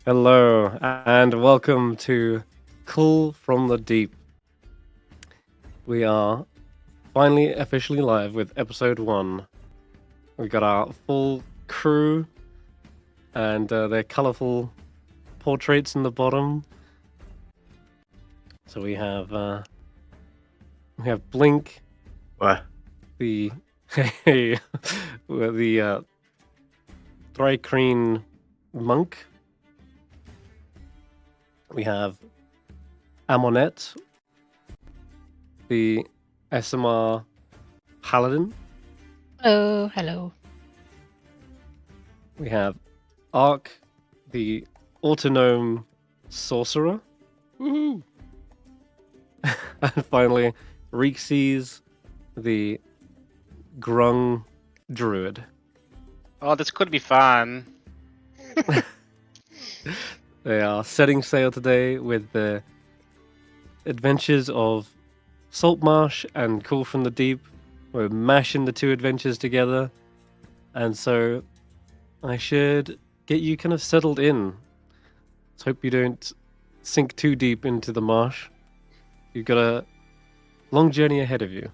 Hello, and welcome to Call from the Deep. We are finally officially live with episode 1. We got our full crew and their colorful portraits in the bottom. So we have Blink, What? the the Thrycreen monk. We have Amonet, the SMR paladin. Hello, hello. We have Ark, the autonome sorcerer. Woohoo! And finally, Reekses, the grung druid. Oh, this could be fun. They are setting sail today with the adventures of Saltmarsh and Call from the Deep. We're mashing the two adventures together. And so I should get you kind of settled in. Let's hope you don't sink too deep into the marsh. You've got a long journey ahead of you.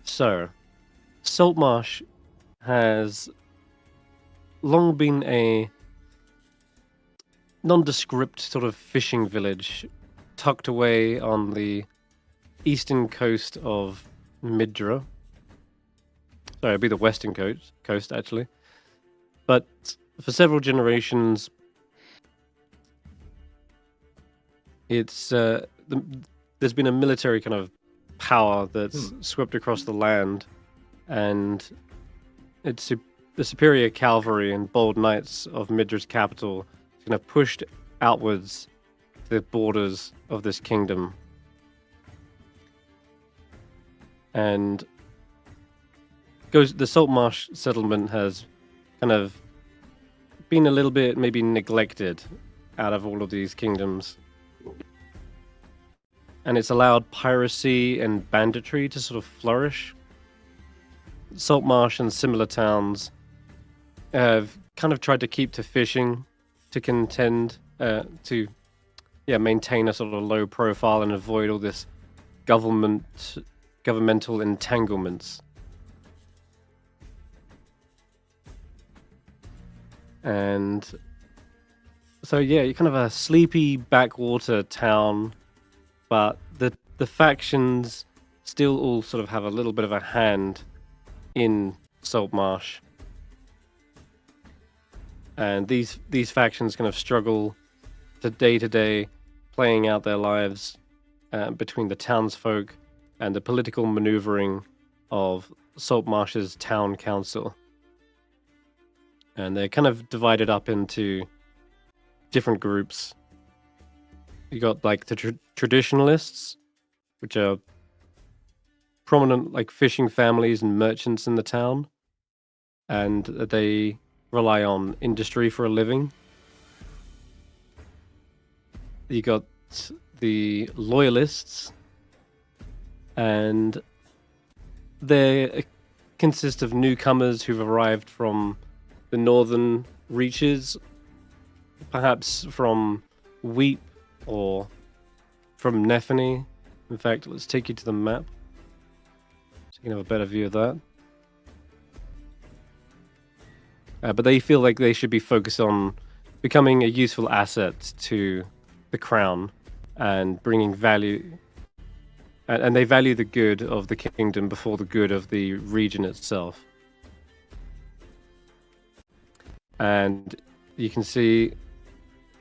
So, Saltmarsh has long been a nondescript sort of fishing village tucked away on the eastern coast of Midra. Sorry, it'd be the western coast actually. But for several generations, it's there's been a military kind of power that's swept across the land, and it's the superior cavalry and bold knights of Midra's capital kind of pushed outwards to the borders of this kingdom. And the Saltmarsh settlement has kind of been a little bit maybe neglected out of all of these kingdoms. And it's allowed piracy and banditry to sort of flourish. Saltmarsh and similar towns have kind of tried to keep to fishing to contend to maintain a sort of low profile and avoid all this governmental entanglements. And so you're kind of a sleepy backwater town, but the factions still all sort of have a little bit of a hand in Saltmarsh. And these factions kind of struggle to day, playing out their lives between the townsfolk and the political maneuvering of Saltmarsh's town council. And they're kind of divided up into different groups. You got like the traditionalists, which are prominent like fishing families and merchants in the town, and they rely on industry for a living. You got the loyalists, and they consist of newcomers who've arrived from the northern reaches, perhaps from Weep or from Nephany. In fact, let's take you to the map so you can have a better view of that. But they feel like they should be focused on becoming a useful asset to the crown and bringing value. And they value the good of the kingdom before the good of the region itself. And you can see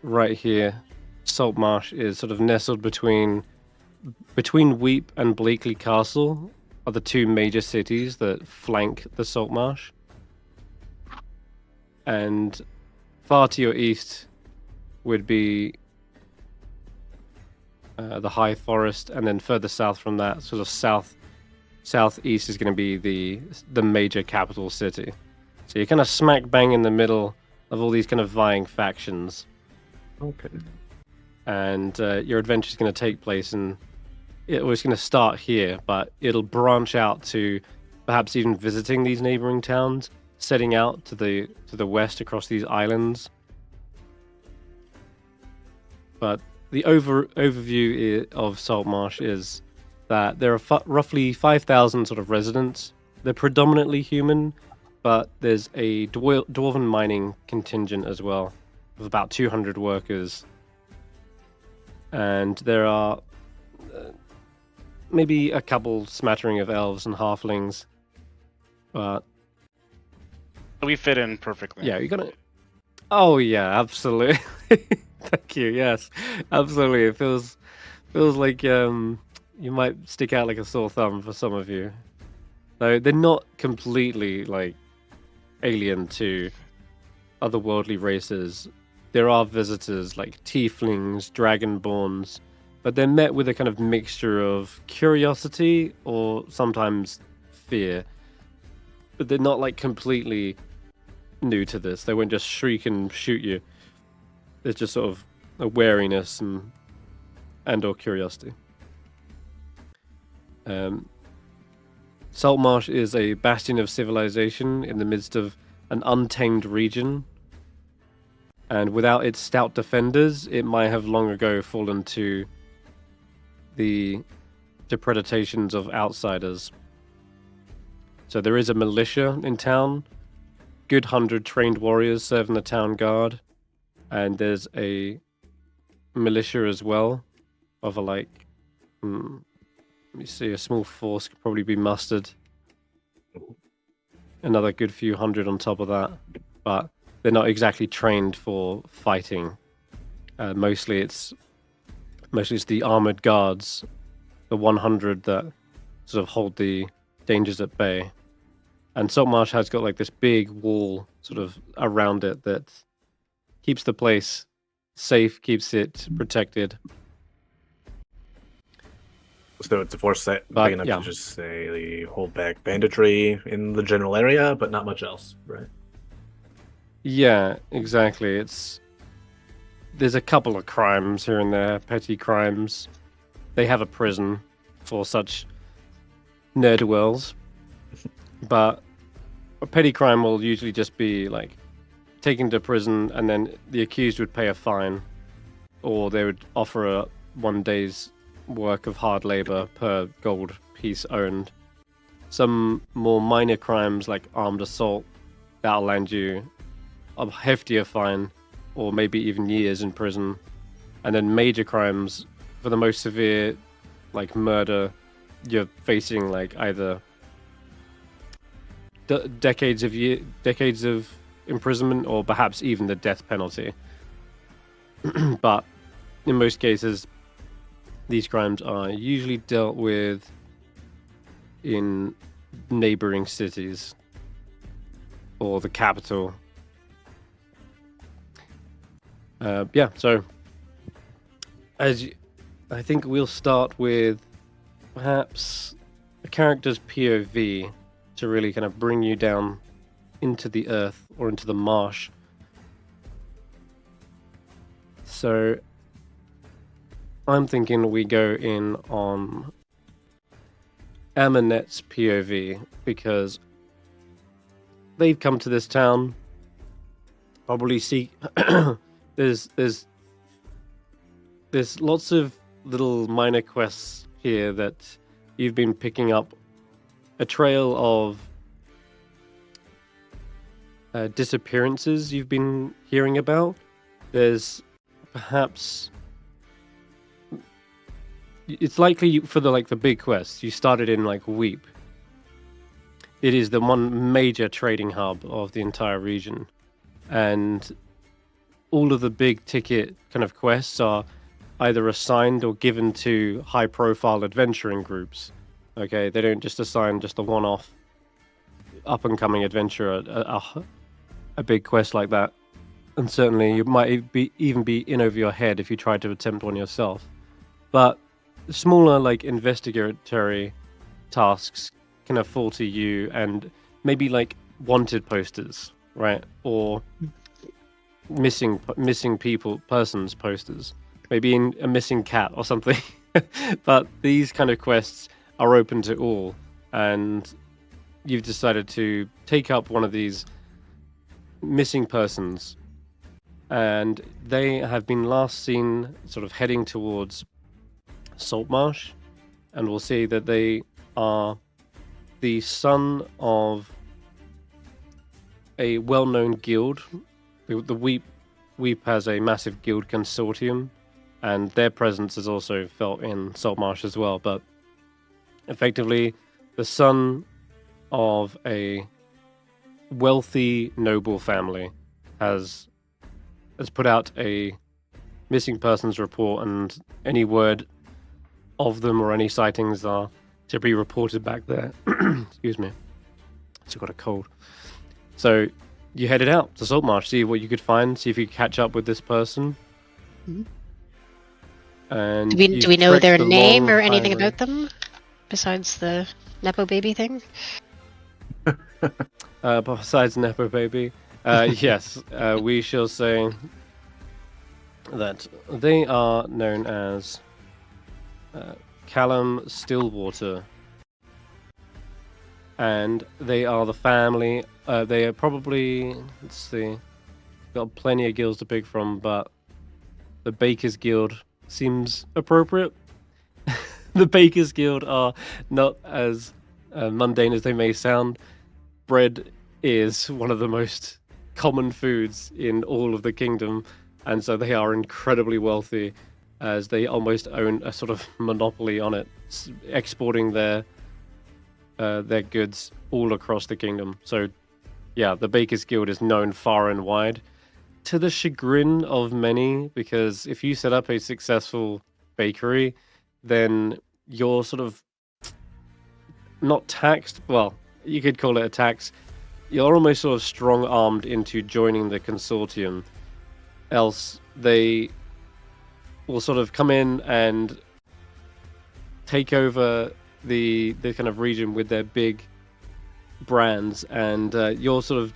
right here, Saltmarsh is sort of nestled between Weep and Bleakley Castle are the two major cities that flank the Saltmarsh. And far to your east would be the High Forest, and then further south from that, sort of southeast is going to be the major capital city. So you're kind of smack bang in the middle of all these kind of vying factions. Okay. And your adventure is going to take place, and it was going to start here, but it'll branch out to perhaps even visiting these neighboring towns, setting out to the west across these islands, But the overview of Saltmarsh is that there are roughly 5,000 sort of residents. They're predominantly human, but there's a dwarven mining contingent as well, of about 200 workers. And there are maybe a couple smattering of elves and halflings. But We fit in perfectly. yeah, you're gonna. Oh yeah, absolutely. Thank you. Yes, absolutely. It feels like you might stick out like a sore thumb for some of you. Though they're not completely like alien to otherworldly races. There are visitors like tieflings, dragonborns, but they're met with a kind of mixture of curiosity or sometimes fear. But they're not like completely new to this. They won't just shriek and shoot you. There's just sort of a wariness and or curiosity. Saltmarsh is a bastion of civilization in the midst of an untamed region. And without its stout defenders, it might have long ago fallen to the depredations of outsiders. So there is a militia in town. Good 100 trained warriors serve in the town guard. And there's a militia as well of a let me see, a small force could probably be mustered. Another good few hundred on top of that. But they're not exactly trained for fighting. Mostly it's the armored guards, the 100 that sort of hold the dangers at bay. And Saltmarsh has got like this big wall sort of around it that keeps the place safe, keeps it protected. So it's a force set But, big enough yeah. to just say hold back banditry in the general area, but not much else, right? Yeah, exactly. There's a couple of crimes here and there, petty crimes. They have a prison for such ne'er-do-wells. But a petty crime will usually just be like taken to prison and then the accused would pay a fine, or they would offer a 1 day's work of hard labor per gold piece owned. Some more minor crimes like armed assault, that'll land you a heftier fine or maybe even years in prison. And then major crimes, for the most severe, like murder, you're facing like either decades of imprisonment or perhaps even the death penalty. But in most cases, these crimes are usually dealt with in neighboring cities or the capital. So I think we'll start with perhaps a character's POV to really kind of bring you down into the earth or into the marsh. So I'm thinking we go in on Amonet's POV because they've come to this town. Probably see there's lots of little minor quests here that you've been picking up. A trail of disappearances you've been hearing about. There's perhaps it's likely for the big quests you started in like Weep. It is the one major trading hub of the entire region, and all of the big ticket kind of quests are either assigned or given to high profile adventuring groups. Okay, they don't just assign just a one-off up-and-coming adventurer a big quest like that. And certainly you might even be in over your head if you tried to attempt one yourself. But smaller, like, investigatory tasks can fall to you, and maybe, like, wanted posters, right? Or missing persons posters. Maybe in a missing cat or something. But these kind of quests are open to all, and you've decided to take up one of these missing persons and they have been last seen sort of heading towards Saltmarsh, and we'll see that they are the son of a well-known guild. The Weep has a massive guild consortium, and their presence is also felt in Saltmarsh as well. But effectively, the son of a wealthy noble family has put out a missing persons report, and any word of them or any sightings are to be reported back there. Excuse me. Still got a cold. So you headed out to Saltmarsh, see what you could find, see if you could catch up with this person. Mhm. And Do we know their name or anything highway. about them besides the Nepo baby thing? Besides Nepo Baby, yes, we shall say that they are known as Callum Stillwater, and they are the family. They are probably, let's see, got plenty of guilds to pick from, but the Bakers Guild seems appropriate. The Bakers Guild are not as mundane as they may sound. Bread is one of the most common foods in all of the kingdom, and so they are incredibly wealthy, as they almost own a sort of monopoly on it, exporting their goods all across the kingdom. So, yeah, the Bakers Guild is known far and wide, to the chagrin of many, because if you set up a successful bakery, then you're sort of not taxed. Well, you could call it a tax. You're almost sort of strong-armed into joining the consortium. Else, they will sort of come in and take over the kind of region with their big brands, and you're sort of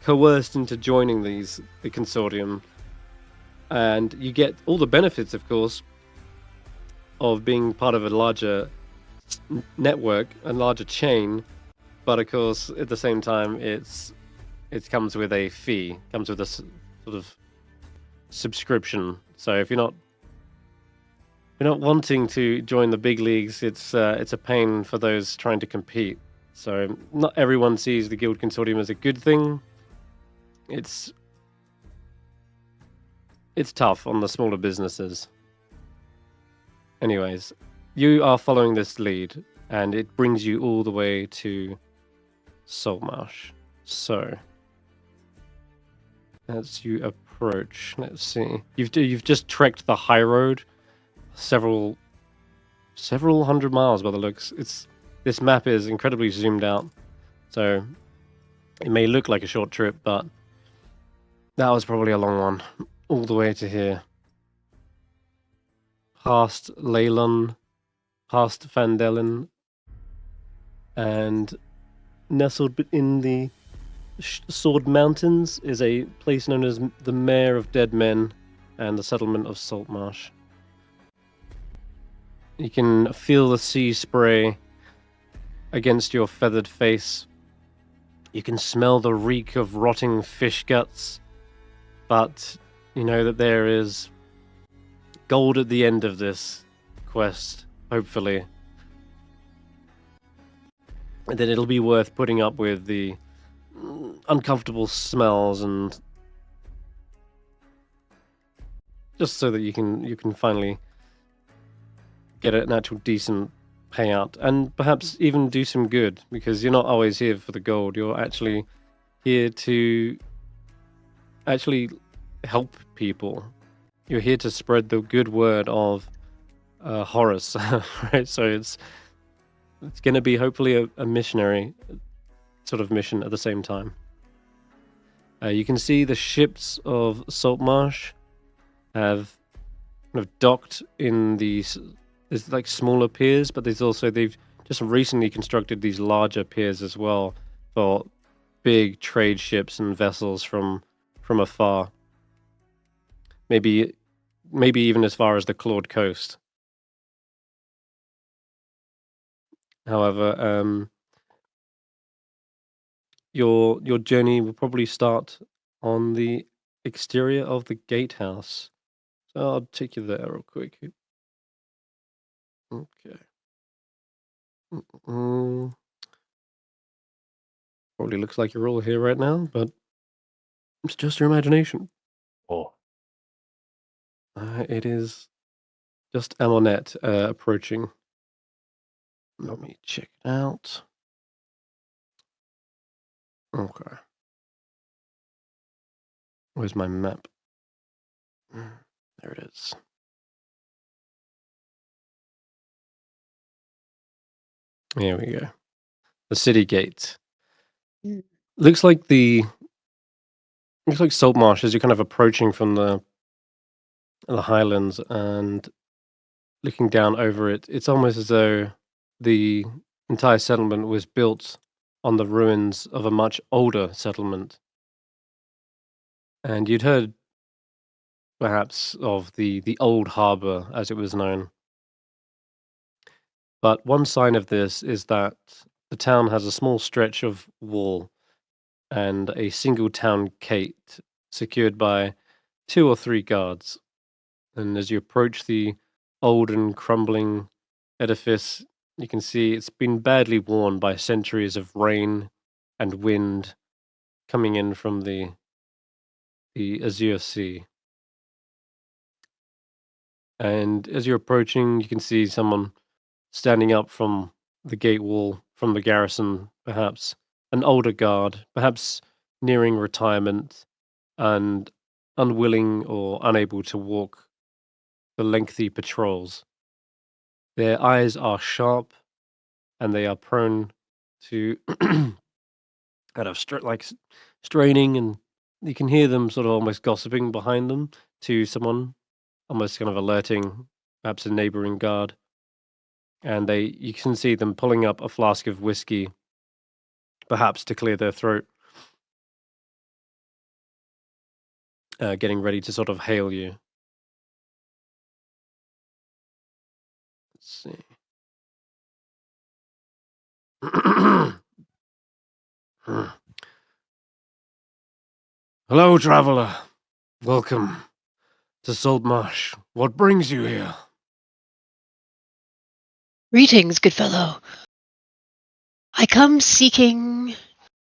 coerced into joining the consortium, and you get all the benefits, of course, of being part of a larger network, a larger chain. But of course, at the same time, it comes with a fee, comes with a sort of subscription. So if you're not wanting to join the big leagues, it's a pain for those trying to compete. So not everyone sees the guild consortium as a good thing. It's tough on the smaller businesses. Anyways, you are following this lead, and it brings you all the way to Saltmarsh. So, as you approach, let's see. You've just trekked the high road, several hundred miles by the looks. This map is incredibly zoomed out, so it may look like a short trip, but that was probably a long one, all the way to here. Past Leylon, past Fandelen, and nestled in the Sword Mountains is a place known as the Mare of Dead Men and the settlement of Saltmarsh. You can feel the sea spray against your feathered face. You can smell the reek of rotting fish guts, but you know that there is gold at the end of this quest, hopefully. And then it'll be worth putting up with the uncomfortable smells, and just so that you can finally get an actual decent payout, and perhaps even do some good, because you're not always here for the gold. You're actually here to actually help people. You're here to spread the good word of Horus, right? So it's going to be hopefully a missionary sort of mission at the same time. You can see the ships of Saltmarsh have kind of docked in these. There's like smaller piers, but they've just recently constructed these larger piers as well for big trade ships and vessels from afar. Maybe even as far as the Claude Coast. However, your journey will probably start on the exterior of the gatehouse. So I'll take you there real quick. Okay. Mm, Probably looks like you're all here right now, but it's just your imagination. Oh, It is just Amonet approaching. Let me check it out. Okay. Where's my map? There it is. Here we go. The city gate. Mm. Looks like Saltmarsh as you're kind of approaching from the highlands and looking down over it. It's almost as though the entire settlement was built on the ruins of a much older settlement. And you'd heard perhaps of the old harbour as it was known. But one sign of this is that the town has a small stretch of wall and a single town gate secured by 2 or 3 guards. And as you approach the old and crumbling edifice, you can see it's been badly worn by centuries of rain and wind coming in from the azure sea. And as you're approaching, you can see someone standing up from the gate wall, from the garrison, perhaps an older guard, perhaps nearing retirement and unwilling or unable to walk the lengthy patrols. Their eyes are sharp and they are prone to kind of straining, and you can hear them sort of almost gossiping behind them to someone, almost kind of alerting perhaps a neighboring guard. And you can see them pulling up a flask of whiskey, perhaps to clear their throat, getting ready to sort of hail you. Let's see. Hello, traveler. Welcome to Saltmarsh. What brings you here? Greetings, good fellow. I come seeking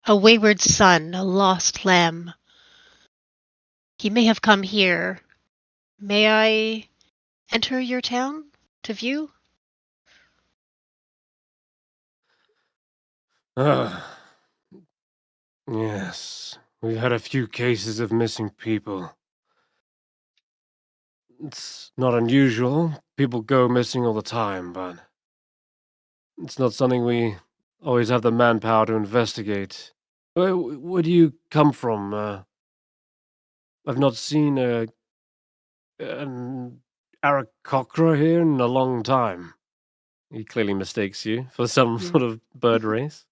a wayward son, a lost lamb. He may have come here. May I enter your town to view? Ah, yes. We've had a few cases of missing people. It's not unusual. People go missing all the time, but it's not something we always have the manpower to investigate. Where do you come from? I've not seen an Aarakocra here in a long time. He clearly mistakes you for some sort of bird race.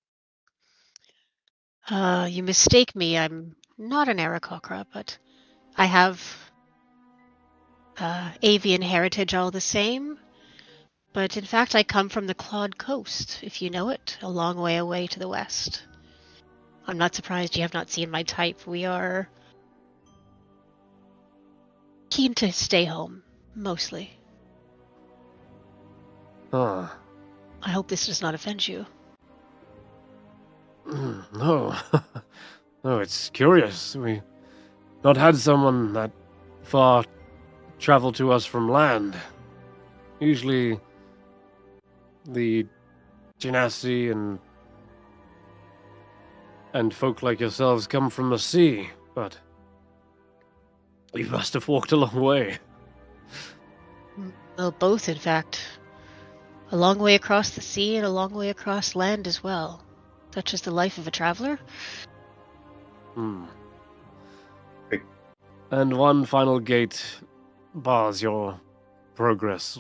You mistake me. I'm not an Aarakocra, but I have avian heritage all the same. But in fact, I come from the Claude Coast, if you know it, a long way away to the west. I'm not surprised you have not seen my type. We are keen to stay home, mostly. Ah, I hope this does not offend you. no. No, it's curious. We not had someone that far travel to us from land. Usually the Genasi and folk like yourselves come from the sea, but you must have walked a long way. Well, both, in fact. A long way across the sea and a long way across land as well. Such is the life of a traveler. And one final gate bars your progress.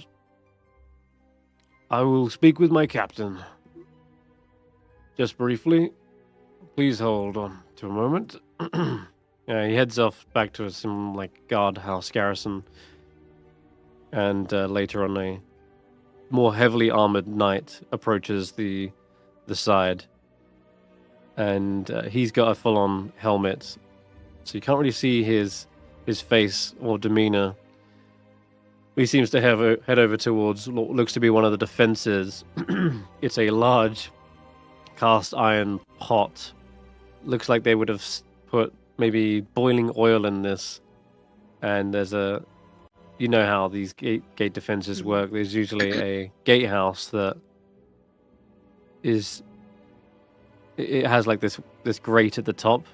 I will speak with my captain. Just briefly. Please hold on to a moment. Yeah, he heads off back to some guardhouse garrison, and later on a more heavily armored knight approaches the side, and he's got a full-on helmet, so you can't really see his his face or demeanor. He seems to head over towards what looks to be one of the defenses. It's a large cast iron pot. Looks like they would have put maybe boiling oil in this. And there's a, you know how these gate defenses work. There's usually a gatehouse that is, it has like this grate at the top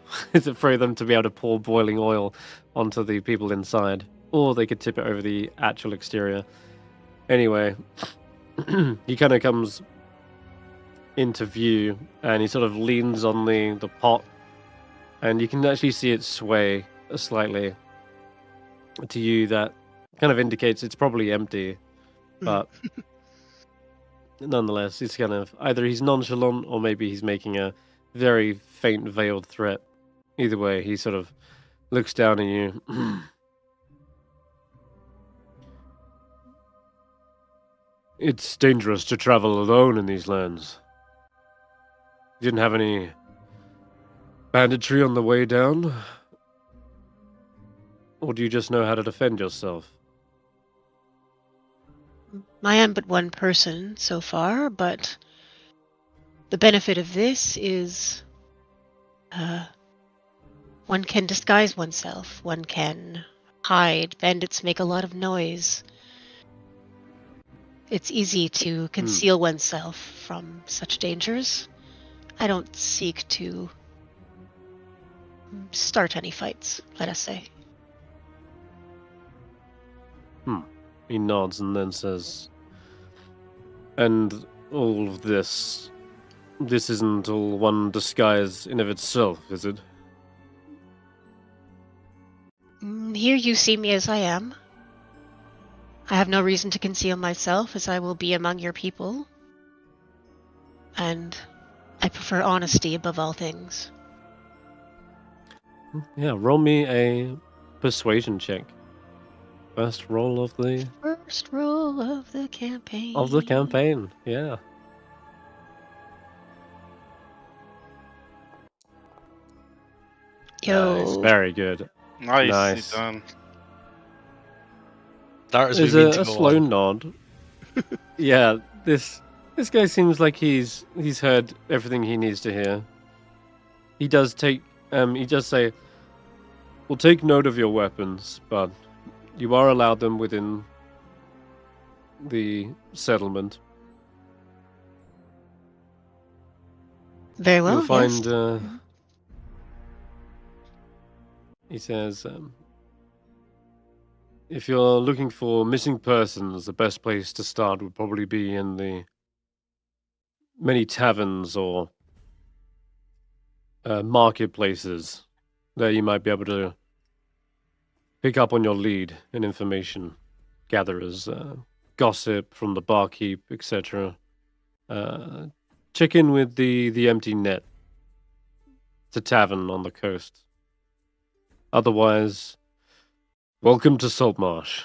for them to be able to pour boiling oil onto the people inside, or they could tip it over the actual exterior. Anyway, he kind of comes into view and he sort of leans on the pot, and you can actually see it sway slightly. To you, that kind of indicates it's probably empty, but nonetheless, it's kind of either he's nonchalant or maybe he's making a very faint veiled threat. Either way, he sort of looks down at you. It's dangerous to travel alone in these lands. You didn't have any banditry on the way down? Or do you just know how to defend yourself? I am but one person so far, but the benefit of this is one can disguise oneself, one can hide. Bandits make a lot of noise. It's easy to conceal oneself from such dangers. I don't seek to start any fights, let us say. He nods and then says, and all of this isn't all one disguise in of itself, is it? Here you see me as I am. I have no reason to conceal myself, as I will be among your people. And I prefer honesty above all things. Yeah, roll me a persuasion check. First roll of the campaign. Of the campaign, yeah. Yo. Nice, very good. Nice. Done. There's a slow nod. Yeah, this guy seems like he's heard everything he needs to hear. He does say, we'll take note of your weapons, but you are allowed them within the settlement. Very well. You'll find, yes. He says, if you're looking for missing persons, the best place to start would probably be in the many taverns or marketplaces. There you might be able to pick up on your lead and information gatherers, gossip from the barkeep, etc. Check in with the Empty Net. It's a tavern on the coast. Otherwise, welcome to Saltmarsh.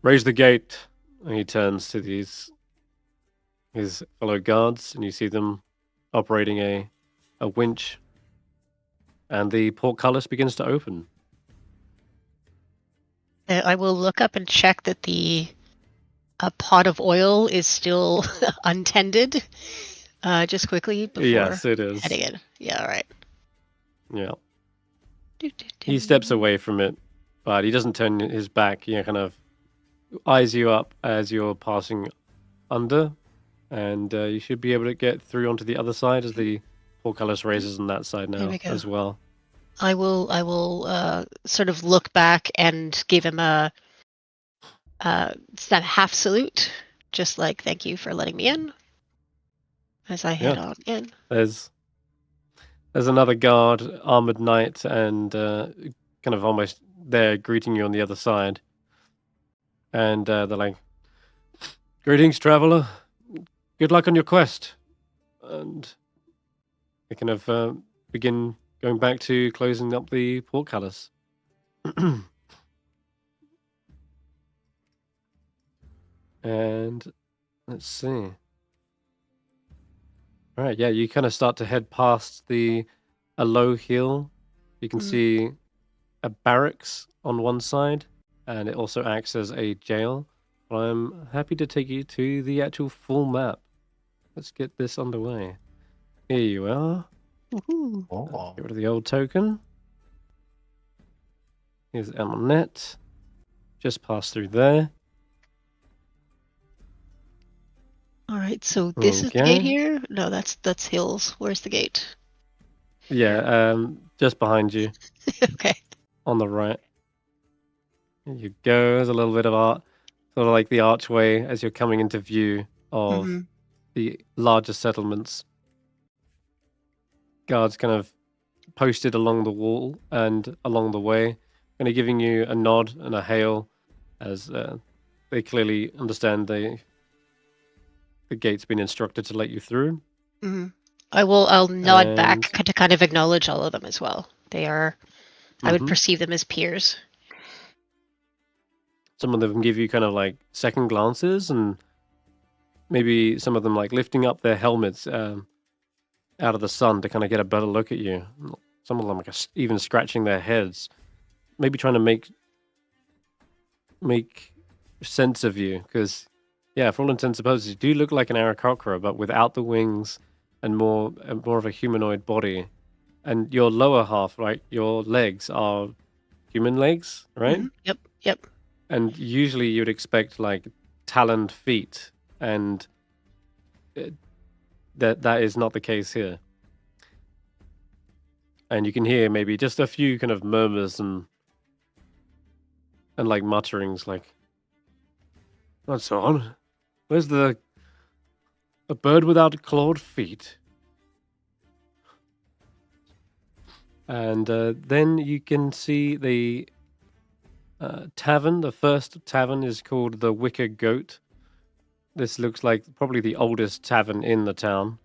Raise the gate. And he turns to his fellow guards, and you see them operating a winch. And the portcullis begins to open. I will look up and check that the pot of oil is still untended. Just quickly before Yes, it is. heading in. Yeah, all right. Yeah. He steps away from it, but he doesn't turn his back. He kind of eyes you up as you're passing under, and you should be able to get through onto the other side as the portcullis raises on that side now as well. I will sort of look back and give him a half salute, just like thank you for letting me in. As I head on in. There's another guard, armored knight, and kind of almost there greeting you on the other side. And they're like, "Greetings, traveler. Good luck on your quest." And they kind of begin going back to closing up the portcullis. And let's see. All right, yeah, you kind of start to head past a low hill. You can see a barracks on one side, and it also acts as a jail. But I'm happy to take you to the actual full map. Let's get this underway. Here you are. Woohoo. Oh. Get rid of the old token. Here's Amonet. Just pass through there. All right, so this is the Okay. gate here? No, that's hills. Where's the gate? Yeah, just behind you Okay. on the right. Here you go. There's a little bit of art, sort of like the archway as you're coming into view of Mhm. the larger settlements. Guards kind of posted along the wall and along the way, kind of giving you a nod and a hail as they clearly understand the gate's been instructed to let you through. Mhm. I'll nod back And to kind of acknowledge all of them as well. They are, I would Mhm. perceive them as peers. Some of them give you kind of like second glances, and maybe some of them like lifting up their helmets out of the sun to kind of get a better look at you. Some of them like even scratching their heads, maybe trying to make sense of you, because yeah, for all intents and purposes, you do look like an Aarakocra, but without the wings and more of a humanoid body. And your lower half, right, your legs are human legs, right? Mhm. Yep. And usually you'd expect like taloned feet, and that is not the case here. And you can hear maybe just a few kind of murmurs and like mutterings, like, "That's on. Where's a bird without clawed feet?" And then you can see the tavern. The first tavern is called the Wicker Goat. This looks like probably the oldest tavern in the town.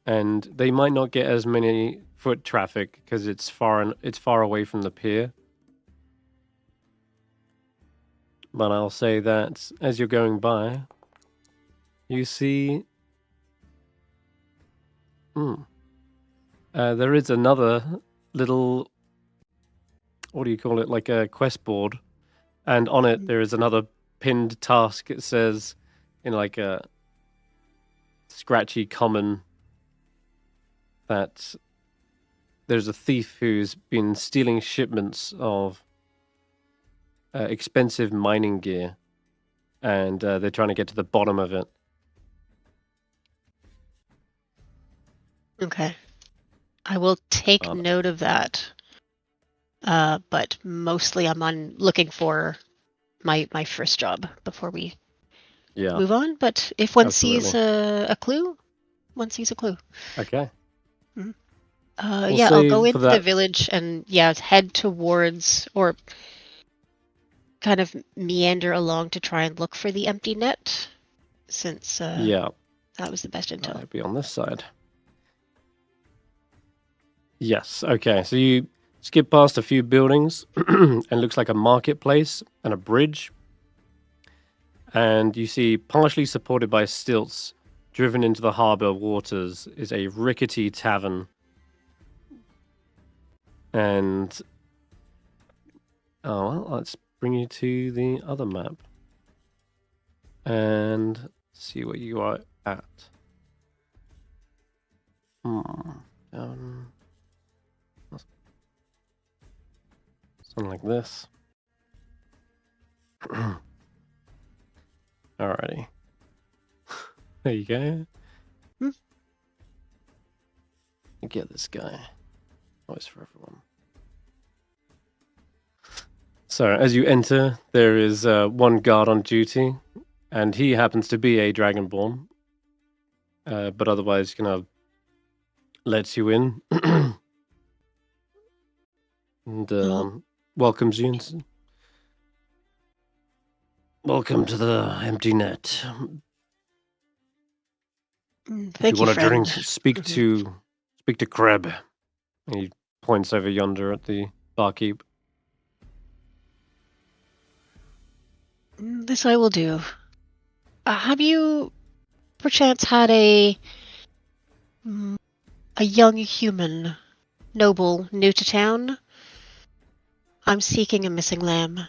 And they might not get as many foot traffic because it's far away from the pier. But I'll say that as you're going by, you see there is another little, what do you call it, like a quest board, and on it there is another pinned task. It says in like a scratchy common that there's a thief who's been stealing shipments of expensive mining gear, and they're trying to get to the bottom of it. Okay. I will take note of that. But mostly I'm looking for my first job before we move on. But if one sees a clue, one sees a clue. Okay. Mm-hmm. We'll I'll go save for into the that. village and head towards, or kind of meander along to try and look for the empty net, since that was the best intel. I'd be on this side. Yes. Okay. So you skip past a few buildings and it looks like a marketplace and a bridge. And you see, partially supported by stilts, driven into the harbor waters, is a rickety tavern. And let's bring you to the other map and see where you are at. Something like this. Alrighty. There you go. Get this guy. Always for everyone. So as you enter, there is one guard on duty, and he happens to be a Dragonborn, but otherwise kind of lets you in and welcomes you. And welcome to the empty net. Thank if you want friend. a drink, speak to Kreb. And he points over yonder at the barkeep. This I will do. Have you perchance had a young human noble new to town I'm seeking a missing lamb.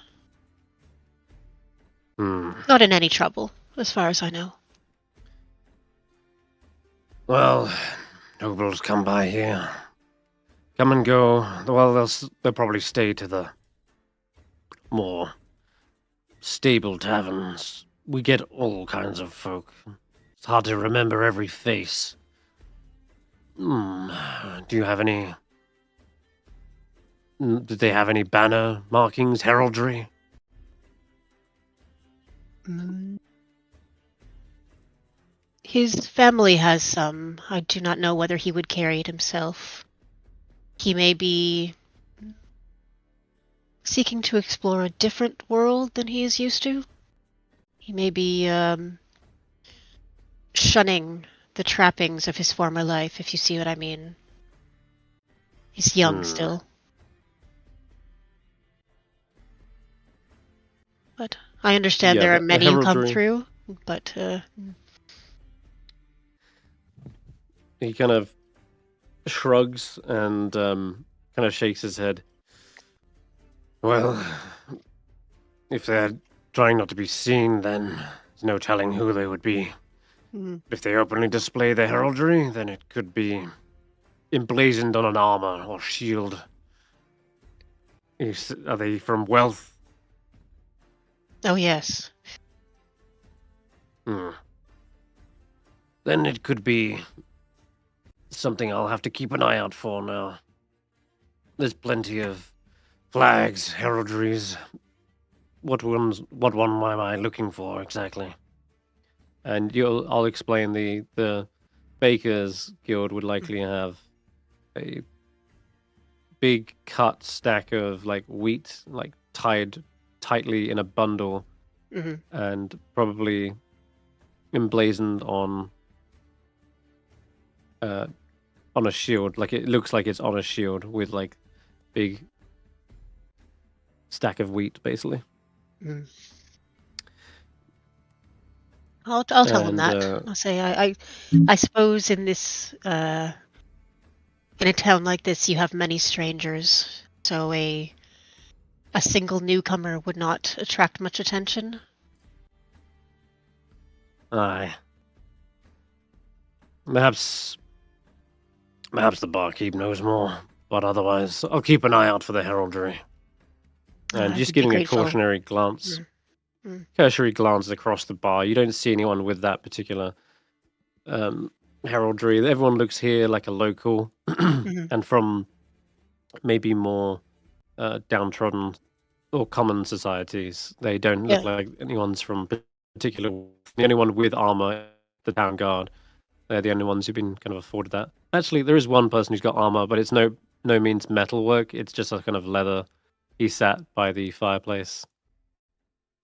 Hmm. Not in any trouble, as far as I know. Well, nobles come by here. Come and go. Well, they'll probably stay to the more stable taverns. We get all kinds of folk. It's hard to remember every face. Do you have any... Did they have any banner markings, heraldry? Mm. His family has some. I do not know whether he would carry it himself. He may be seeking to explore a different world than he is used to. He may be shunning the trappings of his former life, if you see what I mean. He's young still. But I understand Yeah, there are the many who come heraldry. through, but He kind of shrugs and kind of shakes his head. Well, if they're trying not to be seen, then there's no telling who they would be. mm, If they openly display their heraldry, then it could be emblazoned on an armor or shield. Are they from wealth? oh yes. Hmm. Then it could be something I'll have to keep an eye out for now. There's plenty of flags, heraldries. What one am I looking for exactly? And I'll explain the Bakers Guild would likely have a big cut stack of like wheat, like tied tightly in a bundle, Hmm. and probably emblazoned on a shield. Like it looks like it's on a shield with like big stack of wheat, basically. Mm. I'll tell him And that. I'll say I suppose in this in a town like this you have many strangers, so a single newcomer would not attract much attention. aye, perhaps the barkeep knows more, but otherwise I'll keep an eye out for the heraldry. And I just would be giving a grateful. cautionary glance, Mm. Mm. cursory glance across the bar. You don't see anyone with that particular heraldry. Everyone looks here like a local, Hmm. and from maybe more downtrodden or common societies. They don't look Yeah. like anyone's from particular. The only one with armor, the town guard. They're the only ones who've been kind of afforded that. Actually, there is one person who's got armor, but it's no means metalwork. It's just a kind of leather. He sat by the fireplace.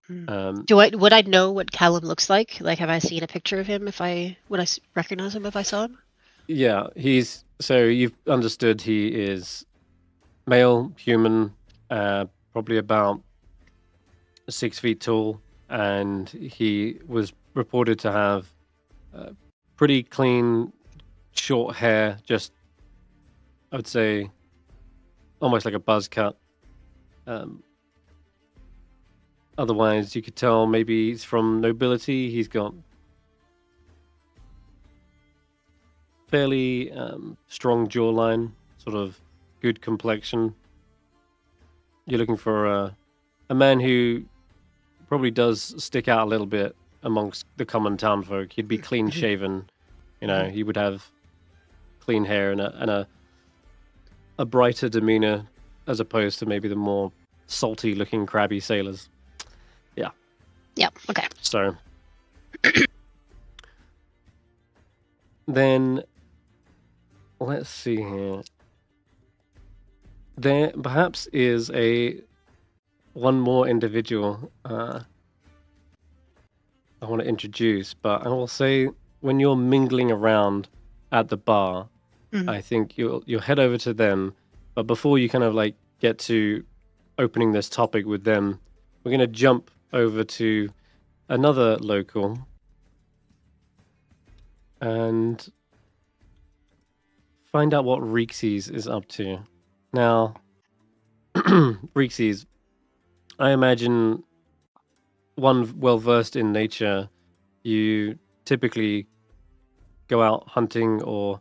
Mm. Um, Would I know what Callum looks like? Like, have I seen a picture of him? Would I recognize him if I saw him? yeah, so you've understood he is male, human, probably about 6 feet tall, and he was reported to have pretty clean, short hair, just I would say almost like a buzz cut. Um, Otherwise, you could tell maybe he's from nobility. He's got fairly strong jawline, sort of good complexion. You're looking for a man who probably does stick out a little bit amongst the common town folk. He'd be clean shaven. He would have clean hair and a brighter demeanor as opposed to maybe the more salty looking crabby sailors. Yep. Okay. So then let's see here. There perhaps is one more individual I want to introduce, but I will say when you're mingling around at the bar, Mhm. I think you'll head over to them. But before you kind of like get to opening this topic with them, we're gonna jump over to another local and find out what Reekses is up to. Now, Reekses, I imagine one well versed in nature, you typically go out hunting or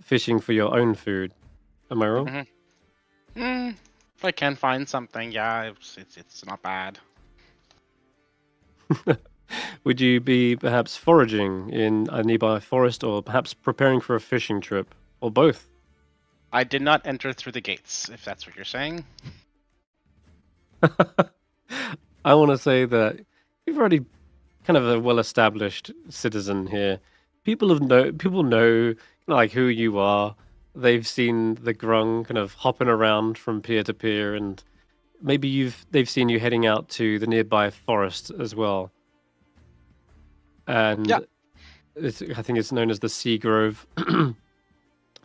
fishing for your own food. Am I wrong? If I can find something, yeah, it's not bad. Would you be perhaps foraging in a nearby forest or perhaps preparing for a fishing trip? Or both? I did not enter through the gates, if that's what you're saying. I want to say that you've already kind of a well-established citizen here. People know like who you are. They've seen the grung kind of hopping around from pier to pier, and maybe they've seen you heading out to the nearby forest as well. And Yeah. I think it's known as the Sea Grove.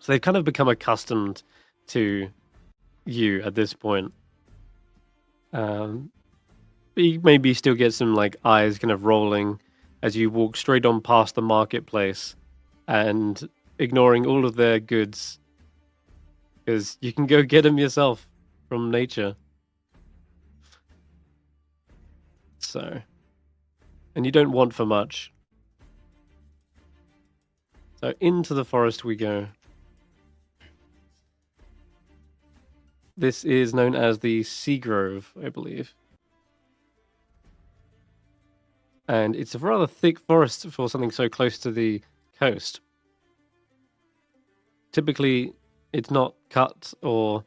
So they've kind of become accustomed to you at this point. But you maybe still get some like eyes kind of rolling as you walk straight on past the marketplace and ignoring all of their goods because you can go get them yourself from nature. So, and you don't want for much. So into the forest we go. This is known as the Sea Grove, I believe. And it's a rather thick forest for something so close to the coast. Typically, it's not cut or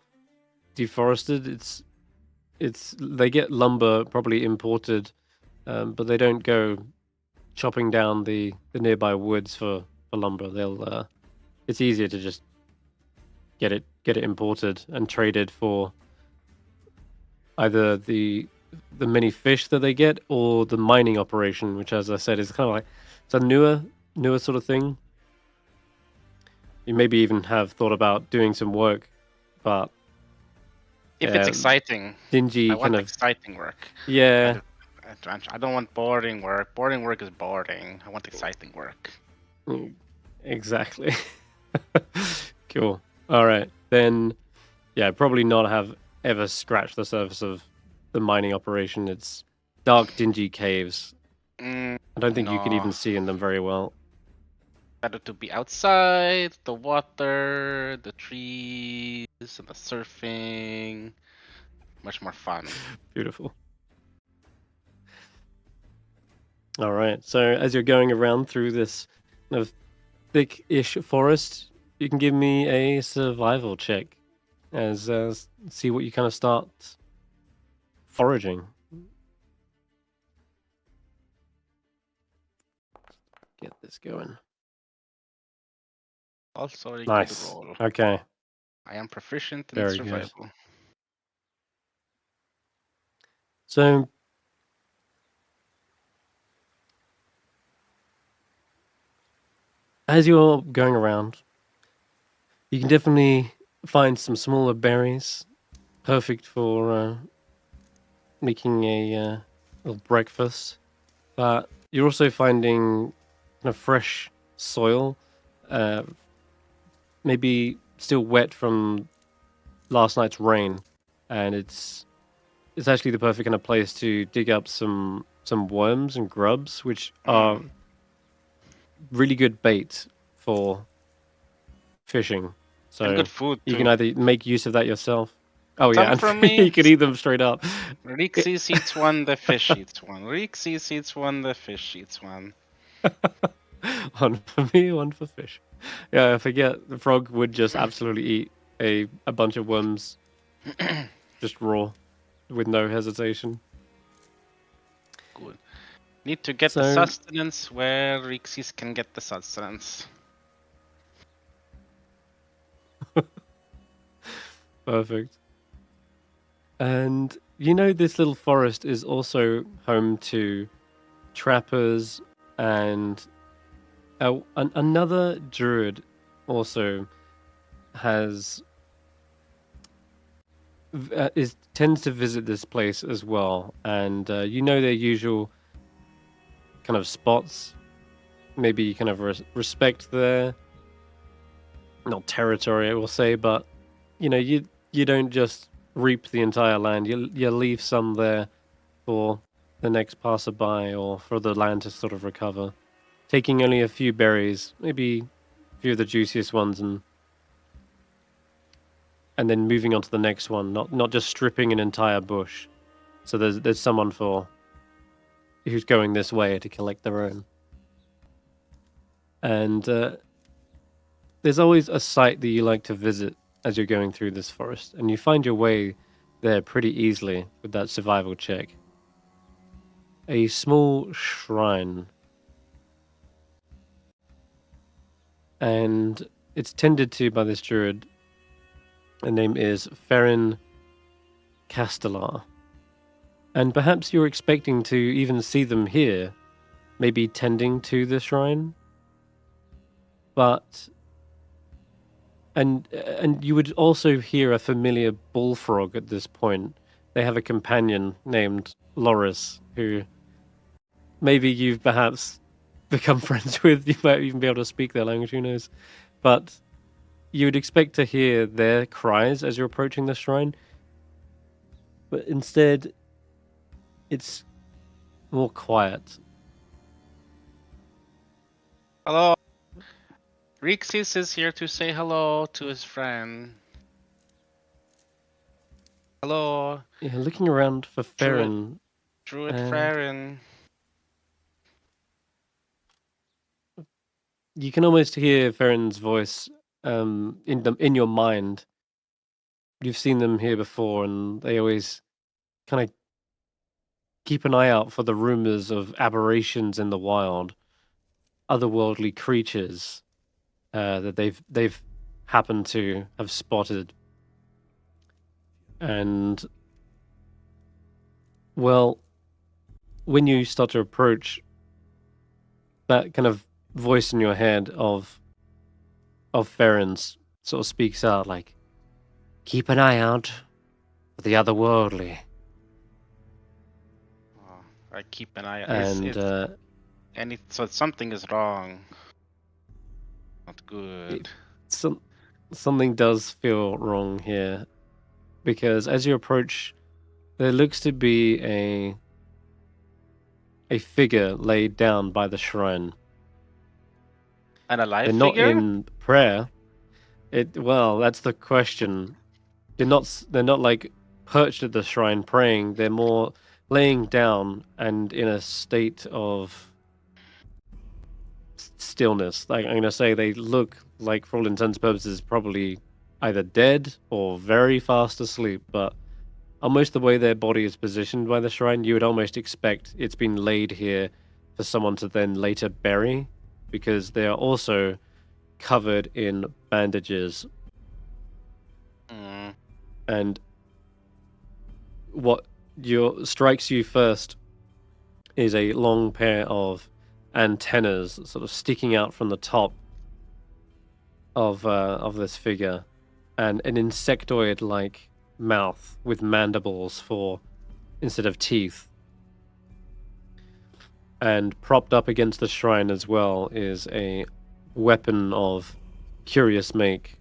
deforested. It's they get lumber probably imported, but they don't go chopping down the nearby woods for lumber. They'll it's easier to just get it imported and traded for either the many fish that they get or the mining operation, which, as I said, is kind of like it's a newer sort of thing. You maybe even have thought about doing some work, but If it's exciting, dingy I want kind of exciting work. yeah. I don't want boring work. Boring work is boring. I want exciting work. Exactly. Cool. All right. Then, yeah, probably not have ever scratched the surface of the mining operation. It's dark, dingy caves. I don't think you could even see in them very well. Better to be outside, the water, the trees, and the surfing. Much more fun. Beautiful. All right. So as you're going around through this kind of thick-ish forest, you can give me a survival check as see what you kind of start foraging. Get this going. Also a Nice. good roll. Okay. I am proficient in Very good. survival. So as you're going around, you can definitely find some smaller berries, perfect for making a little breakfast. But you're also finding kind of fresh soil, maybe still wet from last night's rain, and it's actually the perfect kind of place to dig up some worms and grubs, which are really good bait for fishing. So And good food you too. can either make use of that yourself. Oh Some yeah, and from me. you can eat them straight up. Reekses eats one, the fish eats one. Reekses eats one, the fish eats one. One for me, one for fish. Yeah, I forget the frog would just absolutely eat a bunch of worms, just raw, with no hesitation. Good. Need to get the So- sustenance where Reekses can get the sustenance. Perfect. And you know this little forest is also home to trappers and another druid also has tends to visit this place as well, and you know their usual kind of spots. Maybe you kind of respect their not territory, I will say, but you know you don't just reap the entire land. You leave some there for the next passerby or for the land to sort of recover. Taking only a few berries, maybe a few of the juiciest ones, and then moving on to the next one. Not just stripping an entire bush. So there's someone who's going this way to collect their own. And there's always a site that you like to visit as you're going through this forest, and you find your way there pretty easily with that survival check. A small shrine. And it's tended to by this druid. Her name is Ferrin Castellar. And perhaps you're expecting to even see them here, maybe tending to the shrine. But and you would also hear a familiar bullfrog at this point. They have a companion named Loris, who maybe you've perhaps become friends with. You might even be able to speak their language, who knows. But you would expect to hear their cries as you're approaching the shrine. But instead, it's more quiet. Hello. Reekses is here to say hello to his friend. Hello, Yeah, looking around for Ferrin. Druid And- Farron. You can almost hear Ferrin's voice in your mind. You've seen them here before, and they always kind of keep an eye out for the rumors of aberrations in the wild, otherworldly creatures that they've happened to have spotted. And well, when you start to approach, that kind of voice in your head of Ferrin's sort of speaks out like, "Keep an eye out for the otherworldly." Oh, I keep an eye. And So something is wrong. Not good. something does feel wrong here, because as you approach, there looks to be a figure laid down by the shrine. An alive They're not figure? in prayer. Well, that's the question. They're not like perched at the shrine praying. They're more laying down and in a state of stillness. Like, I'm going to say they look like, for all intents and purposes, probably either dead or very fast asleep, but almost the way their body is positioned by the shrine, you would almost expect it's been laid here for someone to then later bury, because they are also covered in bandages. Mm. And what strikes you first is a long pair of antennas sort of sticking out from the top of this figure, and an insectoid-like mouth with mandibles instead of teeth. And propped up against the shrine as well is a weapon of curious make,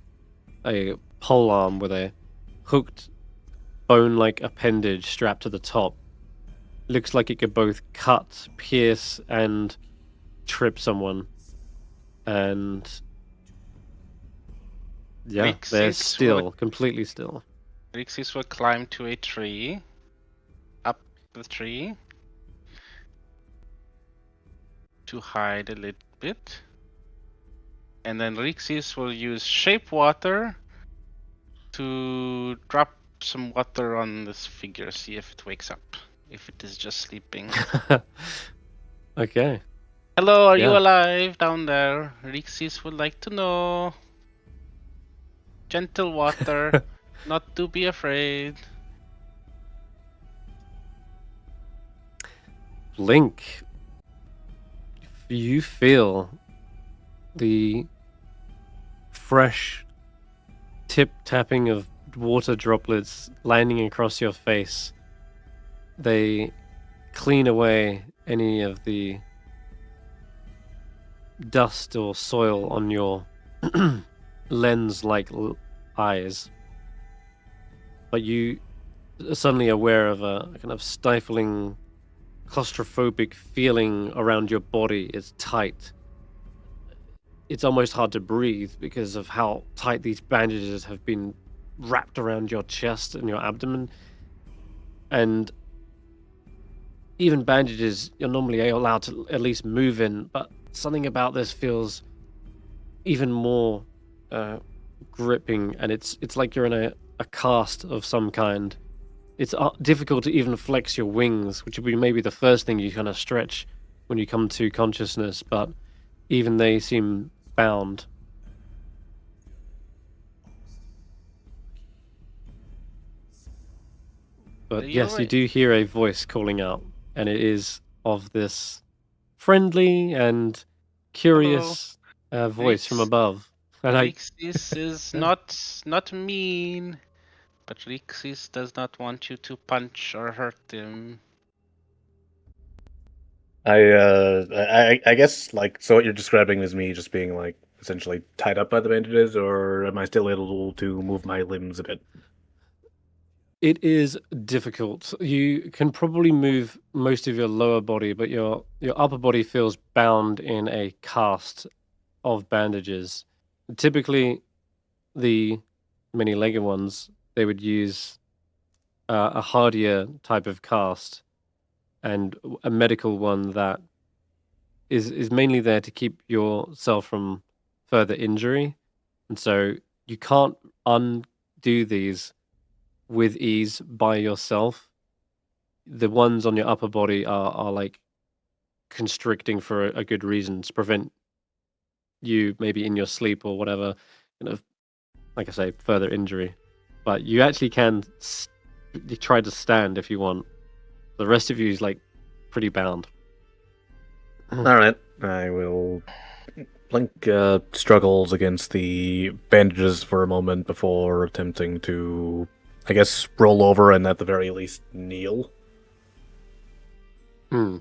a polearm with a hooked bone-like appendage strapped to the top. Looks like it could both cut, pierce, and trip someone. And yeah, they're Reekses still, completely still. Reekses will climb to a tree. Up the tree. To hide a little bit. And then Reekses will use shape water to drop some water on this figure, see if it wakes up. If it is just sleeping. Okay. Hello, are you Yeah. alive down there? Reekses would like to know. Gentle water, not to be afraid. Link, you feel the fresh tip tapping of water droplets landing across your face. They clean away any of the dust or soil on your lens-like eyes. but you are suddenly aware of a kind of stifling, claustrophobic feeling around your body. It's tight. It's almost hard to breathe because of how tight these bandages have been wrapped around your chest and your abdomen. And even bandages, you're normally allowed to at least move in, but something about this feels even more gripping, and it's like you're in a cast of some kind. It's difficult to even flex your wings, which would be maybe the first thing you kind of stretch when you come to consciousness, but even they seem bound. But yes, you do hear a voice calling out, and it is of this friendly and curious voice from above. And Reekses is not mean, but Reekses does not want you to punch or hurt him. I guess like so. What you're describing is me just being like essentially tied up by the bandages, or am I still able to move my limbs a bit? it is difficult. You can probably move most of your lower body, but your upper body feels bound in a cast of bandages. Typically, the many-legged ones, they would use a hardier type of cast, and a medical one that is mainly there to keep yourself from further injury. And so you can't undo these with ease by yourself. The ones on your upper body are like constricting for a good reason to prevent you maybe in your sleep or whatever, kind of, like I say, further injury. But you actually can you try to stand if you want. The rest of you is like pretty bound. All right, I will. Blink struggles against the bandages for a moment before attempting to, I guess, roll over and at the very least kneel. Hmm.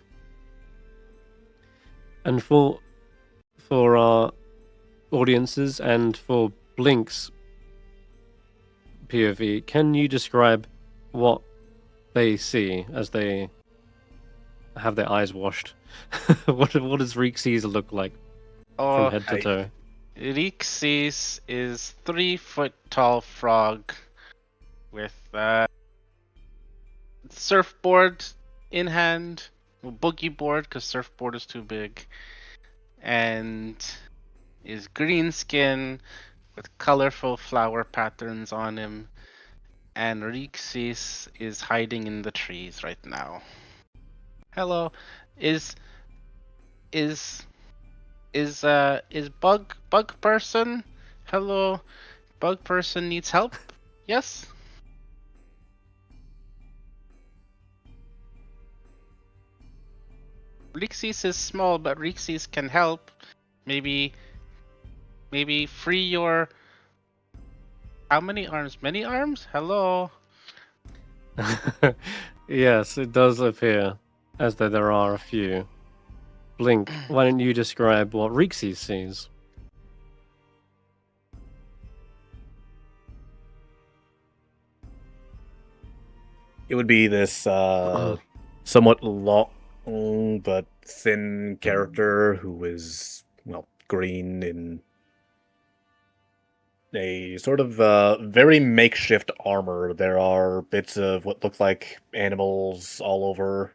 And for our audiences and for Blink's POV, can you describe what they see as they have their eyes washed? What does Reekses look like from head to toe? Reekses is 3-foot tall frog with surfboard in hand, boogie board because surfboard is too big, and is green skin with colorful flower patterns on him. And Reekses is hiding in the trees right now. Hello, is bug person? Hello, bug person needs help? Yes. Reekses is small, but Reekses can help. Maybe free your. How many arms? Many arms? Hello. Yes, it does appear as though there are a few. Blink, why don't you describe what Reekses sees? It would be this somewhat long but thin character who is, well, green in a sort of very makeshift armor. There are bits of what look like animals all over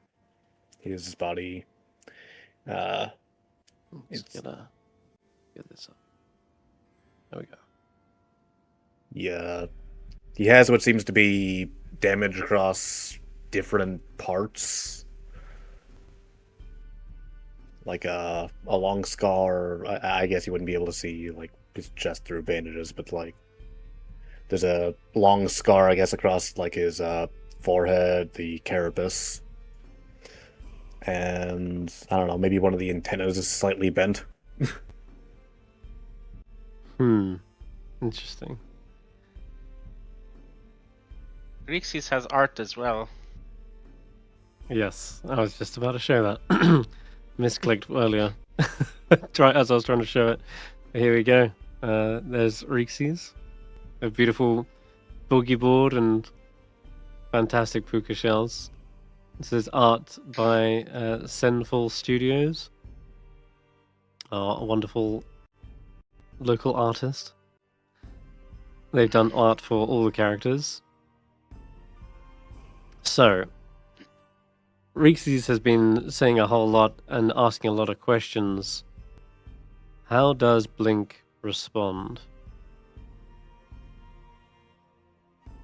his body. It's gonna get this up. There we go. Yeah, he has what seems to be damage across different parts, like a long scar. I guess you wouldn't be able to see like his chest through bandages, but like there's a long scar, I guess, across like his forehead, the carapace, and I don't know, maybe one of the antennas is slightly bent. Interesting. Reekses has art as well. Yes, I was just about to show that. Misclicked earlier. As I was trying to show it. Here we go. There's Reekses. A beautiful boogie board and fantastic puka shells. This is art by Senful Studios, a wonderful local artist. They've done art for all the characters. So, Reekses has been saying a whole lot and asking a lot of questions. How does Blink respond?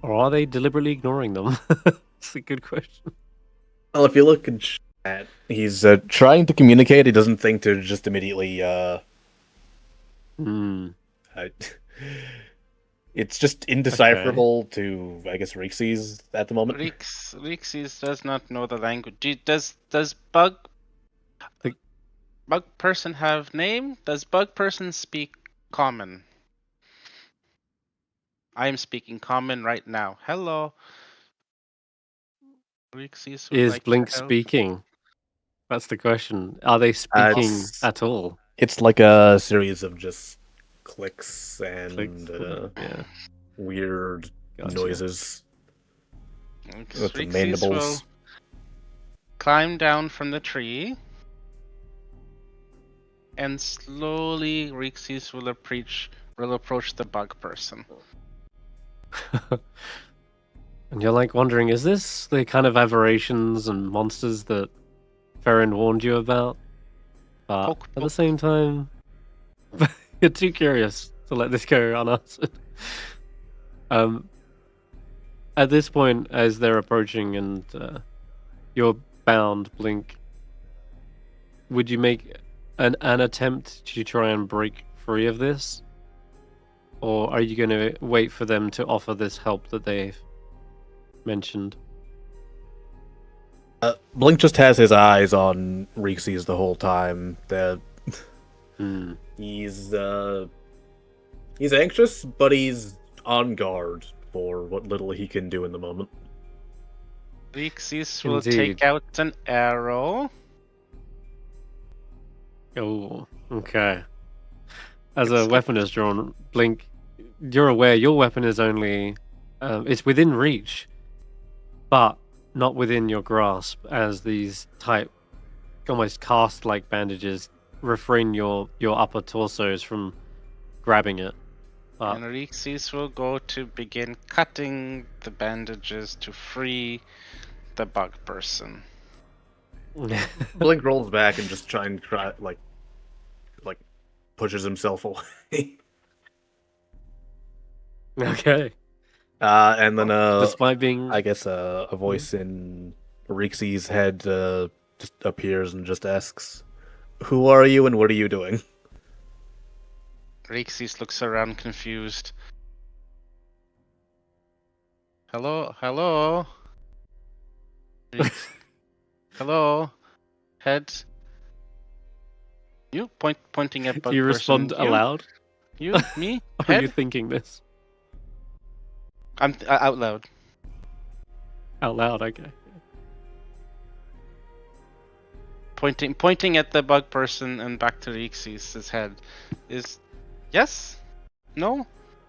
Or are they deliberately ignoring them? It's a good question. Well, if you look in chat, he's trying to communicate. He doesn't think to just immediately. It's just indecipherable to, I guess, Reekses at the moment. Reekses does not know the language. Does Bug Person have name? Does Bug Person speak Common? I am speaking Common right now. Hello. Reekses would Is like Blink to help. speaking? That's the question. Are they speaking at all? It's like a series of just clicks and weird noises with the mandibles. Will climb down from the tree, and slowly Reekses will approach the Bug Person. And you're like wondering, is this the kind of aberrations and monsters that Farron warned you about? But at the same time, you're too curious to let this go unanswered. At this point, as they're approaching and you're bound, Blink, would you make an attempt to try and break free of this? Or are you going to wait for them to offer this help that they've mentioned? Blink just has his eyes on Reekses the whole time. He's anxious, but he's on guard for what little he can do in the moment. Reekses will take out an arrow. Oh, okay. As a weapon is drawn, Blink, you're aware your weapon is only... it's within reach, but not within your grasp, as these tight, almost cast-like bandages refrain your upper torsos from grabbing it. And Reekses will go to begin cutting the bandages to free the Bug Person. Blink rolls back and just pushes himself away. Okay. And then despite being, I guess a voice in Reekses' head just appears and just asks, "Who are you and what are you doing?" Reekses looks around confused. Hello? Hello? Head? You? Pointing at Bug Do you Person. respond aloud? You? Me? Or Head? are you thinking this? I'm out loud. Out loud, okay. Pointing at the Bug Person and back to Reekses' head. Is... Yes? No?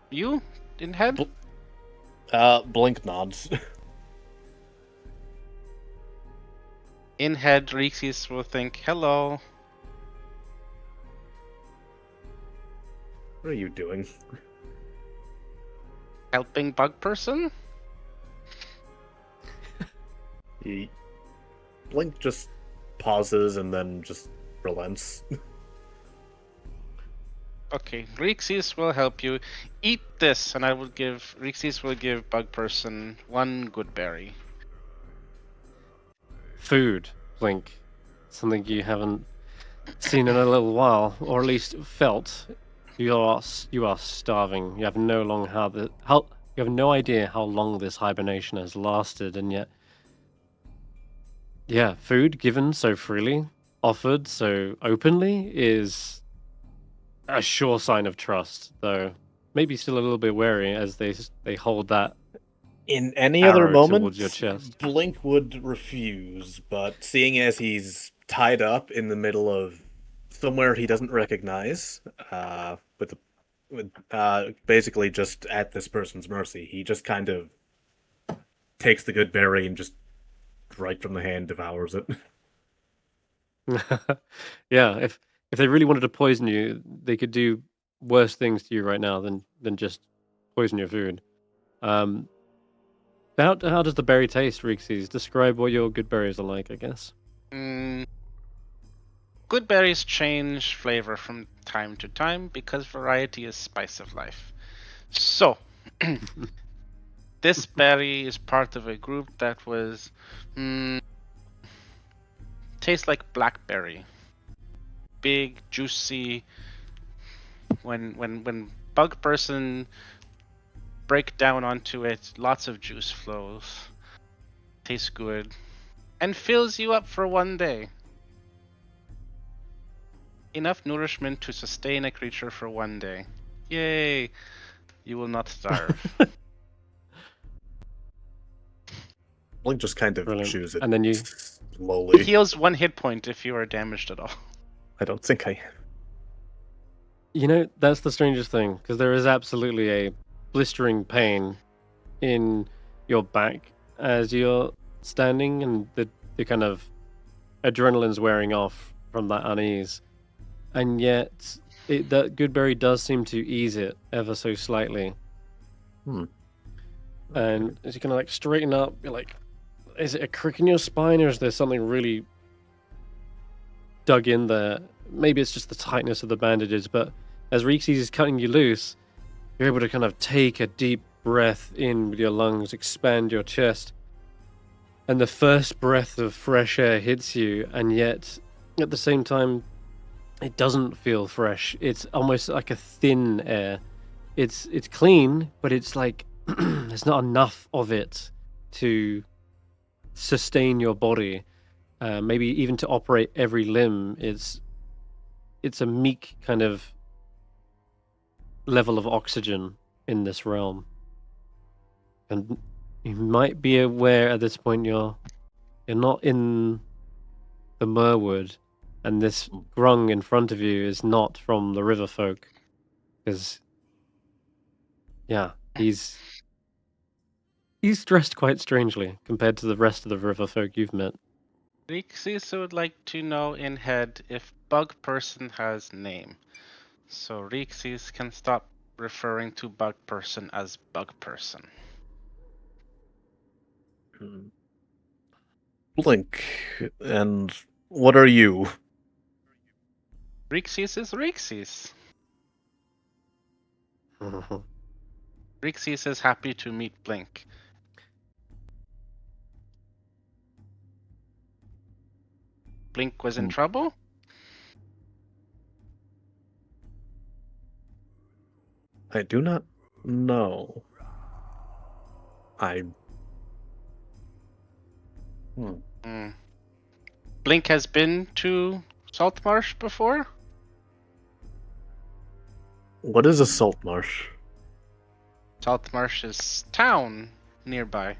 You? In head? Blink nods. In head, Reekses will think, hello. What are you doing? Helping Bug Person? Blink just pauses and then just relents. Okay, Reekses will help you. Eat this, and Reekses will give Bug Person 1 good berry. Food, Blink. Something you haven't seen in a little while, or at least felt. You are starving. You have no idea how long this hibernation has lasted, and yet, yeah, food given so freely, offered so openly, is a sure sign of trust. Though maybe still a little bit wary as they hold that. In any other moment, your chest. Blink would refuse, but seeing as he's tied up in the middle of somewhere he doesn't recognize, basically just at this person's mercy, he just kind of takes the good berry and just right from the hand devours it. Yeah, if they really wanted to poison you, they could do worse things to you right now than just poison your food. Um, how does the berry taste, Reekses? Describe what your good berries are like, I guess. Good berries change flavor from time to time because variety is spice of life. So, this berry is part of a group that was tastes like blackberry. Big, juicy. When bug person break down onto it, lots of juice flows. Tastes good. And fills you up for one day. Enough nourishment to sustain a creature for one day. Yay! You will not starve. Blink just kind of Brilliant. chews it And then you slowly. Heals 1 hit point if you are damaged at all. I don't think I. You know, that's the strangest thing, because there is absolutely a blistering pain in your back as you're standing, and the kind of adrenaline's wearing off from that unease. And yet, that good berry does seem to ease it ever so slightly. And as you kind of like straighten up, you're like, is it a crick in your spine, or is there something really dug in there? Maybe it's just the tightness of the bandages, but as Reekses is cutting you loose, you're able to kind of take a deep breath in with your lungs, expand your chest, and the first breath of fresh air hits you, and yet at the same time, it doesn't feel fresh. It's almost like a thin air. It's clean, but it's like there's not enough of it to sustain your body. Maybe even to operate every limb. It's a meek kind of level of oxygen in this realm. And you might be aware at this point you're not in the Merwood, and this grung in front of you is not from the river folk. Because he's dressed quite strangely compared to the rest of the river folk you've met. Reekses would like to know in head if bug person has name. So Reekses can stop referring to bug person as bug person. Blink. And what are you? Reekses is Reekses. Reekses is happy to meet Blink. Blink was in trouble? I do not know. Blink has been to Saltmarsh before? What is a Saltmarsh? Saltmarsh is town nearby.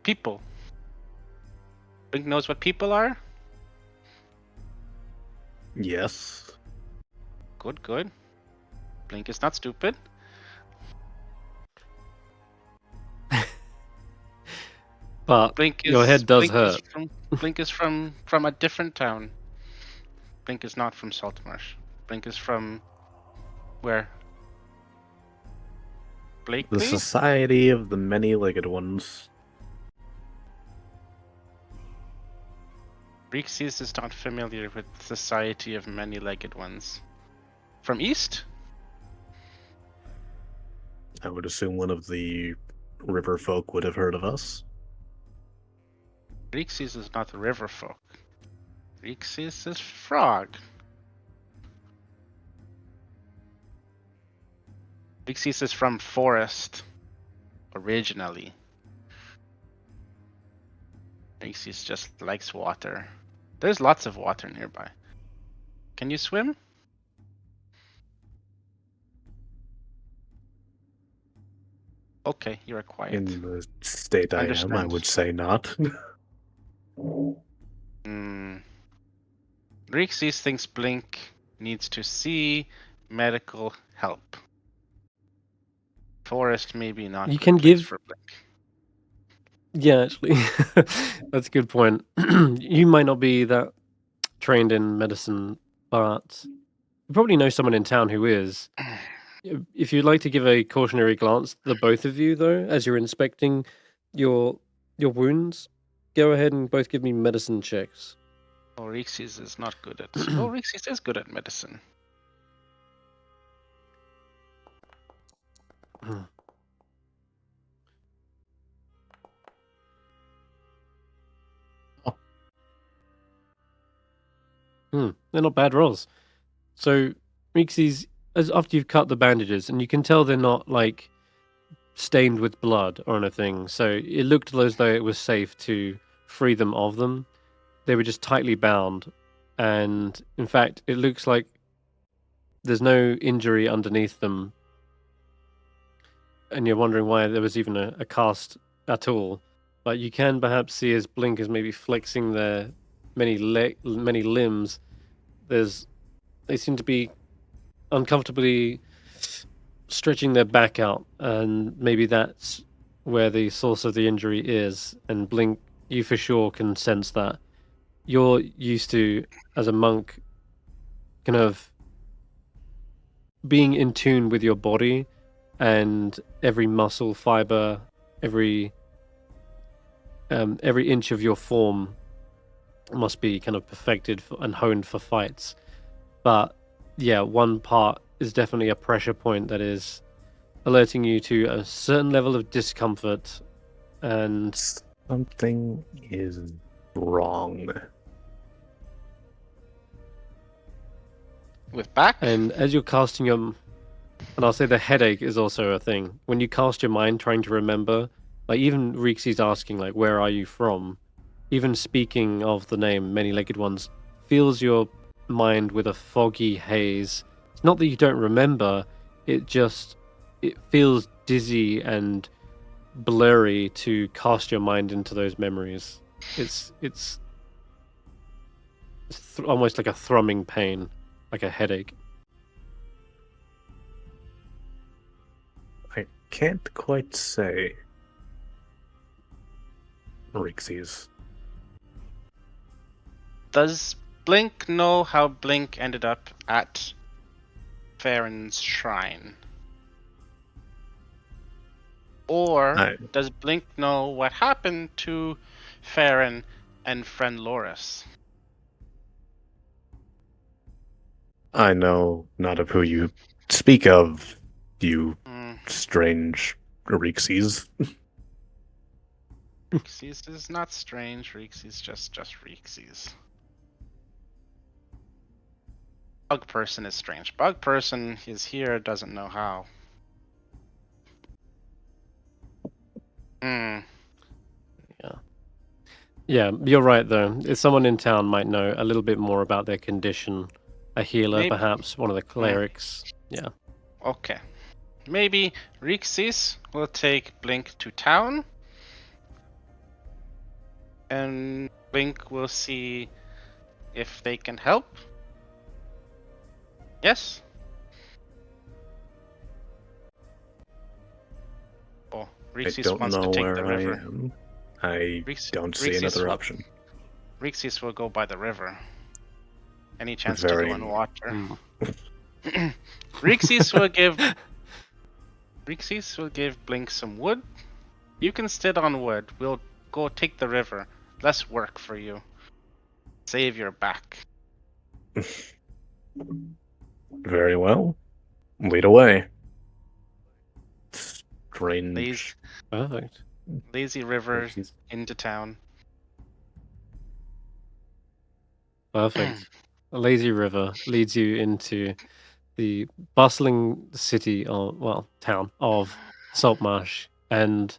People. Blink knows what people are? Yes. Good, good. Blink is not stupid. But your head does hurt. Blink is from a different town. Blink is not from Saltmarsh. Blink is from where? Blakely? The Society of the Many-Legged Ones. Reekses is not familiar with the Society of Many-Legged Ones. From East? I would assume one of the river folk would have heard of us. Reekses is not river folk. Reekses is frog. Reekses is from forest originally. Reekses just likes water. There's lots of water nearby. Can you swim? Okay, you're quiet. In the state I am, I would say not. Reekses thinks Blink needs to see medical help. Forest maybe not. You can give for Blink. Yeah, actually, that's a good point. You might not be that trained in medicine, but you probably know someone in town who is. If you'd like to give a cautionary glance, the both of you, though, as you're inspecting your wounds, go ahead and both give me medicine checks. Oh, Reekses is not good at. Oh, Reekses is good at medicine. They're not bad rolls. So, Reekses, as after you've cut the bandages, and you can tell they're not like stained with blood or anything, so it looked as though it was safe to free them of them. They were just tightly bound, and in fact, it looks like there's no injury underneath them, and you're wondering why there was even a cast at all. But you can perhaps see as Blink is maybe flexing their many limbs. They seem to be uncomfortably stretching their back out, and maybe that's where the source of the injury is. And Blink, you for sure can sense that. You're used to, as a monk, kind of being in tune with your body and every muscle fiber, every inch of your form must be kind of perfected and honed for fights. But yeah, one part is definitely a pressure point that is alerting you to a certain level of discomfort, and Something is wrong. With back? and as you're casting your, and I'll say the headache is also a thing. When you cast your mind trying to remember, like even Reeksy's asking like, where are you from? Even speaking of the name Many-Legged Ones fills your mind with a foggy haze. It's not that you don't remember, it feels dizzy and blurry to cast your mind into those memories. It's almost like a thrumming pain, like a headache. I can't quite say. Reekses. Does Blink know how Blink ended up at Farron's shrine? Or does Blink know what happened to Farron and friend Loris? I know not of who you speak of, you strange Reekses. Reekses is not strange. Reekses just Reekses. Bug person is strange. Bug person is here, doesn't know how. Yeah, you're right though. If someone in town might know a little bit more about their condition, a healer Maybe. perhaps, one of the clerics. Yeah. Okay. Maybe Reekses will take Blink to town, and Blink will see if they can help. Yes? Oh, Reekses wants to take the river. I am. I don't see another option. Reekses will go by the river. Any chance to go in water? Reekses will give Blink some wood. You can sit on wood. We'll go take the river. Less work for you. Save your back. Very well. Lead away. Strange. Perfect. Lazy river into town. Perfect. A lazy river leads you into the bustling city, or well, town of Saltmarsh, and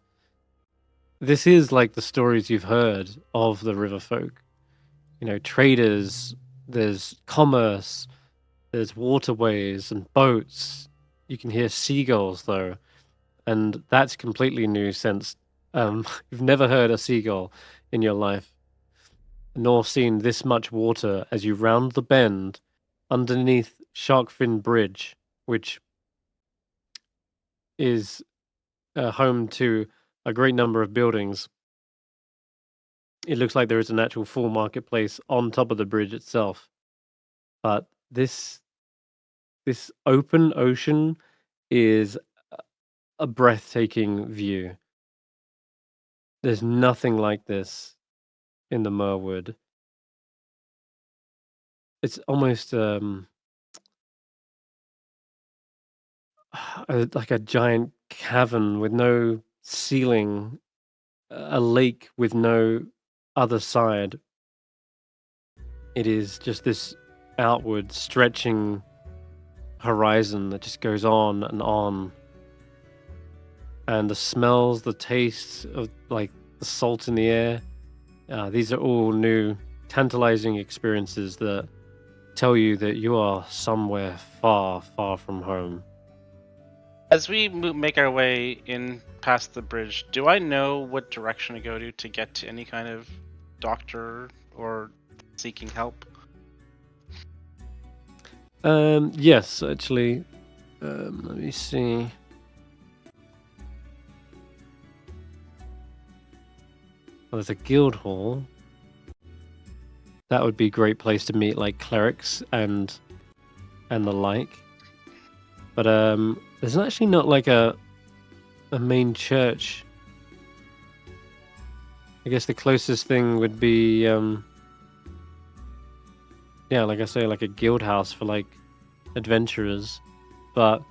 this is like the stories you've heard of the river folk. You know, traders, there's commerce, there's waterways and boats. You can hear seagulls though, and that's completely new since you've never heard a seagull in your life, nor seen this much water as you round the bend underneath Sharkfin Bridge, which is home to a great number of buildings it looks like there is an actual full marketplace on top of the bridge itself. But this open ocean is a breathtaking view. There's nothing like this in the Merwood. It's almost like a giant cavern with no ceiling, a lake with no other side. It is just this outward stretching horizon that just goes on and on. And the smells, the tastes of like the salt in the air, these are all new, tantalizing experiences that tell you that you are somewhere far, far from home. As we make our way in past the bridge, do I know what direction to go to get to any kind of doctor or seeking help? Yes, actually. Let me see. Well, there's a guild hall. That would be a great place to meet like clerics and the like. But there's actually not like a main church. I guess the closest thing would be yeah, like I say, like a guild house for like adventurers. But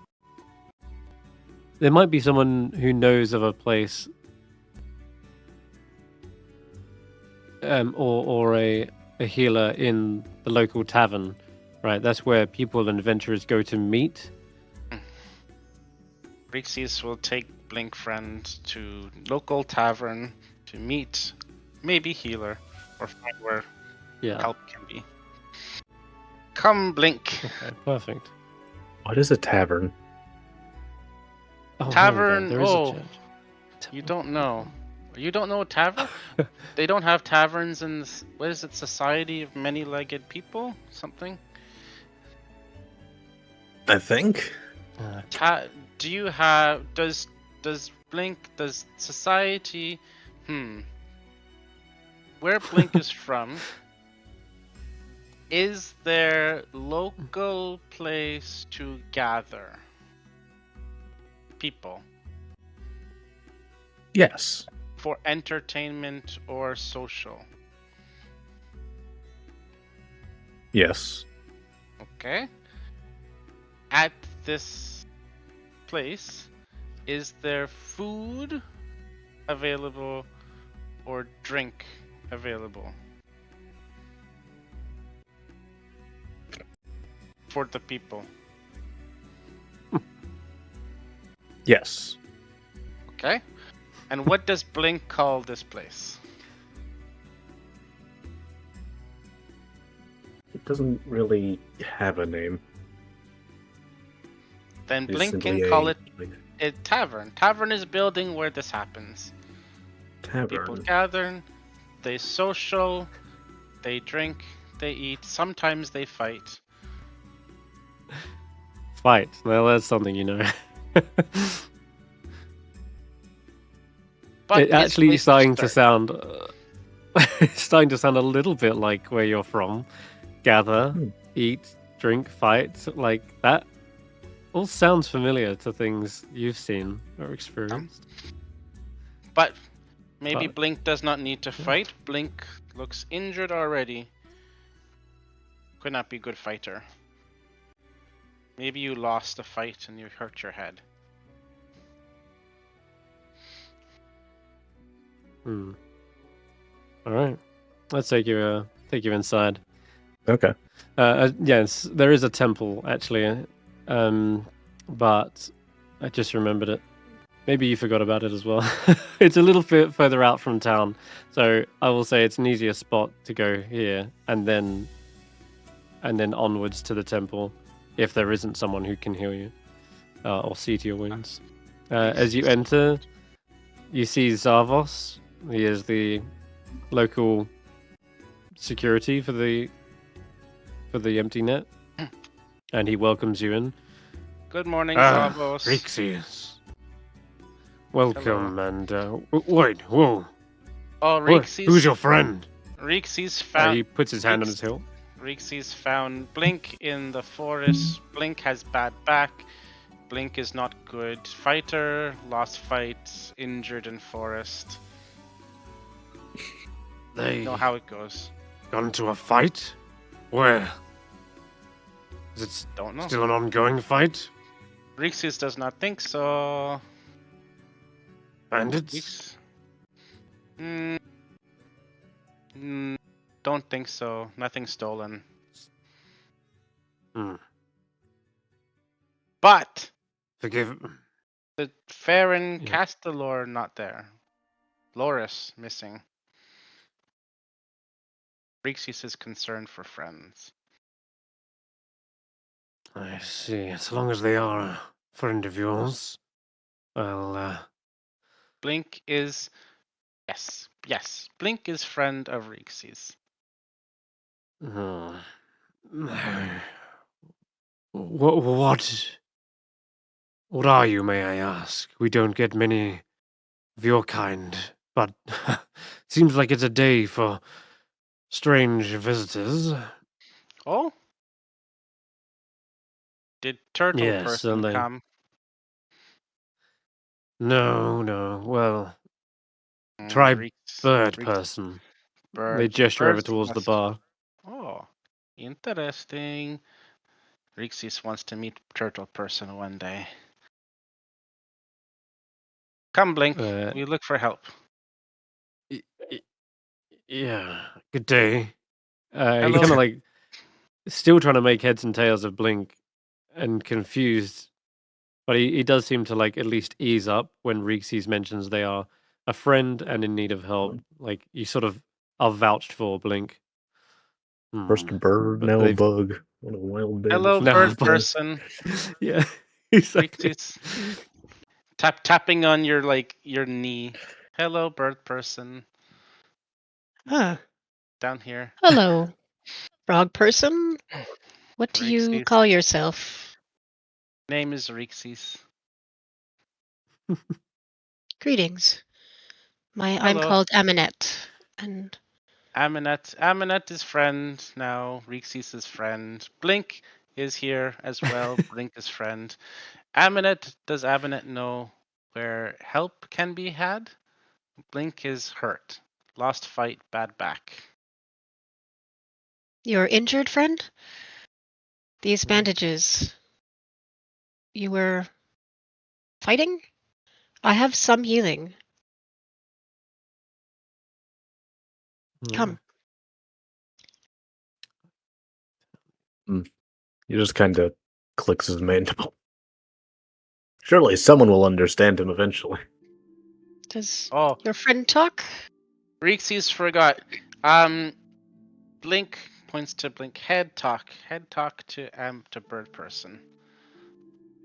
there might be someone who knows of a place or a healer in the local tavern, right? That's where people and adventurers go to meet. Reekses will take Blink Friend to local tavern to meet maybe healer or find where help can be. Come, Blink. Okay, perfect. What is a tavern? Oh, Tavern. there is a church. You don't know. You don't know a tavern? They don't have taverns in this, what is it? Society of Many-Legged People? Something. I think. Do you have? Does Blink? Does society? Where Blink is from? Is there local place to gather people? Yes. For entertainment or social? Yes. Okay. At this place, is there food available or drink available? For the people. Yes. Okay. And what does Blink call this place? It doesn't really have a name. Then It's Blink simply can call it like, a tavern. Tavern is a building where this happens. tavern. People gather, they social, they drink, they eat, sometimes they fight. Fight. Well, that's something you know. But it actually is starting to sound starting to sound a little bit like where you're from. Gather, eat, drink, fight, like that all sounds familiar to things you've seen or experienced. But maybe Blink does not need to fight. Blink looks injured already. Could not be a good fighter. Maybe you lost a fight and you hurt your head. All right, let's take you inside. Okay. Yes, there is a temple actually, but I just remembered it. Maybe you forgot about it as well. It's a little bit further out from town, so I will say it's an easier spot to go here, and then onwards to the temple, if there isn't someone who can heal you or see to your wounds. As you enter, you see Zavos. He is the local security for the empty net, and he welcomes you in. Good morning, Zavos. Reekses. Welcome. Hello. And wait, whoa, Oh, Who's your friend? Reekses He found. puts his hand on his hilt. Reekses found Blink in the forest. Blink has bad back. Blink is not good fighter. Lost fight. Injured in forest. They You know how it goes. gone to a fight? Where? Is it Don't know. still an ongoing fight? Reekses does not think so. Bandits? Reeks. Don't think so. Nothing stolen. Hmm. But Forgive. the Farron Yeah. Castellor not there. Loris missing. Reekses is concerned for friends. I see. As long as they are a friend of yours, well, Blink is yes. Blink is friend of Reekses. hmm. What are you, may I ask? We don't get many of your kind, but seems like it's a day for strange visitors. Oh? Did Turtle Yes, Person and come? No. Well, try bird Reeks person. They bird. gesture over Birds towards the must. bar. Oh, interesting. Reekses wants to meet Turtle Person one day. Come, Blink. Uh, We look for help. y- y- yeah. Good day. He Hello. kind of like still trying to make heads and tails of Blink and confused, but he does seem to like at least ease up when Reekses mentions they are a friend and in need of help. Like you sort of are vouched for, Blink. First a bird, But now a they've bug. What a wild day. Hello, No, bird but- person. yeah, exactly. Reekses tapping on your knee. Hello, bird person. Ah, Down here. hello, frog person. What do you Reekses. call yourself? Name is Reekses. Greetings. I'm Hello. called Amonet, and Amonet is friend now. Reekses is friend. Blink is here as well. Blink is friend. Does Amonet know where help can be had? Blink is hurt. Lost fight, bad back. your injured friend. These bandages. You were fighting? I have some healing. Come. He just kind of clicks his mandible. Surely someone will understand him eventually. Does Oh, your friend talk? Reekses forgot. Blink points to Blink. Head talk to bird person.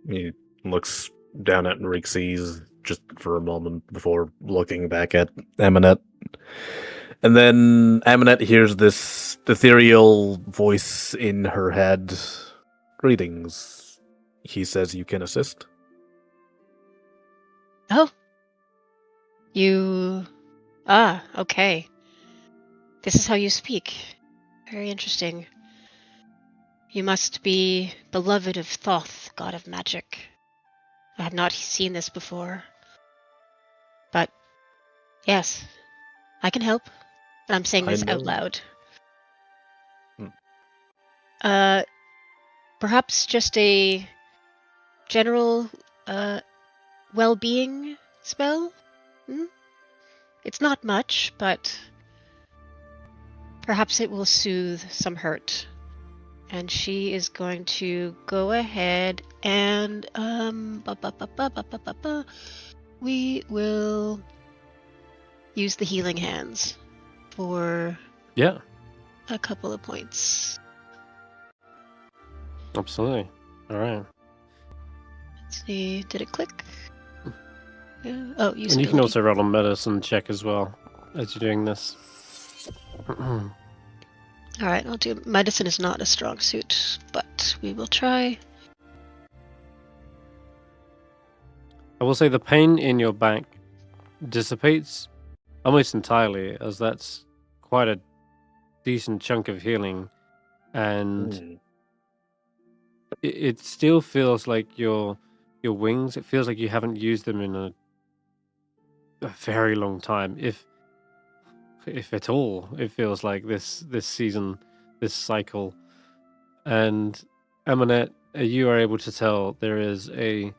He looks down at Reekses just for a moment before looking back at Amonet. And then Amonet hears this ethereal voice in her head. Greetings. He says you can assist. Oh. You. Ah, okay. This is how you speak. Very interesting. You must be beloved of Thoth, god of magic. I had not seen this before. But, yes, I can help. And I'm saying I this out know. loud. Hmm. Perhaps just a general, well-being spell? It's not much, but perhaps it will soothe some hurt. And she is going to go ahead and we will use the healing hands for Yeah, a couple of points. absolutely. All right. Let's see, did it click? Yeah. Oh, use And you can ability. also roll a medicine check as well as you're doing this. All right, I'll do. Medicine is not a strong suit, but we will try. I will say the pain in your back dissipates almost entirely, as that's quite a decent chunk of healing, and Hmm. it still feels like your wings. It feels like you haven't used them in a very long time, if at all. It feels like this season, this cycle, and Amonet, you are able to tell there is a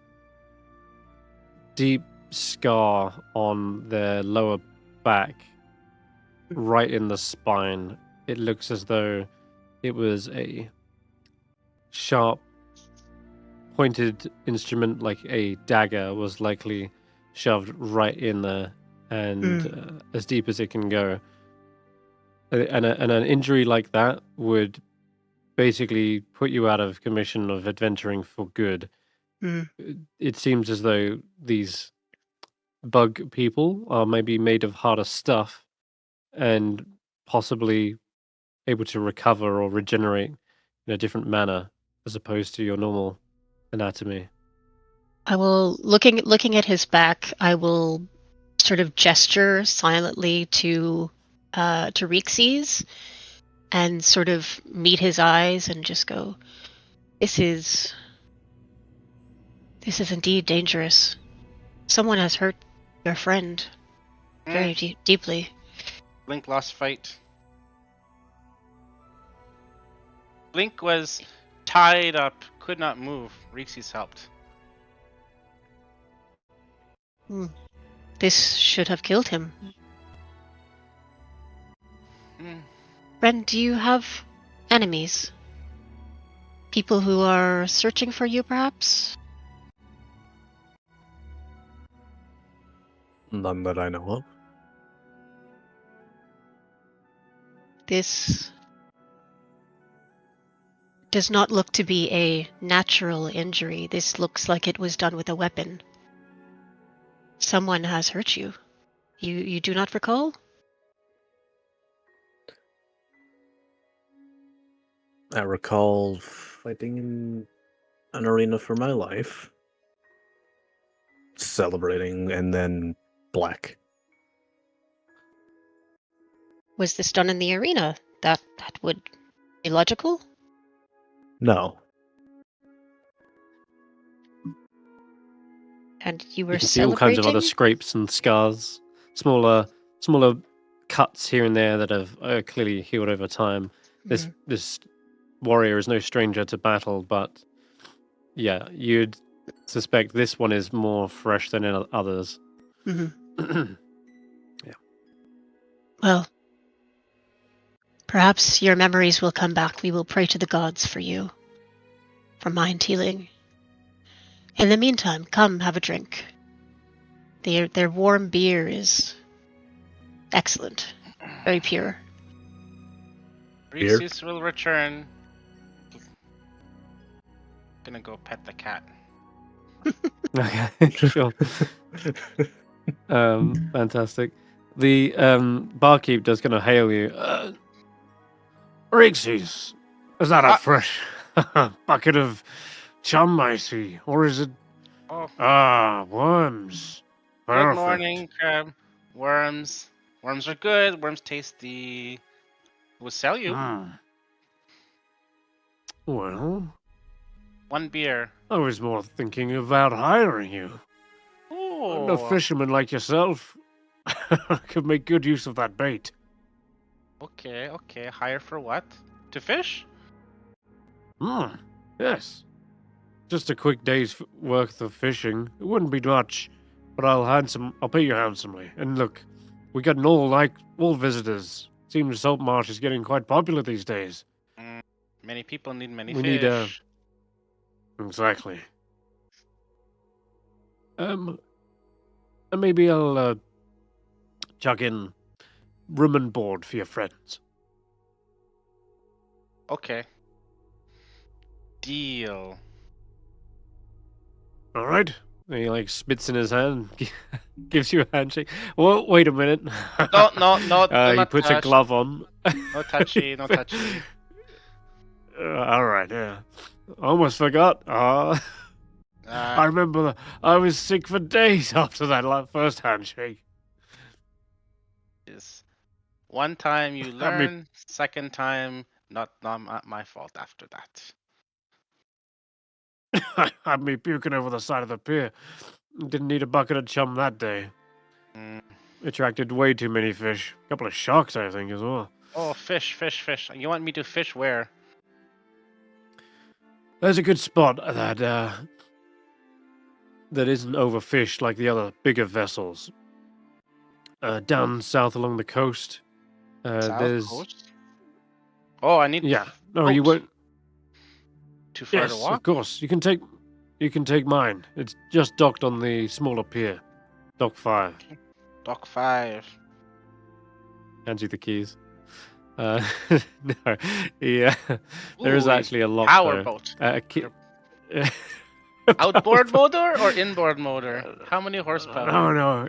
deep scar on their lower back, right in the spine. It looks as though it was a sharp, pointed instrument, like a dagger, was likely shoved right in there, and as deep as it can go. And an injury like that would basically put you out of commission of adventuring for good. It seems as though these bug people are maybe made of harder stuff and possibly able to recover or regenerate in a different manner as opposed to your normal anatomy. I will, looking at his back, I will sort of gesture silently to Reekses and sort of meet his eyes and just go, This is indeed dangerous. Someone has hurt your friend very deeply. Blink lost fight. Blink was tied up, could not move. Reekses helped. This should have killed him. Hmm. Friend, do you have enemies? People who are searching for you, perhaps? None that I know of. This does not look to be a natural injury. This looks like it was done with a weapon. Someone has hurt you. You do not recall? I recall fighting in an arena for my life, celebrating, and then black. Was this done in the arena? That would be logical? No. And you were You can see all kinds of other celebrating? scrapes and scars, smaller cuts here and there that have clearly healed over time. This warrior is no stranger to battle, but yeah, you'd suspect this one is more fresh than others. Yeah. Well, perhaps your memories will come back. We will pray to the gods for you, for mind healing. In the meantime, come have a drink. Their warm beer is excellent, very pure. Reekses will return. Gonna go pet the cat. Okay, sure. Fantastic. The barkeep does kind of hail you. Reekses, is that a fresh bucket of chum I see? Or is it... worms. Perfect. Good morning, crab. Worms. Worms are good. Worms tasty. We'll sell you. Well, one beer. I was more thinking about hiring you. Oh. A fisherman like yourself could make good use of that bait. Okay. Hire for what? To fish? Yes. Just a quick day's worth of fishing. It wouldn't be much, but I'll pay you handsomely. And look, we got all visitors. Seems Saltmarsh is getting quite popular these days. Many people need many We fish. Exactly. And maybe I'll chuck in room and board for your friends. Okay. Deal. All right. And he spits in his hand, gives you a handshake. Well, wait a minute. No. He puts a glove on. No touchy. All right, yeah. Almost forgot. I remember I was sick for days after that first handshake. One time you Have me- learn, second time not my fault after that. Had me puking over the side of the pier. Didn't need a bucket of chum that day. Mm. Attracted way too many fish. A couple of sharks, I think, as well. Oh, fish. You want me to fish where? There's a good spot that isn't overfished like the other bigger vessels. Down south along the coast. South There's coast? Oh, I need yeah. No, you boat. won't. Too far to Yes, walk? of course. You can take mine. It's just docked on the smaller pier. Dock 5. Dock 5. Hands you the keys. No, yeah. There is Ooh, actually a lock power though. boat. Outboard motor or inboard motor? How many horsepower? No.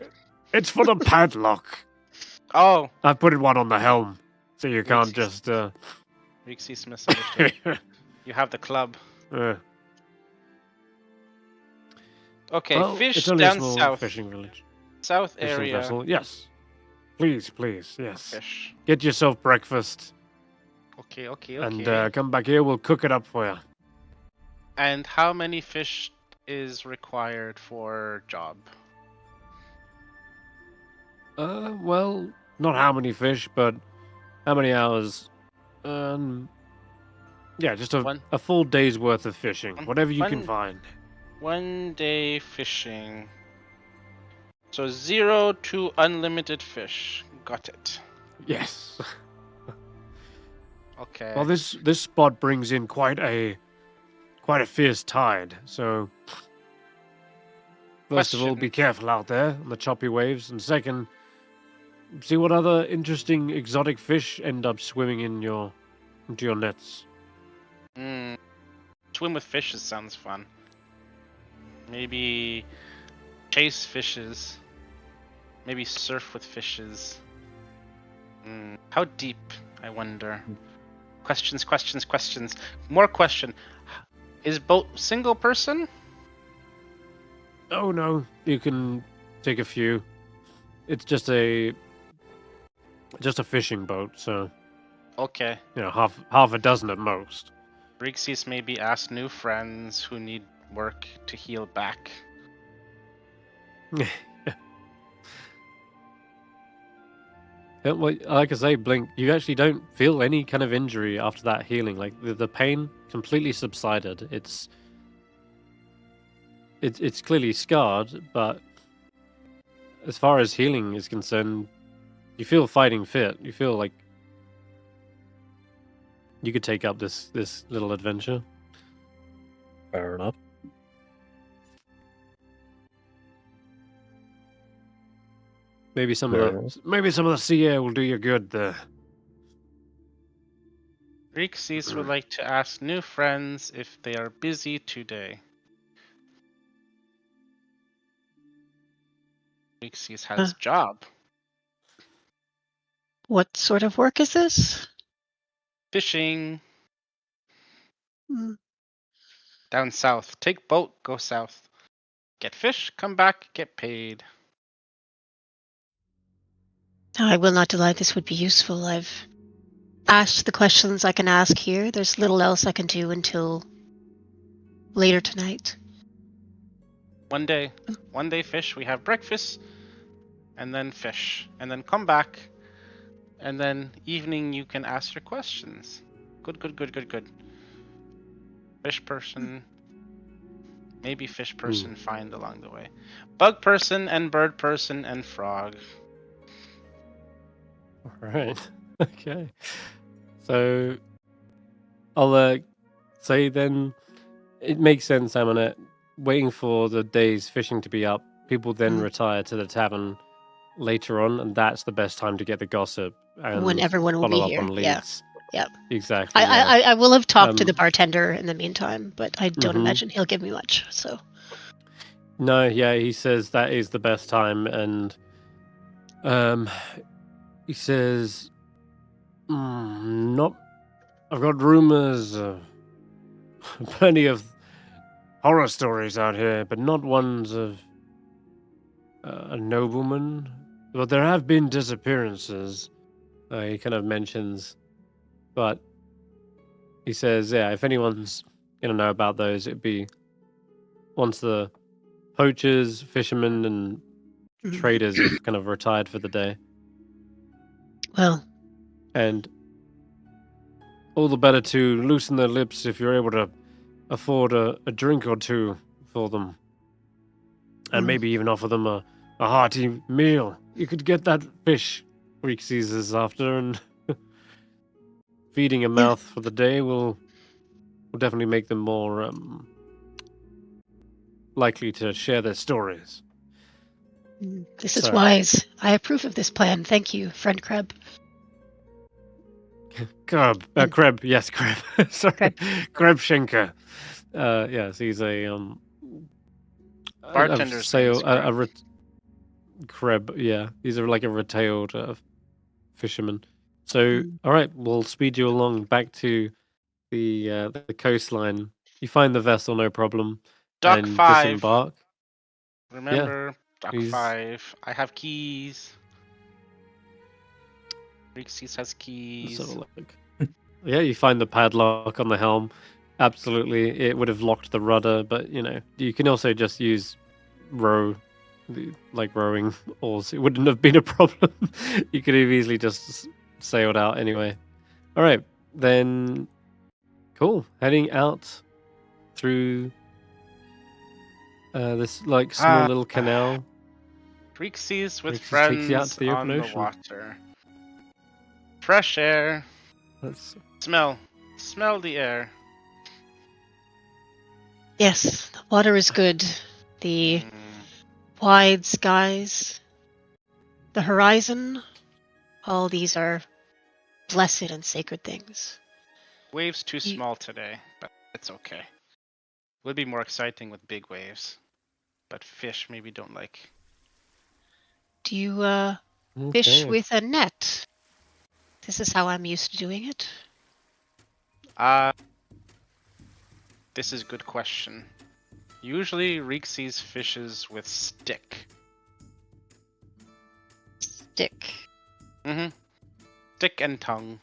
It's for the padlock. Oh, I put one on the helm, so you can't Reekses. just. Reekses misunderstood. You have the club. Okay, Well, fish it's only a down small south. fishing village. South Fishing area. vessel. Yes. Please, yes. Fish. Get yourself breakfast Okay. and come back here. We'll cook it up for you. And how many fish is required for job? Well, not how many fish, but how many hours. Yeah, just a full day's worth of fishing. Whatever you can find. 1 day fishing. So 0 to unlimited fish. Got it. Yes. Okay. Well, this spot brings in quite a fierce tide. So, first of all, be careful out there on the choppy waves, and second, see what other interesting exotic fish end up swimming into your nets. Swim with fishes sounds fun. Maybe chase fishes. Maybe surf with fishes. How deep, I wonder. Questions. More question. Is boat single person? Oh no, you can take a few. It's just a fishing boat, so Okay. half a dozen at most. Reekses maybe ask new friends who need work to heal back. Yeah, well, like I say, Blink, you actually don't feel any kind of injury after that healing. Like the pain completely subsided. It's clearly scarred, but as far as healing is concerned, you feel fighting fit. You feel like you could take up this little adventure. Fair enough. Maybe some of the sea air will do you good there. Reekses would like to ask new friends if they are busy today. Reekses has job. What sort of work is this? Fishing. Mm. Down south. Take boat, go south. Get fish, come back, get paid. I will not deny this would be useful. I've asked the questions I can ask here. There's little else I can do until later tonight. 1 day. 1 day fish. We have breakfast, and then fish, and then come back, and then evening you can ask your questions. Good. Fish person. Maybe fish person find along the way. Bug person and bird person and frog. All right. Okay. So I'll say then it makes sense, Amonet. Waiting for the day's fishing to be up, people then retire to the tavern later on, and that's the best time to get the gossip and When everyone will follow be up here. on leads. Yeah. Exactly. I will have talked to the bartender in the meantime, but I don't Mhm. imagine he'll give me much. So. No, yeah, he says that is the best time, and he says, not. I've got rumors, plenty of horror stories out here, but not ones of a nobleman. But there have been disappearances. he kind of mentions, but he says, yeah, if anyone's gonna know about those, it'd be once the poachers, fishermen, and traders have kind of retired for the day. Well, And all the better to loosen their lips if you're able to afford a drink or two for them. And maybe even offer them a hearty meal. You could get that fish Reekses is after, and feeding a mouth for the day will definitely make them more likely to share their stories. This is So- wise. I approve of this plan. Thank you, friend Crab. Kreb, yes, Kreb. Sorry, Kreb. Kreb Schenker. Yes, he's a Bartender's Kreb. Yeah, he's like a retailed fisherman. So, all right, we'll speed you along back to the coastline. You find the vessel, no problem, Dock and 5. disembark. Remember, Dock he's- 5. I have keys. Reekses has Let's keys. have a look. Yeah, you find the padlock on the helm. Absolutely, it would have locked the rudder, but you can also just use rowing oars. It wouldn't have been a problem. You could have easily just sailed out anyway. All right, then. Cool. Heading out through this small little canal. Reekses with Reekses friends takes you out to the on open the ocean. water. Fresh air. Let's Smell the air. Yes, the water is good. The Mm. wide skies, the horizon, all these are blessed and sacred things. Waves too small today, but it's okay. Would be more exciting with big waves, but fish maybe don't like. Do you fish okay. with a net? This is how I'm used to doing it. This is a good question. Usually Reekses fishes with stick. Stick. Mm-hmm. Stick and tongue.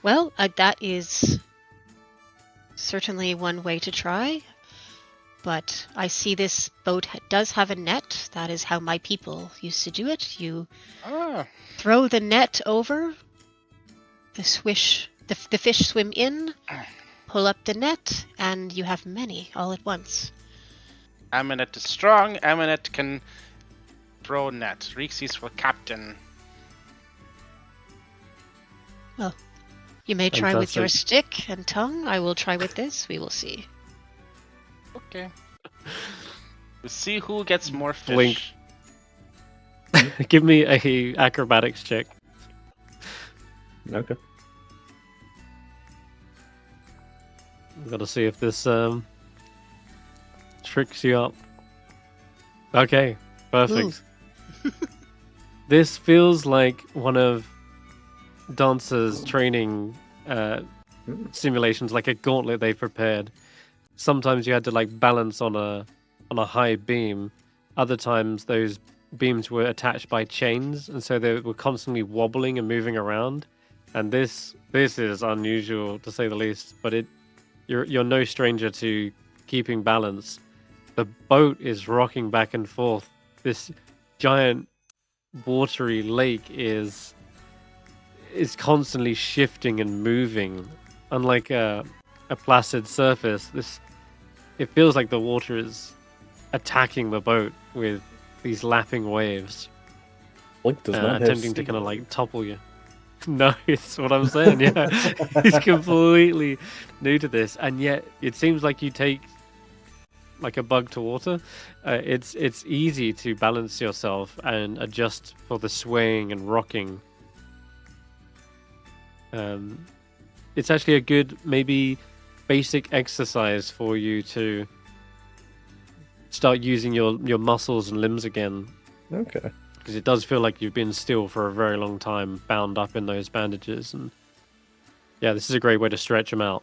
Well, that is certainly one way to try. But I see this boat does have a net. That is how my people used to do it. You throw the net over, the fish swim in, pull up the net, and you have many all at once. Amonet is strong. Amonet can throw net. Reekses will captain. Well, you may try with your Fantastic. stick and tongue. I will try with this. We will see. Okay. We'll see who gets more fish. Blink. Give me a acrobatics check. Okay. Got to see if this tricks you up. Okay, perfect. This feels like one of Dancer's training simulations, like a gauntlet they prepared. Sometimes you had to balance on a high beam. Other times those beams were attached by chains, and so they were constantly wobbling and moving around. And this is unusual to say the least. But you're no stranger to keeping balance. The boat is rocking back and forth. This giant watery lake is constantly shifting and moving. Unlike a placid surface, it feels like the water is attacking the boat with these lapping waves, Blink does not have attempting to kind of steam. topple you. No, it's what I'm saying. Yeah, he's completely new to this, and yet it seems like you take like a bug to water. It's easy to balance yourself and adjust for the swaying and rocking. It's actually a good, maybe basic exercise for you to start using your muscles and limbs again. Okay. Because it does feel like you've been still for a very long time, bound up in those bandages. And yeah, this is a great way to stretch them out.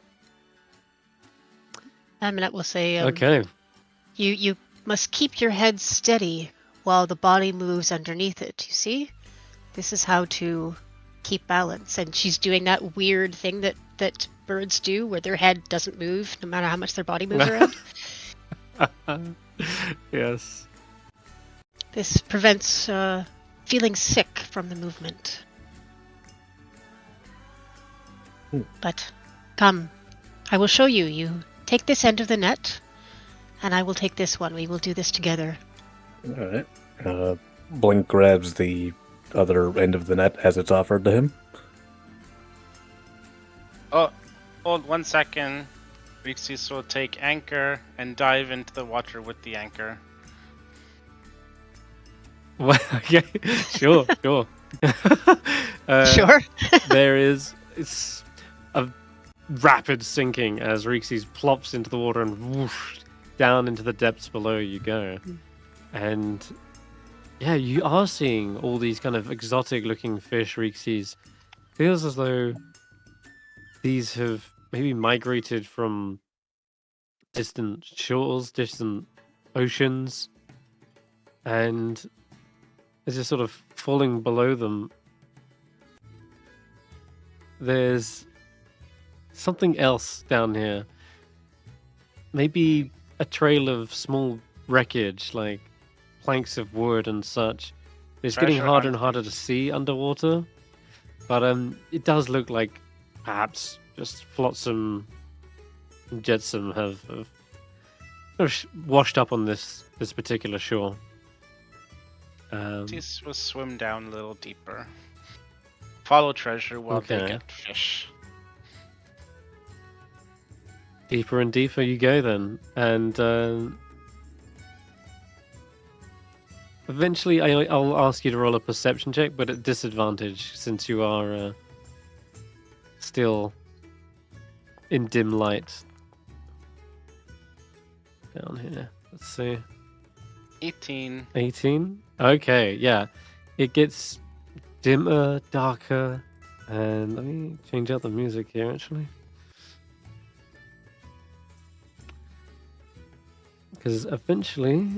Amonet will say, Okay. You must keep your head steady while the body moves underneath it. You see? This is how to keep balance. And she's doing that weird thing that birds do where their head doesn't move no matter how much their body moves around. Yes. This prevents feeling sick from the movement. But come, I will show you. You take this end of the net, and I will take this one. We will do this together. All right. Blink grabs the other end of the net as it's offered to him. Oh, hold 1 second. Reekses will take anchor and dive into the water with the anchor. Well, okay. Sure. Sure. It's a rapid sinking as Reekses plops into the water and whoosh, down into the depths below you go. And yeah, you are seeing all these kind of exotic looking fish, Reekses. Feels as though these have maybe migrated from distant shores, distant oceans, and it's just sort of falling below them. There's something else down here. Maybe a trail of small wreckage, like planks of wood and such. It's getting Treasure harder and hunting. harder to see underwater, but it does look like perhaps just Flotsam and Jetsam have washed up on this particular shore. These will swim down a little deeper. Follow treasure while they Okay. get fish. Deeper and deeper you go then, and eventually I'll ask you to roll a perception check, but at disadvantage since you are still in dim light. Down here, let's see. 18. 18? Okay, yeah. It gets dimmer, darker, and let me change out the music here actually. Because eventually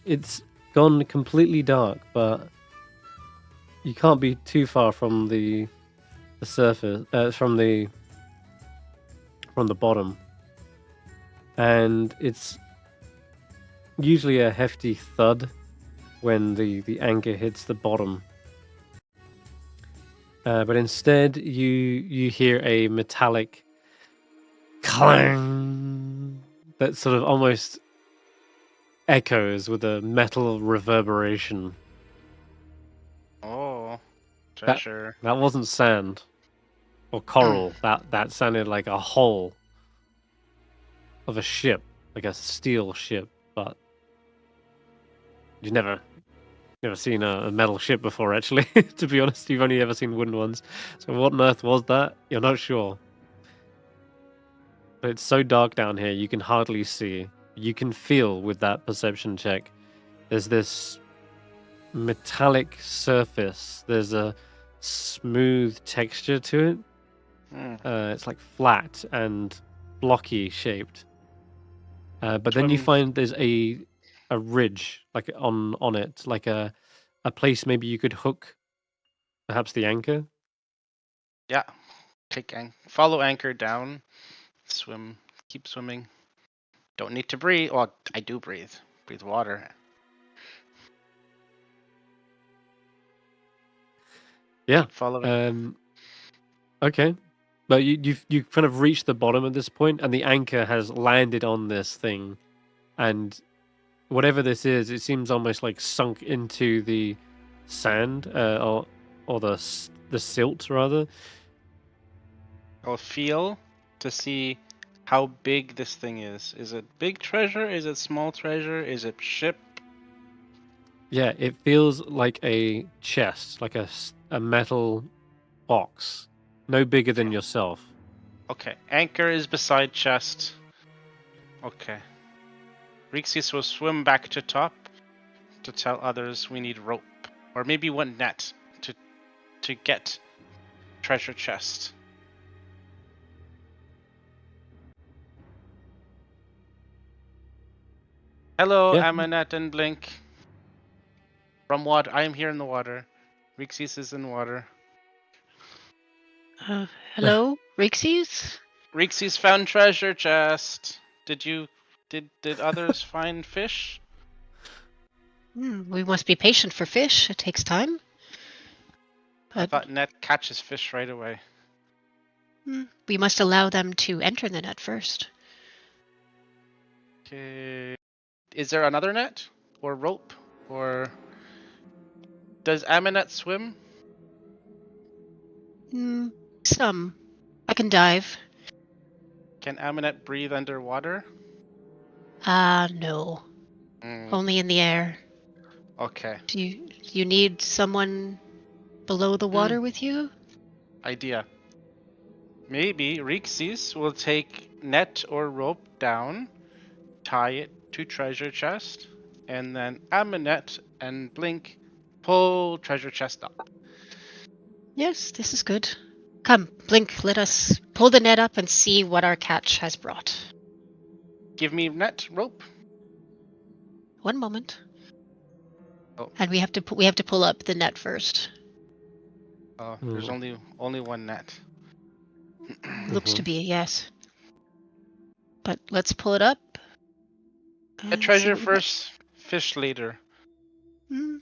it's gone completely dark, but you can't be too far from the surface, from the bottom. And it's usually a hefty thud when the anchor hits the bottom. But instead, you hear a metallic clang that sort of almost echoes with a metal reverberation. Oh, treasure. That wasn't sand or coral. that sounded like a hull of a ship, like a steel ship. But you've never seen a metal ship before, actually. To be honest, you've only ever seen wooden ones. So what on earth was that? You're not sure. But it's so dark down here, you can hardly see. You can feel with that perception check. There's this metallic surface. There's a smooth texture to it. It's like flat and blocky shaped. But then you find there's a ridge, like on it, like a place maybe you could hook, perhaps the anchor. Yeah. Follow anchor down. Swim. Keep swimming. Don't need to breathe. Well, I do breathe. Breathe water. Yeah. Keep following. Okay. But you've kind of reached the bottom at this point, and the anchor has landed on this thing, and whatever this is, it seems almost like sunk into the sand, or the silt rather. I'll feel to see how big this thing is. Is it big treasure? Is it small treasure? Is it ship? Yeah, it feels like a chest, like a metal box, no bigger than yourself. Okay, anchor is beside chest. Okay. Reekses will swim back to top to tell others we need rope. Or maybe one net to get treasure chest. Hello, Yeah. Amonet and Blink. From water. I am here in the water. Reekses is in water. Hello, Reekses? Reekses found treasure chest. Did others find fish? We must be patient for fish. It takes time. I But thought net catches fish right away. we must allow them to enter the net first. Okay. Is there another net? Or rope? Or does Amonet swim? Some. I can dive. Can Amonet breathe underwater? No. Mm, Only in the air. okay. Do you need someone below the water with you? Idea. Maybe Reekses will take net or rope down, tie it to treasure chest, and then Amonet and Blink pull treasure chest up. Yes, this is good. Come, Blink, let us pull the net up and see what our catch has brought. Give me net, rope. One moment. Oh. And we have to pull up the net first. Oh, there's only one net. Looks to be, yes. But let's pull it up. Get and treasure see what we got. first, fish later. Mm,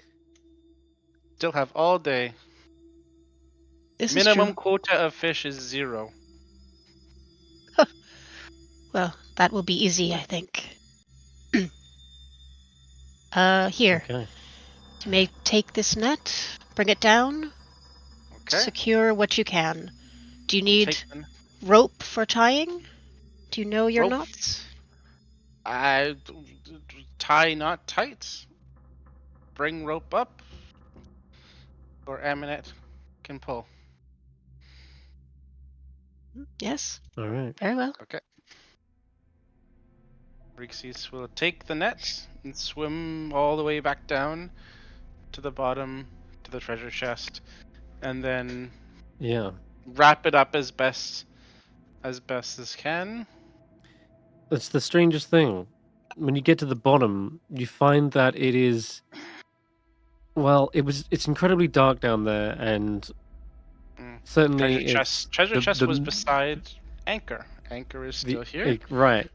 Still have all day. this Minimum is true. quota of fish is 0. Well, that will be easy, I think. Here. Okay. You may take this net, bring it down, Okay. secure what you can. Do you need Take the rope for tying? Do you know your rope. knots? I tie knot tight. Bring rope up. Or Amonet can pull. Yes. All right. Very well. Okay. Reekses will take the net and swim all the way back down to the bottom to the treasure chest, and then Yeah. wrap it up as best as can. That's the strangest thing. When you get to the bottom, you find that it is. Well, it's incredibly dark down there, and certainly Treasure chest was the beside Anchor. Anchor is still here. right.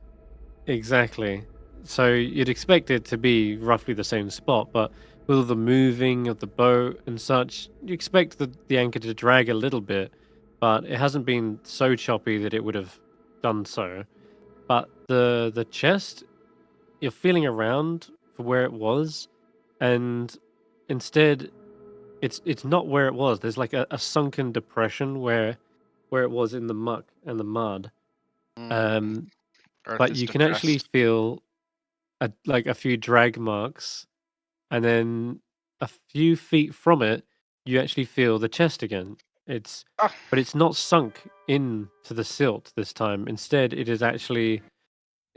Exactly. So you'd expect it to be roughly the same spot, but with all the moving of the boat and such, you expect the anchor to drag a little bit, but it hasn't been so choppy that it would have done so. But the chest, you're feeling around for where it was, and instead it's not where it was. There's like a sunken depression where it was in the muck and the mud. Um, Earth but is you can actually depressed. feel a few drag marks, and then a few feet from it, you actually feel the chest again. But it's not sunk into the silt this time. Instead, it is actually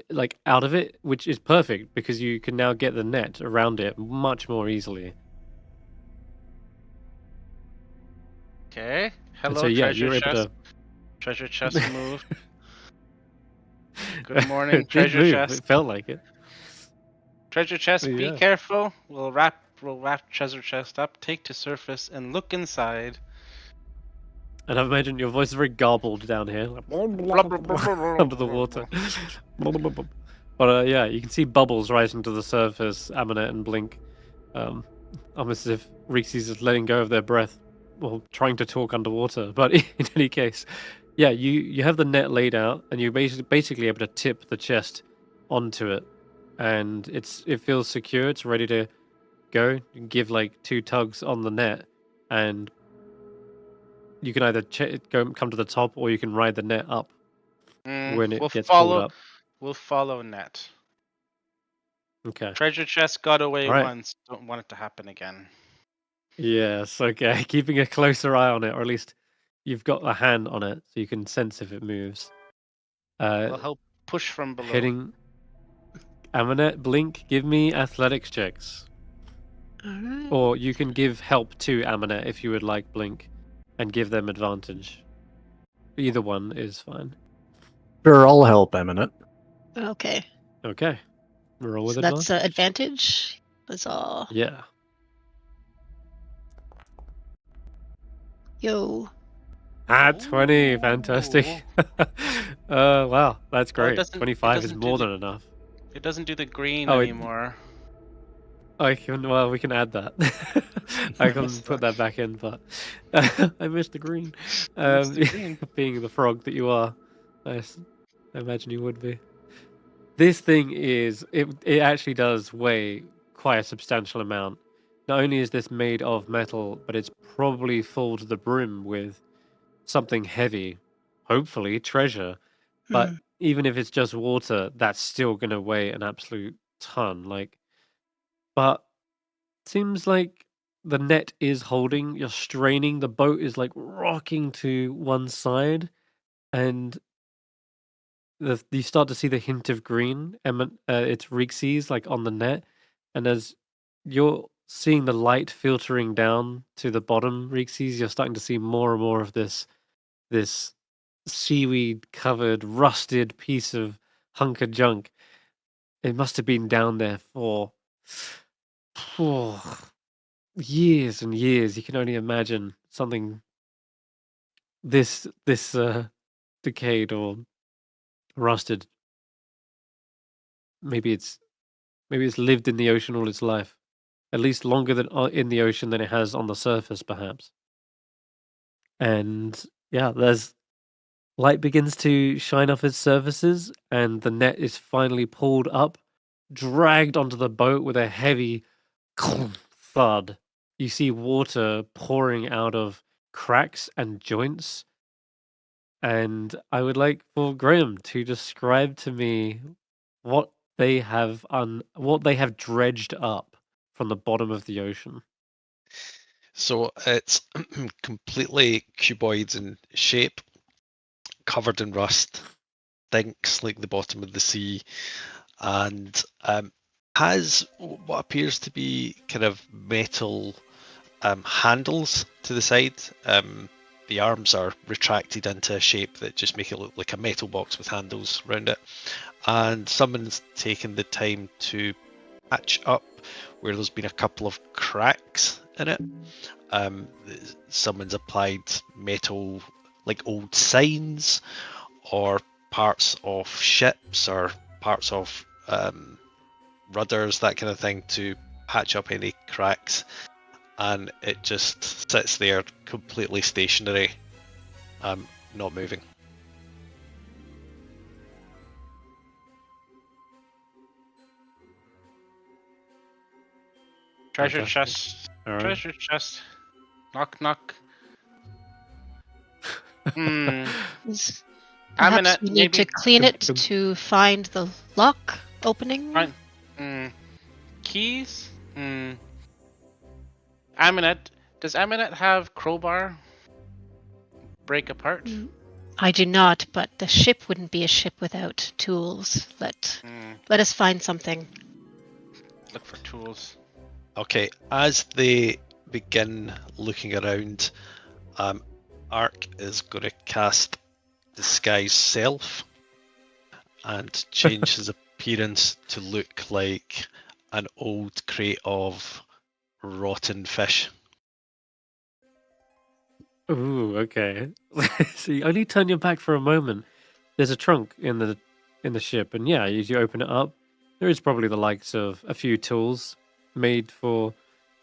like out of it, which is perfect because you can now get the net around it much more easily. Okay. And Hello, so yeah, treasure you're able chest. to. Treasure chest move. Good morning, It did treasure move. chest. It felt like it. Treasure chest, be Yeah. careful. We'll wrap treasure chest up, take to surface, and look inside. And I imagine your voice is very garbled down here, like, under the water. But yeah, you can see bubbles rising to the surface, Amonet and Blink. Almost as if Reekses is letting go of their breath while trying to talk underwater. But in any case, yeah, you have the net laid out, and you're basically able to tip the chest onto it, and it feels secure. It's ready to go. You can give like 2 tugs on the net, and you can either come to the top, or you can ride the net up when it gets pulled up. We'll follow net. Okay. Treasure chest got away All right. once. Don't want it to happen again. Yes. Okay. Keeping a closer eye on it, or at least you've got a hand on it, so you can sense if it moves. We'll help push from below. Heading. Amonet, Blink, give me athletics checks. All right. Or you can give help to Amonet if you would like, Blink, and give them advantage. Either one is fine. Sure, I'll help Amonet. Okay. Okay. Roll with So that's advantage. advantage. That's all. Yeah. Yo. 20, fantastic. Wow, that's Oh, it great. doesn't. 25 is more than enough. It doesn't do the green Oh, anymore. we can add that. I can missed put that. that back in, but I missed the green. Missed the green. Being the frog that you are, I imagine you would be. This thing it actually does weigh quite a substantial amount. Not only is this made of metal, but it's probably full to the brim with something heavy, hopefully treasure. But even if it's just water, that's still going to weigh an absolute ton. But seems like the net is holding. You're straining. The boat is like rocking to one side, and you start to see the hint of green. It's Reekses like on the net, and as you're seeing the light filtering down to the bottom, Reekses, you're starting to see more and more of this seaweed covered, rusted piece of hunk of junk. It must have been down there for years and years. You can only imagine something this decayed or rusted. Maybe it's lived in the ocean all its life, at least longer than in the ocean than it has on the surface, perhaps. And yeah, there's light begins to shine off its surfaces, and the net is finally pulled up, dragged onto the boat with a heavy thud. You see water pouring out of cracks and joints. And I would like for Graham to describe to me what what they have dredged up from the bottom of the ocean. So it's completely cuboid in shape, covered in rust, stinks like the bottom of the sea, and has what appears to be kind of metal handles to the side. The arms are retracted into a shape that just make it look like a metal box with handles around it. And someone's taken the time to patch up where there's been a couple of cracks in it. Someone's applied metal, like old signs, or parts of ships, or parts of rudders, that kind of thing, to patch up any cracks. And it just sits there completely stationary, not moving. Treasure Fantastic. chest. All right. Treasure chest. Knock knock. Hmm. Perhaps Amonet, we need to maybe. clean it to find the lock opening. Fine. Keys. Amonet. Does Amonet have crowbar? Break apart. I do not, but the ship wouldn't be a ship without tools. Let us find something. Look for tools. Okay, as they begin looking around, Ark is going to cast Disguise Self and change his appearance to look like an old crate of rotten fish. Ooh, okay. So you only turn your back for a moment. There's a trunk in the ship, and yeah, as you open it up, there is probably the likes of a few tools made for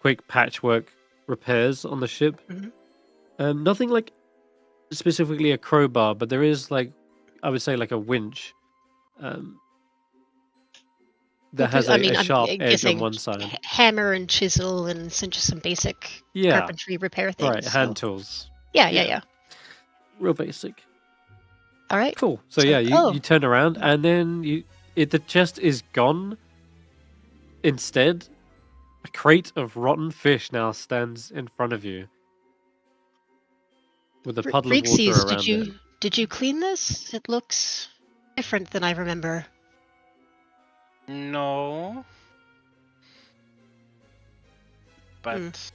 quick patchwork repairs on the ship. Nothing like specifically a crowbar, but there is I would say like a winch that has a sharp I'm edge on guessing one side. hammer and chisel and just some basic carpentry repair things. Right, hand tools. Yeah. Real basic. All right. Cool. So yeah, you turn around and then the chest is gone. Instead, a crate of rotten fish now stands in front of you with a puddle of water Reekses, around it. did you clean this? It looks different than I remember. No. But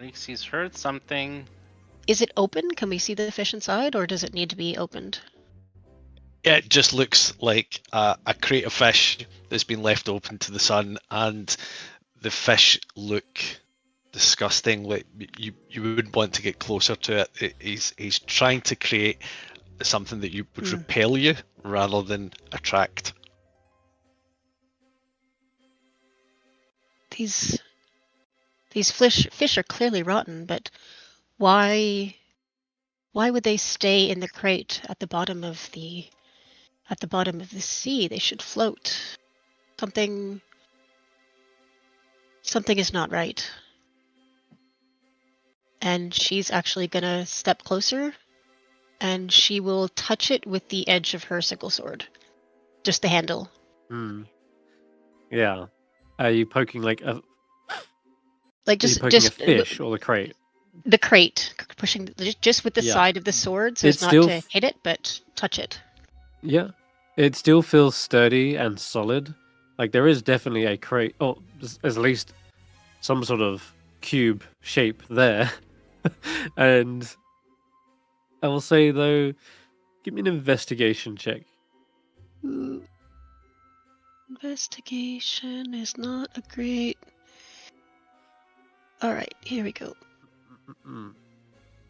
Reekses heard something. Is it open? Can we see the fish inside, or does it need to be opened? It just looks like a crate of fish that's been left open to the sun, and the fish look disgusting. Like you wouldn't want to get closer to it. He's trying to create something that you would repel you rather than attract. These fish are clearly rotten, but why would they stay in the crate at the bottom of the sea? They should float. Something is not right. And she's actually gonna step closer, and she will touch it with the edge of her sickle sword. Just the handle. Yeah. Are you poking like a Like are you just poking a fish or the crate? the crate, pushing just with the Yeah. side of the sword, so It's as not still to hit it, but touch it. Yeah. It still feels sturdy and solid. Like there is definitely a crate, or at least some sort of cube shape there. And I will say though, give me an investigation check. Ooh. Investigation is not a great. Alright, here we go.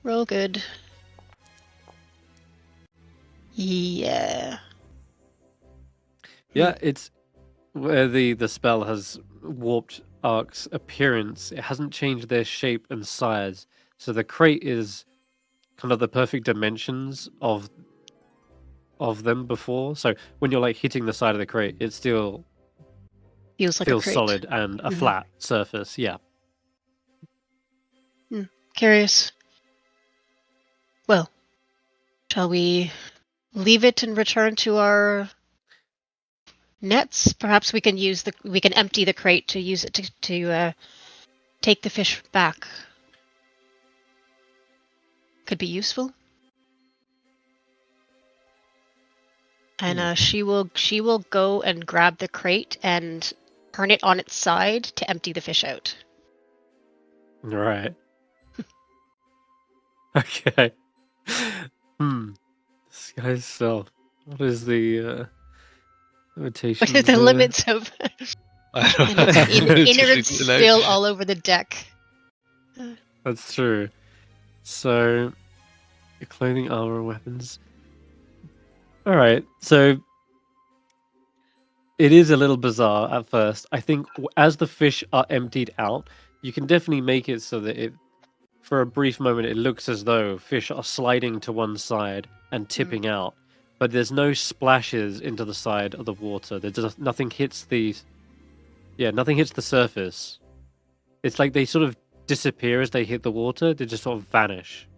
Roll good. Yeah. Yeah, it's where the spell has warped Ark's appearance. It hasn't changed their shape and size. So the crate is kind of the perfect dimensions of them before. So when you're like hitting the side of the crate, it still Feels like a crate. solid and a flat surface. Yeah. Curious. Well, shall we leave it and return to our nets? Perhaps we can empty the crate to use it to take the fish back. Could be useful. And she will go and grab the crate and turn it on its side to empty the fish out. Right. Okay. This guy's self. What is the limitation? What are the limits of innards still all over the deck? That's true. So, your clothing, armor, weapons. All right. So, it is a little bizarre at first. I think as the fish are emptied out, you can definitely make it so that for a brief moment, it looks as though fish are sliding to one side and tipping out, but there's no splashes into the side of the water. There's just nothing hits nothing hits the surface. It's like they sort of disappear as they hit the water. They just sort of vanish,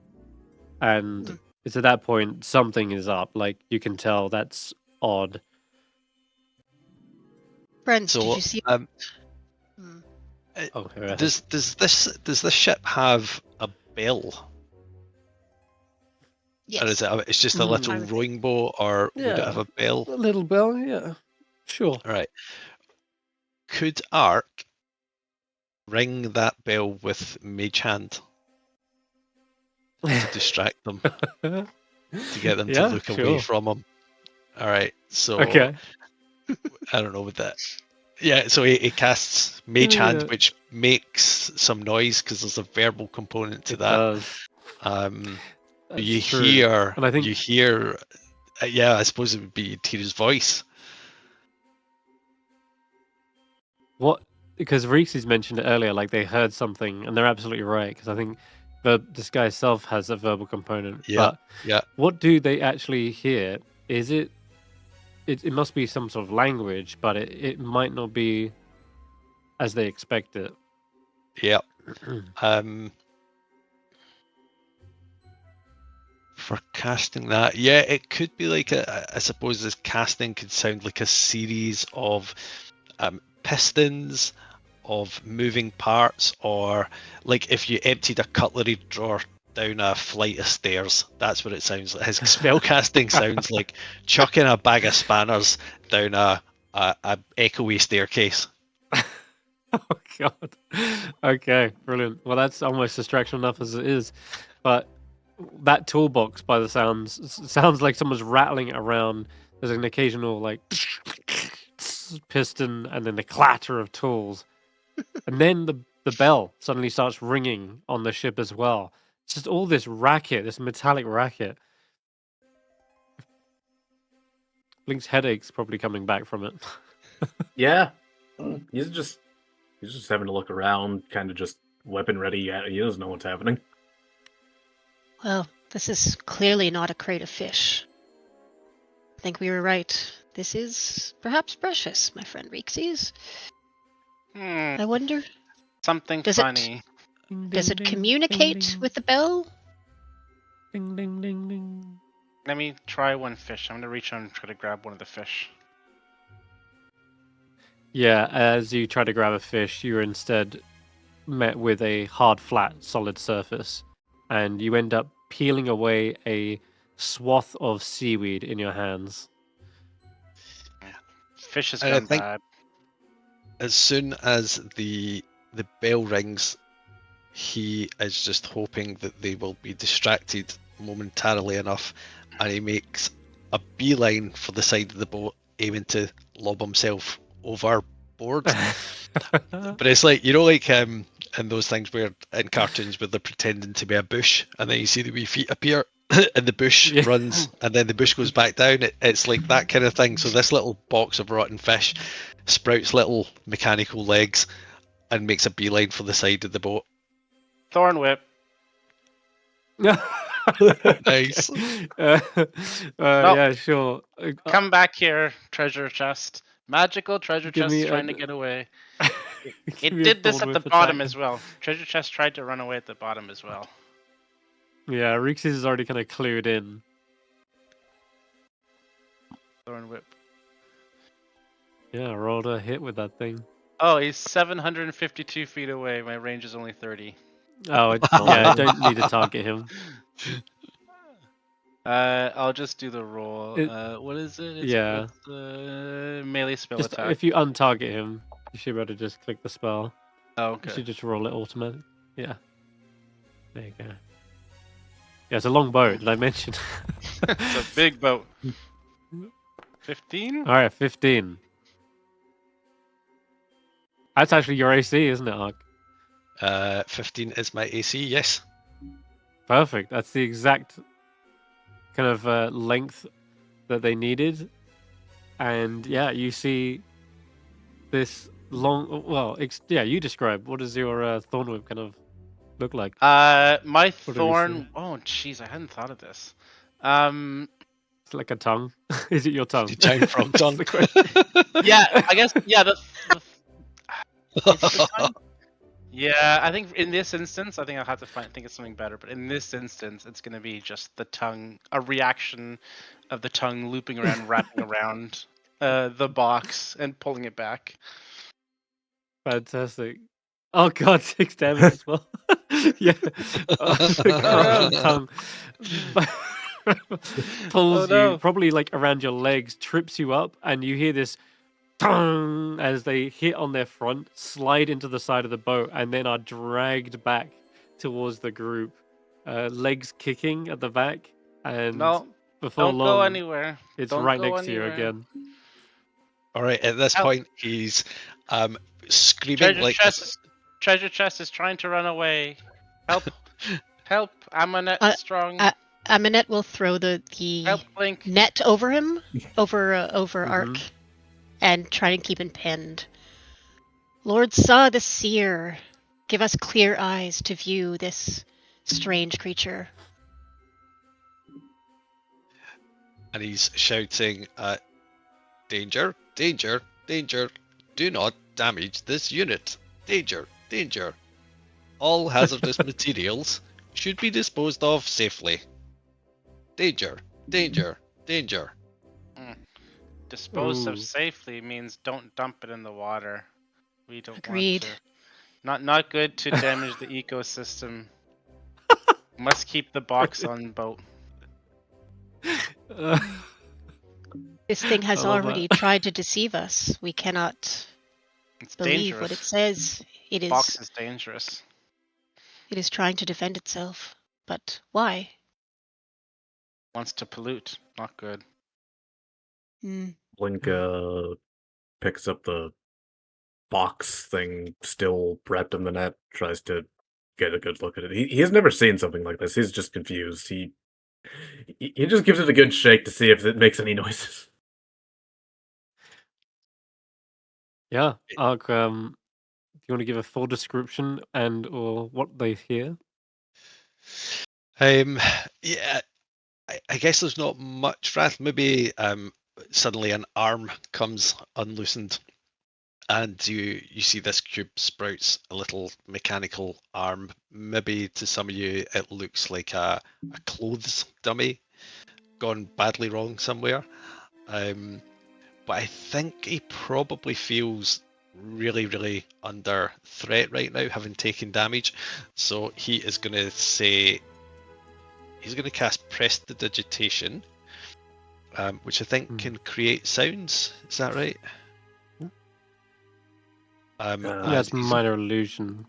and it's at that point something is up. Like you can tell that's odd. Brent, did you see? Does this ship have a bell? Yes. Or is it's just a little rowing boat, or would it have a bell? A little bell, yeah. Sure. All right. Could Ark ring that bell with Mage Hand to distract them, to get them to look away from him? All right. So okay. I don't know with that. Yeah, so he casts Mage Hand, which makes some noise because there's a verbal component to that. Does. You true. hear, and I think... I suppose it would be Tira's voice. What? Because Reekses mentioned it earlier, like they heard something, and they're absolutely right. Because I think this guy self has a verbal component. Yeah. But what do they actually hear? Is it must be some sort of language, but it might not be as they expect it. Yeah. For casting that, it could be like I suppose this casting could sound like a series of pistons, of moving parts, or like if you emptied a cutlery drawer down a flight of stairs. That's what it sounds like. His spell casting sounds like chucking a bag of spanners down a echoey staircase. Oh god. Okay, brilliant. Well, that's almost distraction enough as it is. But that toolbox, by the sounds like someone's rattling it around There's an occasional like piston, and then the clatter of tools, and then the bell suddenly starts ringing on the ship as well. It's just all this racket, this metallic racket. Link's headache's probably coming back from it. Yeah, he's just having to look around, kind of just weapon ready. Yeah, he doesn't know what's happening. Well, this is clearly not a crate of fish. I think we were right. This is perhaps precious, my friend Reekses. I wonder, Something Does funny. does it communicate with the bell? Ding ding ding ding. Let me try one fish. I'm gonna reach out and try to grab one of the fish. Yeah, as you try to grab a fish, you're instead met with a hard, flat, solid surface, and you end up peeling away a swath of seaweed in your hands. Fish has And I gone think- bad. As soon as the bell rings, he is just hoping that they will be distracted momentarily enough, and he makes a beeline for the side of the boat, aiming to lob himself overboard. But it's like, like in those things where in cartoons where they're pretending to be a bush, and then you see the wee feet appear and the bush Yeah. runs, and then the bush goes back down. It's like that kind of thing. So this little box of rotten fish sprouts little mechanical legs and makes a beeline for the side of the boat. Thorn whip. Nice. Yeah, sure. Come back here, treasure chest. Magical treasure Give chest me trying a- to get away. Give It me a did this thorn at the whip bottom attack. as well. Treasure chest tried to run away at the bottom as well. Yeah, Reekses is already kind of clued in. Thorn whip. Yeah, rolled a hit with that thing. Oh, he's 752 feet away. My range is only 30. Oh, yeah, I don't need to target him. I'll just do the roll. It- What is it? yeah. It's melee spell Just attack. if you untarget him, you should be able to just click the spell. Oh, You okay. should just roll it automatic. Yeah. There you go. Yeah, it's a long bow. Did I mention? It's a big boat. 15? All right, 15. That's actually your AC, isn't it, Ark? 15 is my AC, yes. Perfect. That's the exact kind of length that they needed. And yeah, you see this long. Well, yeah, you describe. What does your thorn whip kind of look like? My What do we thorn. see? Oh, jeez, I hadn't thought of this. It's like a tongue. Is it your tongue? Your giant frog That's tongue. the question. Yeah, I guess. Yeah, is it the tongue? Yeah, I think in this instance, I think I'll have to think of something better. But in this instance, it's going to be just the tongue, a reaction of the tongue looping around, wrapping around the box and pulling it back. Fantastic. Oh god, 6 damage as well. Yeah. The corrupted tongue pulls Oh, no. you probably like around your legs, trips you up, and you hear this tongue as they hit on their front, slide into the side of the boat, and then are dragged back towards the group. Legs kicking at the back, and No, before don't long, go anywhere. it's Don't right go next to you anywhere. again. All right, at this Help. point, he's screaming like this. Treasure chest is trying to run away. Help! Help! Amonet strong. Amonet will throw the Help! Blink. net over him, over Mhm. Ark, and try and keep him pinned. Lord Sa the Seer, give us clear eyes to view this strange creature. And he's shouting, danger, danger, danger, do not damage this unit. Danger, danger. All hazardous materials should be disposed of safely. Danger, danger, danger. Dispose Ooh. of safely means don't dump it in the water. We don't Agreed. want to. Not good to damage the ecosystem. Must keep the box on boat. This thing has I love already that. tried to deceive us. We cannot It's believe dangerous. what it says. It Box is dangerous. It is trying to defend itself. But why? Wants to pollute. Not good. Blink picks up the box thing still wrapped in the net, tries to get a good look at it. He has never seen something like this. He's just confused. He just gives it a good shake to see if it makes any noises. Yeah, Ark, do you want to give a full description and or what they hear? Yeah, I guess there's not much wrath. Maybe suddenly an arm comes unloosened, and you see this cube sprouts a little mechanical arm. Maybe to some of you it looks like a clothes dummy gone badly wrong somewhere. But I think he probably feels really, really under threat right now, having taken damage. So he is going to say, he's going to cast Prestidigitation, which I think can create sounds. Is that right? Yeah, it's minor illusion.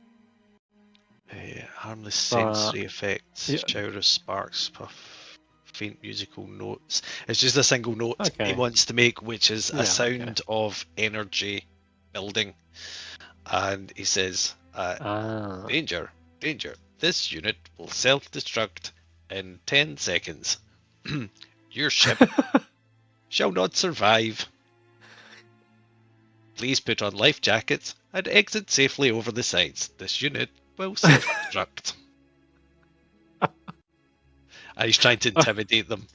Harmless sensory effects, yeah. shower of sparks, puff, faint musical notes. It's just a single note he wants to make, which is a sound of energy building. And he says, danger, danger. This unit will self-destruct in 10 seconds. Your ship shall not survive. Please put on life jackets and exit safely over the sides. This unit will self-destruct. And he's trying to intimidate them.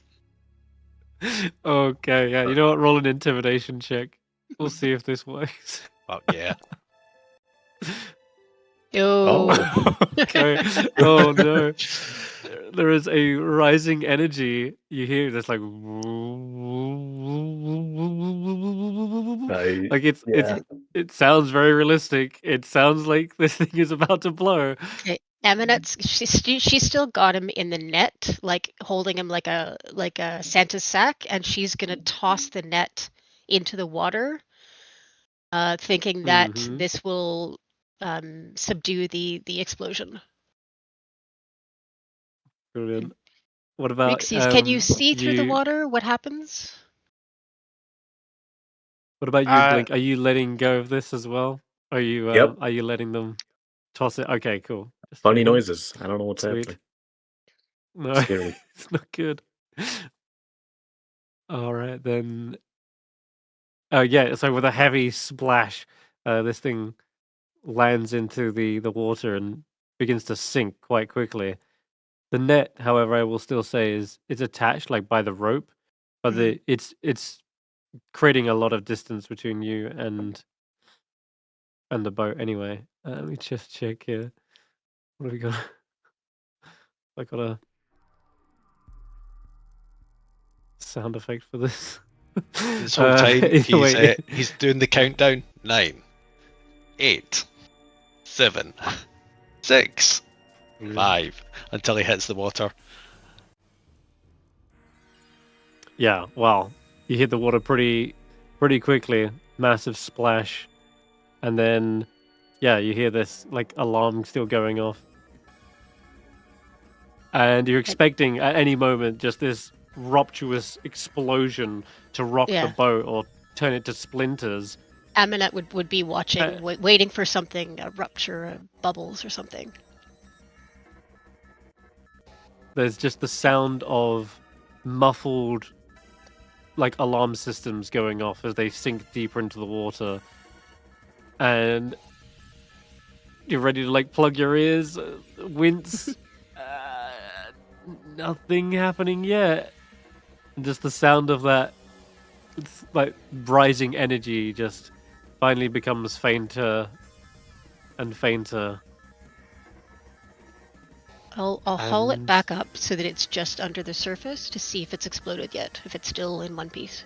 Okay, yeah. You know what? Roll an intimidation check. We'll see if this works. Fuck yeah. Oh. Okay. Oh no. There is a rising energy. You hear this like it sounds very realistic. It sounds like this thing is about to blow. Okay. Amonet's she's still got him in the net, like holding him like a Santa's sack, and she's gonna toss the net into the water, thinking that this will subdue the explosion. Brilliant. What about Reekses, can you see through the water? What happens? What about you, Blink? Are you letting go of this as well? Are you are you letting them toss it? Okay, cool. Just funny noises. I don't know what's happening. No, it's not good. All right, then. Oh, yeah, so with a heavy splash, this thing lands into the water and begins to sink quite quickly. The net, however, I will still say it's attached like by the rope, but it's creating a lot of distance between you and the boat anyway. Let me just check here. What have we got? I got a sound effect for this. This whole time he's doing the countdown. 9, 8, 7, 6, 5 until he hits the water. Yeah, well, you hit the water pretty quickly, massive splash, and then you hear this like alarm still going off. And you're expecting at any moment just this rupturous explosion to rock the boat or turn it to splinters. Amonet would be watching, waiting for something, a rupture, bubbles or something. There's just the sound of muffled like alarm systems going off as they sink deeper into the water. And you're ready to like plug your ears, wince. Nothing happening yet. And just the sound of that like rising energy just finally becomes fainter and fainter. I'll haul it back up so that it's just under the surface to see if it's exploded yet, if it's still in one piece.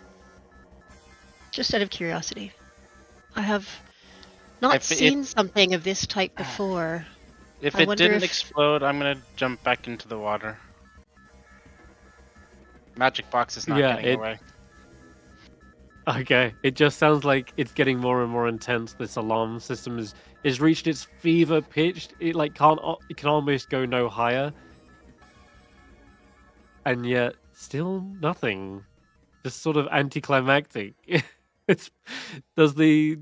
Just out of curiosity. I have not seen something of this type before. If it didn't explode, I'm gonna jump back into the water. Magic box is not getting away. Okay, it just sounds like it's getting more and more intense. This alarm system is reached its fever pitch. It like it can almost go no higher, and yet still nothing. just sort of anticlimactic. It's does the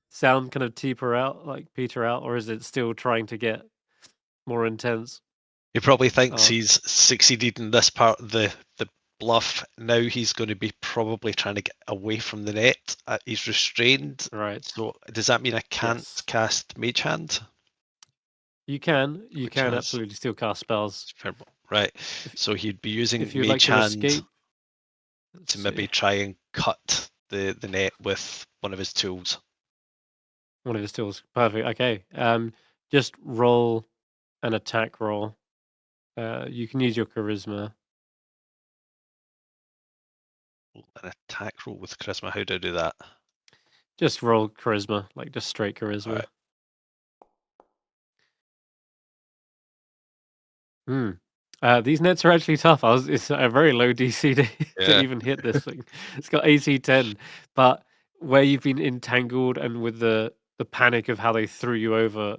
sound kind of peter out, or is it still trying to get more intense? He probably thinks Oh. he's succeeded in this part of the bluff. Now he's going to be probably trying to get away from the net. He's restrained. Right. So does that mean I can't Yes. cast Mage Hand? You can Which has- absolutely still cast spells. Right. So he'd be using If you'd like Mage to Hand escape, to maybe try and cut the net with one of his tools. one of his tools. Perfect. Okay. Just roll an attack roll. You can use your charisma. An attack roll with charisma. How do I do that? Just roll charisma, like just straight charisma. These nets are actually tough. It's a very low DC to Yeah. even hit this thing. It's got AC 10, but where you've been entangled and with the panic of how they threw you over,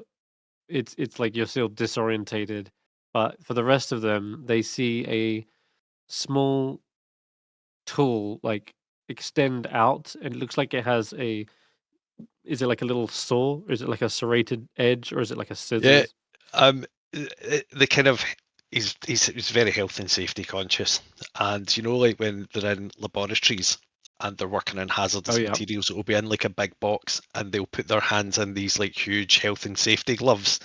it's like you're still disorientated. But for the rest of them, they see a small tool like extend out, and it looks like it has a. Is it like a little saw? Or is it like a serrated edge, or is it like a scissors? The kind of he's very health and safety conscious, and you know, like when they're in laboratories and they're working on hazardous materials, it will be in like a big box, and they'll put their hands in these like huge health and safety gloves.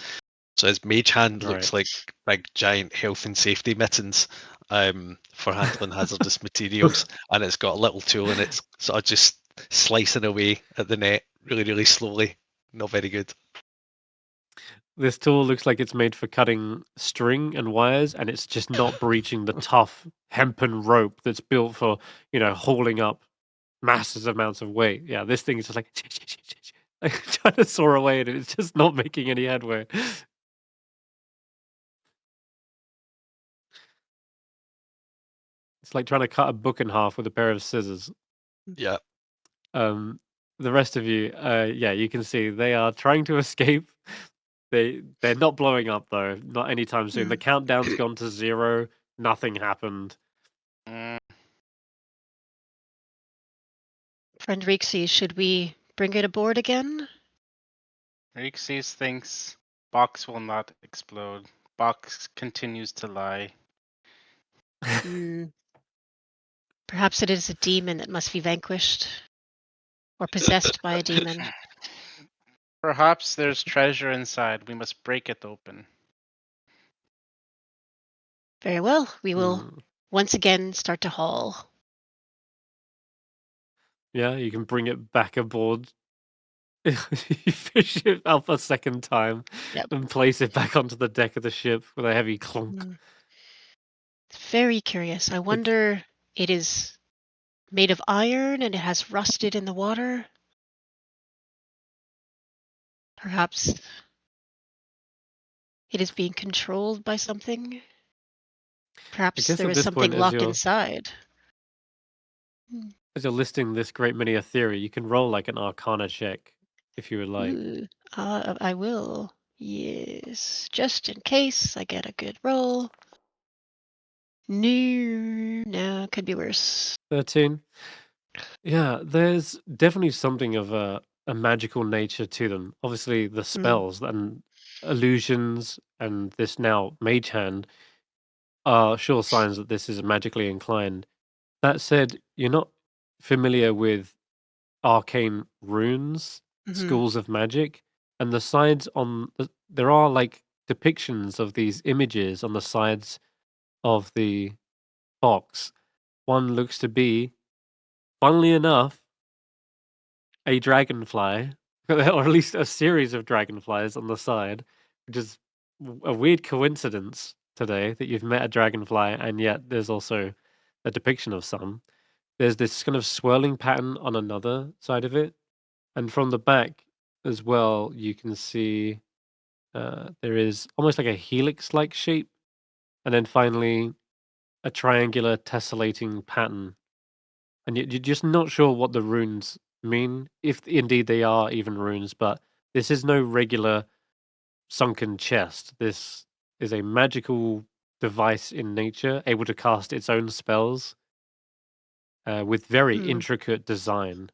So his mage hand looks like big giant health and safety mittens for handling hazardous materials, and it's got a little tool and it's sort of just slicing away at the net really, really slowly. Not very good. This tool looks like it's made for cutting string and wires, and it's just not breaching the tough hempen rope that's built for, hauling up massive amounts of weight. Yeah, this thing is just like, like trying to saw away, and it's just not making any headway. It's like trying to cut a book in half with a pair of scissors. Yeah. The rest of you, you can see they are trying to escape. They're not blowing up though, not anytime soon. The countdown's gone to 0. Nothing happened. Friend Reekses, should we bring it aboard again? Reekses thinks box will not explode. Box continues to lie. Perhaps it is a demon that must be vanquished. Or possessed by a demon. Perhaps there's treasure inside. We must break it open. Very well. We will once again start to haul. Yeah, you can bring it back aboard. You fish it up a second time and place it back onto the deck of the ship with a heavy clunk. Very curious. I wonder, it is made of iron and it has rusted in the water? Perhaps it is being controlled by something? Perhaps there is something locked inside. As you're listing this great many a theory, you can roll like an Arcana check if you would like. I will. Yes. Just in case I get a good roll. No, could be worse. 13. Yeah, there's definitely something of a magical nature to them. Obviously, the spells and illusions and this now mage hand are sure signs that this is magically inclined. That said, you're not familiar with arcane runes, schools of magic, and the sides there are like depictions of these images on the sides of the box. One looks to be, funnily enough, a dragonfly, or at least a series of dragonflies on the side, which is a weird coincidence today that you've met a dragonfly and yet there's also a depiction of some. There's this kind of swirling pattern on another side of it. And from the back as well, you can see there is almost like a helix-like shape. And then finally, a triangular tessellating pattern. And you're just not sure what the runes mean, if indeed they are even runes, but this is no regular sunken chest. This is a magical device in nature, able to cast its own spells. with very Hmm. intricate design.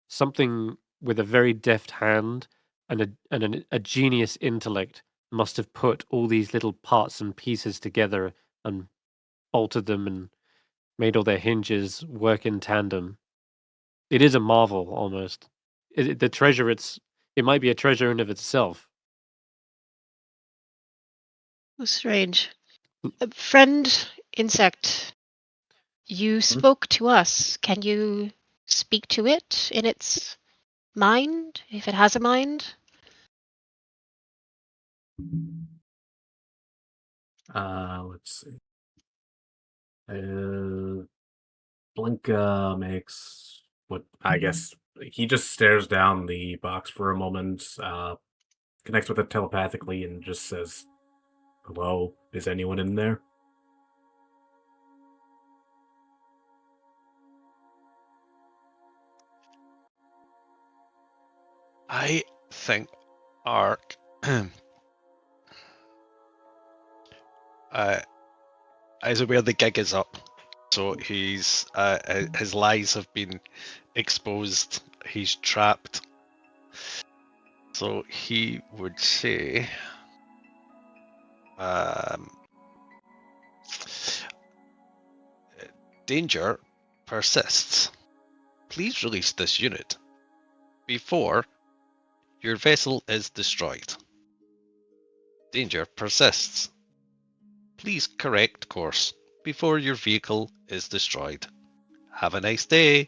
Something with a very deft hand and a genius intellect must have put all these little parts and pieces together and altered them and made all their hinges work in tandem. It is a marvel almost. The treasure, it might be a treasure in of itself. Oh, strange. Friend insect, you spoke to us. Can you speak to it in its mind, if it has a mind? Let's see. Blink makes what I guess he just stares down the box for a moment, connects with it telepathically, and just says, "Hello, is anyone in there?" I think Ark is aware the gig is up, so he's his lies have been exposed. He's trapped. So he would say, danger persists. Please release this unit before your vessel is destroyed. Danger persists. Please correct course before your vehicle is destroyed. Have a nice day.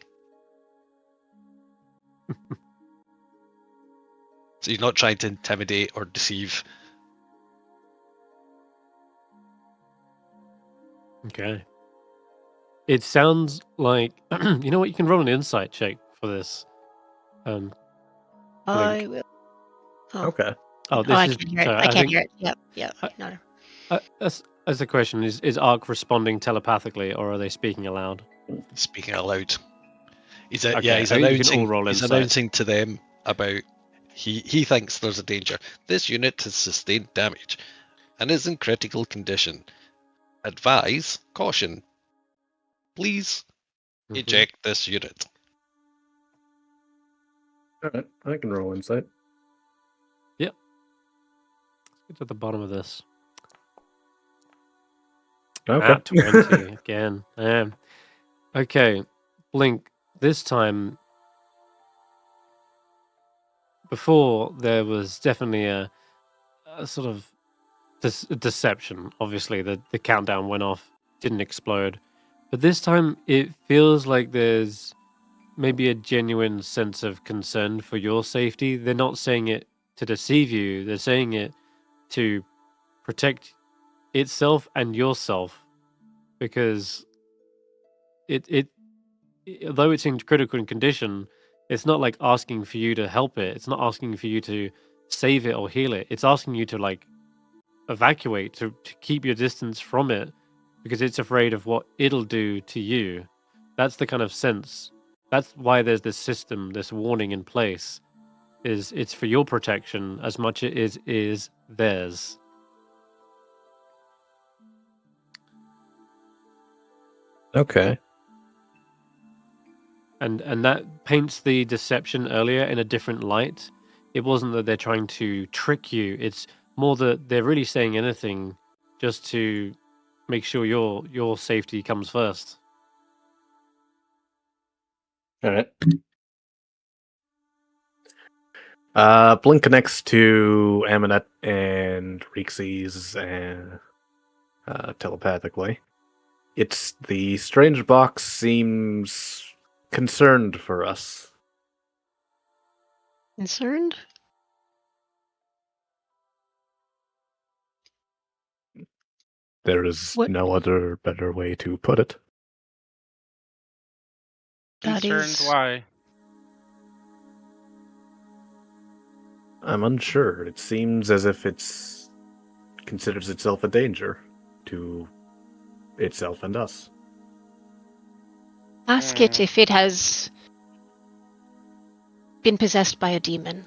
So he's not trying to intimidate or deceive. Okay. It sounds like you know what? You can roll an insight check for this. I Blink. will. Oh, Okay. Oh, oh, this I is can hear it. sorry. I I can think hear it. Yep, yep. I- No. as a question is Ark responding telepathically or are they speaking aloud? Speaking aloud. He's Okay, he's you can all announcing roll he's insight. announcing to them about he thinks there's a danger. This unit has sustained damage and is in critical condition. Advise caution. Please Mhm. eject this unit. All right, I can roll insight. Yep. Let's get to the bottom of this. Okay. At 20 again. Okay, Blink. This time, before there was definitely a sort of deception. Obviously, the countdown went off, didn't explode, but this time it feels like there's maybe a genuine sense of concern for your safety. They're not saying it to deceive you. They're saying it to protect itself and yourself because it although it's in critical condition, it's not like asking for you to help it. It's not asking for you to save it or heal it. It's asking you to like evacuate to keep your distance from it because it's afraid of what it'll do to you. That's the kind of sense. That's why there's this system, this warning in place. Is it's for your protection as much as it is theirs. Okay. And that paints the deception earlier in a different light. It wasn't that they're trying to trick you. It's more that they're really saying anything just to make sure your safety comes first. All right. Blink connects to Amonet and Reekses and telepathically. It's the strange box seems concerned for us. Concerned? There is What? no other better way to put it. That Concerned is. why? I'm unsure. It seems as if it's considers itself a danger to itself and us. Ask it if it has been possessed by a demon.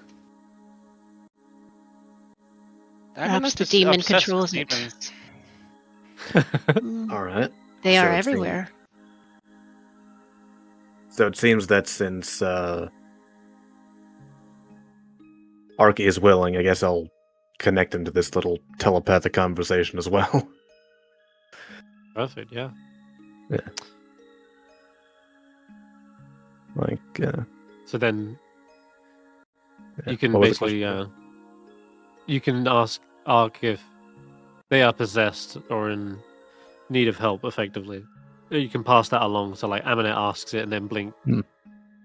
Perhaps the demon controls it. Demons. Mm, All right. they So are it's the- everywhere. So it seems that since Ark is willing, I guess I'll connect him to this little telepathic conversation as well. Perfect, yeah. Like, So then yeah. you can What was the basically question? you can ask Ark if they are possessed or in need of help, effectively. You can pass that along. So like Amonet asks it, and then Blink Hmm.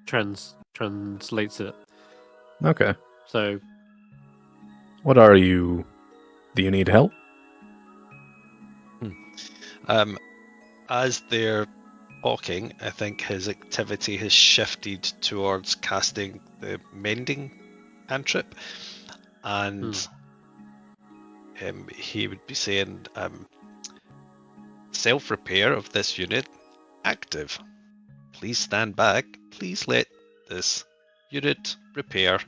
translates it. Okay. So What are you? Do you need help? As they're talking, I think his activity has shifted towards casting the mending cantrip, and he would be saying, self-repair of this unit active. Please stand back. Please let this unit repair.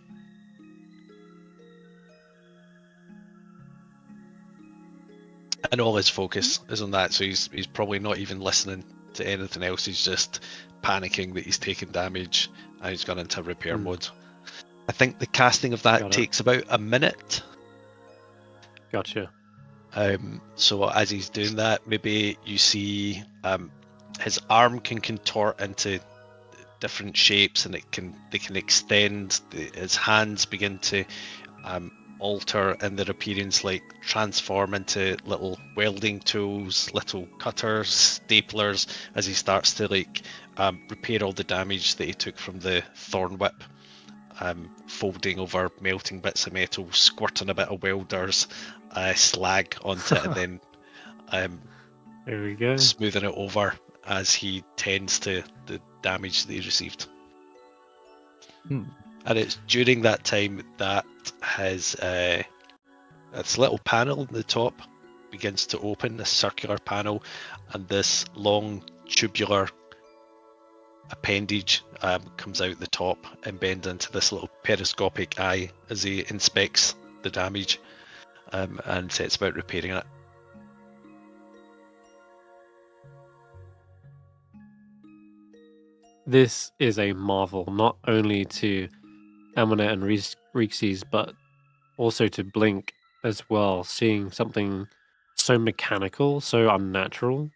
And all his focus is on that, so he's probably not even listening to anything else. He's just panicking that he's taken damage and he's gone into repair mode. I think the casting of that takes about a minute. Gotcha. So as he's doing that, maybe you see his arm can contort into different shapes, and they can extend. His hands begin to alter in their appearance, like transform into little welding tools, little cutters, staplers, as he starts to like repair all the damage that he took from the thorn whip. Folding over melting bits of metal, squirting a bit of welder's slag onto it, and then there we go. Smoothing it over as he tends to the damage that he received. And it's during that time that his this little panel in the top begins to open, this circular panel, and this long tubular appendage comes out the top and bends into this little periscopic eye as he inspects the damage and sets about repairing it. This is a marvel, not only to Amonet and Reekses, but also to Blink as well, seeing something so mechanical, so unnatural.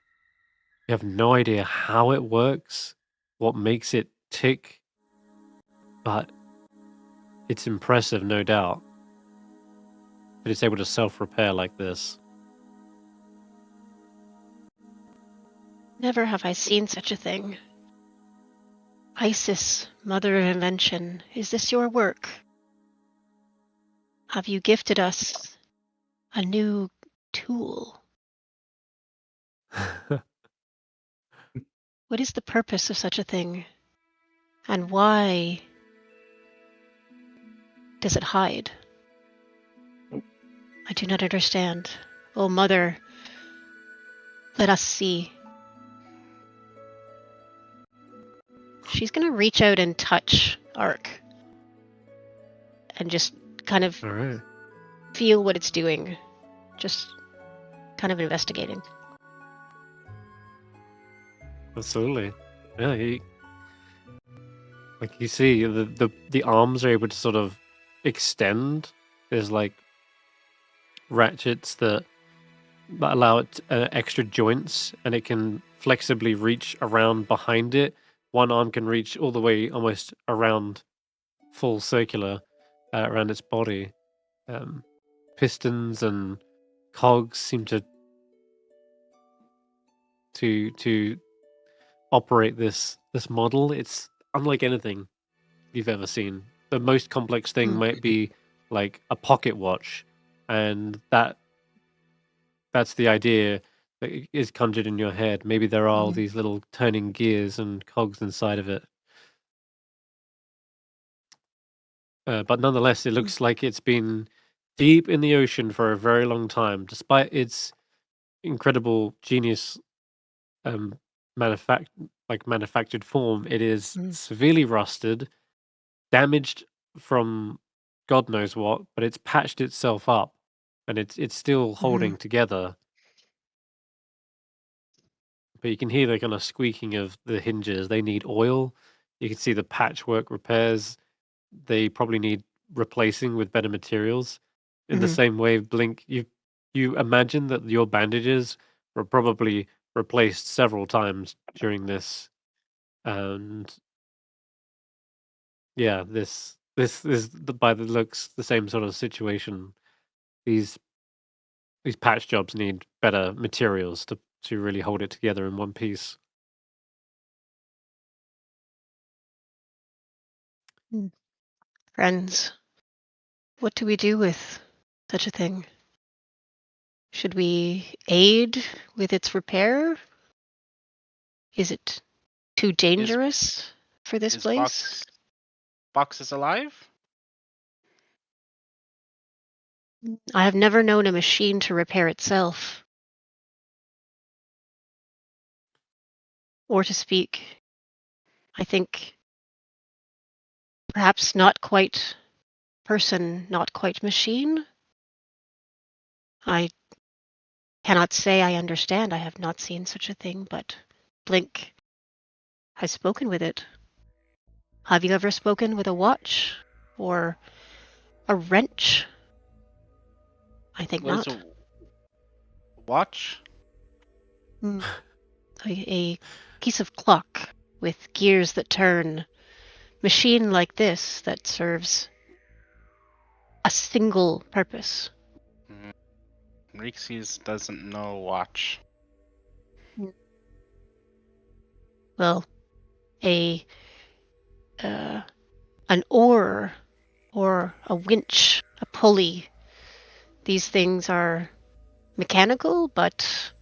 You have no idea how it works, what makes it tick, but it's impressive, no doubt. But it's able to self-repair like this. Never have I seen such a thing. Isis, mother of invention, is this your work? Have you gifted us a new tool? What is the purpose of such a thing? And why does it hide? I do not understand. Oh, Mother, let us see. She's going to reach out and touch Ark and just kind of feel what it's doing. Just kind of investigating. Absolutely. Yeah, you see, the arms are able to sort of extend. There's like ratchets that allow it extra joints, and it can flexibly reach around behind it. One arm can reach all the way almost around, full circular around its body. Pistons and cogs seem to operate this model. It's unlike anything you've ever seen. The most complex thing might be like a pocket watch, and that's the idea that is conjured in your head. Maybe there are all these little turning gears and cogs inside of it. But nonetheless, it looks like it's been deep in the ocean for a very long time, despite its incredible genius manufactured form. It is severely rusted, damaged from God knows what, but it's patched itself up, and it's still holding together. But you can hear the kind of squeaking of the hinges. They need oil. You can see the patchwork repairs. They probably need replacing with better materials. In the Mhm. same way, Blink, you imagine that your bandages were probably replaced several times during this, and yeah, this is by the looks the same sort of situation. These patch jobs need better materials to really hold it together in one piece. Friends, what do we do with such a thing? Should we aid with its repair? Is it too dangerous for this Is place? Box alive? I have never known a machine to repair itself. Or to speak. I think perhaps not quite person, not quite machine. I cannot say I understand. I have not seen such a thing, but Blink has spoken with it. Have you ever spoken with a watch? Or a wrench? I think What is not. a watch? A piece of clock with gears that turn. Machine like this that serves a single purpose. Reekses doesn't know watch. Well, a an oar or a winch, a pulley. These things are mechanical, but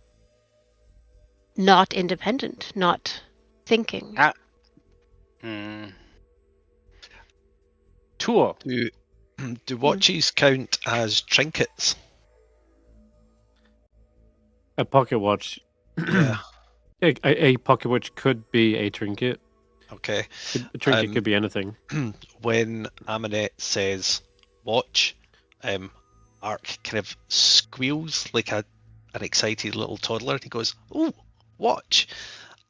not independent, not thinking. Tool. Do watches count as trinkets? A pocket watch. Yeah. A pocket watch could be a trinket. Okay. A trinket could be anything. When Amonet says watch, Ark kind of squeals like an excited little toddler. He goes, "Oh, watch!"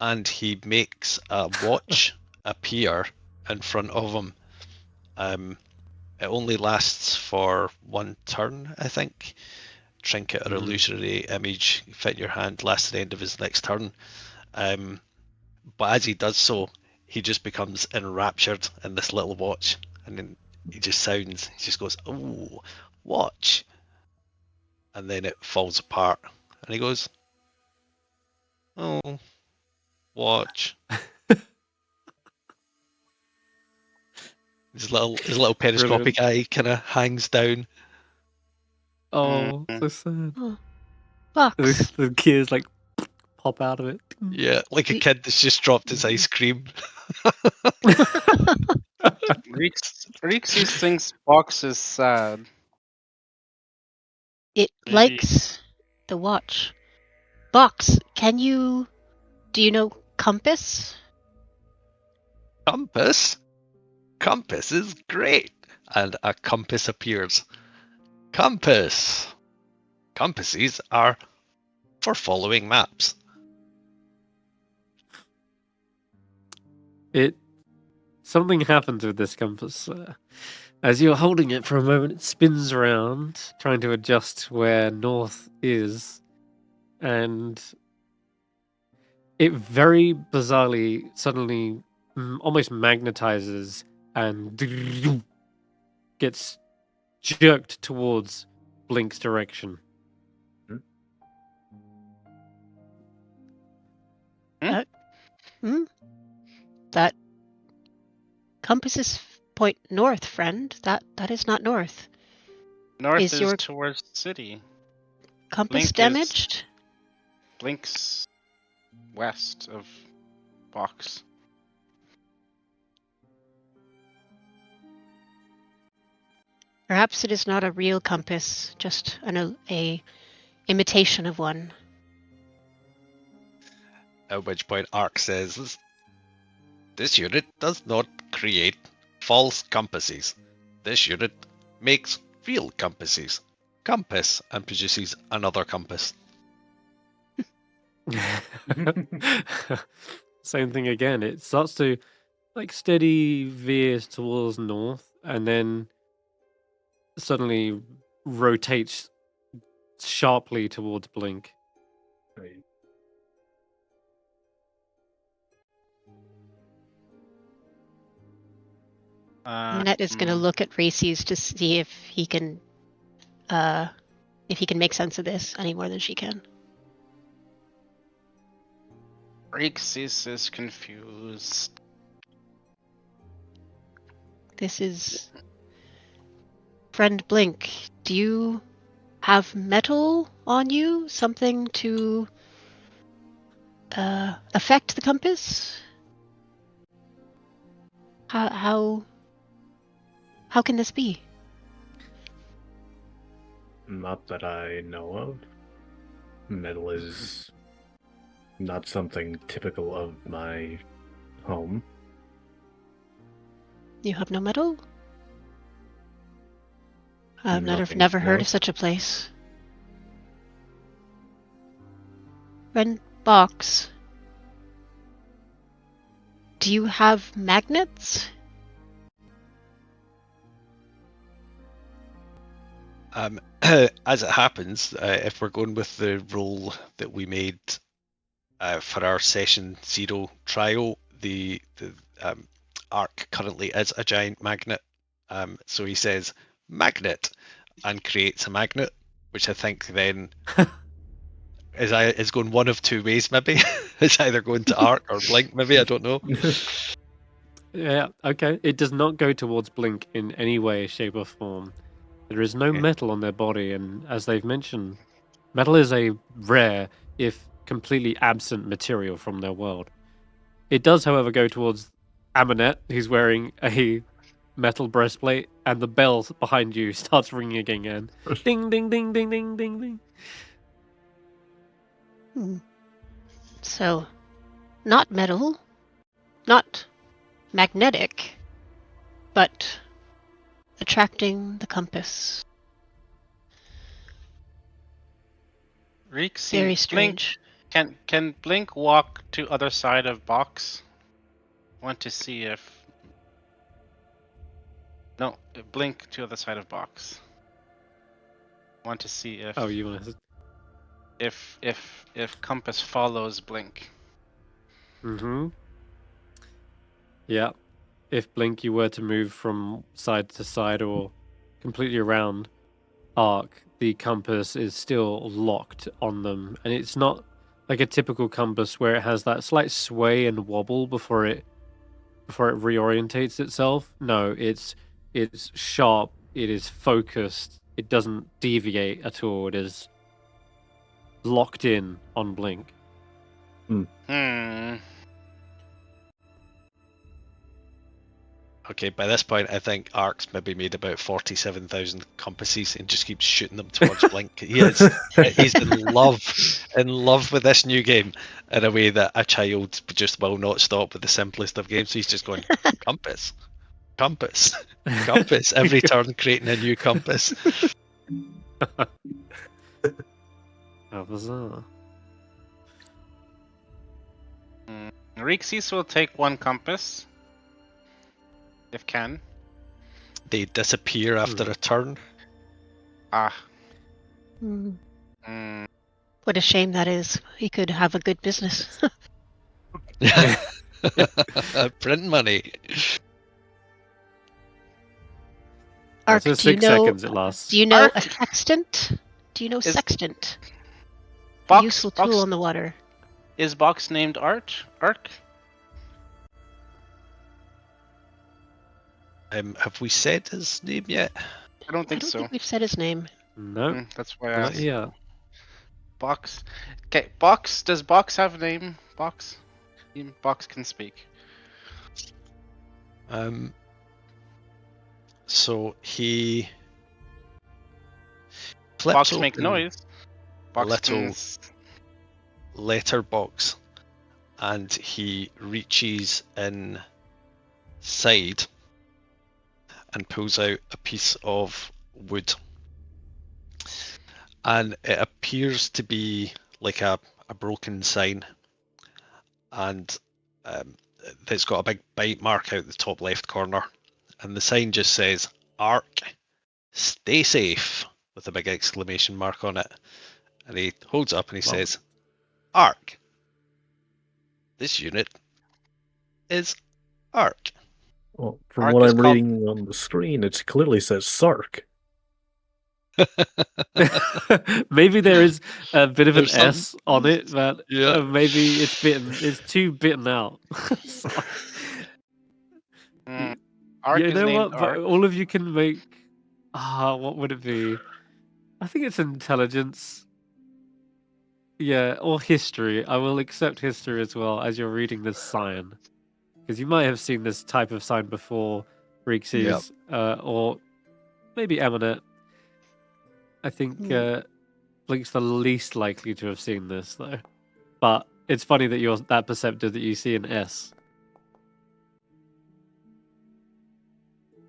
And he makes a watch appear in front of him. It only lasts for one turn, I think. Trinket or illusory image fit in your hand lasts to the end of his next turn. But as he does so, he just becomes enraptured in this little watch, and then he just goes, "Oh, watch," and then it falls apart, and he goes, "Oh, watch." His little periscopic eye kind of hangs down. Oh, so sad. Oh, Box. The gears like pop out of it. Yeah, like a kid that's just dropped his ice cream. Reekses thinks Box is sad. It Maybe. likes the watch. Box, do you know compass? Compass? Compass is great. And a compass appears. Compass. Compasses are for following maps. Something happens with this compass. As you're holding it for a moment, it spins around, trying to adjust where north is, and it very bizarrely suddenly almost magnetizes and gets jerked towards Blink's direction. That compass is point north, friend. That is not north. North Is your towards the city. compass damaged? Blink's west of Box. Perhaps it is not a real compass, just a imitation of one. At which point Ark says, "This unit does not create false compasses. This unit makes real compasses." Compass, and produces another compass. Same thing again. It starts to like steady veers towards north, and then suddenly rotates sharply towards Blink. Right. Amonet is going to look at Reekses to see if he can make sense of this any more than she can. Reekses is confused. This is friend Blink. Do you have metal on you? Something to affect the compass? How can this be? Not that I know of. Metal is not something typical of my home. You have no metal? I've Nothing, never heard no. of such a place. Friend Box. Do you have magnets? As it happens, if we're going with the roll that we made for our session 0 trial, the arc currently is a giant magnet. So he says magnet and creates a magnet, which I think then is going one of two ways. Maybe it's either going to arc or Blink. Maybe I don't know. Yeah, okay. It does not go towards Blink in any way, shape, or form. There is no Okay. metal on their body, and as they've mentioned, metal is a rare, if completely absent material from their world. It does, however, go towards Amonet, who's wearing a metal breastplate, and the bell behind you starts ringing again. Ding, ding, ding, ding, ding, ding, ding. So, not metal, not magnetic, but attracting the compass. Reekses, Very Blink, strange. can Blink walk to other side of box? Want to see if... No, Blink to other side of box. Want to see if... Oh, you want to... If compass follows Blink. Mm-hmm. Yeah. If Blink you were to move from side to side or completely around arc, the compass is still locked on them, and it's not like a typical compass where it has that slight sway and wobble before it reorientates itself. No, it's sharp, it is focused, it doesn't deviate at all. It is locked in on Blink. Okay, by this point, I think Arc's maybe made about 47,000 compasses and just keeps shooting them towards Blink. He's in love with this new game in a way that a child just will not stop with the simplest of games. So he's just going, compass, compass, compass, every turn creating a new compass. How bizarre. Reekses will take one compass. If can. They disappear after a turn. Ah. What a shame that is. He could have a good business. Print money. Arc, So do you 6 know? seconds it lasts. Do you know Arc? a sextant? Do you know sextant? A Box, useful box, tool on the water. Is Box named Arc? Have we said his name yet? I don't think so. think we've said his name. No, That's why I not asked. yet. Box. Okay, Box. Does Box have a name? Box. Box can speak. So he flips Box make open noise. Box little can... letterbox, and he reaches inside and pulls out a piece of wood, and it appears to be like a broken sign, and that's got a big bite mark out the top left corner, and the sign just says "Ark, stay safe" with a big exclamation mark on it. And he holds it up and he Well- says, "Ark. This unit is Ark." Well, from Ark what is I'm called- reading on the screen, it clearly says Sark. Maybe there is a bit of an There's some- S on it, but Yeah. maybe it's too bitten out. So, Ark you is know named what? But Ark. all of you can make. What would it be? I think it's intelligence. Yeah, or history. I will accept history as well as you're reading this sign, because you might have seen this type of sign before, Reekses, or maybe Amonet. I think Blink's the least likely to have seen this though. But it's funny that you're that perceptive that you see an S.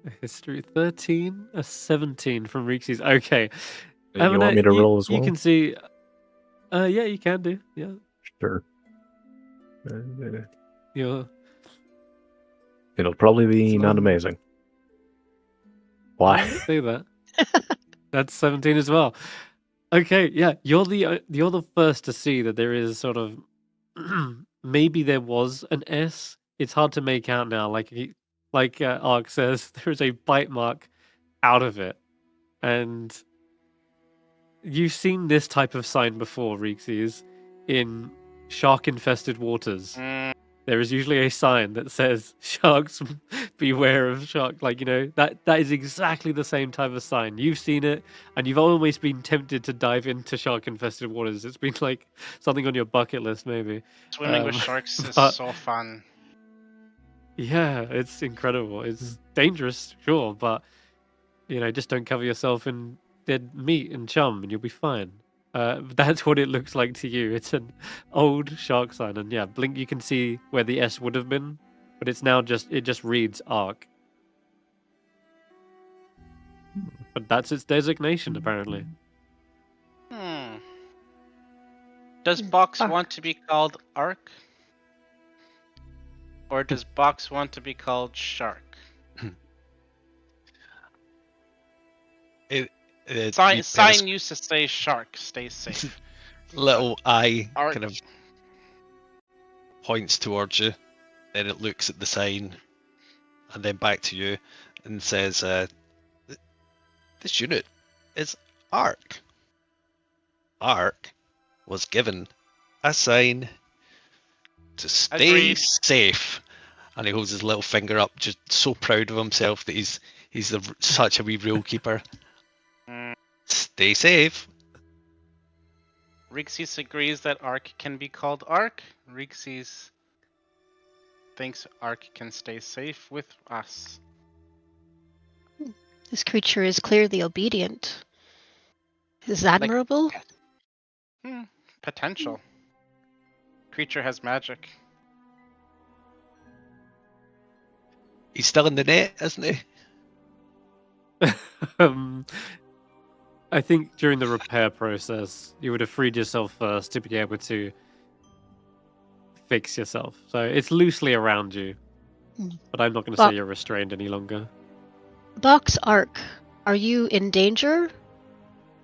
A history 13, a 17 from Reekses. Okay. You want me to roll as well? You can see. Yeah, you can do. Yeah, Sure. you're. It'll probably be So- not amazing. Why? Say that. That's 17 as well. Okay, yeah, you're the first to see that there is sort of maybe there was an S. It's hard to make out now. Like Ark says, there is a bite mark out of it, and you've seen this type of sign before, Reekses, in shark-infested waters. Mm, There is usually a sign that says "Sharks, beware of shark." Like, you know, that is exactly the same type of sign. You've seen it, and you've always been tempted to dive into shark-infested waters. It's been like something on your bucket list, maybe. swimming with Um, sharks is but- so fun. Yeah, it's incredible. It's dangerous, sure, but you know, just don't cover yourself in dead meat and chum, and you'll be fine. That's what it looks like to you. It's an old shark sign, and yeah, Blink. You can see where the S would have been, but it's now it just reads Ark. But that's its designation, apparently. Does Box Ark. want to be called Ark? Or does Box want to be called Shark? Sign used to say Shark, stay safe. Little eye Ark. kind of points towards you, then it looks at the sign, and then back to you, and says, "This unit is Ark. Ark was given a sign to stay Agreed. safe." And he holds his little finger up, just so proud of himself that he's such a wee rule keeper. Mm, Stay safe. Reekses agrees that Ark can be called Ark. Reekses thinks Ark can stay safe with us. This creature is clearly obedient. This is admirable. Potential. Creature has magic. He's still in the net, isn't he? I think during the repair process, you would have freed yourself first to be able to fix yourself. So it's loosely around you, but I'm not going to say you're restrained any longer. Box Ark, are you in danger?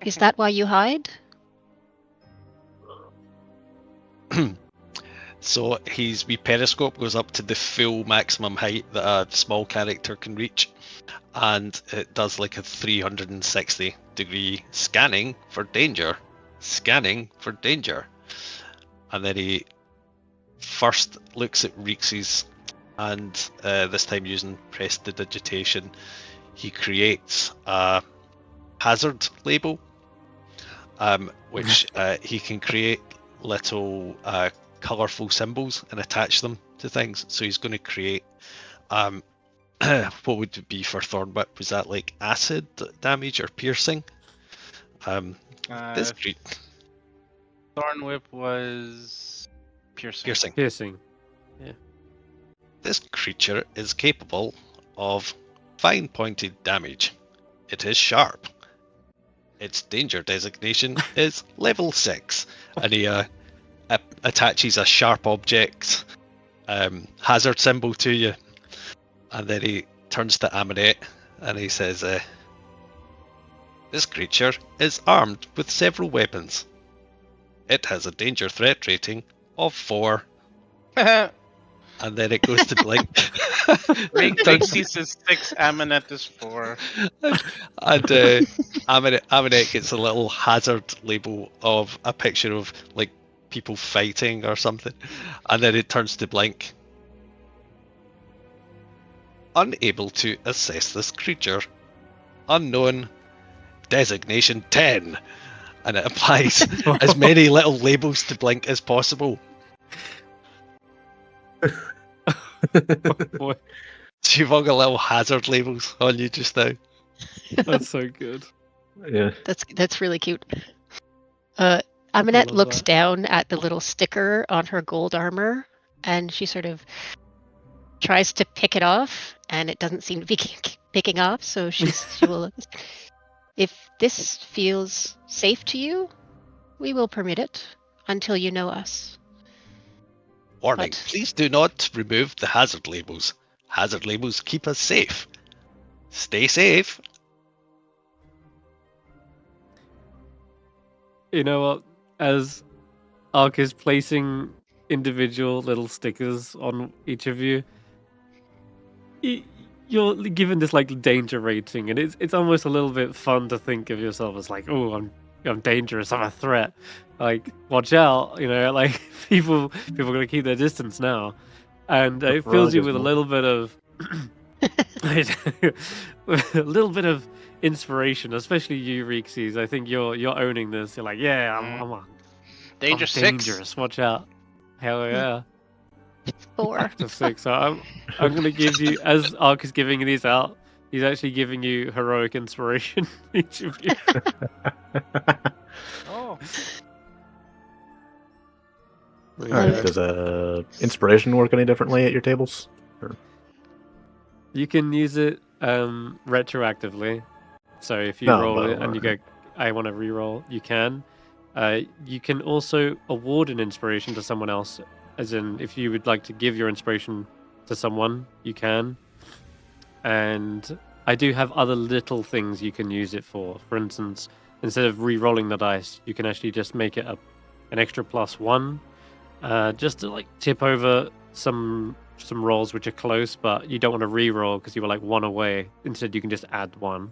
Is that why you hide? So his wee periscope goes up to the full maximum height that a small character can reach, and it does like a 360-degree scanning for danger. Scanning for danger. And then he first looks at Reekses, and this time using prestidigitation, he creates a hazard label, which he can create little colourful symbols and attach them to things. So he's going to create what would it be for Thornwhip? Was that like acid damage or piercing? This Thornwhip was piercing. Piercing. This creature is capable of fine pointed damage. It is sharp. Its danger designation is level 6, and he attaches a sharp object hazard symbol to you, and then he turns to Amonet and he says, "This creature is armed with several weapons. It has a danger threat rating of 4." And then it goes to blink. Reekses is 6, Amonet is 4. And Amonet gets a little hazard label of a picture of like people fighting or something, and then it turns to blink. Unable to assess this creature. Unknown. Designation 10. And it applies as many little labels to blink as possible. Boy, So you've all got little hazard labels on you just now. that's so good. Yeah. That's really cute. Amonet love looks that. down at the little sticker on her gold armor, and she sort of tries to pick it off, and it doesn't seem to be picking off. So she will. If this feels safe to you, we will permit it until you know us. Warning, But- please do not remove the hazard labels. Hazard labels keep us safe. Stay safe. You know what? As Ark is placing individual little stickers on each of you, you're given this like danger rating, and it's almost a little bit fun to think of yourself as like, oh, I'm dangerous, I'm a threat. Like, watch out, you know, like people are gonna keep their distance now, and it fills you with a little bit of a little bit of inspiration, especially you, Reekses. I think you're owning this. You're like, yeah, I'm Danger 6. dangerous. Watch out. Hell yeah. 4. Factor 6. So I'm gonna give you, as Ark is giving these out, he's actually giving you heroic inspiration, each of you. Oh. All right. Does inspiration work any differently at your tables? You can use it retroactively. So if you No, roll well, it and you go, I want to reroll, you can. You can also award an inspiration to someone else, as in if you would like to give your inspiration to someone, you can. And I do have other little things you can use it for. For instance, instead of re-rolling the dice, you can actually just make it an extra +1, just to like tip over some rolls which are close, but you don't want to re-roll because you were like 1 away. Instead, you can just add 1.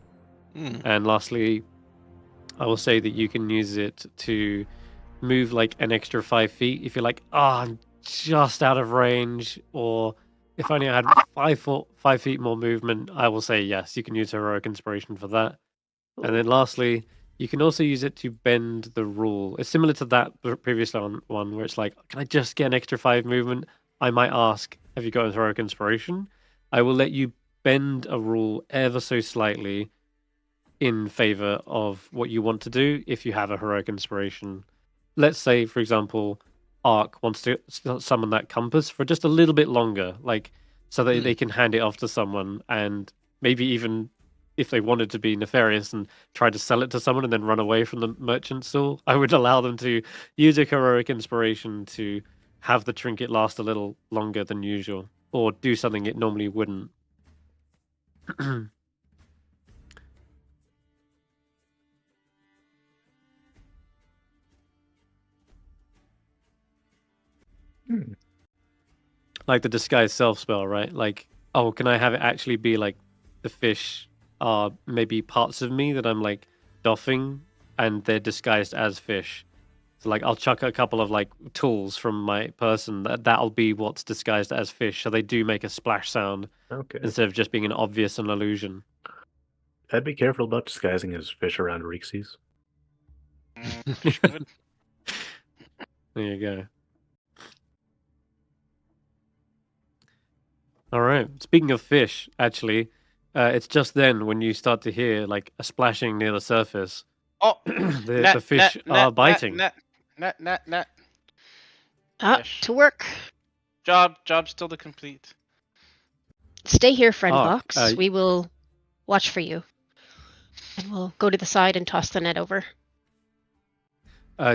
And lastly, I will say that you can use it to move like an extra 5 feet if you're like, I'm just out of range, or if only I had 5 feet more movement. I will say yes, you can use heroic inspiration for that. And then lastly, you can also use it to bend the rule. It's similar to that previous one where it's like, can I just get an extra 5 movement? I might ask, have you got heroic inspiration? I will let you bend a rule ever so slightly in favor of what you want to do if you have a heroic inspiration. Let's say, for example, Ark wants to summon that compass for just a little bit longer, like so that they can hand it off to someone, and maybe even if they wanted to be nefarious and try to sell it to someone and then run away from the merchant stall, I would allow them to use a heroic inspiration to have the trinket last a little longer than usual, or do something it normally wouldn't. Like the disguise self spell, right? Like, oh, can I have it actually be like the fish are maybe parts of me that I'm like doffing and they're disguised as fish. So like I'll chuck a couple of like tools from my person that'll be what's disguised as fish. So they do make a splash sound instead of just being an obvious an illusion. I'd be careful about disguising as fish around Reekses. There you go. All right. Speaking of fish, actually, it's just then when you start to hear like a splashing near the surface. Oh, the fish are biting. Net. To work. Job still to complete. Stay here, friend Ark, Box. We will watch for you. And we'll go to the side and toss the net over.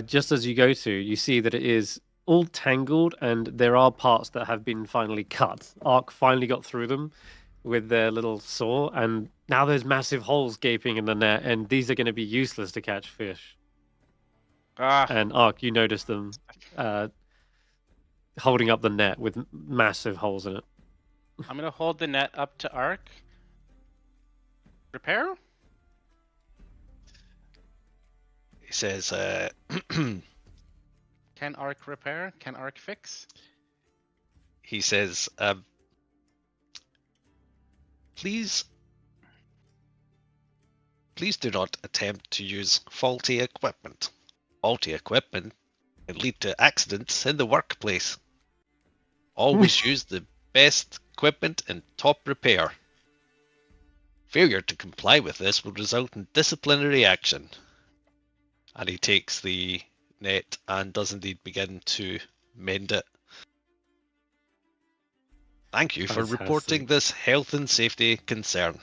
Just as you go to, you see that it is all tangled, and there are parts that have been finally cut. Ark finally got through them with their little saw, and now there's massive holes gaping in the net, and these are going to be useless to catch fish. Ah, And Ark, you notice them holding up the net with massive holes in it. I'm gonna hold the net up to Ark. Repair? He says, Can Ark repair? Can Ark fix? he says, please do not attempt to use faulty equipment. Faulty equipment can lead to accidents in the workplace. Always use the best equipment and top repair. Failure to comply with this will result in disciplinary action. And he takes the net and does indeed begin to mend it. Thank you for reporting Fantastic. this health and safety concern.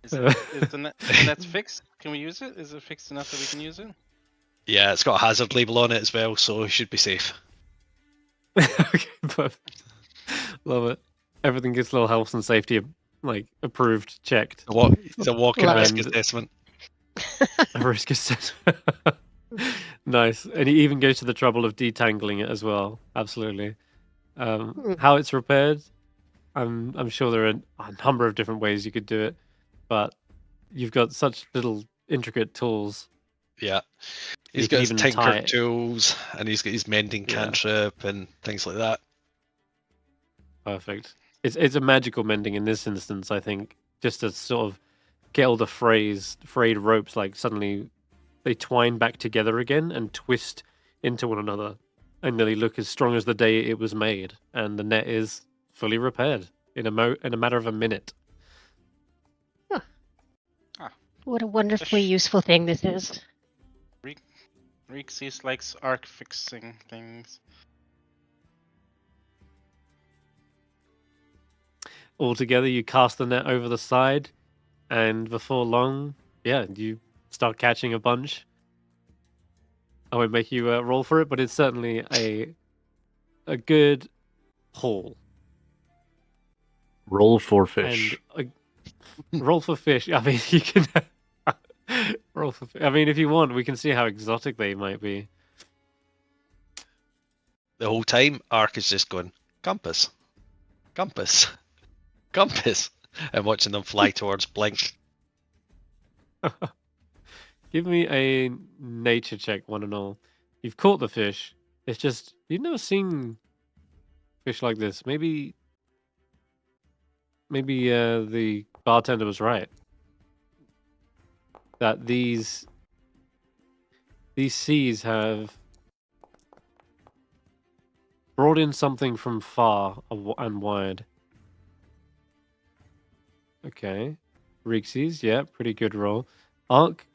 Is the net's fixed? Can we use it? Is it fixed enough that we can use it? Yeah, it's got a hazard label on it as well, so it should be safe. Okay, perfect. Love it. Everything gets a little health and safety approved, checked. It's a walk-in Love risk it. assessment. A risk assessment. Nice. And he even goes to the trouble of detangling it as well. Absolutely. How it's repaired, I'm sure there are a number of different ways you could do it, but you've got such little intricate tools. Yeah. You He's can got his even tinker tie it. tools, and he's got his mending Yeah. cantrip and things like that. Perfect. It's a magical mending in this instance, I think, just to sort of get all the frayed ropes, like suddenly they twine back together again and twist into one another, and they look as strong as the day it was made, and the net is fully repaired in a matter of a minute. What a wonderfully useful thing this is. Reekses likes Ark fixing things. All together, you cast the net over the side, and before long, yeah, you start catching a bunch. I won't make you roll for it, but it's certainly a good haul. Roll for fish. And roll for fish. I mean, you can roll for. I mean, if you want, we can see how exotic they might be. The whole time, Ark is just going, compass, compass, compass, and watching them fly towards Blink. Give me a nature check, one and all. You've caught the fish. It's just you've never seen fish like this. Maybe the bartender was right. That these seas have brought in something from far and wide. Okay. Reekses, yeah, pretty good roll. Ark,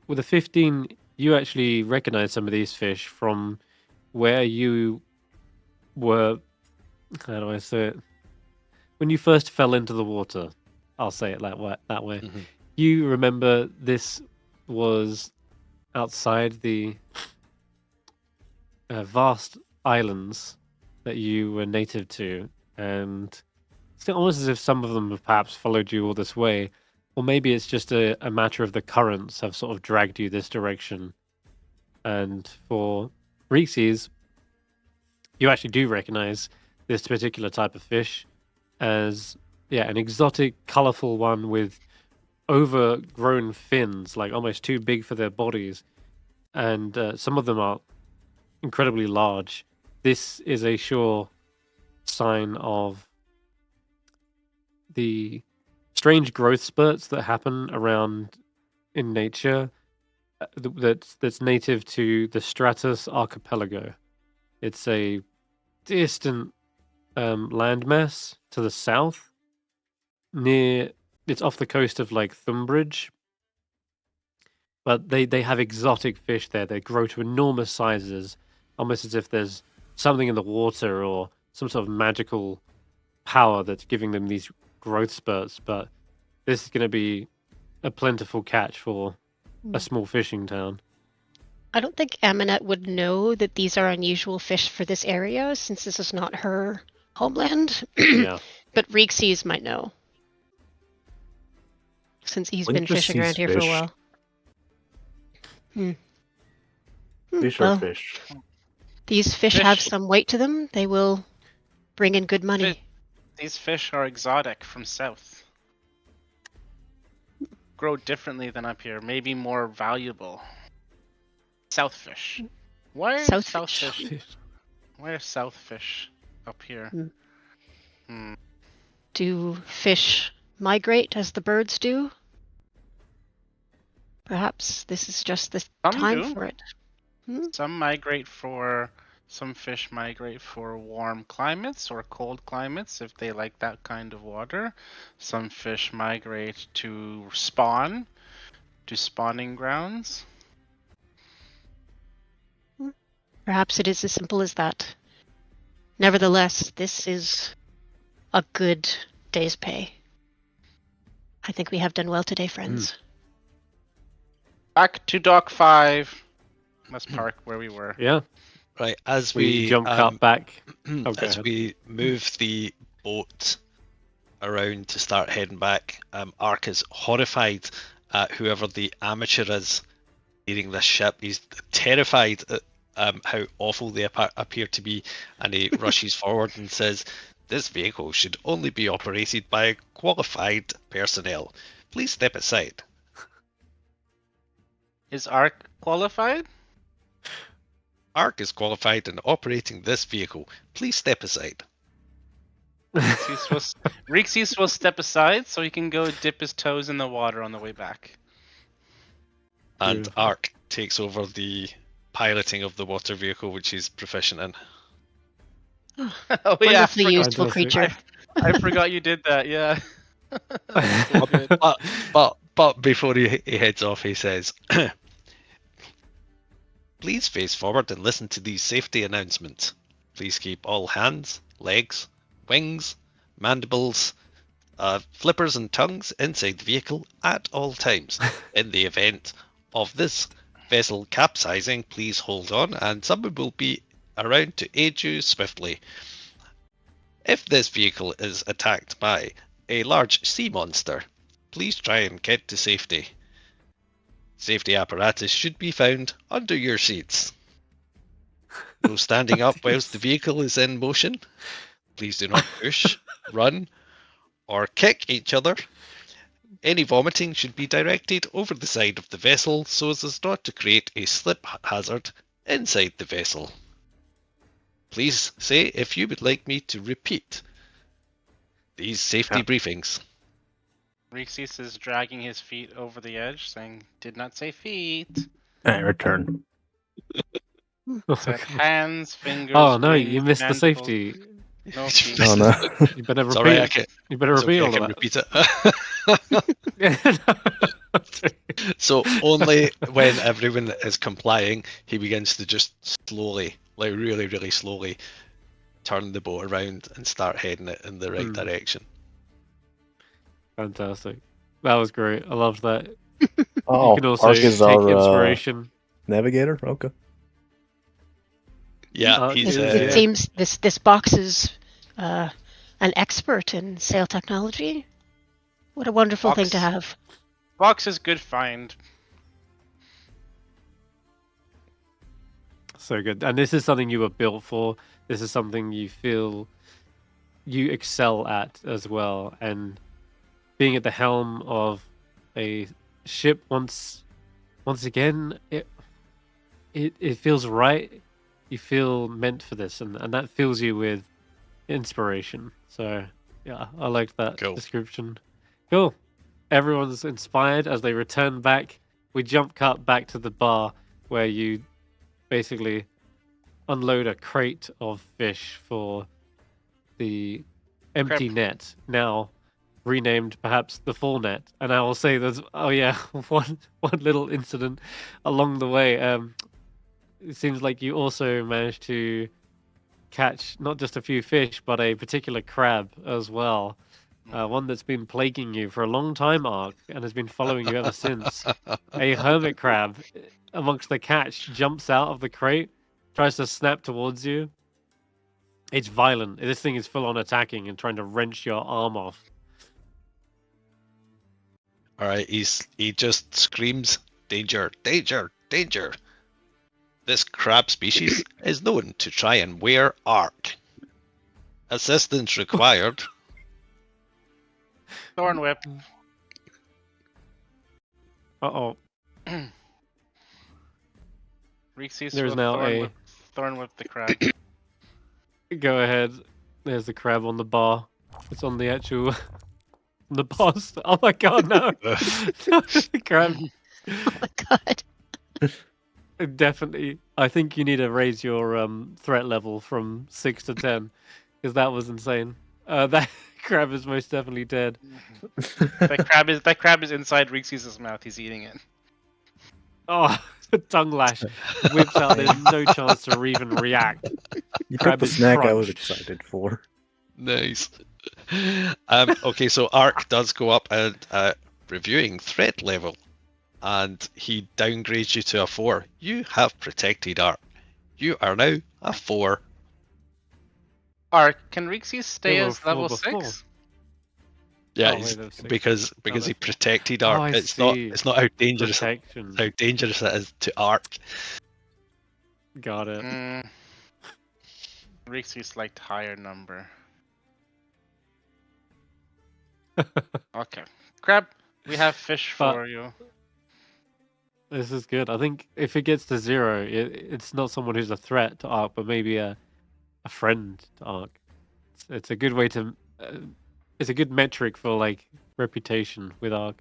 with a 15, you actually recognize some of these fish from where you were. How do I say it? When you first fell into the water, I'll say it that way. Mm-hmm. You remember this was outside the vast islands that you were native to, and it's almost as if some of them have perhaps followed you all this way, or maybe it's just a matter of the currents have sort of dragged you this direction. And for Reekses, you actually do recognize this particular type of fish as, yeah, an exotic, colorful one with overgrown fins, like almost too big for their bodies. And some of them are incredibly large. This is a sure sign of the strange growth spurts that happen around in nature that's native to the Stratus archipelago. It's a distant landmass to the south. It's off the coast of like Thumbridge, but they have exotic fish there. They grow to enormous sizes, almost as if there's something in the water or some sort of magical power that's giving them these growth spurts. But this is going to be a plentiful catch for a small fishing town. I don't think Amonet would know that these are unusual fish for this area, since this is not her homeland. Yeah. But Reekses might know, since he's Blink been just fishing around sees here for a fish. while. Fish are Well, fish. these fish have some weight to them. They will bring in good money. These fish are exotic from south. Grow differently than up here. Maybe more valuable. South fish. Why are South south fish. fish? Why are south fish up here? Do fish migrate as the birds do? Perhaps this is just the Some time do. for it. Some fish migrate for warm climates or cold climates if they like that kind of water. Some fish migrate to spawn, to spawning grounds. Perhaps it is as simple as that. Nevertheless, this is a good day's pay. I think we have done well today, friends. Back to Dock 5. Let's park where we were. Yeah. Right, as We jump cut back. Oh, go as ahead. we move the boat around to start heading back, Ark is horrified at whoever the amateur is leading this ship. He's terrified at how awful they appear to be, and he rushes forward and says, "This vehicle should only be operated by qualified personnel. Please step aside." Is Ark qualified? Ark is qualified in operating this vehicle. Please step aside. Reekses will step aside so he can go dip his toes in the water on the way back. And Beautiful. Ark takes over the piloting of the water vehicle, which he's proficient in. Oh yeah, Wonderfully useful Fantastic. creature. I forgot you did that. Yeah. So good. But before he heads off, he says, "Please face forward and listen to these safety announcements. Please keep all hands, legs, wings, mandibles, flippers and tongues inside the vehicle at all times. In the event of this vessel capsizing, please hold on and someone will be around to aid you swiftly. If this vehicle is attacked by a large sea monster, please try and get to safety. Safety apparatus should be found under your seats. No standing up whilst the vehicle is in motion. Please do not push, run, or kick each other. Any vomiting should be directed over the side of the vessel so as not to create a slip hazard inside the vessel. Please say if you would like me to repeat these safety briefings." Reekses is dragging his feet over the edge, saying, "Did not say feet." Return. Said hands, fingers. Oh no, wings, you missed the mandibles, safety. No feet. Oh no. You better It's repeat. alright, I can, You better it's repeat okay, I all can of repeat it. that. So only when everyone is complying, he begins to just slowly, like really, really slowly, turn the boat around and start heading it in the right direction. Fantastic. That was great. I loved that. Oh, You can also Ark is take our inspiration. navigator? Okay. Yeah, he's It yeah. seems this box is an expert in sail technology. What a wonderful thing to have. Box is good find. So good. And this is something you were built for. This is something you feel you excel at as well. And being at the helm of a ship once again, it feels right. You feel meant for this, and that fills you with inspiration. So yeah, I liked that description. Cool. Everyone's inspired as they return back. We jump cut back to the bar where you basically unload a crate of fish for the empty net, now renamed perhaps the full net. And I will say there's one little incident along the way. It seems like you also managed to catch not just a few fish but a particular crab as well. one that's been plaguing you for a long time, Ark, and has been following you ever since. A hermit crab amongst the catch jumps out of the crate, tries to snap towards you. It's violent. This thing is full on attacking and trying to wrench your arm off. All right, he just screams, "Danger! Danger! Danger!" This crab species is known to try and wear Ark. Assistance required. Thorn whip. Uh-oh. Reekses There's will now thorn whip the crab. Go ahead. There's the crab on the bar. It's on the actual... the boss. Oh my god, no. The crab. Oh my god. Definitely. I think you need to raise your threat level from 6 to 10. Because that was insane. That crab is most definitely dead. That crab is inside Reekses' mouth. He's eating it. Oh, the tongue lash whips out. There's no chance to even react. You Crab got the is snack I was crunched. excited for. Nice. Okay, so Ark does go up at reviewing threat level, and he downgrades you to a 4. You have protected Ark. You are now a 4. Ark, can Reekses stay were as four level before. 6? Yeah, Oh, he's- wait, that was 6. because Oh, he that's- protected Oh, Ark. I It's see. not how dangerous Protection. it is to Ark. Got it. Reekses liked higher number. Okay. Crab, we have fish But- for you. This is good. I think if it gets to 0, it's not someone who's a threat to Ark, but maybe a friend to Ark. It's a good way to... it's a good metric for, like, reputation with Ark.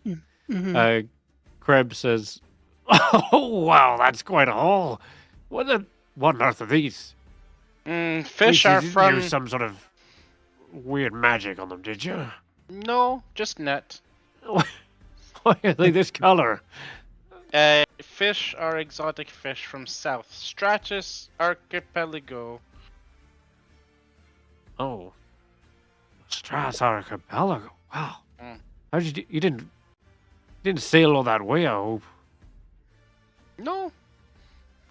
Mhm. Kreb says, "Oh, wow, that's quite a haul. What on earth are these? Fish You are didn't from... use some sort of weird magic on them, did you? No, just net. Why are they this color? Fish are exotic fish from South Stratus Archipelago. Oh, Stras Archipelago. Wow. Mm. How did you didn't sail all that way? I hope. No,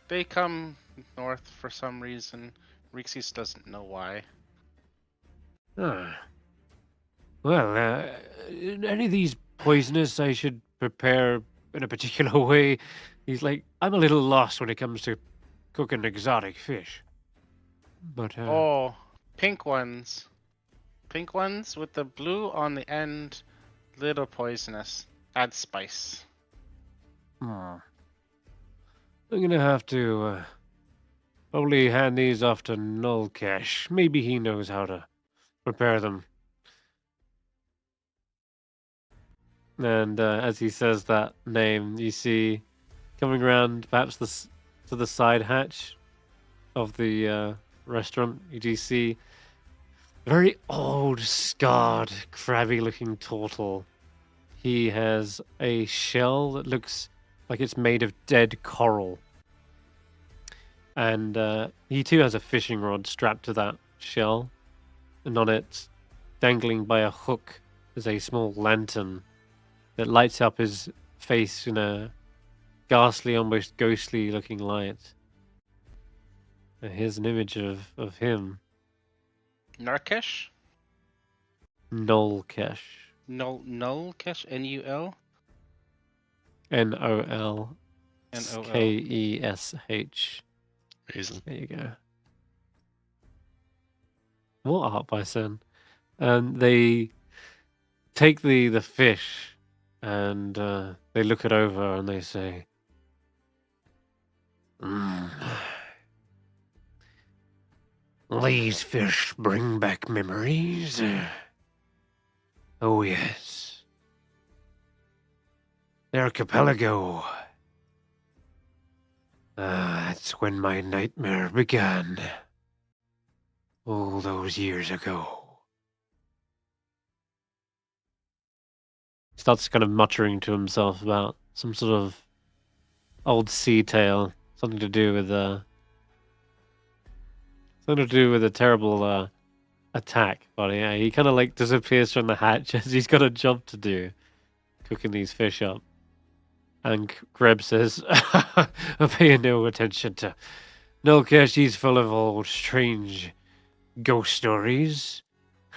they come north for some reason. Reekses doesn't know why. Ah. Well, any of these poisonous I should prepare in a particular way? He's like, I'm a little lost when it comes to cooking exotic fish. But Oh, pink ones. Pink ones with the blue on the end. Little poisonous. Add spice. I'm gonna have to probably hand these off to Nullcash. Maybe he knows how to prepare them. And as he says that name, you see coming around perhaps to the side hatch of the restaurant, you do see a very old, scarred, crabby-looking turtle. He has a shell that looks like it's made of dead coral. And he too has a fishing rod strapped to that shell. And on it, dangling by a hook, is a small lantern that lights up his face in a ghastly, almost ghostly looking light. And here's an image of him, Narkesh? Nullcash. Nullcash? N-U-L? Nolkesh. Reason. There you go. More art by Sen. And they take the fish and they look it over and they say, these fish bring back memories. Oh, yes. The archipelago. That's when my nightmare began. All those years ago. Starts kind of muttering to himself about some sort of old sea tale. Something to do with a terrible attack, but yeah, he kind of like disappears from the hatch as he's got a job to do, cooking these fish up. And Greb says, I'm paying no attention to Nolka. She's full of old strange ghost stories.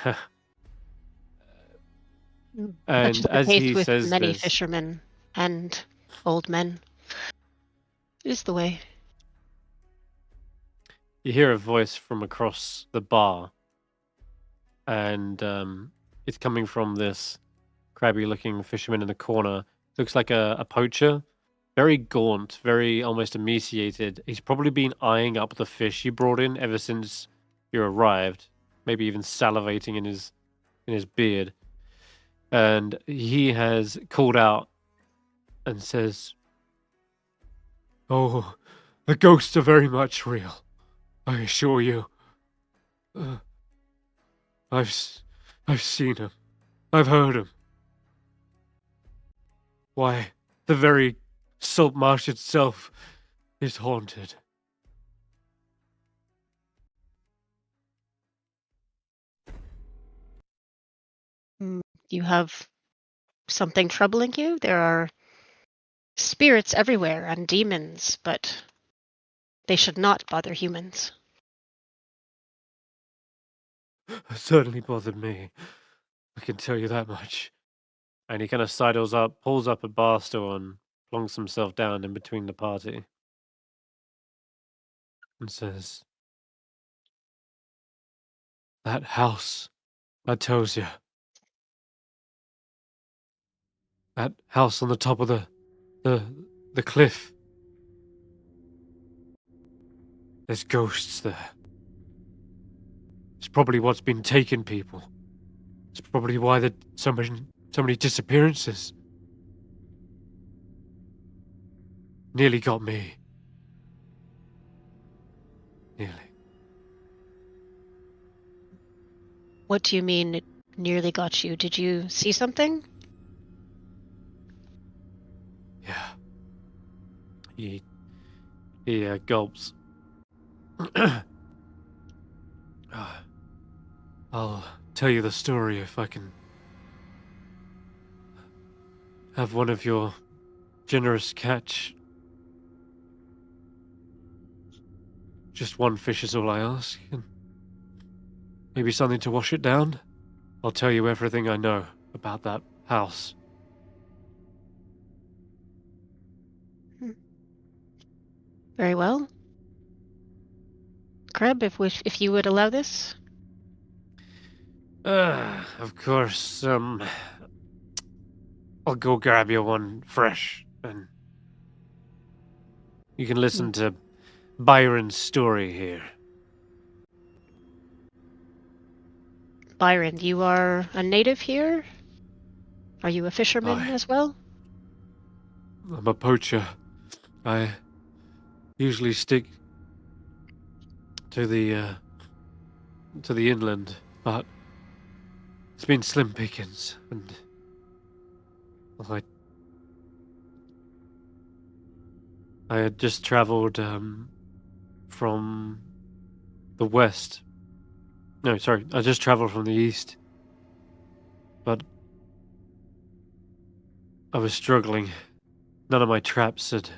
Much And is the as case he with says many this, fishermen and old men. It is the way. you hear a voice from across the bar, and it's coming from this crabby-looking fisherman in the corner. Looks like a poacher, very gaunt, very almost emaciated. He's probably been eyeing up the fish you brought in ever since you arrived, maybe even salivating in his beard. And he has called out and says, "Oh, the ghosts are very much real, I assure you. Uh, I've seen him. I've heard him. Why, the very Saltmarsh itself is haunted." You have something troubling you? There are spirits everywhere and demons, but they should not bother humans. It certainly bothered me. I can tell you that much. And he kind of sidles up, pulls up a bar stool, and plonks himself down in between the party and says, "That house, I tells you. That house on the top of the cliff. There's ghosts there. It's probably what's been taking people. It's probably why there's so many disappearances. Nearly got me. Nearly." What do you mean it nearly got you? Did you see something? Yeah. He gulps. I'll tell you the story if I can have one of your generous catch. Just one fish is all I ask, and maybe something to wash it down. I'll tell you everything I know about that house. Very well. Kreb, if you would allow this. Of course, I'll go grab you one fresh, and you can listen to Byron's story here. Byron, you are a native here? Are you a fisherman as well? I'm a poacher. I usually stick to the inland, but it's been slim pickings, and I had just travelled from the west. No, sorry, I just travelled from the east, but I was struggling. None of my traps had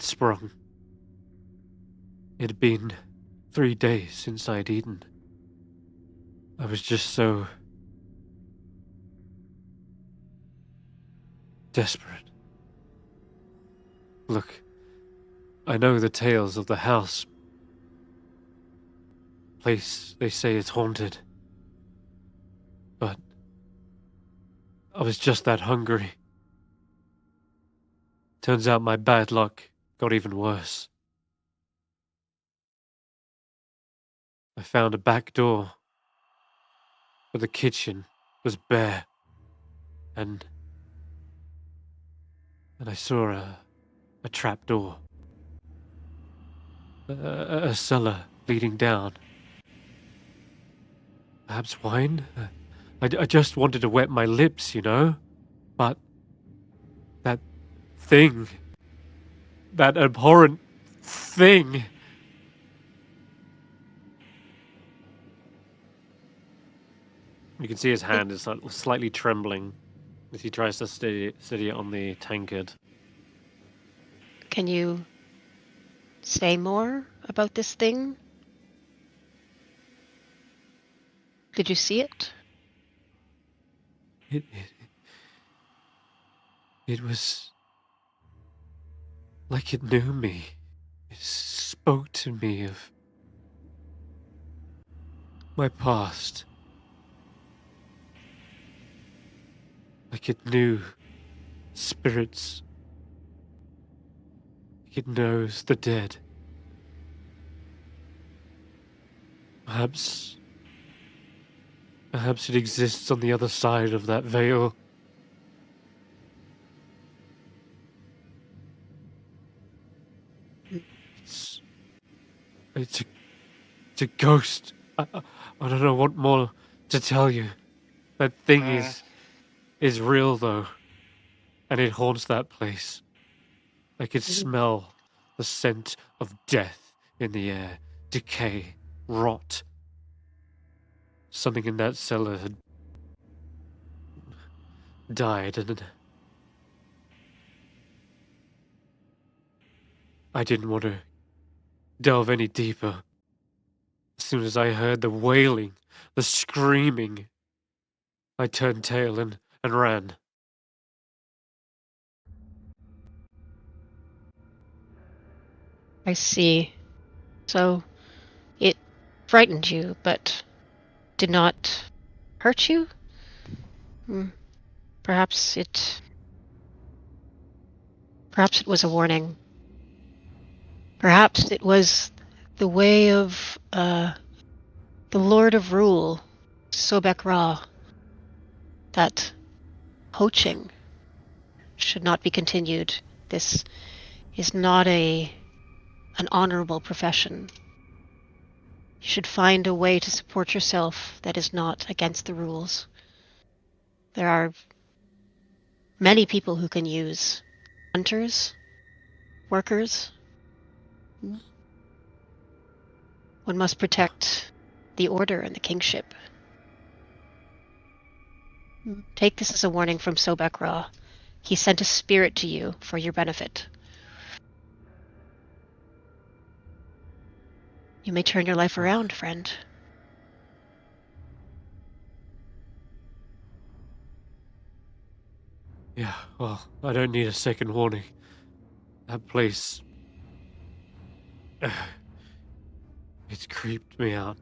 sprung. It had been 3 days since I had eaten. I was just so desperate. Look, I know the tales of the house. Place they say it's haunted. But I was just that hungry. Turns out my bad luck got even worse. I found a back door, but the kitchen was bare, and I saw a trap door, a cellar leading down. Perhaps wine? I just wanted to wet my lips, you know? But that thing, that abhorrent thing, You can see his hand is slightly trembling as he tries to steady it on the tankard. Can you say more about this thing? Did you see it? It was like it knew me. It spoke to me of my past. Like it knew spirits. Like it knows the dead. Perhaps it exists on the other side of that veil. It's a ghost. I don't know what more to tell you. That thing is real though, and it haunts that place. I could smell the scent of death in the air, decay, rot. Something in that cellar had died, and I didn't want to delve any deeper. As soon as I heard the wailing, the screaming, I turned tail and ran. I see. So it frightened you, but did not hurt you? Perhaps it was a warning. Perhaps it was the way of the Lord of Rule, Sobek Ra, that poaching should not be continued. This is not an honorable profession. You should find a way to support yourself that is not against the rules. There are many people who can use hunters, workers. One must protect the order and the kingship. Take this as a warning from Sobek Ra. He sent a spirit to you for your benefit. You may turn your life around, friend. Yeah, well, I don't need a second warning. That place... it's creeped me out.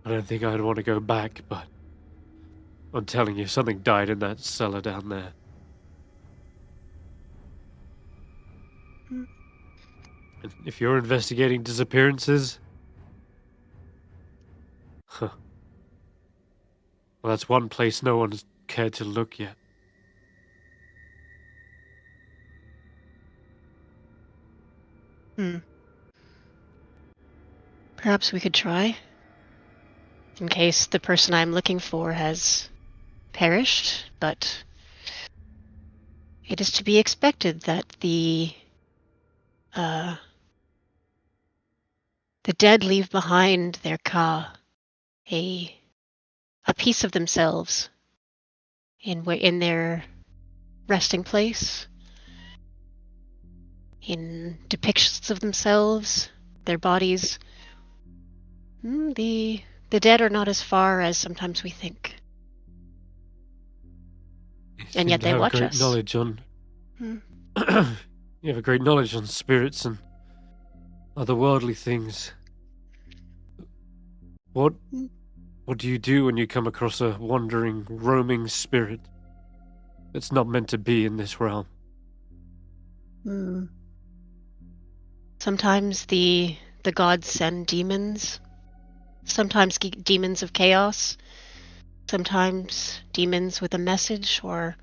I don't think I'd want to go back, but... I'm telling you, something died in that cellar down there. And if you're investigating disappearances... Huh. Well, that's one place no one's cared to look yet. Perhaps we could try. In case the person I'm looking for has perished, but it is to be expected that the dead leave behind their ka, a piece of themselves in their resting place, in depictions of themselves, their bodies. The dead are not as far as sometimes we think. And yet they watch us. Knowledge on... You have a great knowledge on spirits and otherworldly things. What do you do when you come across a wandering, roaming spirit that's not meant to be in this realm? Sometimes the gods send demons. Sometimes demons of chaos. Sometimes demons with a message or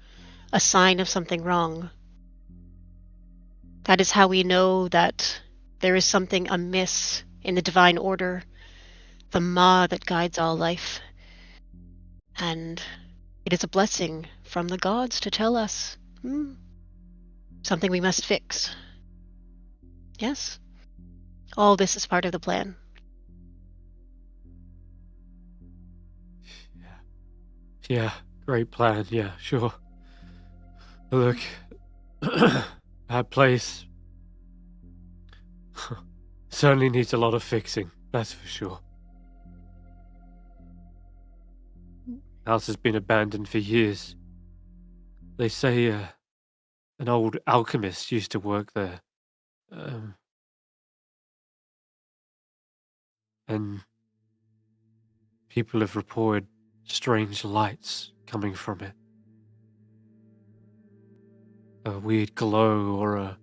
a sign of something wrong. That is how we know that there is something amiss in the divine order, the Ma that guides all life. And it is a blessing from the gods to tell us something we must fix. Yes? All this is part of the plan. Yeah, great plan. Yeah, sure. Look, that place certainly needs a lot of fixing, that's for sure. House has been abandoned for years. They say an old alchemist used to work there. And people have reported strange lights coming from it. A weird glow or a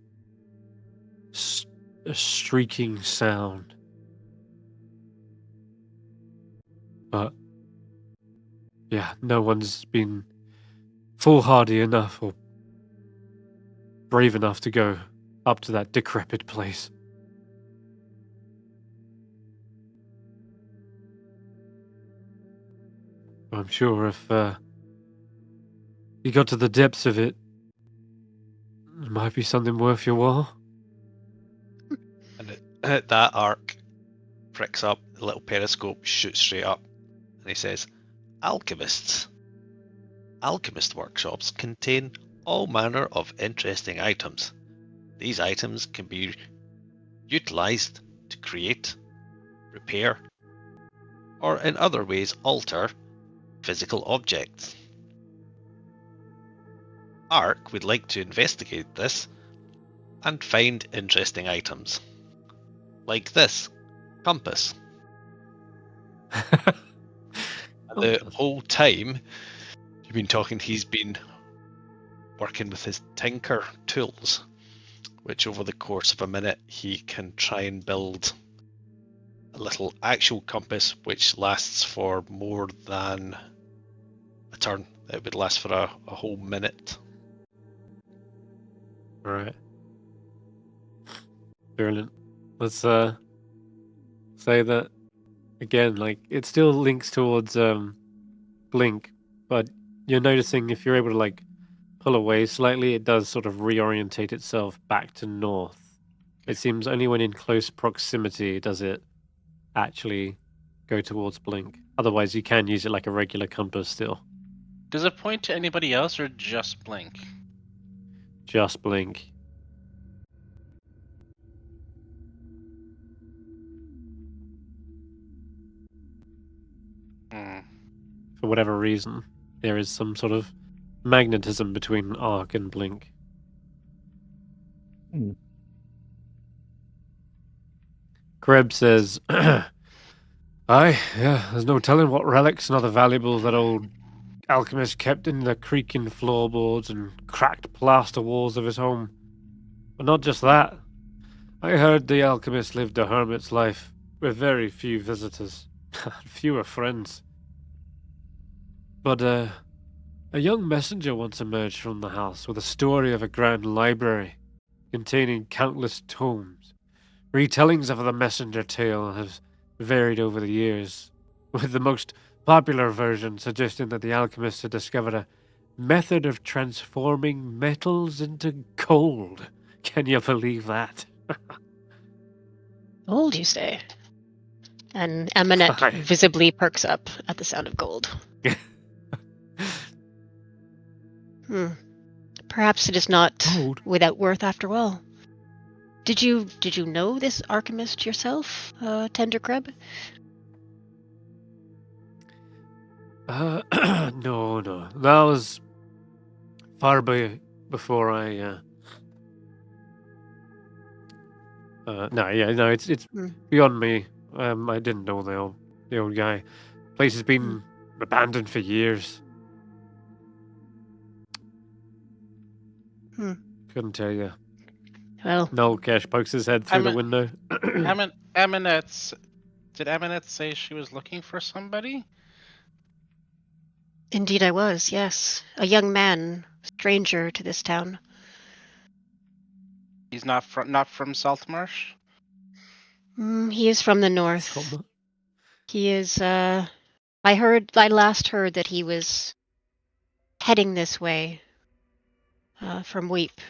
streaking sound. But yeah, no one's been foolhardy enough or brave enough to go up to that decrepit place. I'm sure if you got to the depths of it, it might be something worth your while. And at that arc pricks up, the little periscope shoots straight up, and he says, Alchemists. Alchemist workshops contain all manner of interesting items. These items can be utilized to create, repair, or in other ways alter physical objects. ARC would like to investigate this and find interesting items. Like this compass. And the whole time you've been talking, he's been working with his tinker tools, which over the course of a minute he can try and build a little actual compass which lasts for more than a turn. It would last for a whole minute. Right. Brilliant. Let's say that again, like it still links towards Blink, but you're noticing if you're able to like pull away slightly, it does sort of reorientate itself back to north. It seems only when in close proximity does it actually go towards Blink. Otherwise, you can use it like a regular compass still. Does it point to anybody else or just Blink? Just Blink. Hmm. For whatever reason, there is some sort of magnetism between Arc and Blink. Kreb says, Aye, yeah, there's no telling what relics and other valuables that old alchemist kept in the creaking floorboards and cracked plaster walls of his home. But not just that. I heard the alchemist lived a hermit's life with very few visitors, fewer friends. But a young messenger once emerged from the house with a story of a grand library containing countless tomes. Retellings of the messenger tale have varied over the years, with the most popular version suggesting that the alchemist had discovered a method of transforming metals into gold. Can you believe that? Gold, you say? And Amonet Aye. visibly perks up at the sound of gold. Perhaps it is not Gold? without worth after all. Did you know this alchemist yourself, Tender Creb? No. That was far before I. No, it's beyond me. I didn't know the old guy. Place has been abandoned for years. Couldn't tell you. Well, Noel Cash pokes his head through the window. Amonet's. Did Amonet say she was looking for somebody? indeed I was, yes. A young man, stranger to this town. He's not from Saltmarsh? He is from the north. He is, I last heard that he was heading this way, from Weep.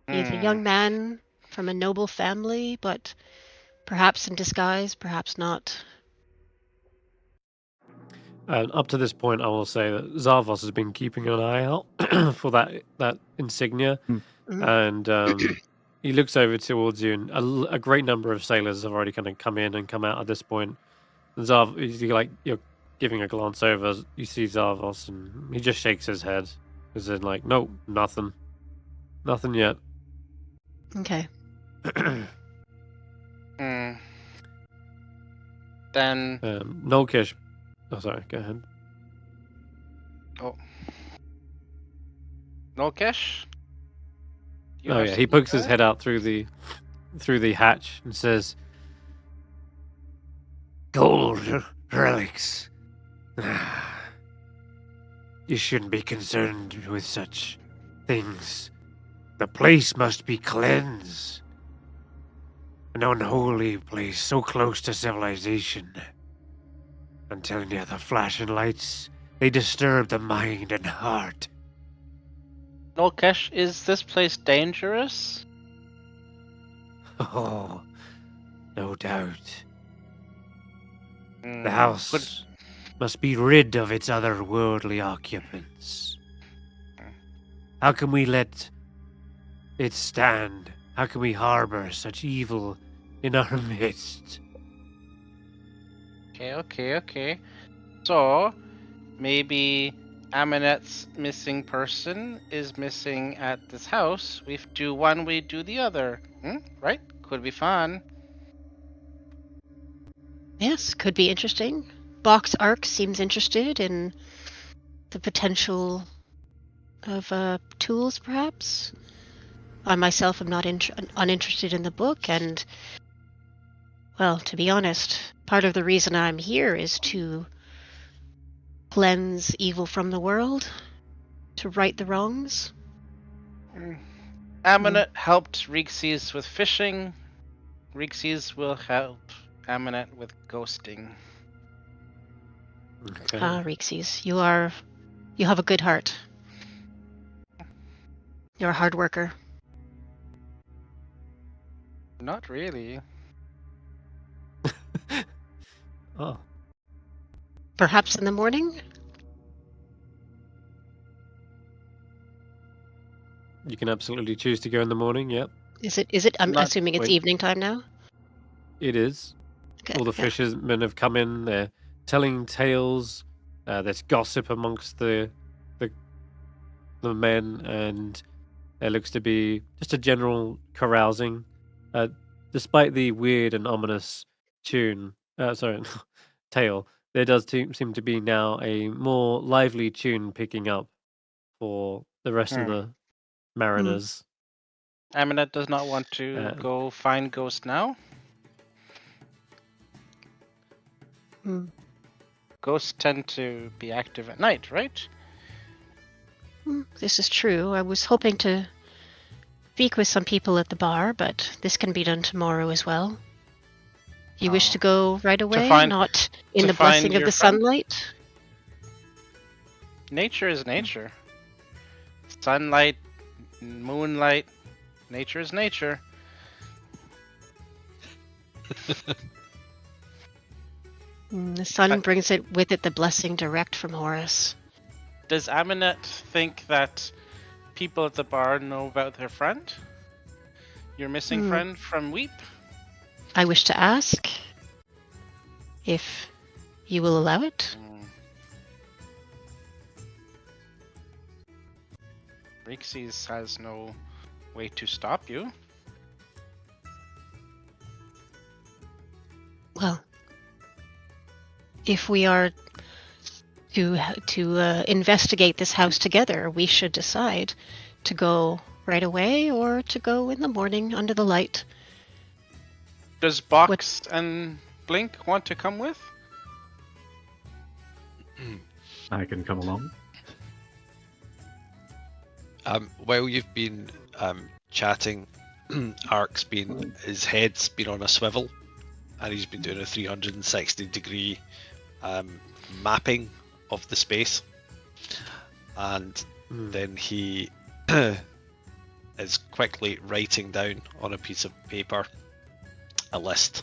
He is a young man from a noble family, but perhaps in disguise, perhaps not. And up to this point, I will say that Zarvos has been keeping an eye out for that insignia, and he looks over towards you, and a great number of sailors have already kind of come in and come out at this point. And you're giving a glance over, you see Zarvos, and he just shakes his head, as in like, nope, nothing yet. Okay. Then Nolkish. Oh, sorry. Go ahead. Nolkesh? Oh yeah, he pokes his head out through the hatch and says, "Gold relics. You shouldn't be concerned with such things. The place must be cleansed. An unholy place so close to civilization. I'm telling you, the flashing lights, they disturb the mind and heart." Nolkesh, is this place dangerous? Oh, no doubt. The house must be rid of its otherworldly occupants. How can we let it stand? How can we harbor such evil in our midst? Okay. So, maybe Amonet's missing person is missing at this house. We do one, we do the other. Right? Could be fun. Yes, could be interesting. Box Arc seems interested in the potential of tools, perhaps. I myself am not uninterested in the book, and, well, to be honest, part of the reason I'm here is to cleanse evil from the world, to right the wrongs. Amonet helped Reekses with fishing. Reekses will help Amonet with ghosting. Okay. Reekses, you have a good heart. You're a hard worker. Not really. Oh. Perhaps in the morning? You can absolutely choose to go in the morning, yep. Is it? I'm Not- assuming it's wait. evening time now? It is. Okay, All the yeah. fishermen have come in, they're telling tales, there's gossip amongst the men, and there looks to be just a general carousing. Despite the weird and ominous tune, tale, there does seem to be now a more lively tune picking up for the rest of the mariners. Amonet does not want to go find Ghost now. Ghosts tend to be active at night, right? This is true. I was hoping to speak with some people at the bar, but this can be done tomorrow as well. You wish to go right away, not in the blessing of the sunlight? Nature is nature. Sunlight, moonlight, nature is nature. The sun brings it with it the blessing direct from Horus. Does Amonet think that people at the bar know about their friend? Your missing friend from Weep? I wish to ask if you will allow it. Reekses has no way to stop you. Well, if we are to investigate this house together, we should decide to go right away or to go in the morning under the light. Does Box and Blink want to come with? I can come along. While you've been chatting, his head's been on a swivel, and he's been doing a 360-degree mapping of the space, and then he is quickly writing down on a piece of paper a list,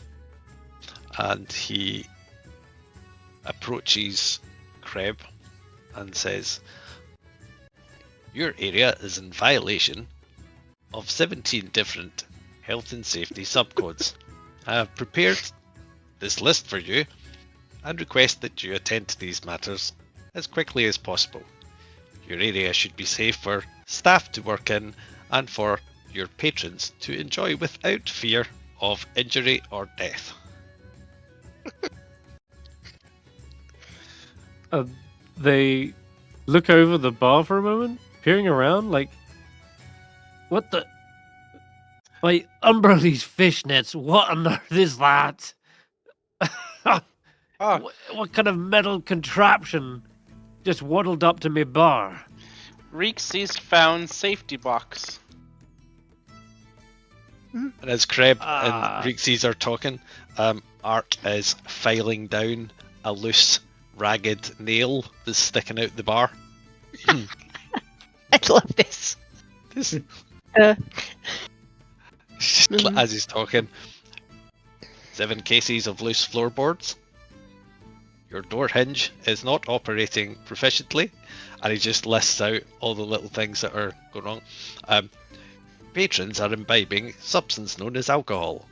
and he approaches Kreb and says, "Your area is in violation of 17 different health and safety subcodes. I have prepared this list for you and request that you attend to these matters as quickly as possible. Your area should be safe for staff to work in and for your patrons to enjoy without fear of injury or death." They look over the bar for a moment, peering around, like, what the? Like, Umberlee's fishnets, what on earth is that? Oh, What kind of metal contraption just waddled up to me bar? Reekses found safety box. And as Kreb Ah. and Reekses are talking, Art is filing down a loose, ragged nail that's sticking out the bar. I love this. This- Uh, As he's talking, 7 cases of loose floorboards. Your door hinge is not operating proficiently, and he just lists out all the little things that are going wrong. Patrons are imbibing substance known as alcohol,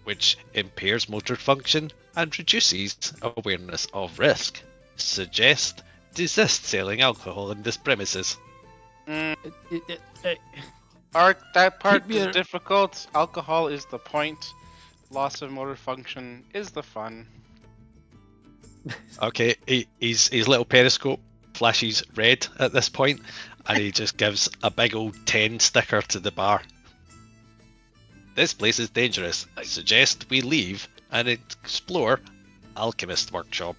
which impairs motor function and reduces awareness of risk. Suggest desist selling alcohol in this premises. Art, that part Keep is your- difficult. Alcohol is the point. Loss of motor function is the fun. Okay, his little periscope flashes red at this point, and he just gives a big old 10 sticker to the bar. This place is dangerous. I suggest we leave and explore Alchemist Workshop.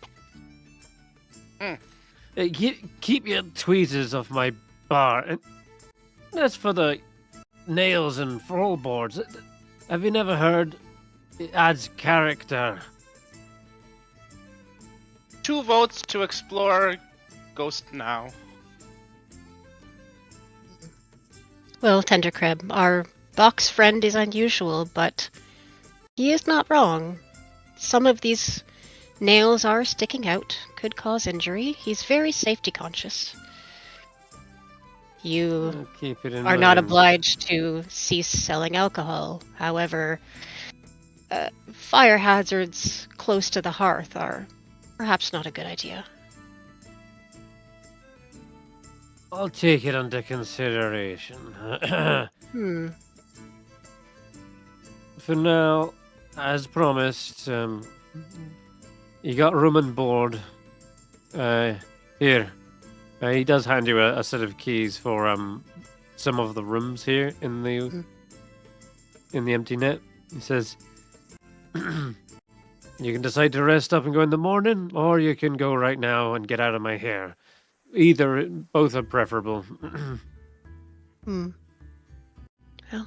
Keep your tweezers off my bar. And as for the nails and floorboards, have you never heard it adds character? 2 votes to explore Ghost now. Well, Tendercrab, our box friend is unusual, but he is not wrong. Some of these nails are sticking out, could cause injury. He's very safety conscious. You Keep it in are not mind. obliged to cease selling alcohol. However, fire hazards close to the hearth are perhaps not a good idea. I'll take it under consideration. Hmm. For now, as promised, you got room and board. Here. He does hand you a set of keys for some of the rooms here in the empty net. He says, "You can decide to rest up and go in the morning, or you can go right now and get out of my hair. Both are preferable." Hmm.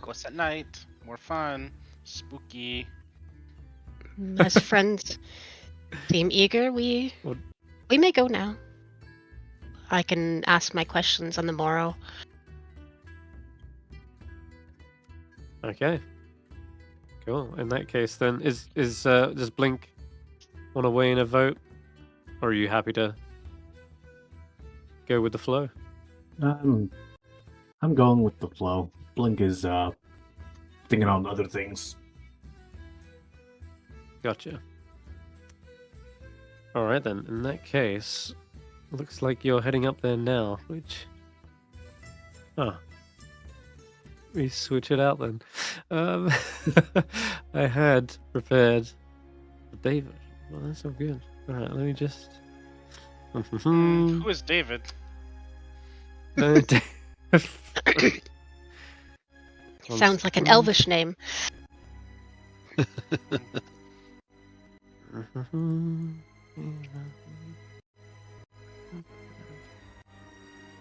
Ghosts at night, more fun, spooky. As friends seem eager, we may go now. I can ask my questions on the morrow. Okay. Cool. In that case, then, does Blink want to weigh in a vote, or are you happy to go with the flow? I'm going with the flow. Blink is thinking on other things. Gotcha. All right then. In that case, looks like you're heading up there now. We switch it out then. I had prepared for David. Well, that's so good. All right, let me just. Who is David? Sounds like an elvish name.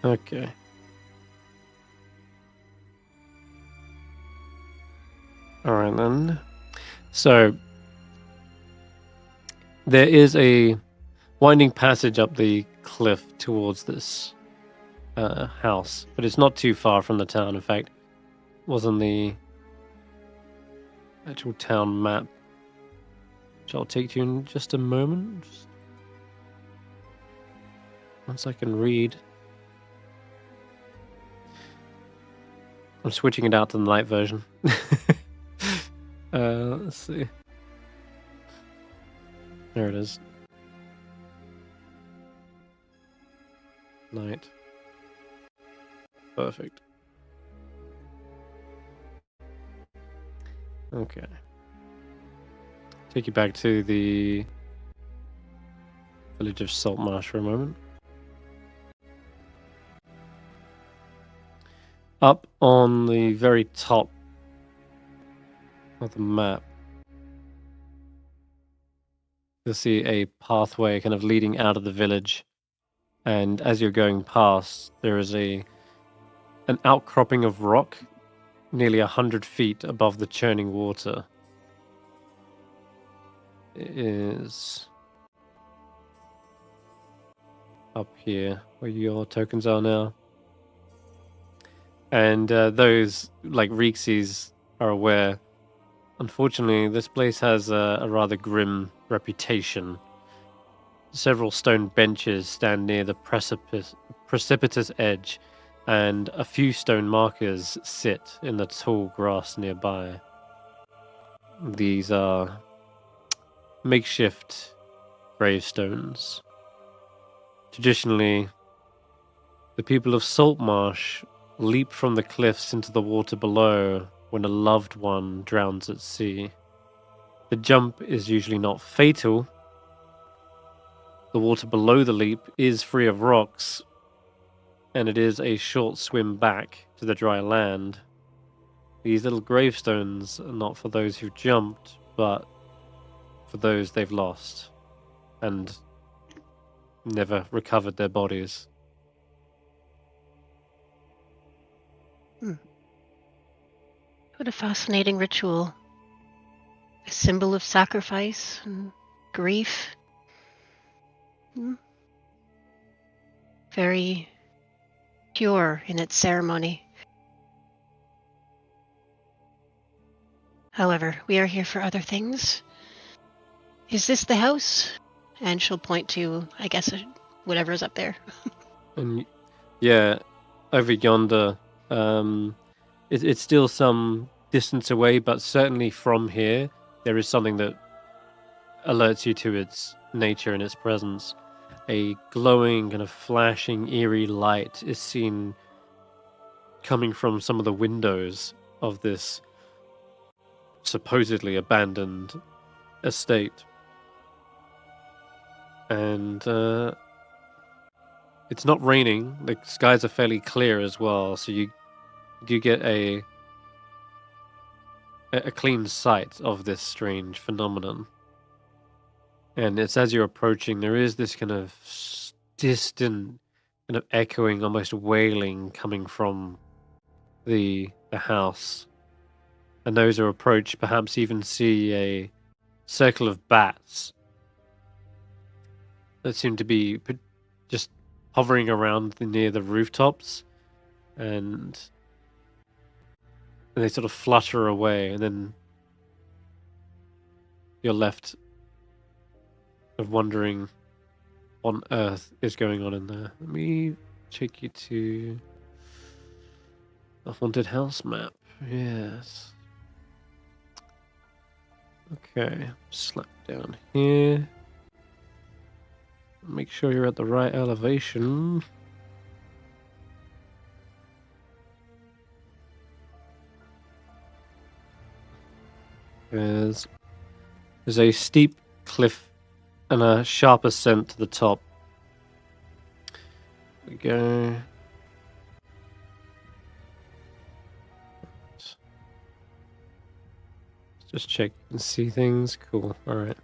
Okay. All right then. So there is a winding passage up the cliff towards this house, but it's not too far from the town. In fact, it was on the actual town map, which I'll take to you in just a moment. Once I can read. I'm switching it out to the night version. Let's see. There it is. Night. Perfect. Okay. Take you back to the village of Saltmarsh for a moment. Up on the very top of the map, you'll see a pathway kind of leading out of the village. And as you're going past, there is an outcropping of rock nearly 100 feet above the churning water. It is up here where your tokens are now. And those, like Reekses, are aware. Unfortunately, this place has a rather grim reputation. Several stone benches stand near the precipitous edge, and a few stone markers sit in the tall grass nearby. These are makeshift gravestones. Traditionally, the people of Saltmarsh leap from the cliffs into the water below when a loved one drowns at sea. The jump is usually not fatal. The water below the leap is free of rocks, and it is a short swim back to the dry land. These little gravestones are not for those who jumped, but for those they've lost and never recovered their bodies. What a fascinating ritual. A symbol of sacrifice and grief. Very pure in its ceremony. However, we are here for other things. Is this the house? And she'll point to, I guess, whatever's up there. And yeah, over yonder, it's still some distance away, but certainly from here, there is something that alerts you to its nature and its presence. A glowing, kind of flashing, eerie light is seen coming from some of the windows of this supposedly abandoned estate. And it's not raining. The skies are fairly clear as well, so you get a clean sight of this strange phenomenon. And it's as you're approaching, there is this kind of distant, kind of echoing, almost wailing coming from the house. And those who approach perhaps even see a circle of bats that seem to be just hovering around near the rooftops, and they sort of flutter away, and then you're left of wondering what on earth is going on in there. Let me take you to the haunted house map. Yes. Okay, slap down here. Make sure you're at the right elevation. There's a steep cliff and a sharp ascent to the top. There we go. Just check and see things. Cool. All right.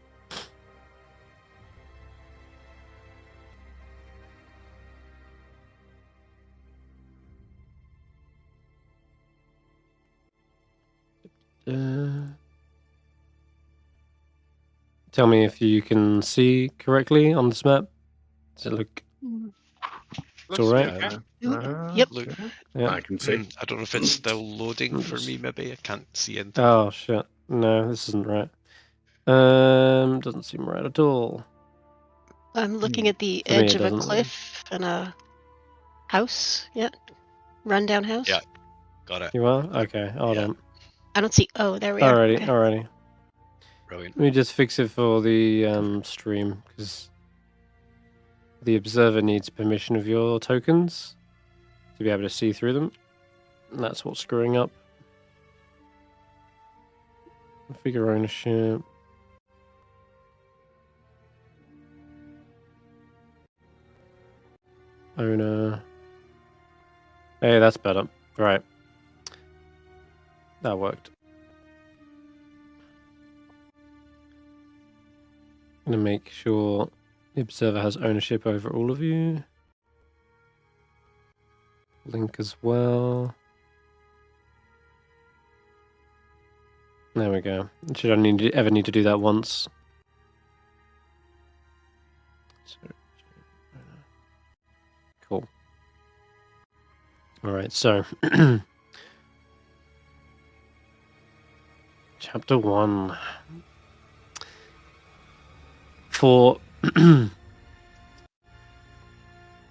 Tell me if you can see correctly on this map. Does it look? It's all right. Yep. Look, Yeah. I can see. I don't know if it's still loading for me. Maybe I can't see anything. Oh shit! No, this isn't right. Doesn't seem right at all. I'm looking at the To me, edge it of a doesn't really. cliff and a house. Yeah, rundown house. Yeah. Got it. You are? Okay, hold Yeah. on. I don't see. Oh, there we are. Alrighty, Okay. alrighty. Brilliant. Let me just fix it for the stream, because the observer needs permission of your tokens to be able to see through them. And that's what's screwing up. Figure ownership. Owner. Hey, that's better. Right. That worked. Gonna make sure the observer has ownership over all of you. Link as well. There we go. Should I ever need to do that once? Cool. All right, so chapter 1. For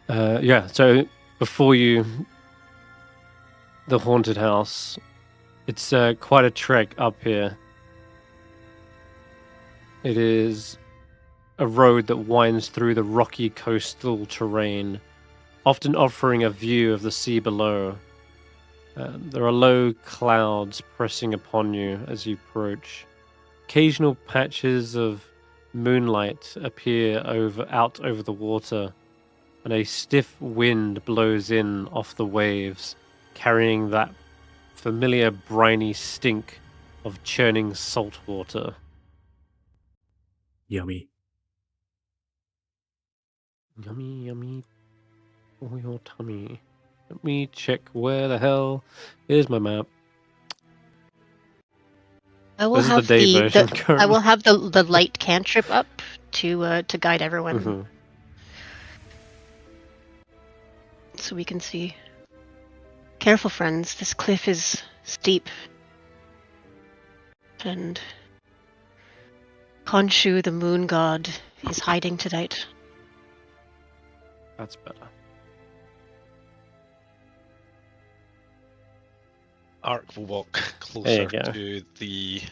yeah, so before you, the haunted house, it's quite a trek up here. It is a road that winds through the rocky coastal terrain, often offering a view of the sea below. There are low clouds pressing upon you as you approach. Occasional patches of moonlight appear out over the water, and a stiff wind blows in off the waves, carrying that familiar briny stink of churning salt water. Yummy. Yummy, yummy for your tummy. Let me check where the hell is my map. I will This is the have day version I currently. will have the light cantrip up to guide everyone, Mhm. so we can see. Careful, friends. This cliff is steep, and Khonshu, the moon god, is hiding tonight. That's better. Ark will walk There you closer go. to the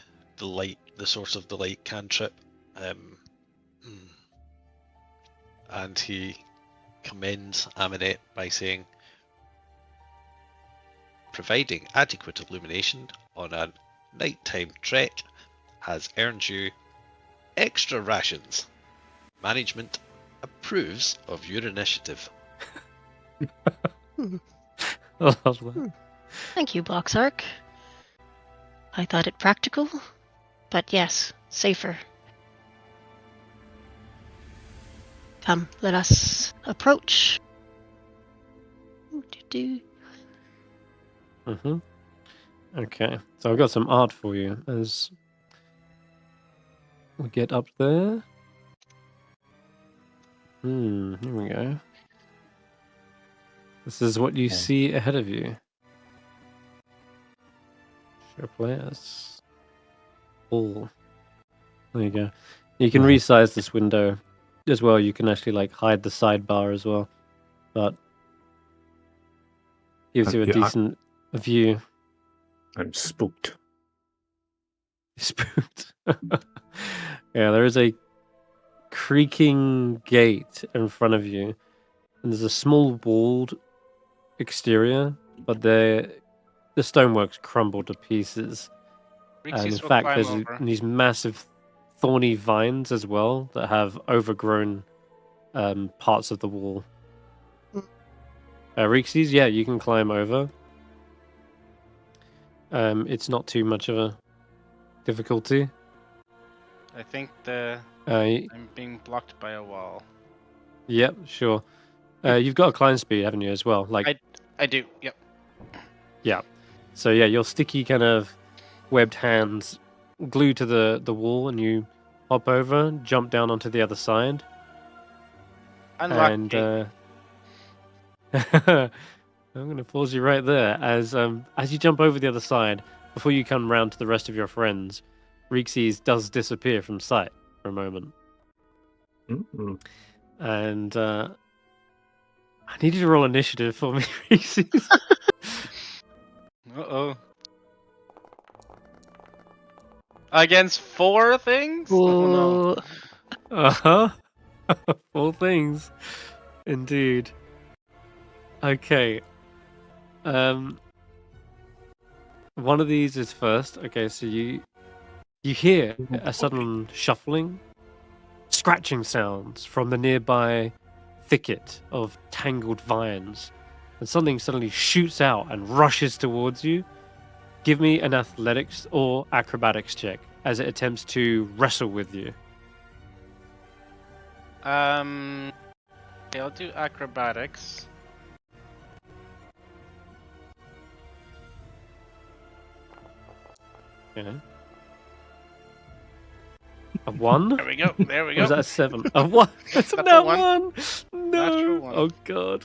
light, the source of the light cantrip, and he commends Amonet by saying, "Providing adequate illumination on a nighttime trek has earned you extra rations. Management approves of your initiative." I love that. Thank you, Box Ark. I thought it practical, but yes, safer. Come, let us approach. Mm-hmm. Okay, so I've got some art for you as we get up there. Here we go. This is what you see ahead of you. Show players. All. There you go. You can resize this window as well. You can actually like hide the sidebar as well, but gives you a decent view. I'm spooked. Spooked. Yeah, there is a creaking gate in front of you, and there's a small walled exterior, but the stonework's crumbled to pieces. And in Reekses will fact, climb there's over. these massive thorny vines as well that have overgrown parts of the wall. Reekses, yeah, you can climb over. It's not too much of a difficulty. I think Uh, I'm being blocked by a wall. Yep, sure. You've got a climb speed, haven't you, as well? Like, I do. Yep. yeah. So yeah, your sticky kind of webbed hands glue to the wall, and you hop over, jump down onto the other side, Unlock and gate. I'm going to pause you right there as you jump over the other side. Before you come round to the rest of your friends, Reekses does disappear from sight for a moment. Mm-hmm. And I need you to roll initiative for me, Reekses. Uh-oh. Against 4 things? Oh no. Ooh. Uh-huh. 4 things. Indeed. Okay. One of these is first. Okay, so you hear a sudden shuffling, scratching sounds from the nearby thicket of tangled vines, and something suddenly shoots out and rushes towards you. Give me an athletics or acrobatics check as it attempts to wrestle with you. Okay, I'll do acrobatics. Okay. A 1? There we go. There we Or go. was that a 7? A 1? That's a That's a nat one. 1! No! Natural one. Oh god.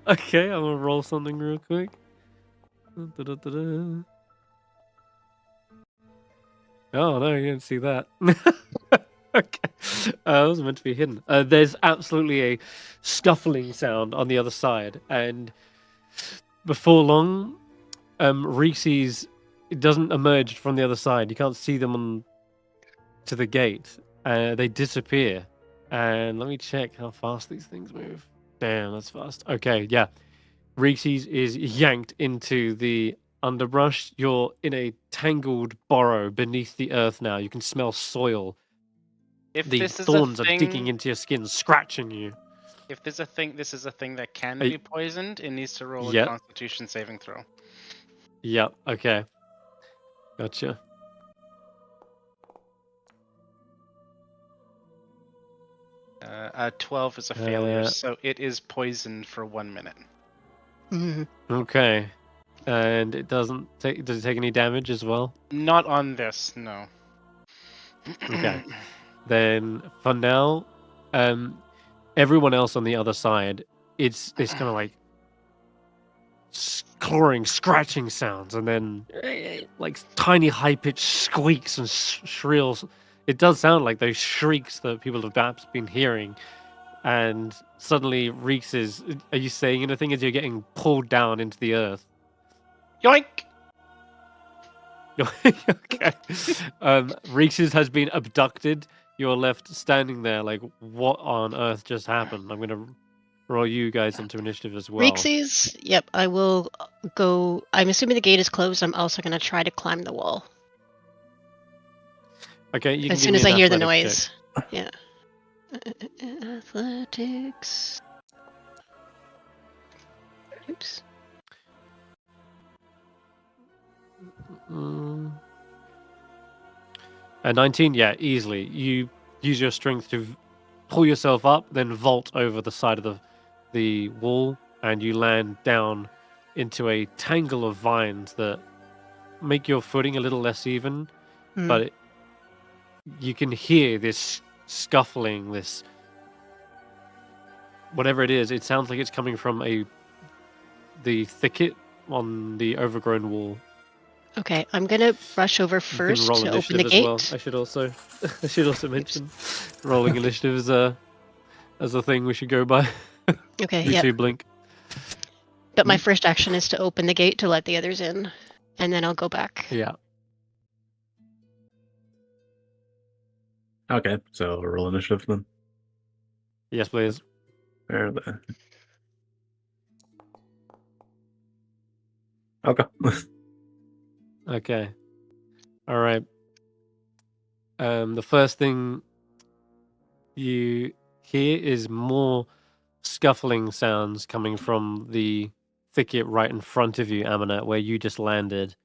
Okay, I'm gonna roll something real quick. Da-da-da-da. Oh no, you didn't see that. Okay. It was meant to be hidden. There's absolutely a scuffling sound on the other side, and before long, Reekses doesn't emerge from the other side. You can't see them on to the gate. They disappear. And let me check how fast these things move. Damn, that's fast. Okay, yeah. Reekses is yanked into the underbrush. You're in a tangled burrow beneath the earth now. You can smell soil. If The this is a thorns are digging thing, into your skin, scratching you. if this is a thing that can Are be poisoned, it needs to roll a Yep. Constitution saving throw. Yep, okay. Gotcha. A 12 is a failure, Uh, so it is poisoned for 1 minute. Mm. Okay. And it doesn't take. Does it take any damage as well? Not on this, no. Okay. Then for now, everyone else on the other side, it's this kind of like clawing, scratching sounds, and then like tiny high-pitched squeaks and shrills. It does sound like those shrieks that people have perhaps been hearing. And suddenly, Reeks is. Are you saying anything as you're getting pulled down into the earth? Yoink! Okay. Reekses has been abducted. You're left standing there like, what on earth just happened? I'm going to roll you guys into initiative as well. Reekses, yep, I will go. I'm assuming the gate is closed. I'm also going to try to climb the wall Okay, you can as give soon me as an I hear the athletics noise. Yeah. Athletics. Oops. check. A 19, yeah, easily. You use your strength to pull yourself up, then vault over the side of the wall, and you land down into a tangle of vines that make your footing a little less even, but you can hear this scuffling, this whatever it is. It sounds like it's coming from the thicket on the overgrown wall. Okay, I'm going to rush over You first can roll to open initiative the as gate. well. I should also mention rolling initiative as a thing we should go by. Okay, You yep. two blink. But my first action is to open the gate to let the others in, and then I'll go back. Yeah. Okay, so roll initiative then. Yes, please. There, there. Okay. Okay. All right. The first thing you hear is more scuffling sounds coming from the thicket right in front of you, Amonet, where you just landed.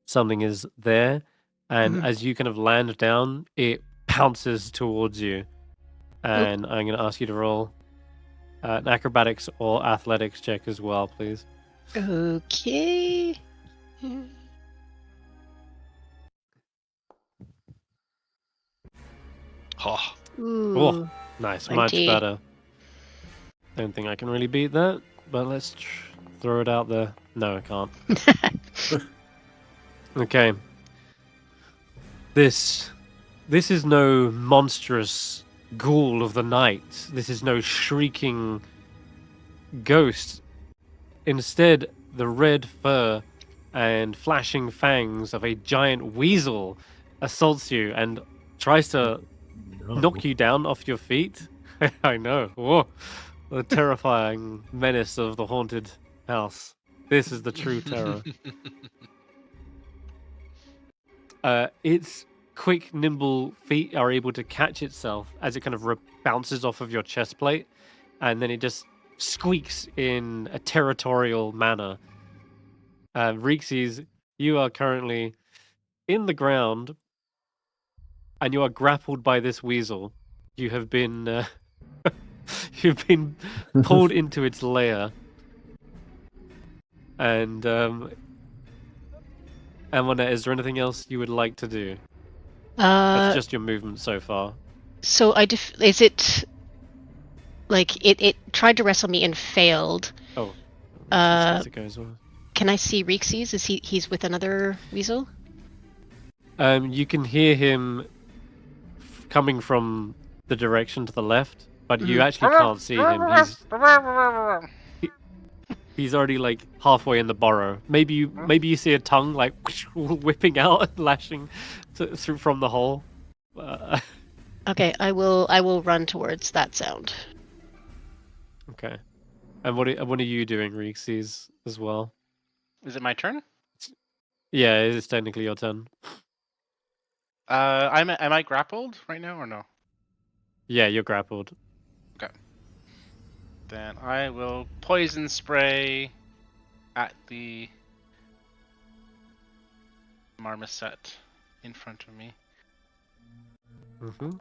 Something is there, and as you kind of land down, it pounces towards you. And I'm going to ask you to roll an acrobatics or athletics check as well, please. Okay. Oh, Ooh. Nice, 20. much better. Don't think I can really beat that, but let's throw it out there. No, I can't. Okay. This is no monstrous ghoul of the night. This is no shrieking ghost. Instead, the red fur and flashing fangs of a giant weasel assaults you and tries to knock you down off your feet. I know. Whoa. The terrifying menace of the haunted house. This is the true terror. Its quick, nimble feet are able to catch itself as it kind of bounces off of your chest plate, and then it just squeaks in a territorial manner. Reekses, you are currently in the ground, and you are grappled by this weasel. You have been you've been pulled into its lair, and Amonet, is there anything else you would like to do? That's just your movement so far. So is it like it tried to wrestle me and failed? Oh, Reekses gets to go as well. Can I see Reekses? Is he's with another weasel? You can hear him coming from the direction to the left, but you actually can't see him. He's already like halfway in the burrow. Maybe you see a tongue like whipping out and lashing through from the hole. Okay, I will run towards that sound. Okay. And what are you doing, Reekses, as well? Is it my turn? Yeah, it is technically your turn. Am I grappled right now or no? Yeah, you're grappled. Okay. Then I will poison spray at the marmoset in front of me. Mm-hmm. Get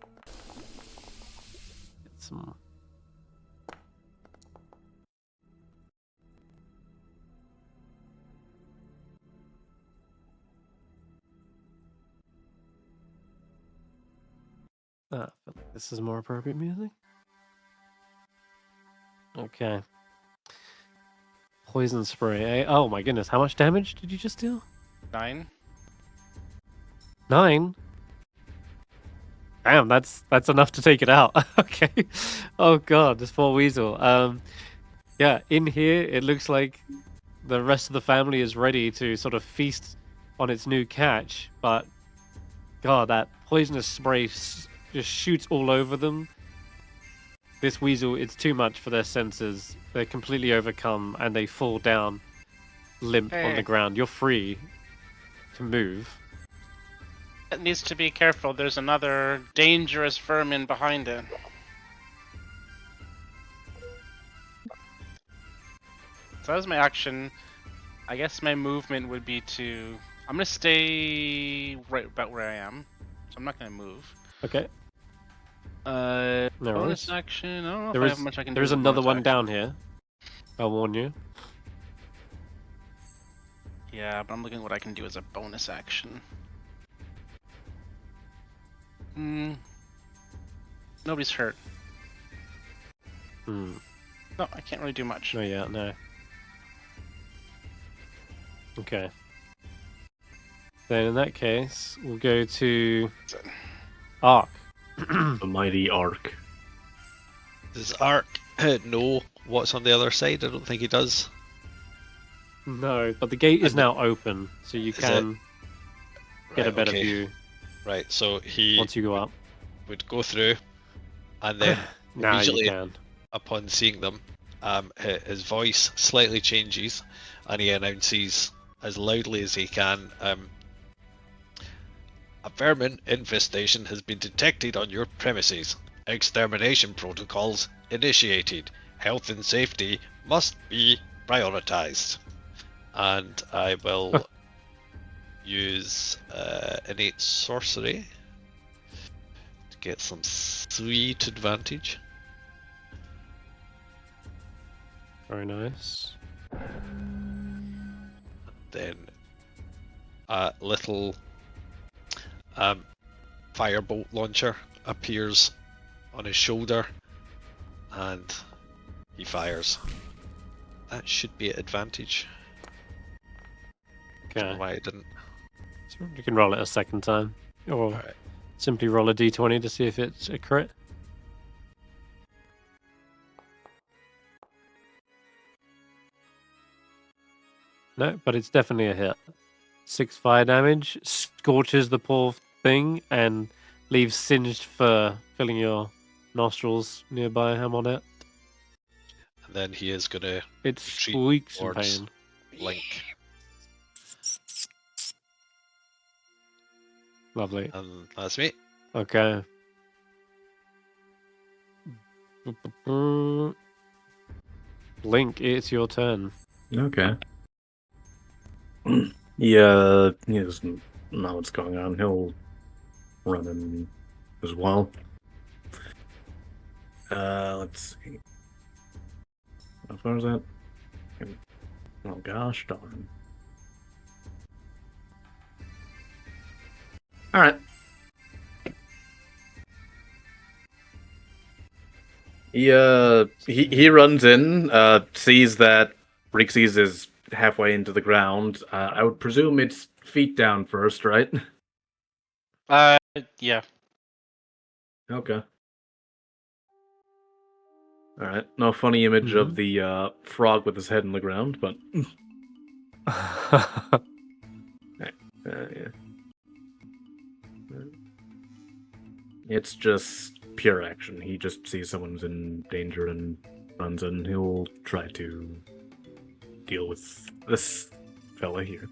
some. I feel like this is more appropriate music. Okay. Poison spray. Oh my goodness, how much damage did you just deal? 9. 9? Damn, that's enough to take it out. Okay. Oh god, this poor weasel. Yeah, in here it looks like the rest of the family is ready to sort of feast on its new catch, but god, that poisonous spray just shoots all over them. This weasel, it's too much for their senses. They're completely overcome and they fall down limp on the ground. You're free to move. It needs to be careful. There's another dangerous vermin behind it. So that was my action. I guess my movement would be to... I'm going to stay right about where I am. So I'm not going to move. Okay. No bonus worries. action. I don't know There if I is, have much I can do. there is with another bonus one action. down here. I'll warn you. Yeah, but I'm looking at what I can do as a bonus action. Nobody's hurt. Hmm. No, I can't really do much. No. Okay. Then in that case, we'll go to Ark. The mighty Ark. Does Ark know what's on the other side? I don't think he does. No, but the gate is And now open, so you can get a Right, better okay. view Right, so he once you go up. would go through, and then Now you immediately can. upon seeing them, his voice slightly changes, and he announces as loudly as he can, a vermin infestation has been detected on your premises. Extermination protocols initiated. Health and safety must be prioritized. And I will use innate sorcery to get some sweet advantage. Very nice. Then a little firebolt launcher appears on his shoulder, and he fires. That should be at advantage. I don't Okay. know why I didn't. So you can roll it a second time. Or Alright. simply roll a d20 to see if it's a crit. No, but it's definitely a hit. 6 fire damage, scorches the poor thing, and leaves singed fur filling your nostrils nearby, Amonet. And then he is going to It retreat squeaks in towards pain. Link. Lovely. And that's me. Okay. Link, it's your turn. Okay. Yeah, he doesn't know what's going on. He'll run in as well. Let's see. How far is that? Oh gosh, darn. Alright. He runs in, sees that Reekses is halfway into the ground. I would presume it's feet down first, right? Yeah. Okay. Alright. No funny image of the frog with his head in the ground, but yeah. It's just pure action. He just sees someone's in danger and runs in. He'll try to deal with this fella here.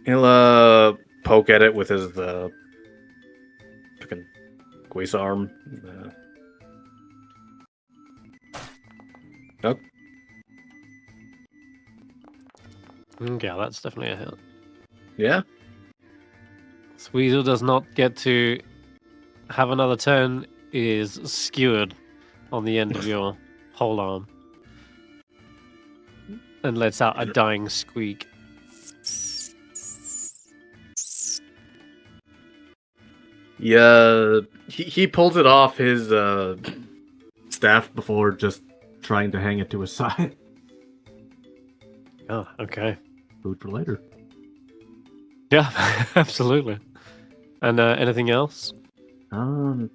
He'll poke at it with his fucking Guisa arm. Nope. Yeah, that's definitely a hit. Yeah. Squeezel does not get to have another turn. It is skewered on the end of your whole arm. And lets out a dying squeak. Yeah. He pulls it off his staff before just trying to hang it to his side. Oh, okay. Food for later. Yeah, absolutely. And anything else? The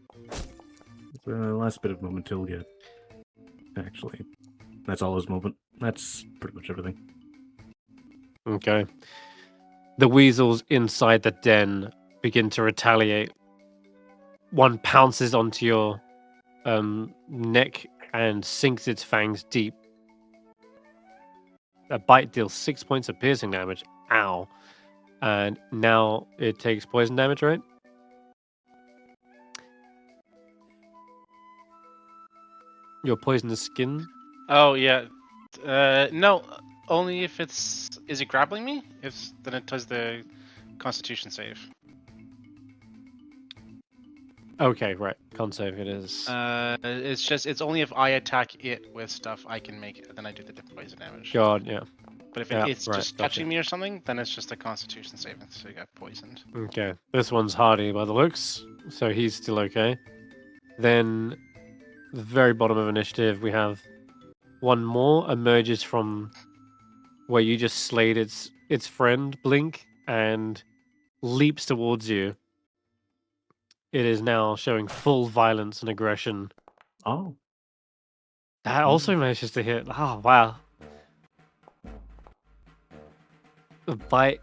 last bit of movement he'll get. Actually, that's all his movement. That's pretty much everything. Okay. The weasels inside the den begin to retaliate. One pounces onto your neck and sinks its fangs deep. A bite deals 6 points of piercing damage. Ow. And now it takes poison damage, right? Your poisonous skin? Oh yeah. No, only if it's. Is it grappling me? If then it does the Constitution save. Okay, right. Con save it is. It's only if I attack it with stuff I can make it, then I do the poison damage. God, yeah. But if Yeah, it's right, just gotcha. touching me or something, then it's just a Constitution saving, so you got poisoned. Okay. This one's hardy by the looks, so he's still okay. Then, the very bottom of initiative, we have one more emerges from where you just slayed its friend, Blink, and leaps towards you. It is now showing full violence and aggression. Oh. That also manages to hit. Oh, wow. The bite.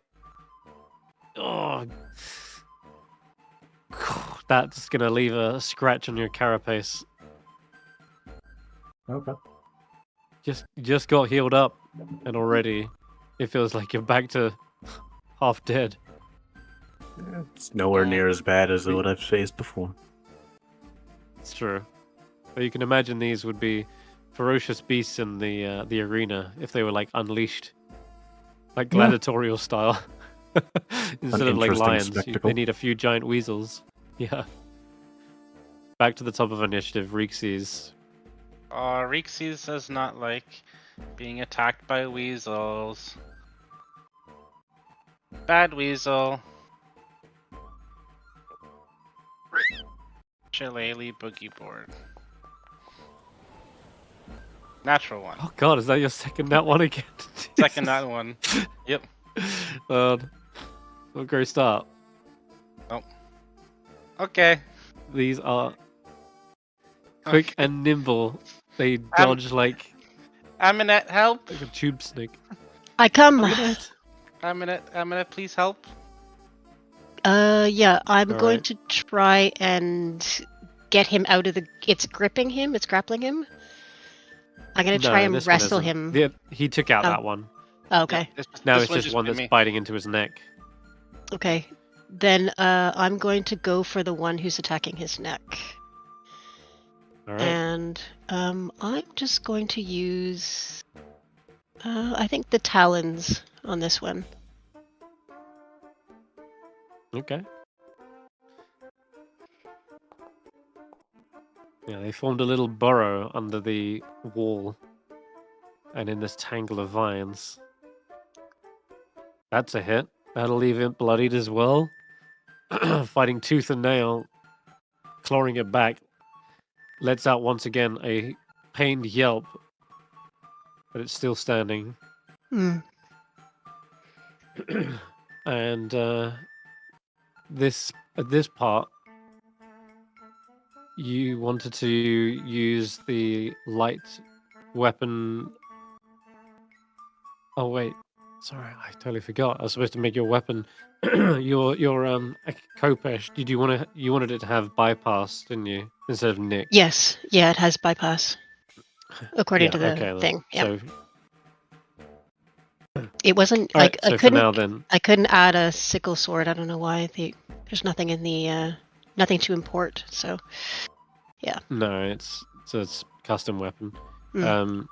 Oh. That's going to leave a scratch on your carapace. Okay. Just got healed up, and already it feels like you're back to half dead. It's nowhere near as bad as what I've faced before. It's true. But you can imagine these would be ferocious beasts in the arena if they were like unleashed, like gladiatorial style, instead of like interesting lions. spectacle. They need a few giant weasels. Yeah. Back to the top of initiative. Reekses. Reekses does not like being attacked by weasels. Bad weasel. Shillelagh boogie board. Natural one. Oh God, is that your second that one again? Second that one. Yep. Not a great start. Oh. Okay. These are quick and nimble They dodge like Amonet, help! a tube snake. I come. Amonet, please help. Yeah, I'm All going right. to try and get him out of the. It's gripping him. It's grappling him. I'm gonna try and this one wrestle isn't. him. Yeah, he took out Oh. that one. Oh, okay. Yeah, Now this it's just one bit that's me. biting into his neck. Okay. Then I'm going to go for the one who's attacking his neck. All right. And I'm just going to use, I think the talons on this one. Okay. Yeah, they formed a little burrow under the wall and in this tangle of vines. That's a hit. That'll leave it bloodied as well. Fighting tooth and nail, clawing it back, lets out once again a pained yelp, but it's still standing. Hmm. And this part, you wanted to use the light weapon. Oh wait, sorry, I totally forgot. I was supposed to make your weapon, your Kopesh. You wanted it to have bypass, didn't you, instead of nick? Yes. Yeah, it has bypass. According to the okay, then. thing. Yeah. So, It wasn't all like right, so for now then, I couldn't add a sickle sword. I don't know why. There's nothing in the nothing to import. So no, it's a custom weapon. Mm.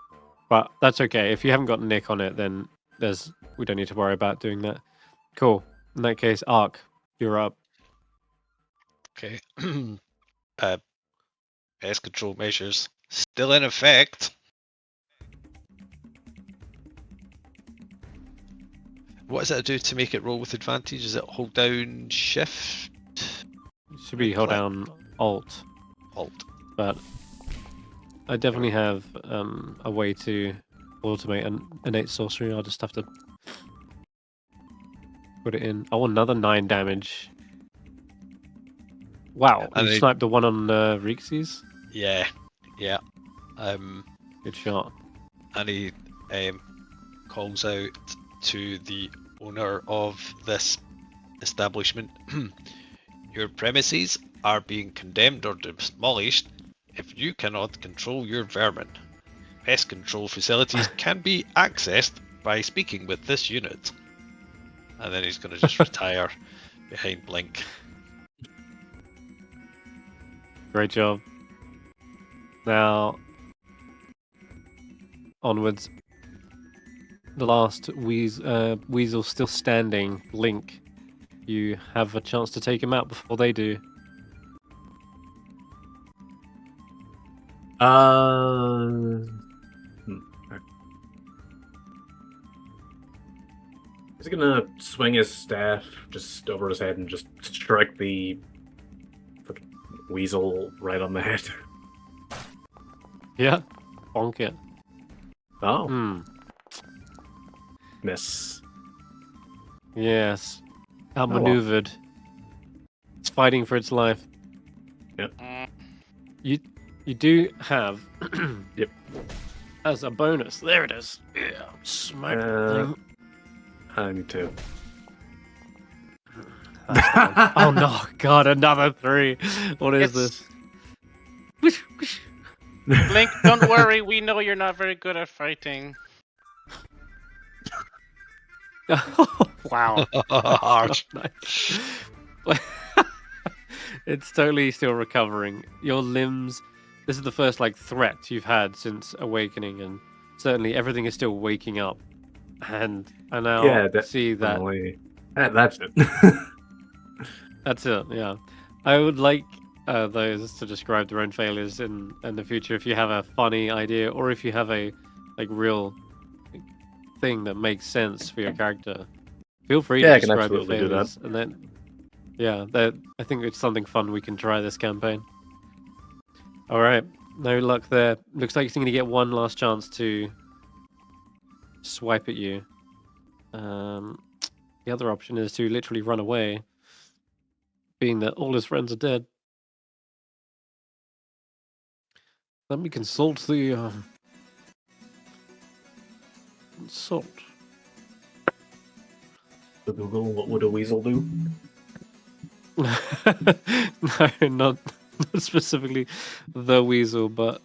But that's okay. If you haven't got nick on it, then we don't need to worry about doing that. Cool. In that case, Ark, you're up. Okay. Pest control measures still in effect. What does it do to make it roll with advantage? Is it hold down shift? Should be hold Click. down Alt. Alt. But I definitely have a way to automate an innate sorcery. I'll just have to put it in. Oh, another 9 damage. Wow, And you they- sniped the one on Reekses? Yeah. Good shot. And he calls out to the owner of this establishment. Your premises are being condemned or demolished if you cannot control your vermin. Pest control facilities can be accessed by speaking with this unit. And then he's going to just retire behind Blink. Great job. Now, onwards. The last weasel still standing, Link. You have a chance to take him out before they do. He's gonna swing his staff just over his head and just strike the fucking weasel right on the head. Yeah, bonk it. Oh, miss. Yes, well. outmaneuvered. It's fighting for its life. Mm, You do have. Yep. As a bonus, there it is. Yeah, smack that thing. I need to. Oh no, God, another 3. What is It's- this? Blink, don't worry. We know you're not very good at fighting. Wow. Harsh. Nice. It's totally still recovering. Your limbs. This is the first threat you've had since awakening, and certainly everything is still waking up. And I now see that. That's it. That's it. Yeah, I would like those to describe their own failures in the future. If you have a funny idea, or if you have a real thing that makes sense for your character, feel free to I can describe your absolutely do that. failures. And then, I think it's something fun we can try this campaign. All right, no luck there. Looks like you're going to get one last chance to swipe at you. The other option is to literally run away, being that all his friends are dead. Let me consult the consult. So Google, what would a weasel do? No, not specifically the weasel, but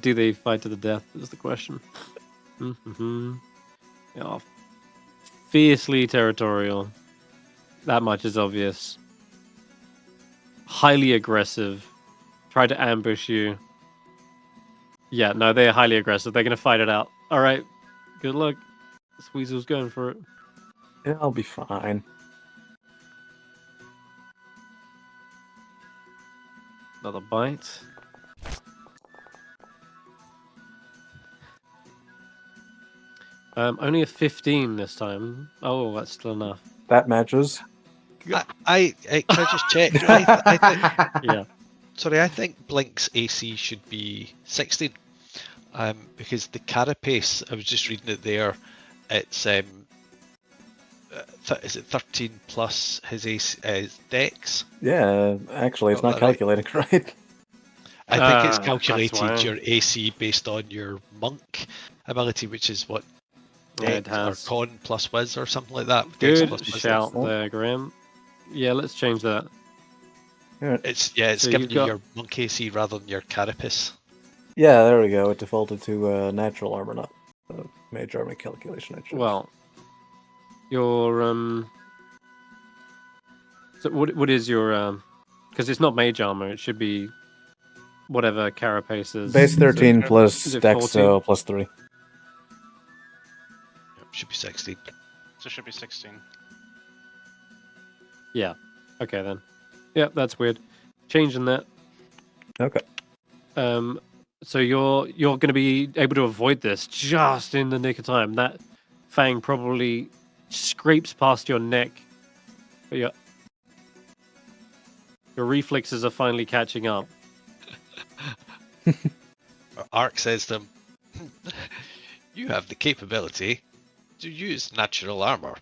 do they fight to the death is the question. Mm-hmm. Yeah, fiercely territorial. That much is obvious. Highly aggressive. Try to ambush you. Yeah, no, they're highly aggressive. They're going to fight it out. All right, good luck. This weasel's going for it. Yeah, I'll be fine. Another bite. Only a 15 this time. Oh, that's still enough. That matches. Can I just check? I think, Yeah. sorry, I think Blink's AC should be 16. Because the carapace, I was just reading it there, it's is it 13 plus his AC, dex? Yeah, actually, it's Got not that right? calculating right. I think it's That's calculated why. your AC based on your monk ability, which is what, It dex or has. con plus whiz or something like that. Dex plus Good whiz. shout Oh. there, Graham. Yeah, let's change that. It's So giving you've you got- your monk AC rather than your carapace. Yeah, there we go. It defaulted to natural armor, not mage armor calculation. I chose. Well, your So what is your because it's not mage armor. It should be whatever carapace is. Base 13 plus is it dex 14? plus 3. Yep, should be 16. So it should be 16. Yeah. Okay then. Yeah, that's weird. Changing that. Okay. So you're going to be able to avoid this just in the nick of time. That fang probably scrapes past your neck, but your reflexes are finally catching up. Ark says to him, "You have the capability to use natural armor.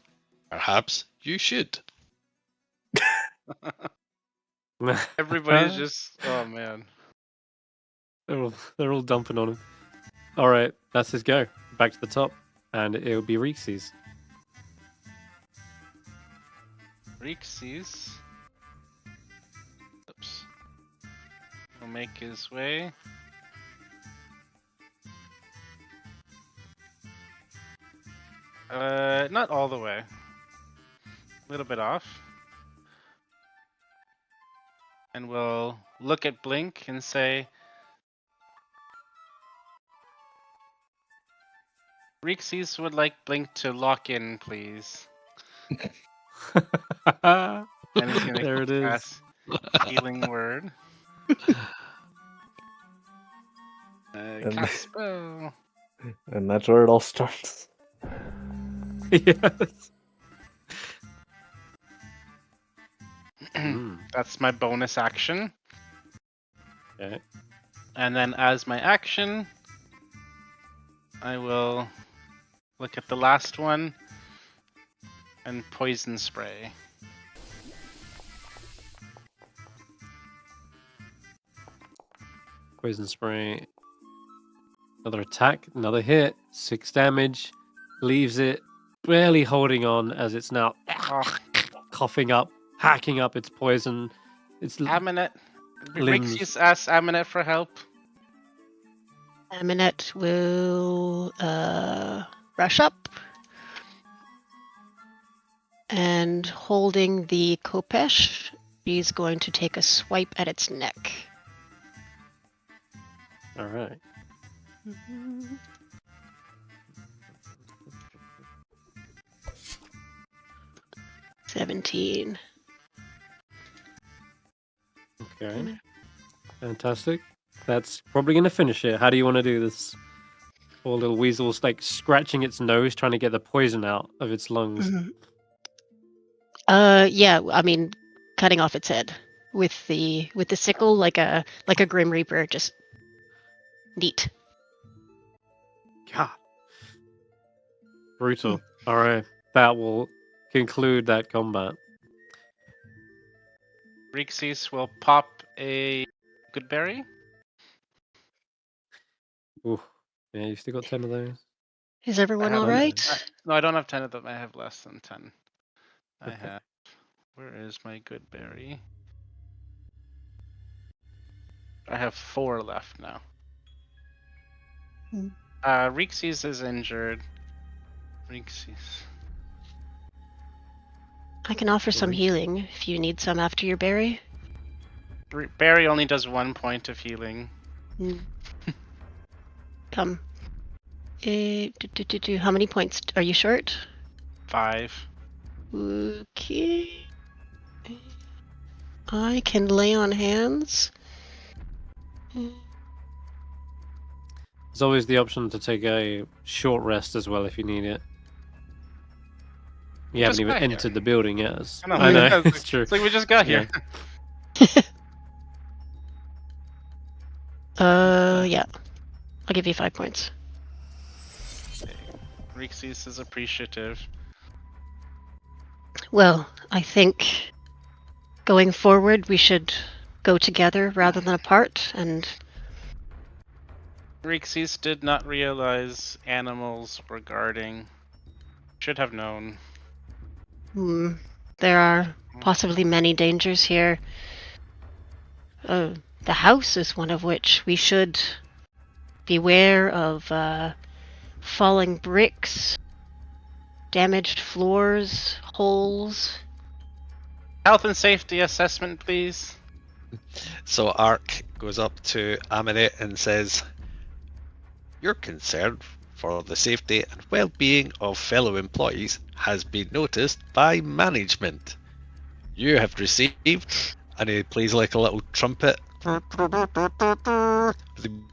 Perhaps you should." Everybody's just, oh man. They're all dumping on him. All right, that's his go. Back to the top, and it'll be Reekses. Reekses. Oops. Will make his way. Not all the way. A little bit off. And we'll look at Blink and say, Reekses would like Blink to lock in, please. And he's gonna There it is. cast Healing Word. Cast spell. And that's where it all starts. Yes. Mm, That's my bonus action. okay. And then as my action, I will look at the last one and poison spray. Poison spray. Another attack, another hit, 6 damage. Leaves it barely holding on as it's now Oh, coughing up, hacking up its poison. It's Amonet. Limbs. Reekses asks Amonet for help. Amonet will rush up and holding the Kopesh, she's going to take a swipe at its neck. all right. 17. Okay. Fantastic. That's probably going to finish it. How do you want to do this? Poor little weasel's like scratching its nose, trying to get the poison out of its lungs. Yeah, I mean, cutting off its head with the sickle, like a Grim Reaper, just neat. God. Brutal. All right. That will conclude that combat. Reekses will pop a good berry. Ooh. Yeah, you still got 10 of those. Is everyone have all one right? No, I don't have 10 of them. I have less than 10. I Okay. have. Where is my good berry? I have 4 left now. Hmm. Reekses is injured. Reekses. I can offer some Reeks. healing if you need some after your berry. Berry only does 1 point of healing. Hmm. Come. How many points are you short? 5. Okay. I can lay on hands. There's always the option to take a short rest as well if you need it. You haven't just even got here. entered the building yet. It's- I know. I know, Yeah, it's true. It's like we just got here. Yeah. I'll give you 5 points. Reekses is appreciative. Well, I think going forward we should go together rather than apart, and Reekses did not realize animals were guarding. Should have known. there are possibly many dangers here. The house is one of which. We should beware of falling bricks, damaged floors, holes. Health and safety assessment, please. So Ark goes up to Amonet and says, "Your concern for the safety and well-being of fellow employees has been noticed by management. You have received," and he plays like a little trumpet, the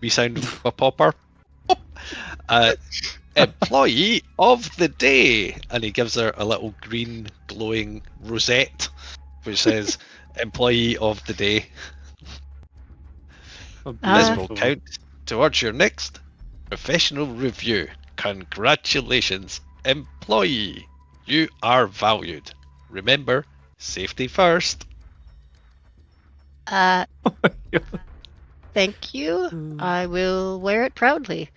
wee sound of a popper. Employee of the day, and he gives her a little green glowing rosette which says employee of the day. Oh, This will beautiful. count towards your next professional review. Congratulations, employee. You are valued. Remember, safety first. Thank you. I will wear it proudly.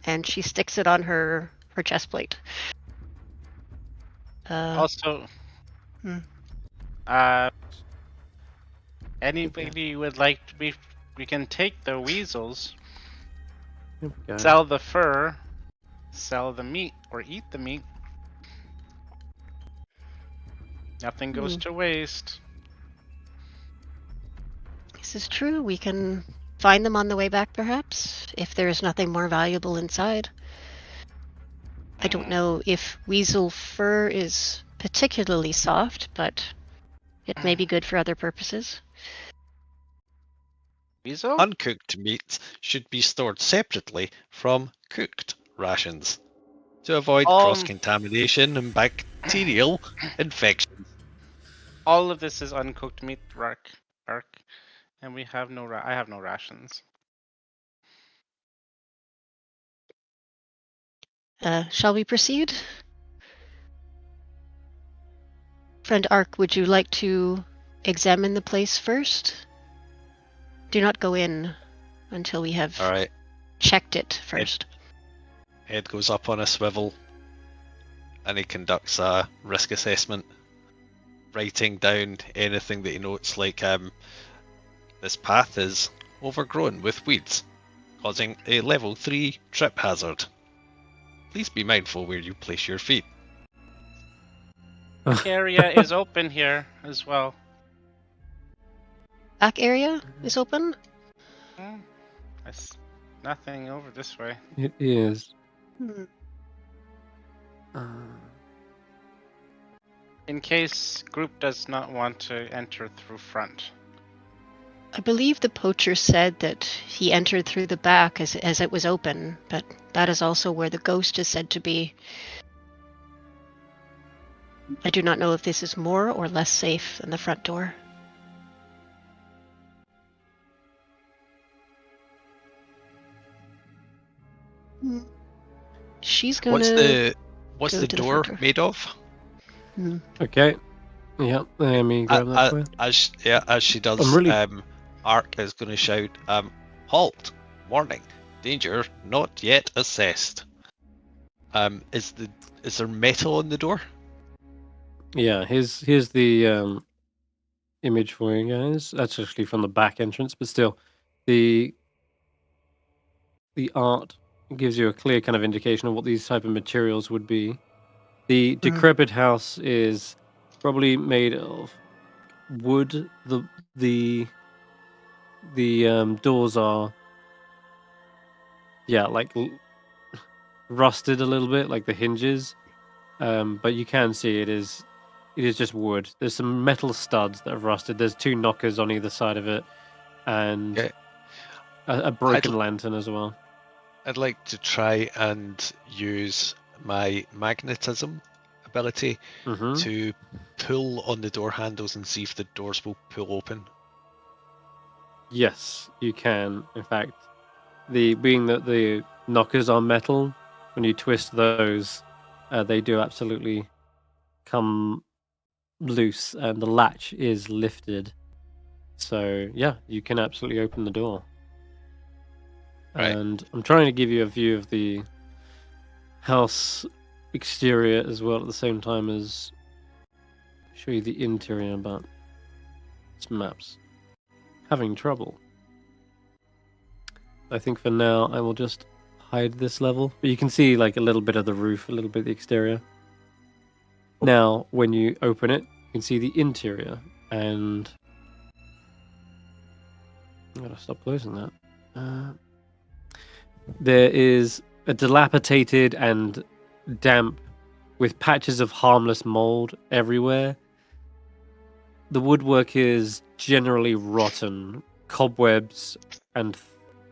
And she sticks it on her chest plate. Also, Hmm. Anybody would like to be? We can take the weasels, Here we go. sell the fur, sell the meat, or eat the meat. Nothing goes to waste. This is true. We can find them on the way back, perhaps, if there is nothing more valuable inside. I don't know if weasel fur is particularly soft, but it may be good for other purposes. Weasel? Uncooked meat should be stored separately from cooked rations to avoid cross-contamination and bacterial infections. All of this is uncooked meat, Ark, and we have no. I have no rations. Shall we proceed? Friend Ark, would you like to examine the place first? Do not go in until we have All right. checked it first. Head goes up on a swivel and he conducts a risk assessment, writing down anything that he notes, like this path is overgrown with weeds, causing a level 3 trip hazard. Please be mindful where you place your feet. The area is open here as well. Back area is open? There's nothing over this way. It is. In case group does not want to enter through front. I believe the poacher said that he entered through the back as it was open, but that is also where the ghost is said to be. I do not know if this is more or less safe than the front door. She's gonna. What's go the to the door front door. made of? Okay. Yep. Let me grab that for you. As she does, I'm really- Ark is going to shout, "Halt! Warning! Danger not yet assessed. Is there metal on the door? Yeah, here's the image for you guys. That's actually from the back entrance, but still, the art gives you a clear kind of indication of what these type of materials would be. The decrepit house is probably made of wood. The doors are like rusted a little bit, like the hinges. But you can see it is just wood. There's some metal studs that have rusted. There's 2 knockers on either side of it, and Okay. a broken lantern as well. I'd like to try and use my magnetism ability to pull on the door handles and see if the doors will pull open. Yes, you can. In fact, being that the knockers are metal, when you twist those, they do absolutely come loose, and the latch is lifted. So yeah, you can absolutely open the door. Right. And I'm trying to give you a view of the house exterior as well at the same time as show you the interior, but this map's having trouble. I think for now I will just hide this level, but you can see like a little bit of the roof, a little bit of the exterior. Now when you open it, you can see the interior, and I gotta stop closing that. There is a dilapidated and damp with patches of harmless mold everywhere. The woodwork is generally rotten. Cobwebs and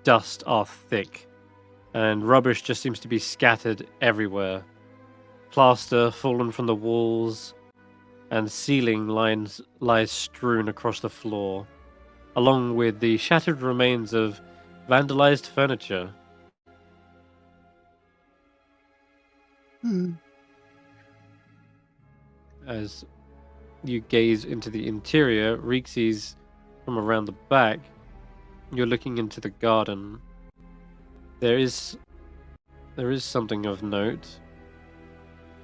dust are thick, and rubbish just seems to be scattered everywhere. Plaster fallen from the walls, and ceiling lies strewn across the floor, along with the shattered remains of vandalized furniture. As you gaze into the interior, Reekses, from around the back, you're looking into the garden. There is something of note.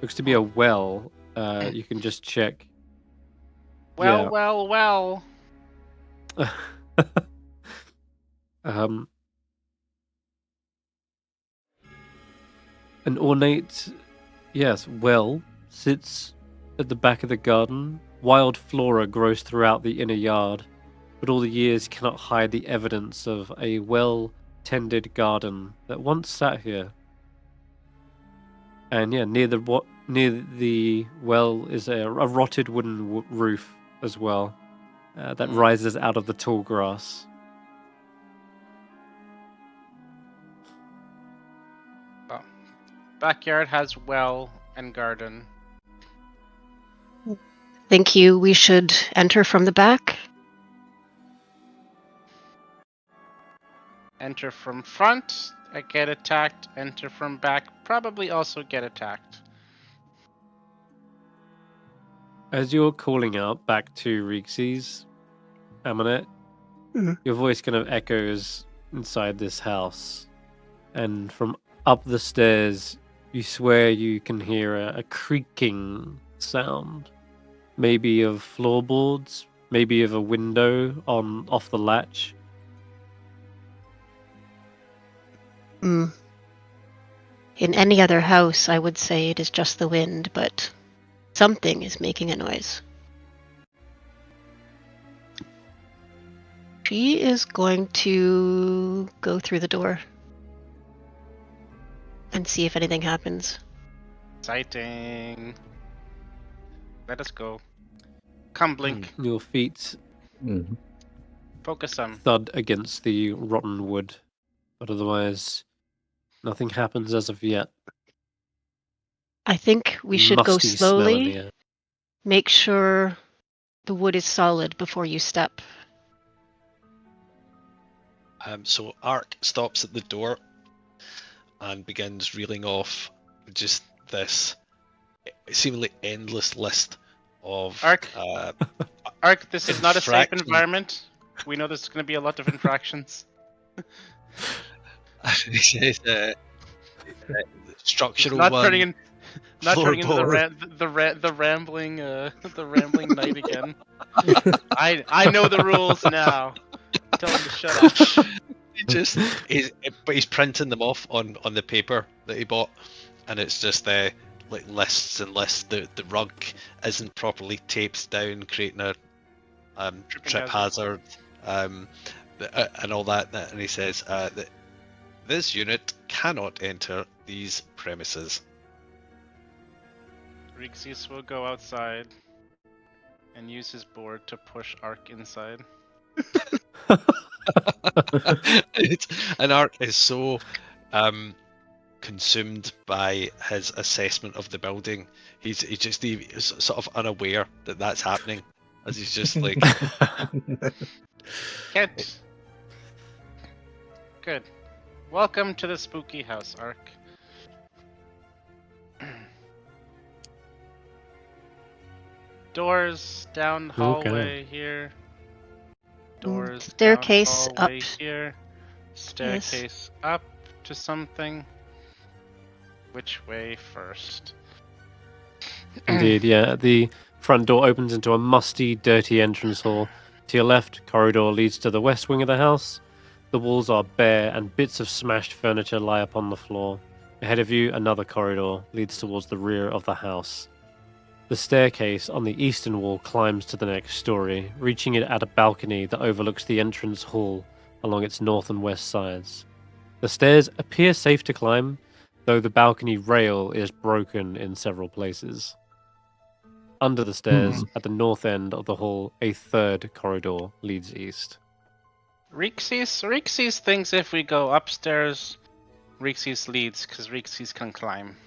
Looks to be a well. You can just check. Well. Um, an ornate, well sits at the back of the garden. Wild flora grows throughout the inner yard, but all the years cannot hide the evidence of a well-tended garden that once sat here. And near the well is a rotted wooden roof as well that rises out of the tall grass. Backyard has well and garden. Think we should enter from the back? Enter from front, get attacked. Enter from back, probably also get attacked. As you're calling out back to Reekses, Amonet, your voice kind of echoes inside this house. And from up the stairs, you swear you can hear a creaking sound. Maybe of floorboards, maybe of a window off the latch. In any other house, I would say it is just the wind, but something is making a noise. She is going to go through the door and see if anything happens. Exciting. Let us go. Come, Blink. Your feet Focus on. thud against the rotten wood, but otherwise, nothing happens as of yet. I think we should go Musty smell in the slowly. air. Make sure the wood is solid before you step. So Ark stops at the door and begins reeling off just this seemingly endless list of Ark, this is not a safe environment. We know there's going to be a lot of infractions. He says, structural Not one, turning in, not turning into floorboard. the rambling the rambling knight again. I know the rules now. Tell him to shut up. But he's printing them off on the paper that he bought, and it's just like lists and lists. The rug isn't properly taped down, creating a trip hazard, and all that. And he says that this unit cannot enter these premises. Reekses will go outside and use his board to push Ark inside. And Ark is so consumed by his assessment of the building. He's sort of unaware that that's happening, as he's just like, Get good. Welcome to the spooky house, Ark. Doors down the hallway here. Doors Staircase down hallway up. here. Staircase up to something. Which way first? Indeed, yeah. The front door opens into a musty, dirty entrance hall. To your left, corridor leads to the west wing of the house. The walls are bare and bits of smashed furniture lie upon the floor. Ahead of you, another corridor leads towards the rear of the house. The staircase on the eastern wall climbs to the next story, reaching it at a balcony that overlooks the entrance hall along its north and west sides. The stairs appear safe to climb, though the balcony rail is broken in several places. Under the stairs, at the north end of the hall, a third corridor leads east. Reekses thinks if we go upstairs, Reekses leads because Reekses can climb.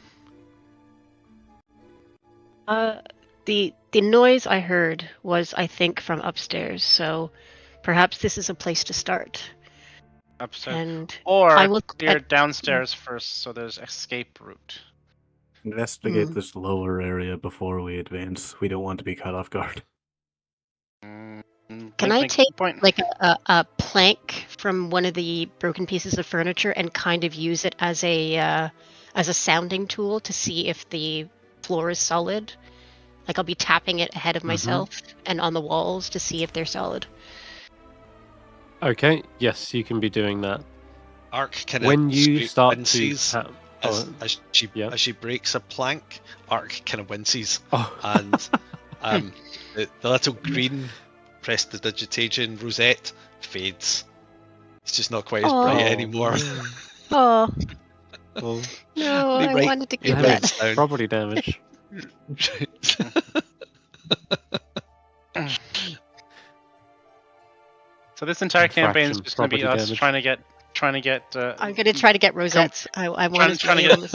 The noise I heard was, I think, from upstairs. So perhaps this is a place to start. Upstairs. And Or I will clear downstairs first, so there's escape route. Investigate this lower area before we advance. We don't want to be caught off guard. Can I take like a plank from one of the broken pieces of furniture and kind of use it as a sounding tool to see if the floor is solid? Like I'll be tapping it ahead of myself and on the walls to see if they're solid. Okay, yes, you can be doing that. Ark kind of When you start to as she breaks a plank, Ark kind of winces, Oh. and the little green prestidigitation rosette fades. It's just not quite as bright anymore. Oh Well, no, I wanted to keep damage, that. property damage. So this entire campaign is just going to be us damage. trying to get. I'm going to try to get rosettes. I want to trying to get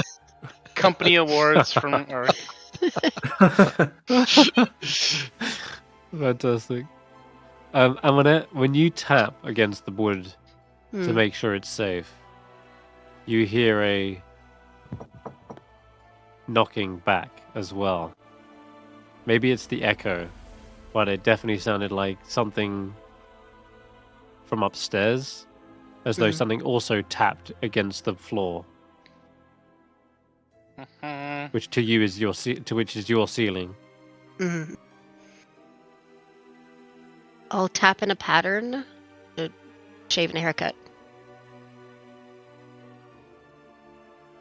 company awards from Ark. Fantastic. Amonet, when you tap against the wood to make sure it's safe, you hear a knocking back as well. Maybe it's the echo, but it definitely sounded like something from upstairs, as though something also tapped against the floor, which to you is your ceiling. I'll tap in a pattern, shave and a haircut.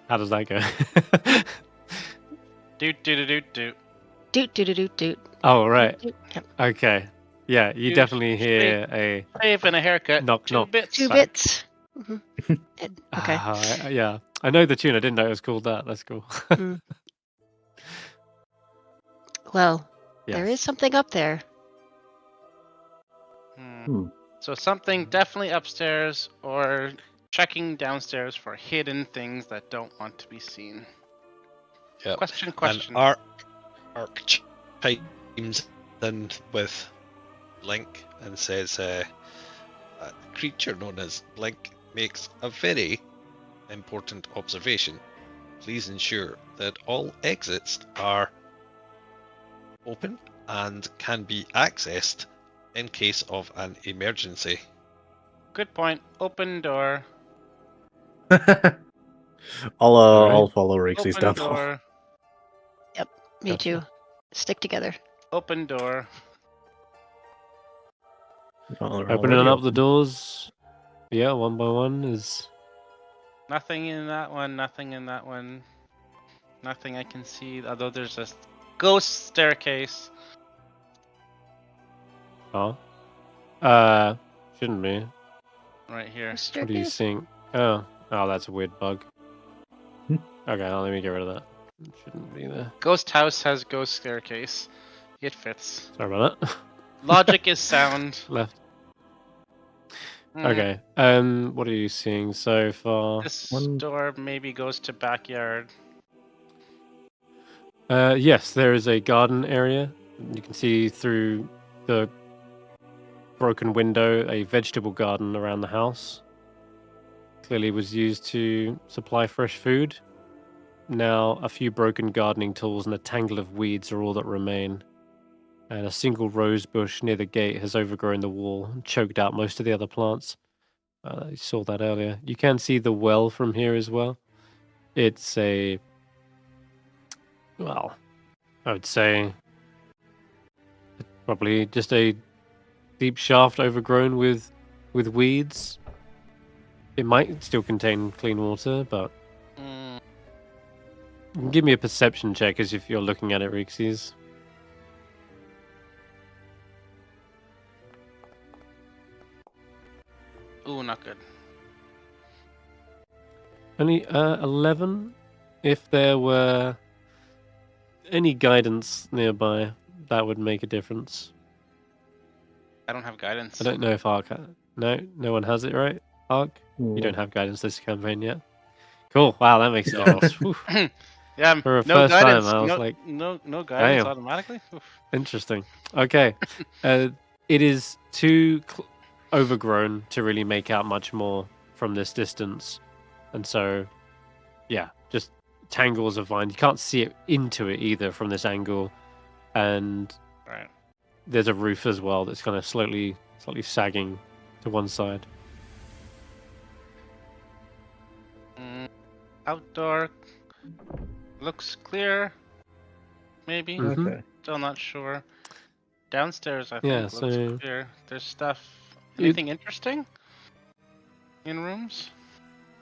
How does that go? Doot doot doot doot. Doot doot doot doot. Oh right. Doot, yep. Okay. Yeah, you definitely hear a shave and a haircut. Knock. 2 bits. 2 bits. Okay. Yeah, I know the tune. I didn't know it was called that. That's cool. Well, yes. There is something up there. So something definitely upstairs, or checking downstairs for hidden things that don't want to be seen. Yep. Question. And Ark chimes in with Blink and says, a creature known as Blink makes a very important observation. Please ensure that all exits are open and can be accessed in case of an emergency. Good point. Open door. I'll follow Reekses Open down the hall. door. Me Gotcha. too. Stick together. Open door. Well, they're Opening already up the open. doors. Yeah, one by one is. Nothing in that one. Nothing in that one. Nothing I can see. Although there's a ghost staircase. Oh. Shouldn't be. Right here. What do you think? Oh, that's a weird bug. Hmm. Okay, let me get rid of that. It shouldn't be there. Ghost house has ghost staircase. It fits. Sorry about that. Logic is sound. Left. Mm, Okay. What are you seeing so far? This One- door maybe goes to backyard. Yes, there is a garden area. You can see through the broken window a vegetable garden around the house. Clearly was used to supply fresh food. Now a few broken gardening tools and a tangle of weeds are all that remain. And a single rose bush near the gate has overgrown the wall and choked out most of the other plants. You saw that earlier. You can see the well from here as well. It's I would say probably just a deep shaft overgrown with weeds. It might still contain clean water, but Mm, you can give me a perception check as if you're looking at it, Reekses. Ooh, not good. Only 11. If there were any guidance nearby, that would make a difference. I don't have guidance. I don't know if Ark. No one has it, right? Ark, you don't have guidance this campaign yet. Cool. Wow, that makes a No. difference. Whew. Yeah, For a no first time, guidance. I was no, like, no guidance damn. automatically. Oof. Interesting. Okay. It is too overgrown to really make out much more from this distance. And so, yeah, just tangles of vine. You can't see it into it either from this angle. And Right. there's a roof as well that's kind of slightly sagging to one side. Outdoor looks clear. Maybe. Mhm. Okay. Still not sure. Downstairs, I Yeah, think looks so- clear. There's stuff. It- Anything interesting in rooms?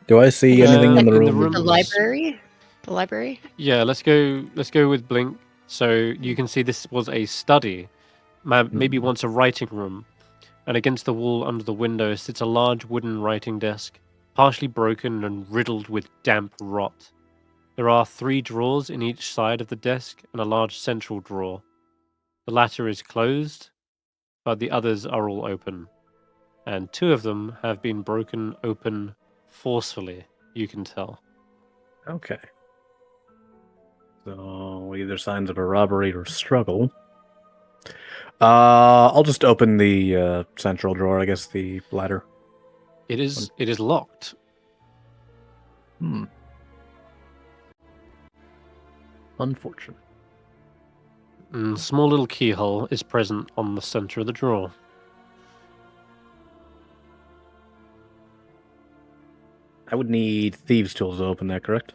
Do I see anything in the in the room? The rooms- library? The library? Yeah, let's go with Blink. So you can see this was a study, maybe once a writing room, and against the wall under the window sits a large wooden writing desk, partially broken and riddled with damp rot. There are 3 drawers in each side of the desk and a large central drawer. The latter is closed, but the others are all open, and 2 of them have been broken open forcefully, you can tell. Okay. So either signs of a robbery or struggle. I'll just open the central drawer. I guess the ladder. It is locked. Unfortunate. And a small little keyhole is present on the center of the drawer. I would need thieves' tools to open that, correct?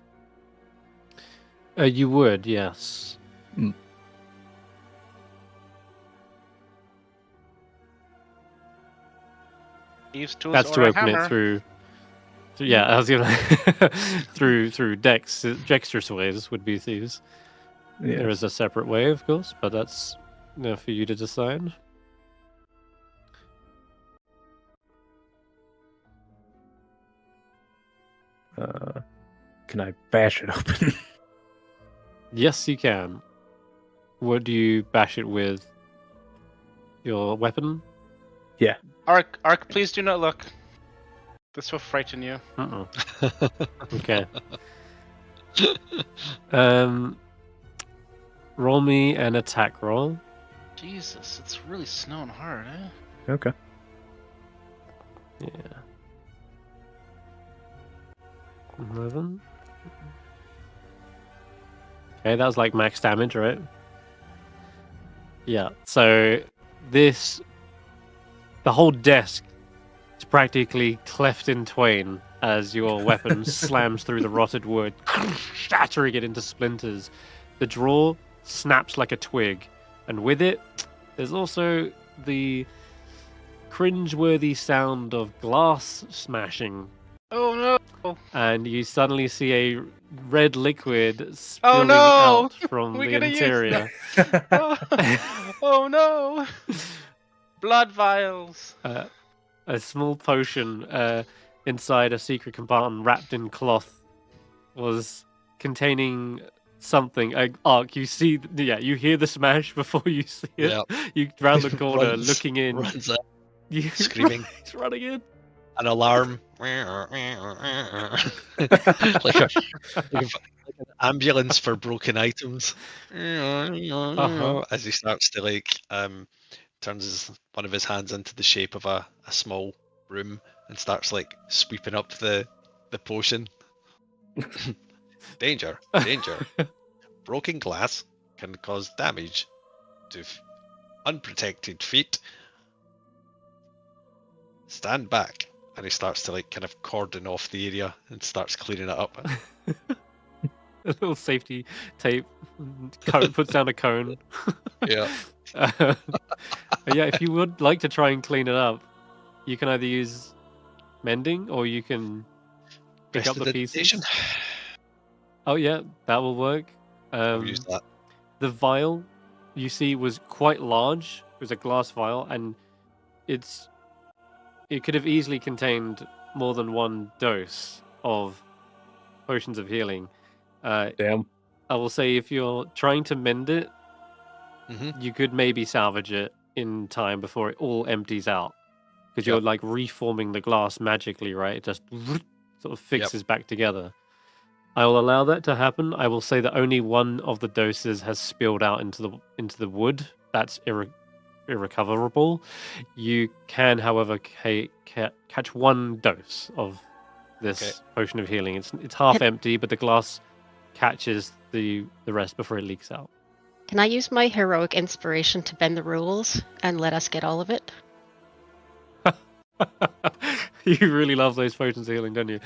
You would, yes. Thieves' tools That's or to a open hammer. it through. Yeah, I was gonna through dexterous ways would be thieves. Yeah. There is a separate way, of course, but that's for you to decide. Can I bash it open? Yes, you can. What do you bash it with? Your weapon? Ark, please do not look. This will frighten you. Okay. Roll me an attack roll. Jesus, it's really snowing hard, eh? Okay. Yeah. 11. Okay, that was like max damage, right? Yeah. So the whole desk It's practically cleft in twain as your weapon slams through the rotted wood, shattering it into splinters. The drawer snaps like a twig, and with it, there's also the cringeworthy sound of glass smashing. Oh no! And you suddenly see a red liquid Oh spilling no! out from We're the gonna interior. Oh no! Blood vials. A small potion inside a secret compartment wrapped in cloth was containing something. Ark, you see, you hear the smash before you see it. Yep. You round the corner, Runs- looking in. Runs up, You screaming. He's running in. An alarm. like an ambulance for broken items. As he starts to turns one of his hands into the shape of a small room and starts sweeping up the potion. Danger, danger. Broken glass can cause damage to unprotected feet. Stand back. And he starts to kind of cordon off the area and starts cleaning it up. A little safety tape. Cone, puts down a cone. Yeah. Yeah, if you would like to try and clean it up, you can either use mending or you can pick up the Prestidigitation. pieces. Oh yeah, that will work. I'll use that. The vial you see was quite large. It was a glass vial, and it could have easily contained more than one dose of potions of healing. Damn. I will say if you're trying to mend it, Mhm. you could maybe salvage it in time before it all empties out. Because you're Yep. reforming the glass magically, right? It just sort of fixes back together. I will allow that to happen. I will say that only one of the doses has spilled out into the wood. That's irrecoverable. You can, however, catch one dose of this potion of healing. It's half empty, but the glass catches the rest before it leaks out. Can I use my heroic inspiration to bend the rules and let us get all of it? You really love those potions of healing, don't you?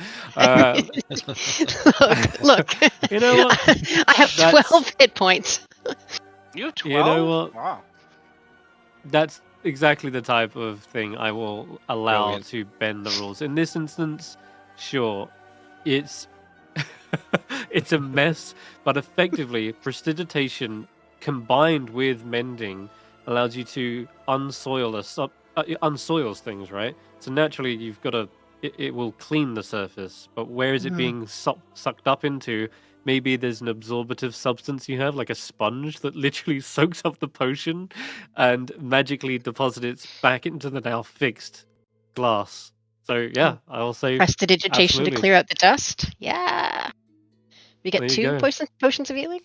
Look. You know what? I have 12 hit points. You have 12? You know what? Wow. That's exactly the type of thing I will allow Brilliant. to bend the rules. In this instance, sure, it's it's a mess, but effectively, prestidigitation combined with mending allows you to unsoils things, right? So naturally, you've got it will clean the surface, but where is it being sucked up into? Maybe there's an absorbative substance you have, like a sponge that literally soaks up the potion and magically deposits it back into the now fixed glass. So yeah, I'll say Prestidigitation to absolutely. clear out the dust. Yeah. We get There you 2 go. potions of healing?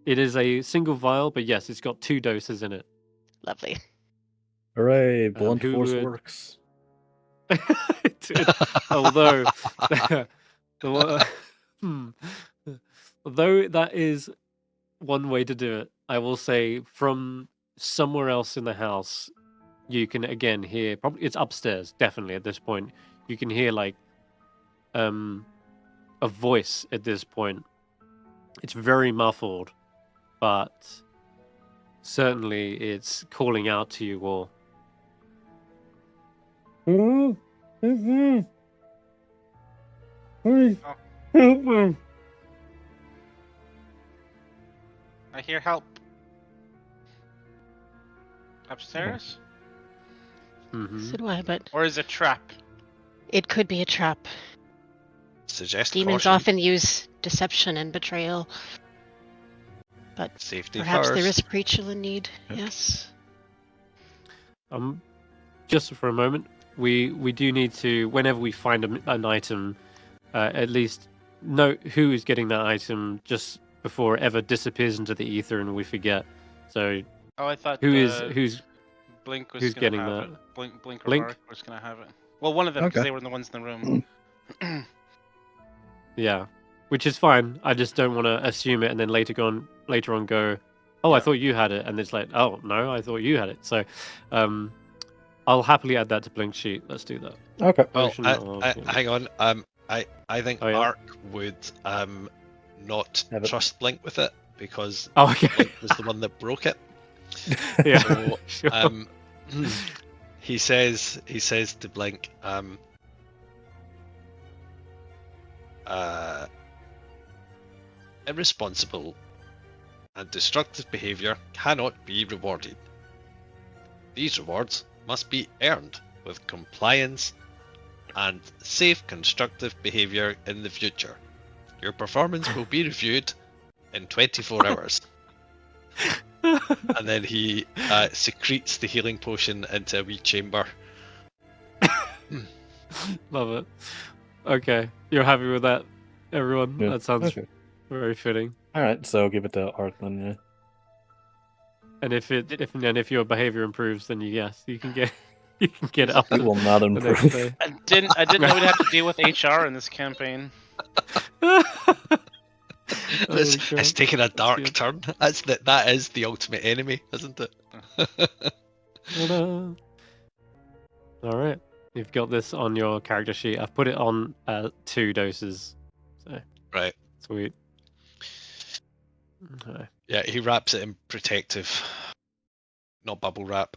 It is a single vial, but yes, it's got 2 doses in it. Lovely. Hooray, blunt who force would- works. Although, although that is one way to do it, I will say from somewhere else in the house, you can again hear. Probably it's upstairs. Definitely at this point, you can hear a voice at this point. It's very muffled, but certainly it's calling out to you all. I hear help. Upstairs? Mhm. So do I, but Or is it trap? it could be a trap. Suggest Demons caution. often use deception and betrayal. But Safety perhaps first. there is mutual need. Yes. Just for a moment, we do need to, whenever we find an item, at least note who is getting that item just before it ever disappears into the ether and we forget. So Oh, I thought who's Blink was who's gonna getting have that? it. Blink or Blink? Mark was gonna have it. Well, one of them, because Okay. they were the ones in the room. Yeah, which is fine. I just don't want to assume it and then later on go, oh, I Yeah. thought you had it, and it's like, oh no, I thought you had it. So, I'll happily add that to Blink's sheet. Let's do that. Okay. Well, Potion of healing. hang on. I think Oh, yeah? Ark would not Have it. trust Blink with it because Oh, okay. Blink was the one that broke it. Yeah. So Sure. he says to Blink, irresponsible and destructive behavior cannot be rewarded. These rewards must be earned with compliance and safe constructive behavior in the future. Your performance will be reviewed in 24 hours. And then he secretes the healing potion into a wee chamber. Love it. Okay, you're happy with that, everyone? Yeah. That sounds Okay. very fitting. All right, so give it to Ark then. Yeah. And if your behavior improves, then you can get it up It will not the next improve. day. I didn't know we'd have to deal with HR in this campaign. It's taken a dark good. turn. That is the ultimate enemy, isn't it? Ta-da. All right, you've got this on your character sheet. I've put it on 2 doses. So Right. sweet. Okay. Yeah, he wraps it in protective, not bubble wrap,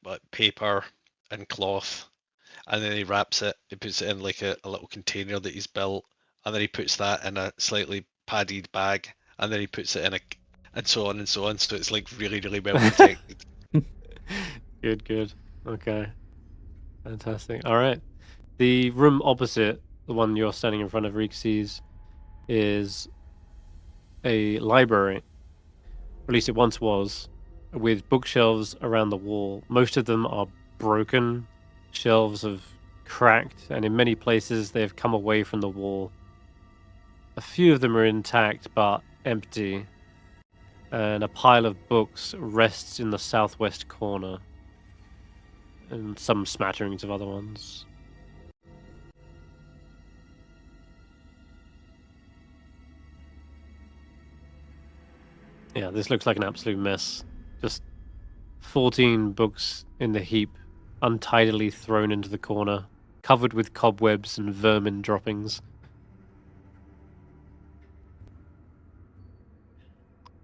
but paper and cloth, and then he wraps it. He puts it in like a little container that he's built, and then he puts that in a slightly padded bag, and then he puts it in and so on and so on. So it's like really, really well protected. Good. Okay. Fantastic. All right. The room opposite, the one you're standing in front of, Reekses, is a library. Or at least it once was, with bookshelves around the wall. Most of them are broken. Shelves have cracked, and in many places they have come away from the wall. A few of them are intact but empty, and a pile of books rests in the southwest corner, and some smatterings of other ones. Yeah, this looks like an absolute mess. Just 14 books in the heap, untidily thrown into the corner, covered with cobwebs and vermin droppings.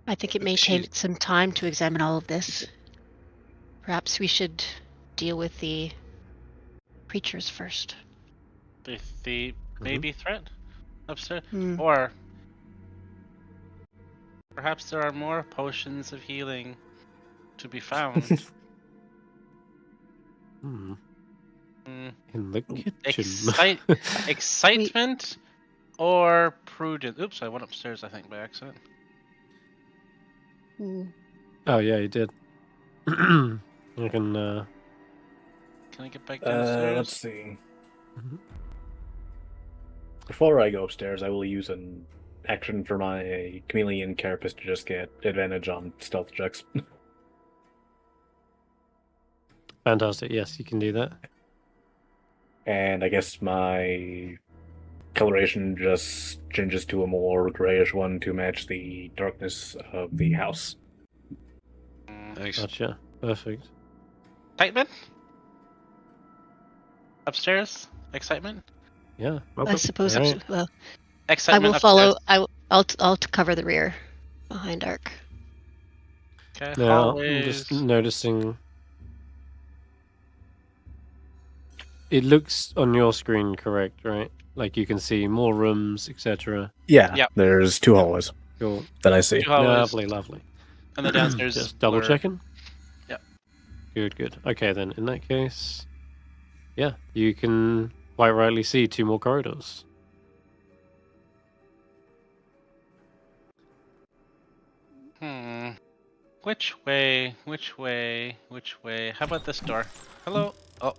I think it may take some time to examine all of this. Perhaps we should deal with the creatures first. The maybe threat upstairs, Hmm. or perhaps there are more potions of healing to be found. Hmm. Hmm. In the kitchen. Excitement or prudence. Oops, I went upstairs, I think, by accident. Hmm. Oh yeah, you did. I can. Can I get back downstairs? Let's see. Before I go upstairs, I will use an action for my chameleon carapace to just get advantage on stealth checks. Fantastic. Yes, you can do that. And I guess my coloration just changes to a more grayish one to match the darkness of the house. Nice. Gotcha. Perfect. Excitement? Upstairs? Excitement? Yeah. I suppose. All right. Well, I Excitement will follow. upstairs. I'll cover the rear behind Ark. Okay, Now I'm just hallways. noticing. It looks on your screen correct, right? Like you can see more rooms, etc. Yeah, Yep. there's 2 hallways Cool. that I see. Two hallways, Lovely. and the downstairs. Just double were- checking. Yep. Good. Okay, then in that case, yeah, you can quite rightly see 2 more corridors. Which way? Which way? Which way? How about this door? Hello? Oh,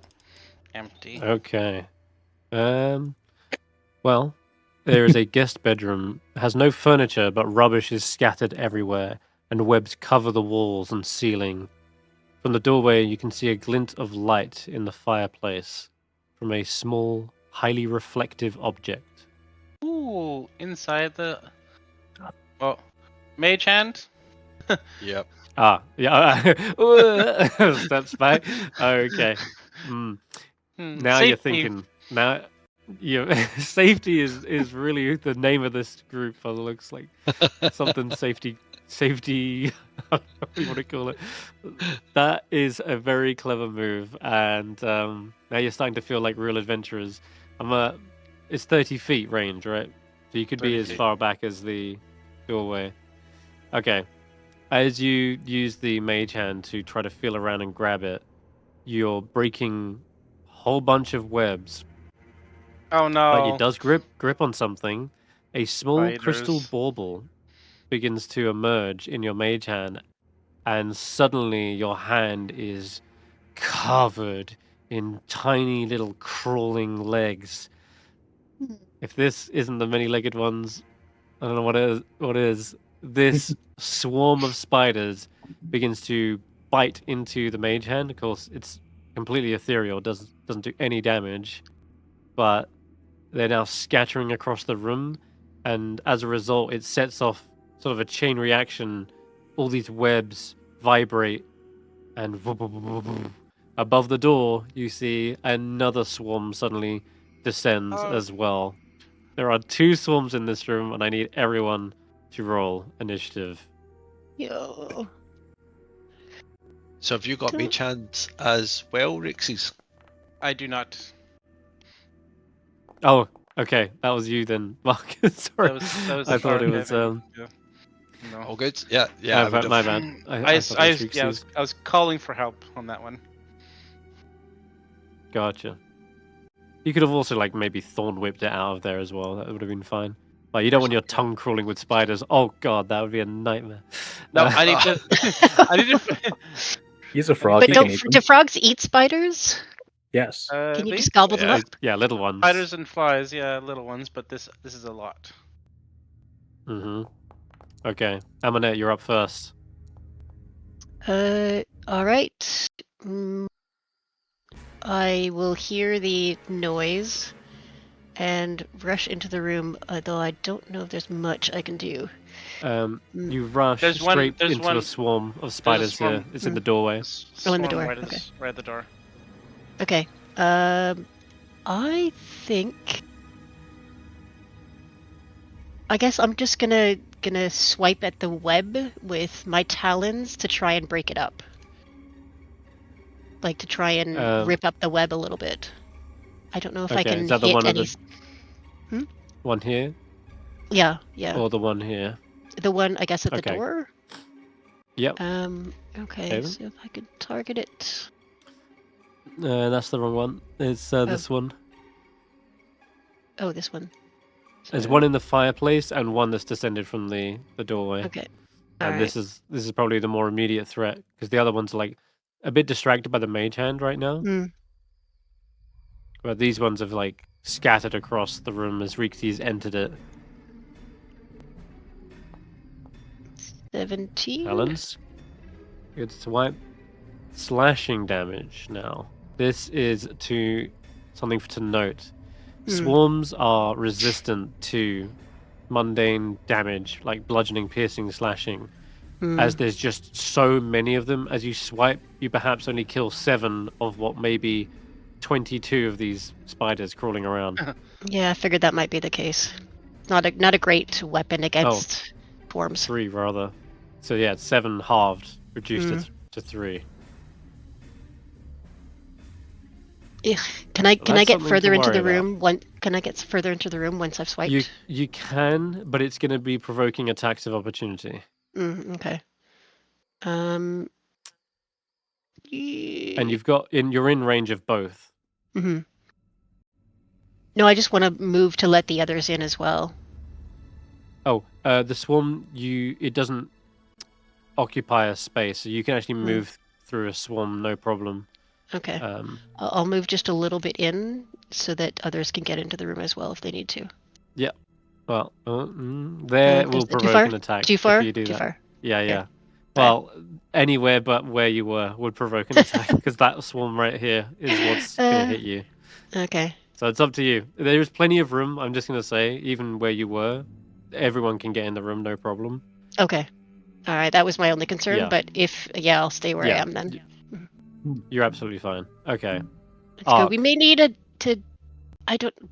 empty. Okay. Well, there is a guest bedroom. It has no furniture, but rubbish is scattered everywhere, and webs cover the walls and ceiling. From the doorway, you can see a glint of light in the fireplace from a small, highly reflective object. Ooh, inside the. Oh, mage hand. Yep. Yeah. Steps back. Okay. Now you're Safety. thinking. Now, safety is really the name of this group. By the looks like something safety. I don't know what you want to call it. That is a very clever move, and now you're starting to feel like real adventurers. It's 30 feet range, right? So you could be 30 as feet. far back as the doorway. Okay. As you use the mage hand to try to feel around and grab it, you're breaking a whole bunch of webs. Oh no. But it does grip on something. A small crystal Spiders. bauble begins to emerge in your mage hand, and suddenly your hand is covered in tiny little crawling legs. If this isn't the many-legged ones, I don't know what is. This swarm of spiders begins to bite into the mage hand. Of course, it's completely ethereal, doesn't do any damage, but they're now scattering across the room, and as a result, it sets off sort of a chain reaction. All these webs vibrate, and above the door, you see another swarm suddenly descends Oh. as well. There are 2 swarms in this room, and I need everyone to roll initiative. Yo. So have you got mage hand as well, Reekses? I do not. Oh, okay, that was you then, Mark. Sorry, That was I thought it was Yeah. No. All good? Yeah, I would my have. bad. I, I thought it was I Reekses. was calling for help on that one. Gotcha. You could have also like maybe thorn whipped it out of there as well. That would have been fine. Like you don't want your tongue crawling with spiders. Oh god, that would be a nightmare. No, I need to. I need to. He's a frog. But He don't can eat them. do frogs eat spiders? Yes. Can you They- just gobble them yeah. up? Yeah, little ones. Spiders and flies, yeah, little ones, but this is a lot. Okay, Amonet, you're up first. All right. I will hear the noise and rush into the room, though I don't know if there's much I can do. You rush There's straight there's into one- a swarm of spiders swarm. here. It's in the doorway. Oh, in the Swarm door, Right okay. right at the door. Okay. I think. I guess I'm just gonna swipe at the web with my talons to try and break it up. Like to try and rip up the web a little bit. I don't know if I Okay, can is that the hit one any. One here? Yeah. Or the one here? The one, I guess, at the Okay. door. Yep. Okay. Okay. So if I could target it. That's the wrong one. It's this one. Oh, this one. There's one in the fireplace and one that's descended from the doorway. Okay. And All this is probably the more immediate threat because the other ones are like a bit distracted by the mage hand right now. But these ones have like scattered across the room as Reekses entered it. 17. Talons. Good swipe. Slashing damage now. This is something to note. Swarms are resistant to mundane damage like bludgeoning, piercing, slashing. As there's just so many of them, as you swipe, you perhaps only kill 7 of what may be 22 of these spiders crawling around. Yeah, I figured that might be the case. Not a great weapon against swarms. 3 rather. So yeah, it's 7 halved, reduced to 3. Ugh. Can I That's get something further to into the worry room? Can I get further into the room once I've swiped? You can, but it's going to be provoking attacks of opportunity. Okay. And you're in range of both. No, I just want to move to let the others in as well. Oh, the swarm, it doesn't occupy a space, so you can actually move through a swarm, no problem. Okay. I'll move just a little bit in so that others can get into the room as well if they need to. Yeah. Well, there will too provoke far? an attack. Too far? If you do Too that. far. Yeah. Well, anywhere but where you were would provoke an attack because that swarm right here is what's going to hit you. Okay. So it's up to you. There is plenty of room. I'm just going to say, even where you were, everyone can get in the room, no problem. Okay. All right, that was my only concern. Yeah. But I'll stay where I am then. You're absolutely fine. Okay. Let's go. Arc. We may need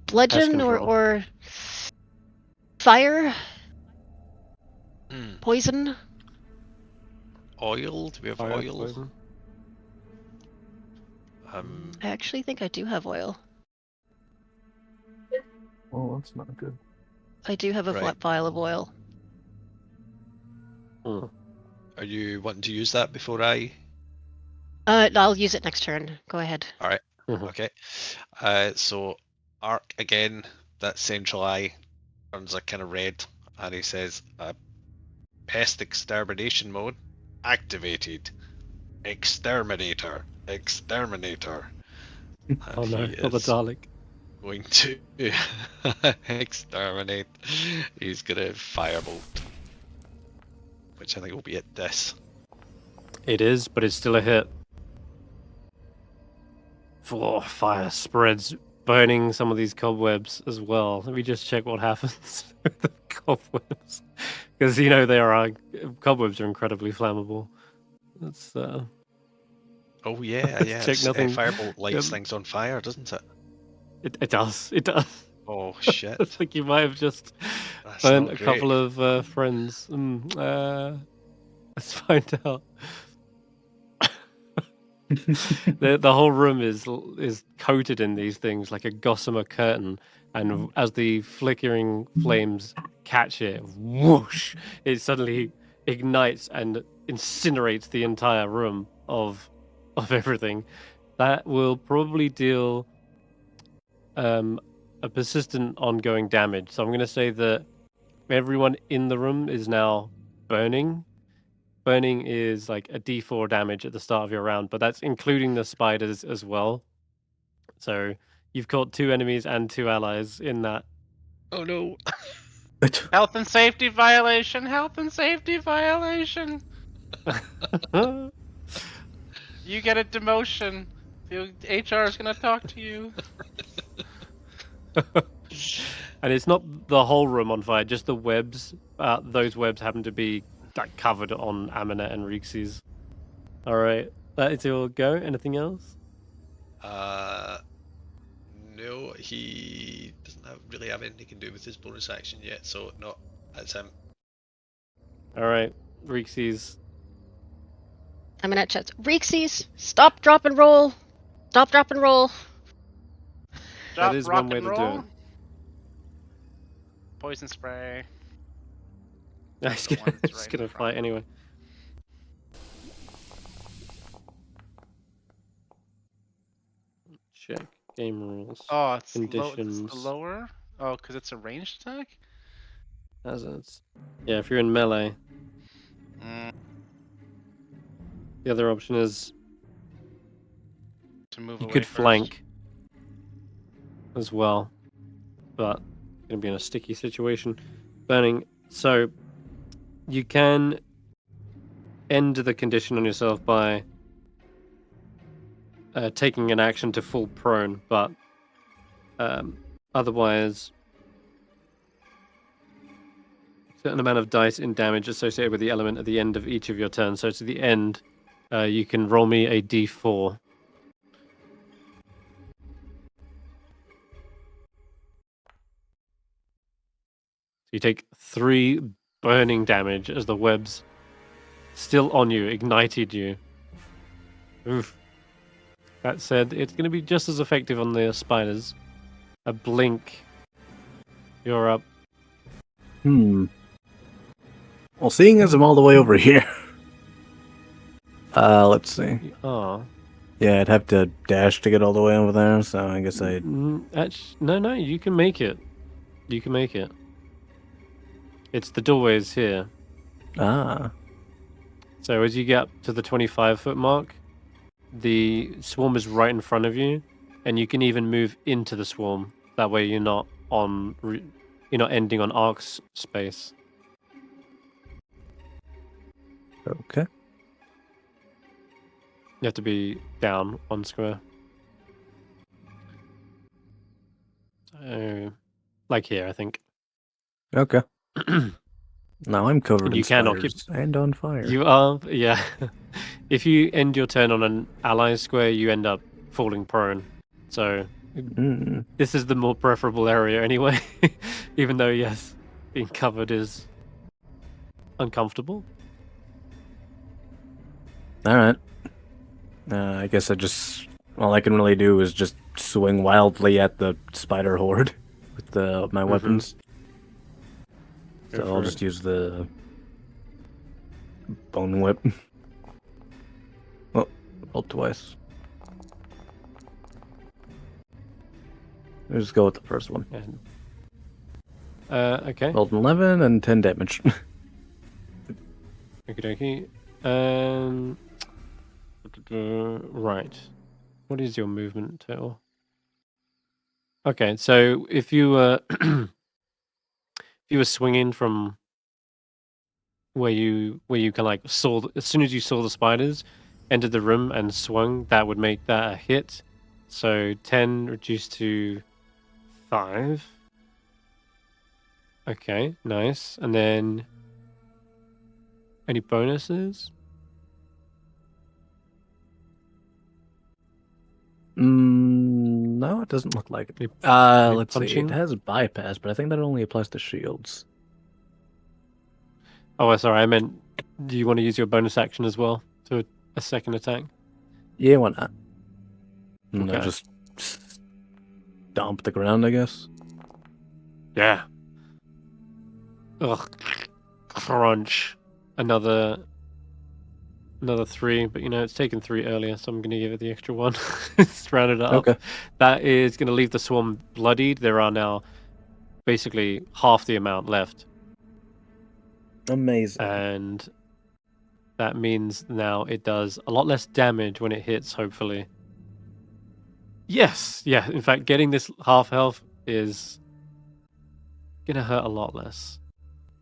bludgeon control. or fire, Hmm. poison. Oil? Do we have Fire, oil? poison. I actually think I do have oil. Oh, that's not good. I do have a Right. vial of oil. Hmm. Are you wanting to use that before I? I'll use it next turn. Go ahead. All right. Mhm. Okay. So Arc again. That central eye turns a kind of red, and he says, "Pest extermination mode activated. Exterminator. Exterminator." And Oh no, he not the is Dalek. going to exterminate. He's gonna firebolt, which I think will be at this. It is, but it's still a hit. Fire spreads, burning some of these cobwebs as well. Let me just check what happens with the cobwebs, because cobwebs are incredibly flammable. That's Oh yeah, Let's yeah. check nothing. Firebolt lights things on fire, doesn't it? It does. It does. Oh shit! I think you might have just That's burnt not a great. couple of friends. Let's find out. The whole room is coated in these things like a gossamer curtain, and as the flickering flames catch it, whoosh! It suddenly ignites and incinerates the entire room of everything. That will probably deal a persistent ongoing damage. So I'm going to say that everyone in the room is now burning. Burning is like a D4 damage at the start of your round, but that's including the spiders as well. So you've caught 2 enemies and 2 allies in that. Oh no! Health and safety violation. Health and safety violation. You get a demotion. The HR is gonna talk to you. And it's not the whole room on fire, just the webs. Those webs happen to be like covered on Amonet and Reekses. All right, that is your go. Anything else? No, he doesn't really have anything he can do with his bonus action yet, so no, that's him. All right, Reekses. I'm gonna chat. Reekses, stop, drop, and roll. Stop, drop, and roll. Drop, is rock, one way and to do roll. it. Poison spray. He's the one that's right in gonna front. fight anyway. Check game rules. Oh, it's Conditions. the lower. Oh, because it's a ranged attack. Hazards. Yeah, if you're in melee. Mm, The other option is to move you away could first. flank as well, but you're gonna be in a sticky situation. Burning. So you can end the condition on yourself by taking an action to full prone, but otherwise, a certain amount of dice in damage associated with the element at the end of each of your turns. So to the end, you can roll me a d4. So you take 3 burning damage as the webs still on you ignited you. Oof. That said, it's going to be just as effective on the spiders. A blink. You're up. Well, seeing as I'm all the way over here, let's see. Oh. Yeah, I'd have to dash to get all the way over there, so I guess I'd... No, you can make it. You can make it. It's the doorways here. Ah. So as you get up to the 25-foot mark, the swarm is right in front of you, and you can even move into the swarm. That way you're not ending on Ark's space. Okay. You have to be down 1 square. So, like here, I think. Okay. Now I'm covered And in you can spiders and on fire. You are, yeah. If you end your turn on an ally square, you end up falling prone. So this is the more preferable area anyway. Even though, yes, being covered is uncomfortable. All right. I guess all I can really do is just swing wildly at the spider horde with my weapons. Go So for I'll it. just use the bone whip. Oh, rolled twice. Let's just go with the first one. Okay. Rolled an 11 and 10 damage. Okie dokie. Right. What is your movement total? Okay, so if you were if you were swinging from where you kind of like saw as soon as you saw the spiders, entered the room and swung, that would make that a hit. So 10 reduced to 5. Okay, nice. And then any bonuses? No, it doesn't look like it. Any Let's see. punching? It has bypass, but I think that only applies to shields. Oh, sorry, I meant, do you want to use your bonus action as well to a second attack? Yeah, why not? No, Okay. just stomp the ground, I guess. Yeah. Ugh. Crunch. Another 3, but it's taken 3 earlier, so I'm going to give it the extra 1. Just round it up. Okay. That is going to leave the swarm bloodied. There are now basically half the amount left. Amazing. And that means now it does a lot less damage when it hits, hopefully. Yes! Yeah, in fact, getting this half health is going to hurt a lot less.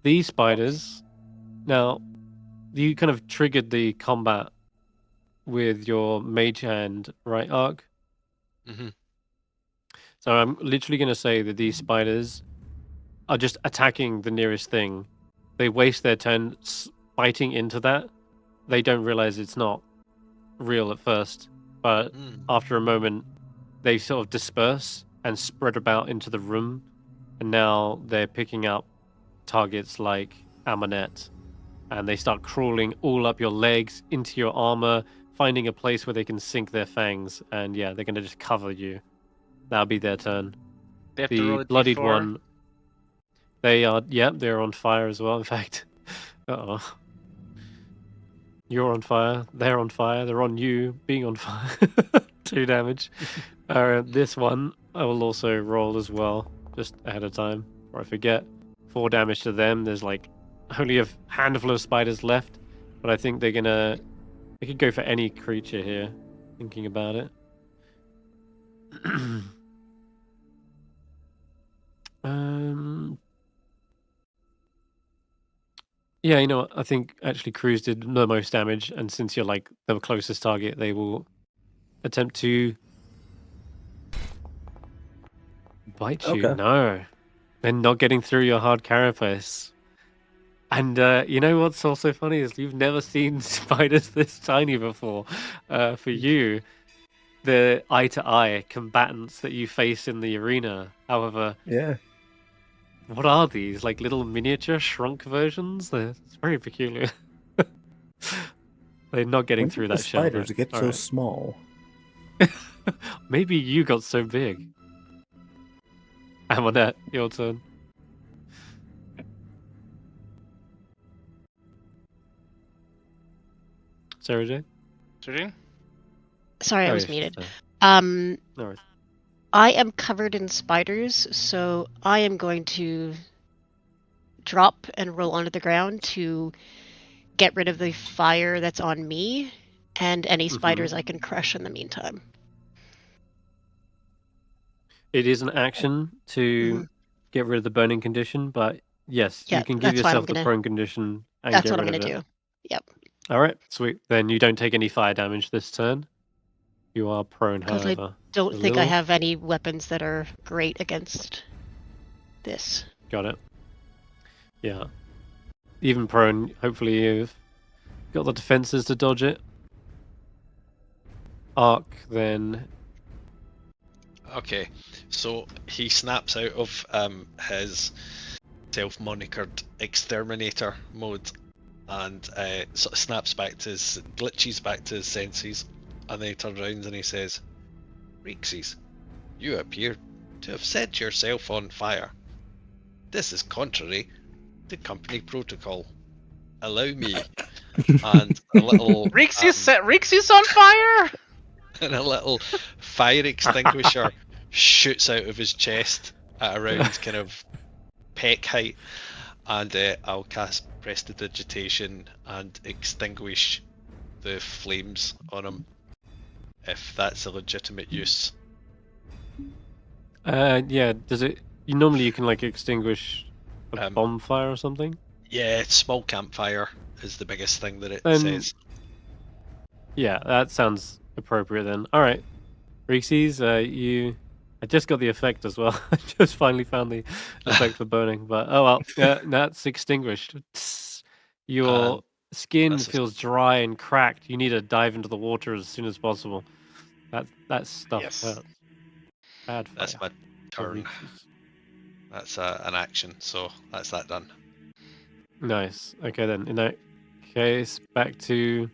These spiders... Now, you kind of triggered the combat with your mage hand, right, Ark? Mm-hmm. So I'm literally going to say that these spiders are just attacking the nearest thing. They waste their turn biting into that. They don't realize it's not real at first, but after a moment, they sort of disperse and spread about into the room, and now they're picking up targets like Amonet, and they start crawling all up your legs, into your armor, finding a place where they can sink their fangs, and yeah, they're going to just cover you. That'll be their turn. They have to roll The a bloodied D4. one, they're on fire as well, in fact. Uh-oh. You're on fire, they're on fire, they're on you being on fire. 2 damage. This one, I will also roll as well, just ahead of time, or I forget. 4 damage to them. There's like only a handful of spiders left, but I think they could go for any creature here, thinking about it. Yeah, what? I think actually Cruz did the most damage, and since you're like the closest target, they will attempt to bite you. Okay. No, they're not getting through your hard carapace. And you know what's also funny is you've never seen spiders this tiny before. For you, the eye-to-eye combatants that you face in the arena. However, Yeah. what are these? Like little miniature shrunk versions? It's very peculiar. They're not getting When through did the that shell. spiders get so Alright. small? Maybe you got so big. Amonet, your turn. Sara-Jane? Sara-Jane? Sorry, I Oh, was yeah, muted. she's there. No worries. I am covered in spiders, so I am going to drop and roll onto the ground to get rid of the fire that's on me and any spiders I can crush in the meantime. It is an action to get rid of the burning condition, but yes, Yeah, you can give that's fine. yourself the prone condition and That's get what I'm rid of going it. to do. Yep. All right, sweet. Then you don't take any fire damage this turn. You are prone, Because I however. don't A think I little. have any weapons that are great against this. Got it. Yeah. even prone. Hopefully you've got the defenses to dodge it. Arc then. Okay, so he snaps out of his self-monikered exterminator mode and sort of snaps back to his glitches back to his senses, and then he turns around and he says, "Reekses, you appear to have set yourself on fire. This is contrary to company protocol. Allow me." And a little Reekses set Reekses on fire! and a little fire extinguisher shoots out of his chest at around kind of peck height, and I'll cast Prestidigitation and extinguish the flames on him, if that's a legitimate use. Yeah. Does it? Normally you can like extinguish a Um, bonfire or something. Yeah, small campfire is the biggest thing that it Then- says. Yeah, that sounds appropriate then. All right, Reekses, you. I just got the effect as well. I just finally found the effect for burning, but oh well. That's extinguished. Your skin that's a- feels dry and cracked. You need to dive into the water as soon as possible. That stuff Yes. hurts. Bad That's fire. my Oh, turn. Reekses. That's an action, so that's that done. Nice. Okay then. In that case, back to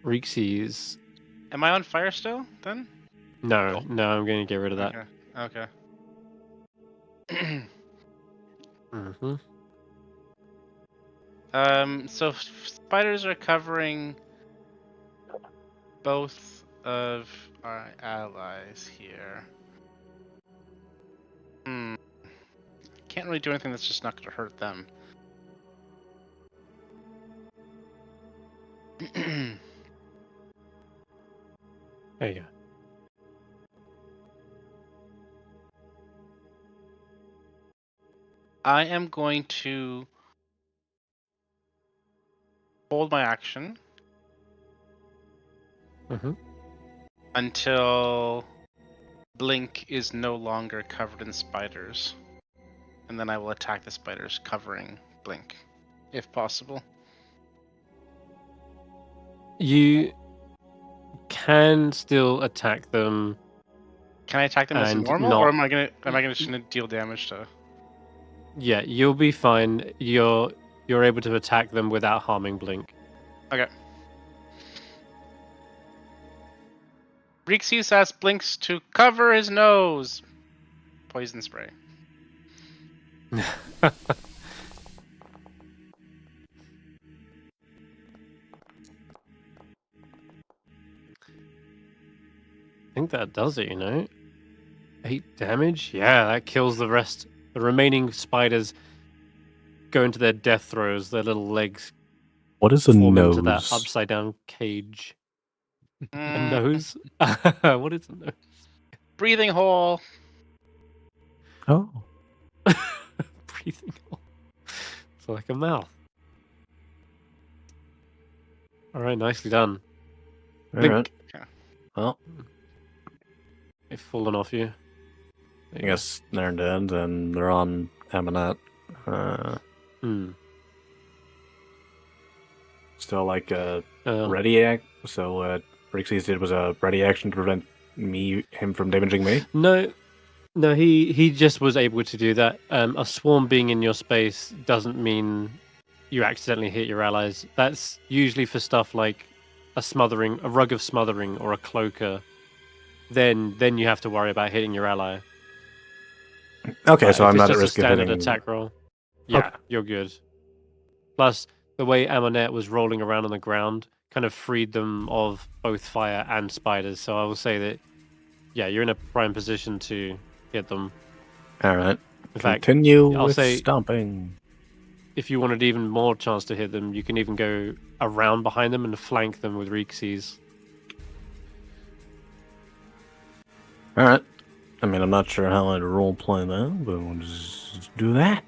Reekses. Am I on fire still, then? No, I'm going to get rid of that. Okay. Mm-hmm. So spiders are covering both of our allies here. Can't really do anything that's just not going to hurt them. There you go. I am going to hold my action Mm-hmm. until Blink is no longer covered in spiders. And then I will attack the spiders covering Blink, if possible. You can still attack them. Can I attack them as And normal, not- or am I just gonna deal damage to? Yeah, you'll be fine. You're able to attack them without harming Blink. Okay. Reekses asks Blinks to cover his nose. Poison spray. I think that does it, 8 damage? Yeah, that kills the rest. The remaining spiders go into their death throes, their little legs What is a form nose? into that upside down cage. A Mm, nose? What is a nose? breathing hole. Oh. Breathing hole. It's like a mouth. Alright, nicely done. All right. Okay. Well, They've fallen off you. I guess they're dead, and they're on Amonet. Still like a ready act. So what Reekses did was a ready action to prevent him from damaging me. No, he just was able to do that. A swarm being in your space doesn't mean you accidentally hit your allies. That's usually for stuff like a rug of smothering, or a cloaker. Then you have to worry about hitting your ally. Okay, But so if I'm it's not at just a risk of standard hitting. attack roll. Yeah, Okay. you're good. Plus, the way Amonet was rolling around on the ground kind of freed them of both fire and spiders. So I will say that, yeah, you're in a prime position to hit them. All right. In fact, Continue I'll with say- stomping. if you wanted even more chance to hit them, you can even go around behind them and flank them with Reekses. All right. I mean, I'm not sure how I'd role play that, but we'll just do that.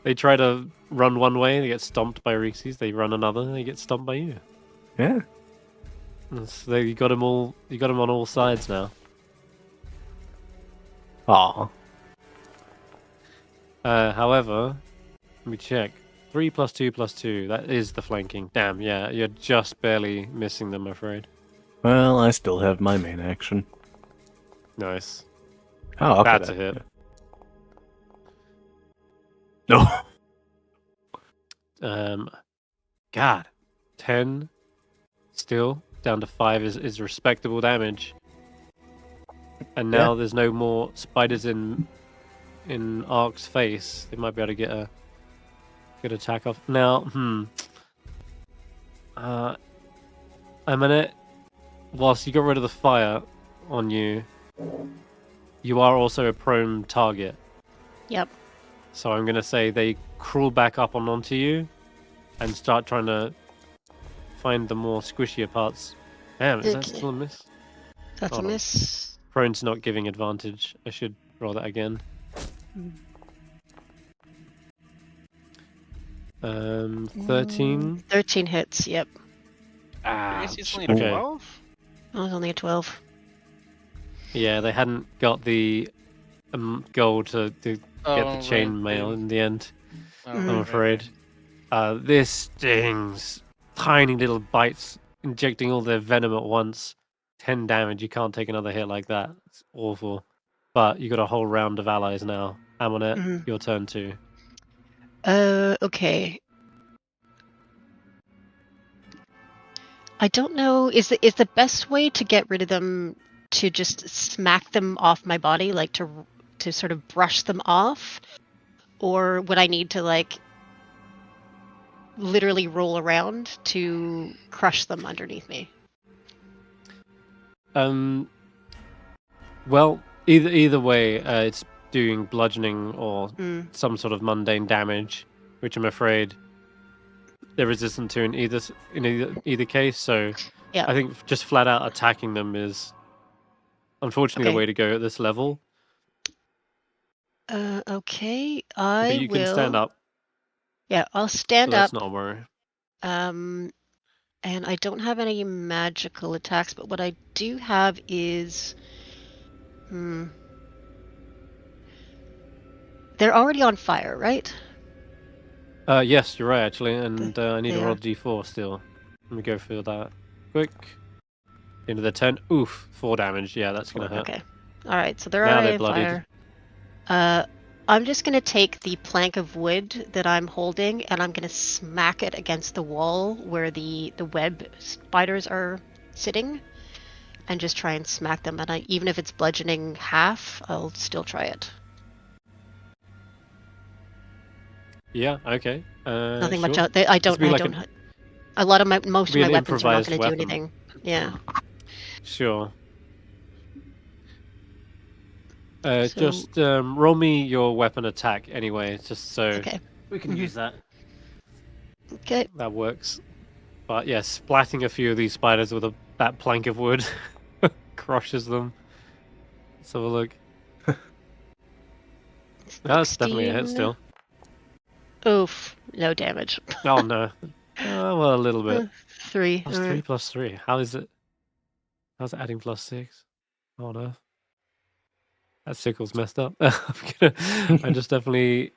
They try to run one way, they get stomped by Reekses. They run another, they get stomped by you. Yeah. So you got them all. You got them on all sides now. Aw. However, me check. 3 + 2 + 2. That is the flanking. Damn, yeah, you're just barely missing them, I'm afraid. Well, I still have my main action. Nice. Oh, okay. That's a hit. No. God. 10. Still. Down to 5 is respectable damage. And now there's no more spiders in Ark's face. They might be able to get a good attack off. Now, Amonet, whilst you got rid of the fire on you, you are also a prone target. Yep. So I'm going to say they crawl back up onto you and start trying to find the more squishier parts. Damn, is that Okay. still a miss? That's Hold a on. miss. Prone's not giving advantage. I should roll that again. 13. 13 hits, yep. It's only okay. 12? I was only a 12. Yeah, they hadn't got the goal to get the chain mail in the end. I'm afraid. This stings. Tiny little bites, injecting all their venom at once. 10 damage. You can't take another hit like that. It's awful. But you got a whole round of allies now. Amonet, your turn too. Okay. I don't know. Is the best way to get rid of them to just smack them off my body, like to sort of brush them off, or would I need to like literally roll around to crush them underneath me? Well, either way, it's doing bludgeoning or some sort of mundane damage, which I'm afraid they're resistant to in either case. So Yeah. I think just flat out attacking them is unfortunately the way to go at this level. Okay, But you can stand up. Yeah, I'll stand so up. That's not a worry. And I don't have any magical attacks, but what I do have is, they're already on fire, right? Yes, you're right actually, and I need to they roll are. d4 still. Let me go for that quick. Into the 10. Oof, 4 damage. Yeah, that's gonna hurt. Okay. All right, so they're Now already they're on bloodied. fire. I'm just gonna take the plank of wood that I'm holding, and I'm gonna smack it against the wall where the web spiders are sitting, and just try and smack them. And even if it's bludgeoning half, I'll still try it. Yeah. Okay. Nothing sure. much out there. I don't. A lot of most of my weapons are not going to do anything. Yeah. Sure. Just roll me your weapon attack anyway, just so we can use that. Okay. That works. But yeah, splatting a few of these spiders with that plank of wood crushes them. Let's have a look. That's definitely a hit still. Oof, no damage. Oh no. Well, a little bit. 3. Plus 3 plus 3. How's it adding plus 6? Oh no. That sickle's messed up. I just definitely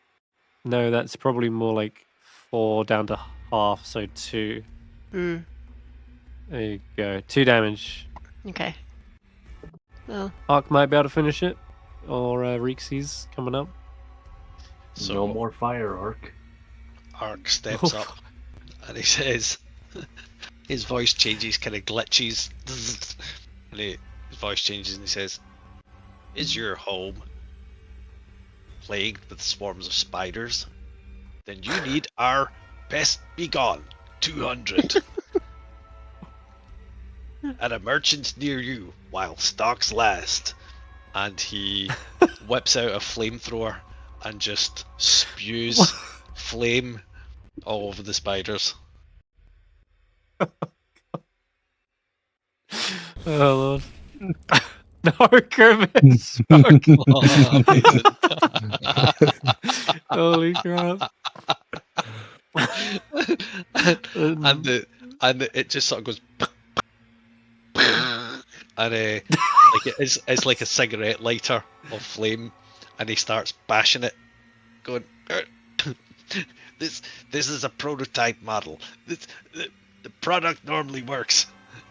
know that's probably more like 4 down to half, so 2. There you go. 2 damage. Okay. Well, Ark might be able to finish it, or Reekses coming up. So, no more fire, Ark. Ark steps up and he says, his voice changes, kind of glitches, and his voice changes and he says, "Is your home plagued with swarms of spiders? Then you need our Pest Begone 200 at a merchant near you while stocks last." And he whips out a flamethrower and just spews flame all over the spiders. Oh lord. No, Kermit. Holy crap. and it just sort of goes and like it's like a cigarette lighter of flame, and he starts bashing it, going This is a prototype model. The product normally works.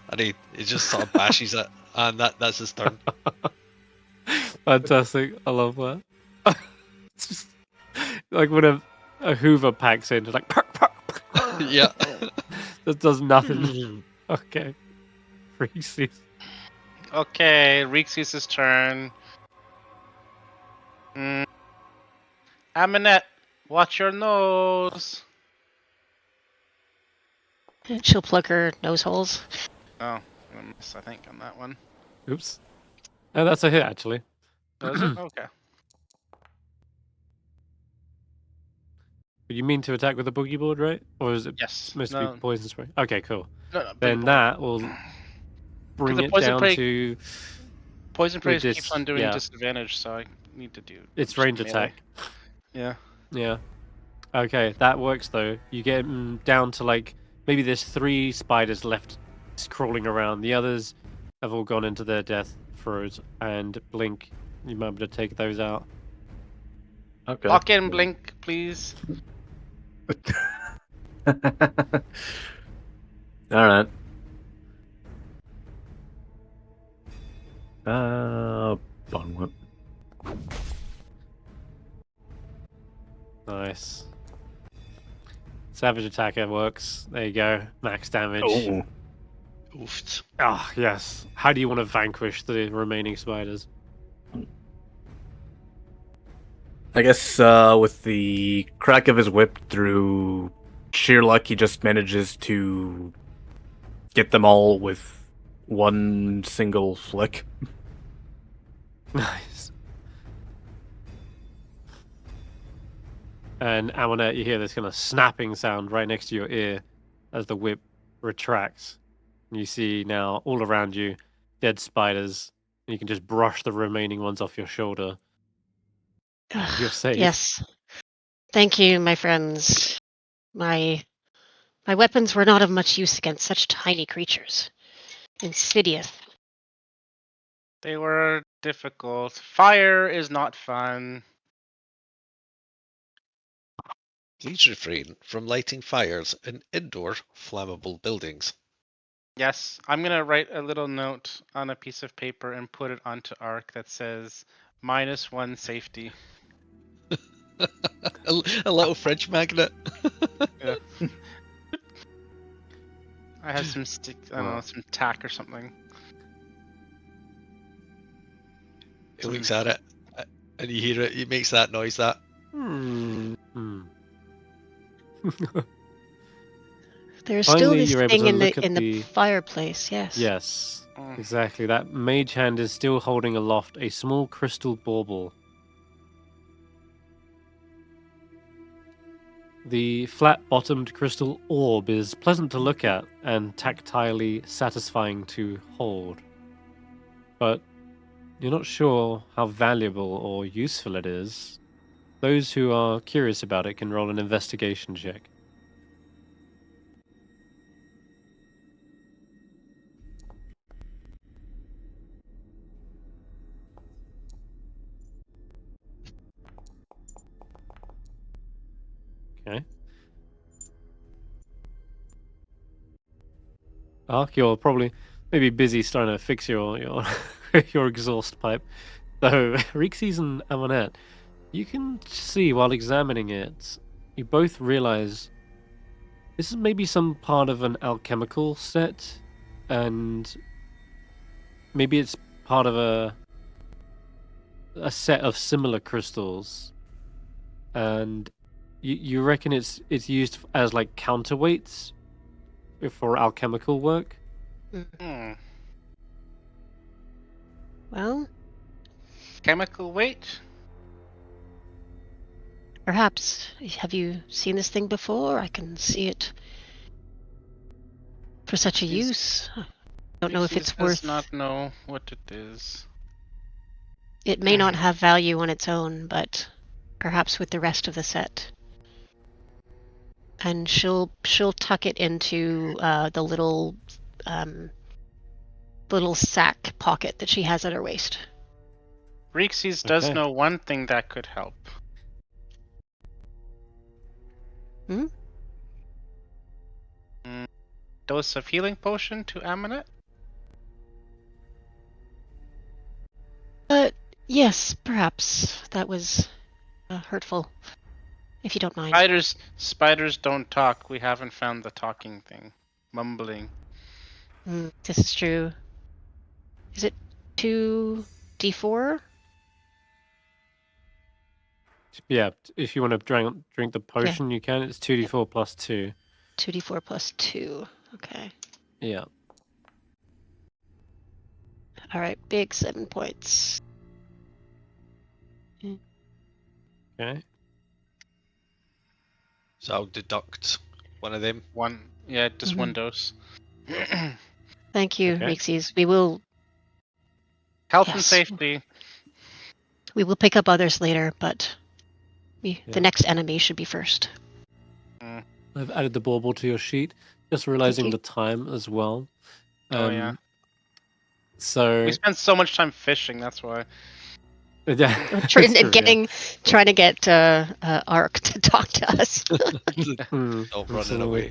And he just sort of bashes it, and that's his turn. Fantastic. I love that. It's just like when a Hoover packs in, it's like perk, perk, perk. Yeah. That does nothing. Okay. Reekses. Okay, Reekses' turn. Amonet, watch your nose. She'll plug her nose holes. Oh, I missed, I think, on that one. Oops. Oh, that's a hit, actually. Does it? Okay. But you mean to attack with a boogie board, right? Or is it Yes. supposed to No. be poison spray? Okay, cool. No, Then that will bring the it poison down spray- to Poison Praise this- keeps on doing yeah. disadvantage, so I need to do its just range melee. attack. Yeah. Yeah. Okay, that works though. You get down to like maybe there's 3 spiders left crawling around. The others have all gone into their death throes. And Blink, you might be able to take those out. Okay. Lock in, Blink, please. All right. Bone whip. Nice. Savage attacker works. There you go. Max damage. Oh. Oofed. Ah, yes. How do you want to vanquish the remaining spiders? I guess with the crack of his whip through sheer luck, he just manages to get them all with one single flick. Nice. And Amonet, you hear this kind of snapping sound right next to your ear as the whip retracts. And you see now all around you dead spiders. And you can just brush the remaining ones off your shoulder. You're safe. Yes. Thank you, my friends. My weapons were not of much use against such tiny creatures. Insidious. They were difficult. Fire is not fun. Please refrain from lighting fires in indoor flammable buildings. Yes, I'm going to write a little note on a piece of paper and put it onto Arc that says -1 safety. a little French magnet. Yeah. I have some I don't know, Wow. some tack or something. He looks at it, and you hear it. He makes that noise. That Hmm. There's Finally, still this you're able thing to in look the at in the the- fireplace. Yes. Yes, Mm. exactly. That mage hand is still holding aloft a small crystal bauble. The flat-bottomed crystal orb is pleasant to look at and tactilely satisfying to hold. But you're not sure how valuable or useful it is. Those who are curious about it can roll an investigation check. Okay. Ark, you're probably maybe busy starting to fix your your exhaust pipe. So, Reekses and Amonet, you can see while examining it, you both realize this is maybe some part of an alchemical set, and maybe it's part of a set of similar crystals, and you reckon it's used as like counterweights for alchemical work. Hmm. Well, Chemical weight? perhaps. Have you seen this thing before? I can see it for such a These- use. I don't know if Reekses it's does worth. not know what it is. It may not have value on its own, but perhaps with the rest of the set. And she'll tuck it into the little sack pocket that she has at her waist. Reekses does Okay. know one thing that could help. Dose of healing potion to Amonet? Yes, perhaps. That was hurtful. If you don't mind. Spiders don't talk. We haven't found the talking thing. Mumbling. This is true. Is it 2d4? Yeah, if you want to drink the potion, you can. It's 2d4 plus 2. 2d4 plus 2. Okay. Yeah. All right, big 7 points. Okay. So I'll deduct one of them. Just one dose. Thank you, Okay. Reekses. We will Health and Yes. safety. pick up others later, but Yeah. the next enemy should be first. I've added the bauble to your sheet. Just realizing you. the time as well. Oh, yeah. So We spent so much time fishing, that's why. yeah, Trying it's true, yeah. to get Ark to talk to us. Not running Absolutely. away.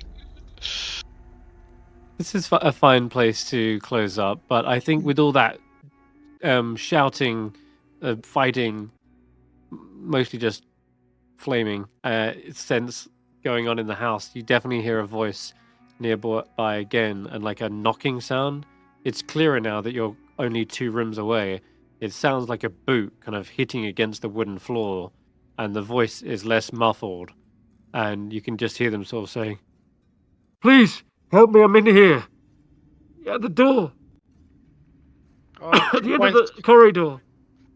This is a fine place to close up, but I think with all that shouting, fighting, mostly just flaming sense going on in the house, you definitely hear a voice nearby again and like a knocking sound. It's clearer now that you're only 2 rooms away. It sounds like a boot kind of hitting against the wooden floor, and the voice is less muffled, and you can just hear them sort of saying, "Please help me, I'm in here. At the door. Oh, At the end of the corridor."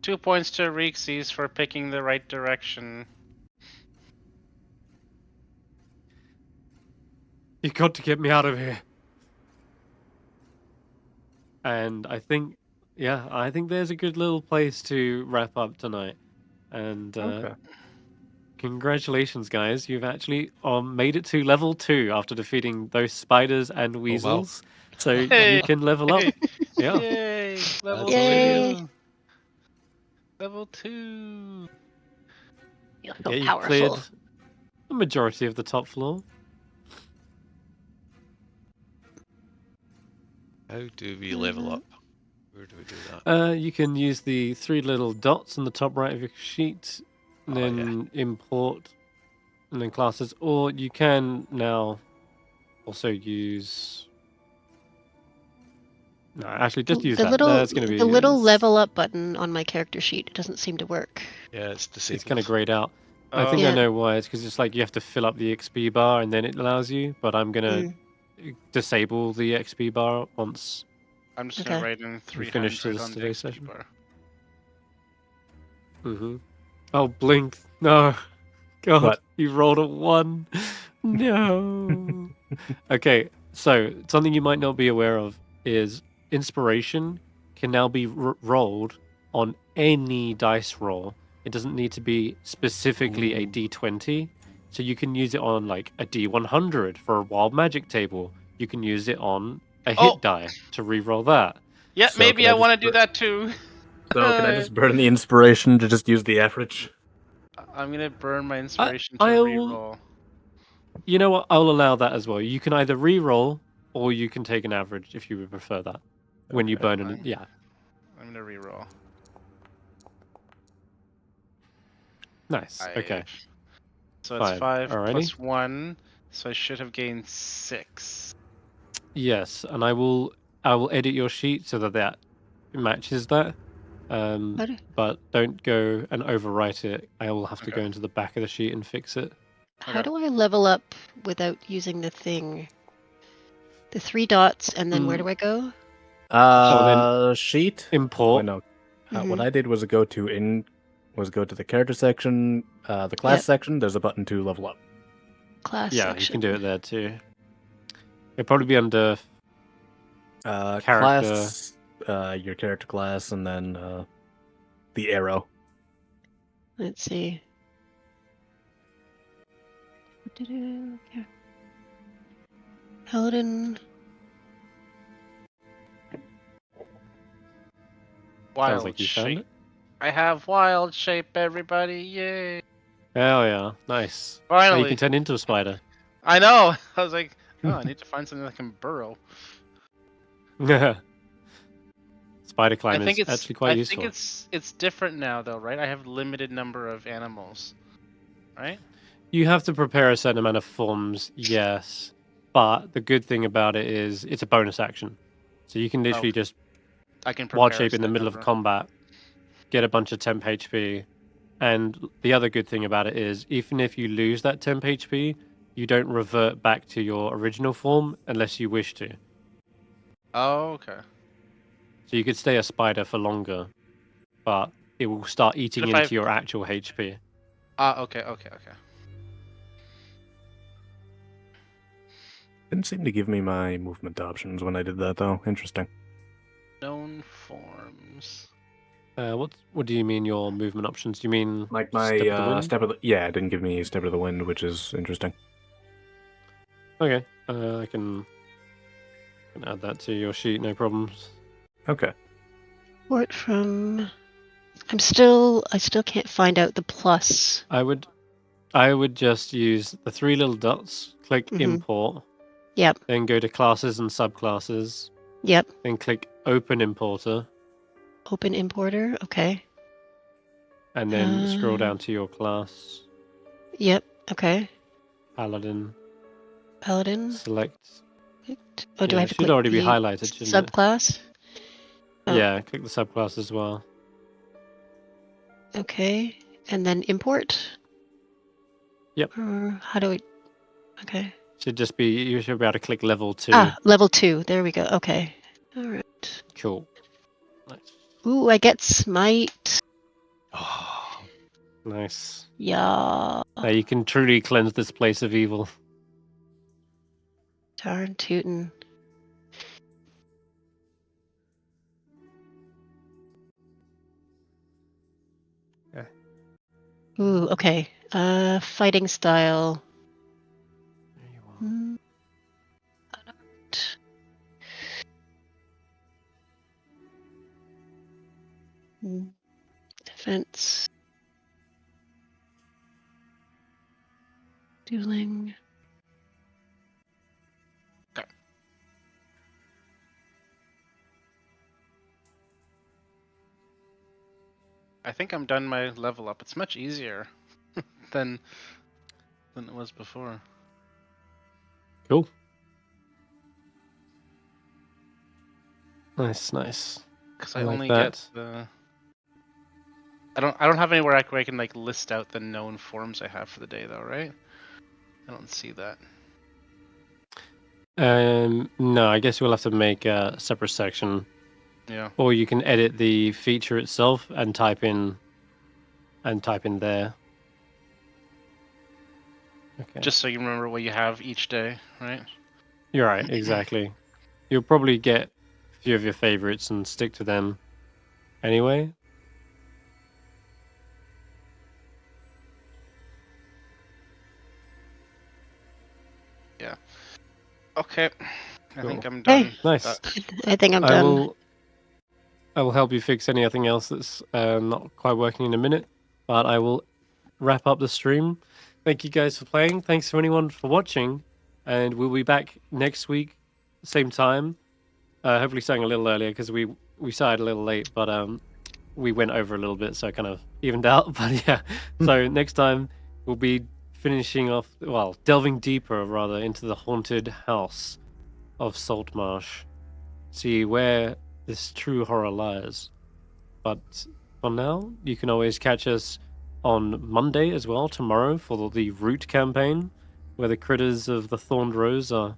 2 points to Reekses for picking the right direction. You got to get me out of here. And I think there's a good little place to wrap up tonight. And Okay. congratulations, guys. You've actually made it to level 2 after defeating those spiders and weasels. So Hey! you can level up. Yeah. Yay! Level That's brilliant. 2! Level 2! Feel so Yeah, you've powerful. cleared the majority of the top floor. How do we level up? Where do we do that? You can use the 3 little dots on the top right of your sheet, and then import, and then classes. Or you can now also use. No, actually, just use the that. little That's going to be the little level up button on my character sheet. It doesn't seem to work. Yeah, it's disabled. It's kind of grayed out. I Oh, think I Yeah. know why. It's because it's like you have to fill up the XP bar and then it allows you. But I'm gonna disable the XP bar once. I'm just gonna Okay. write in We finish 300 this on the today's XP session. bar. Oh, blink! No, God, What? you rolled a 1. No. Okay, so something you might not be aware of is inspiration can now be rolled on any dice roll. It doesn't need to be specifically a D20. So you can use it on like a D100 for a wild magic table. You can use it on a hit die to re-roll that. Yeah, So maybe can I I want to just do that too. So can I just burn the inspiration to just use the average? I'm gonna burn my inspiration to I'll- reroll. You know what? I'll allow that as well. You can either re-roll or you can take an average if you would prefer that. When you Okay. burn it, yeah. I'm gonna reroll. Nice. Okay. So it's 5 Alrighty. plus 1, so I should have gained 6. Yes, and I will edit your sheet so that matches that. But don't go and overwrite it. I will have to go into the back of the sheet and fix it. How do I level up without using the thing? The 3 dots, and then where do I go? Sheet. Import. Oh, no. What I did was go to the character section, the class section. There's a button to level up. Class Yeah, section. you can do it there too. It'll probably be under character. Class, your character class, and then the arrow. Let's see. Paladin. Wild Sounds like you found shape. it. I have wild shape, everybody! Yay! Hell yeah, nice. Now you Finally. can turn into a spider. I know. I was like, oh, I need to find something that can burrow. Spider I climb think is it's actually quite I useful. think it's different now though, right? I have limited number of animals, right? You have to prepare a certain amount of forms, yes. But the good thing about it is it's a bonus action. So you can literally just I can wild prepare a shape in the set middle of number. combat, get a bunch of temp HP, and the other good thing about it is even if you lose that temp HP, you don't revert back to your original form unless you wish to. Oh, okay. So you could stay a spider for longer, but it will start eating if I- into your actual HP. Okay. Didn't seem to give me my movement options when I did that, though. Interesting. Known forms. What do you mean your movement options? Do you mean Like my step of the wind? step of the it didn't give me step of the wind, which is interesting. Okay, I can add that to your sheet, no problems. Okay. Report from. I still can't find out the plus. I would just use the 3 little dots, click Mhm. import, Yep. then go to classes and subclasses, Yep. then click open importer, Open importer. Okay. and then scroll down to your class, Yep. Okay. paladin, Paladin. select. Oh, do Yeah, I it have to should click already be the highlighted, shouldn't it? subclass? Oh. Yeah, click the subclass as well. Okay. And then import? Yep. Or how do we... Okay. Should just be, you should be able to click level 2. Ah, level 2. There we go. Okay. All right. Cool. Nice. Ooh, I get smite. Oh, Nice. Yeah. Now you can truly cleanse this place of evil. Darn tootin'. Yeah. Ooh, okay. Fighting style. There you are. Hmm. Hmm. Defense. Dueling. I think I'm done my level up. It's much easier than it was before. Cool. Nice. Because I I like only that. get the. I don't have anywhere where I can like list out the known forms I have for the day though, right? I don't see that. No, I guess we'll have to make a separate section. Yeah. Or you can edit the feature itself and type in there. Okay. Just so you remember what you have each day, right? You're right, exactly. You'll probably get a few of your favorites and stick to them anyway. Okay. I Cool. think I'm done. Nice. I think I'm done. I will help you fix anything else that's not quite working in a minute, but I will wrap up the stream. Thank you guys for playing. Thanks to anyone for watching, and we'll be back next week, same time. Hopefully starting a little earlier because we started a little late, but we went over a little bit, so it kind of evened out. But yeah, so next time we'll be finishing off, well, delving deeper rather into the haunted house of Saltmarsh. See where this true horror lies. But for now, you can always catch us on Monday as well, tomorrow, for the Root campaign, where the critters of the Thorned Rose are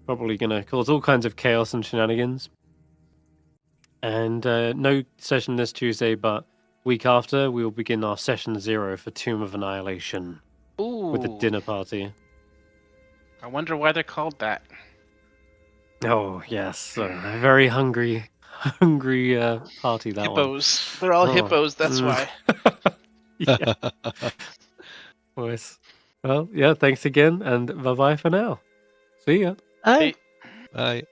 probably going to cause all kinds of chaos and shenanigans. And no session this Tuesday, but week after, we will begin our session 0 for Tomb of Annihilation. Ooh. With the dinner party. I wonder why they're called that. Oh, yes. A very hungry party, that Hippos. one. They're all Oh. hippos, that's why. Yeah. Nice. Well, yeah, thanks again, and bye-bye for now. See ya. Bye. Bye.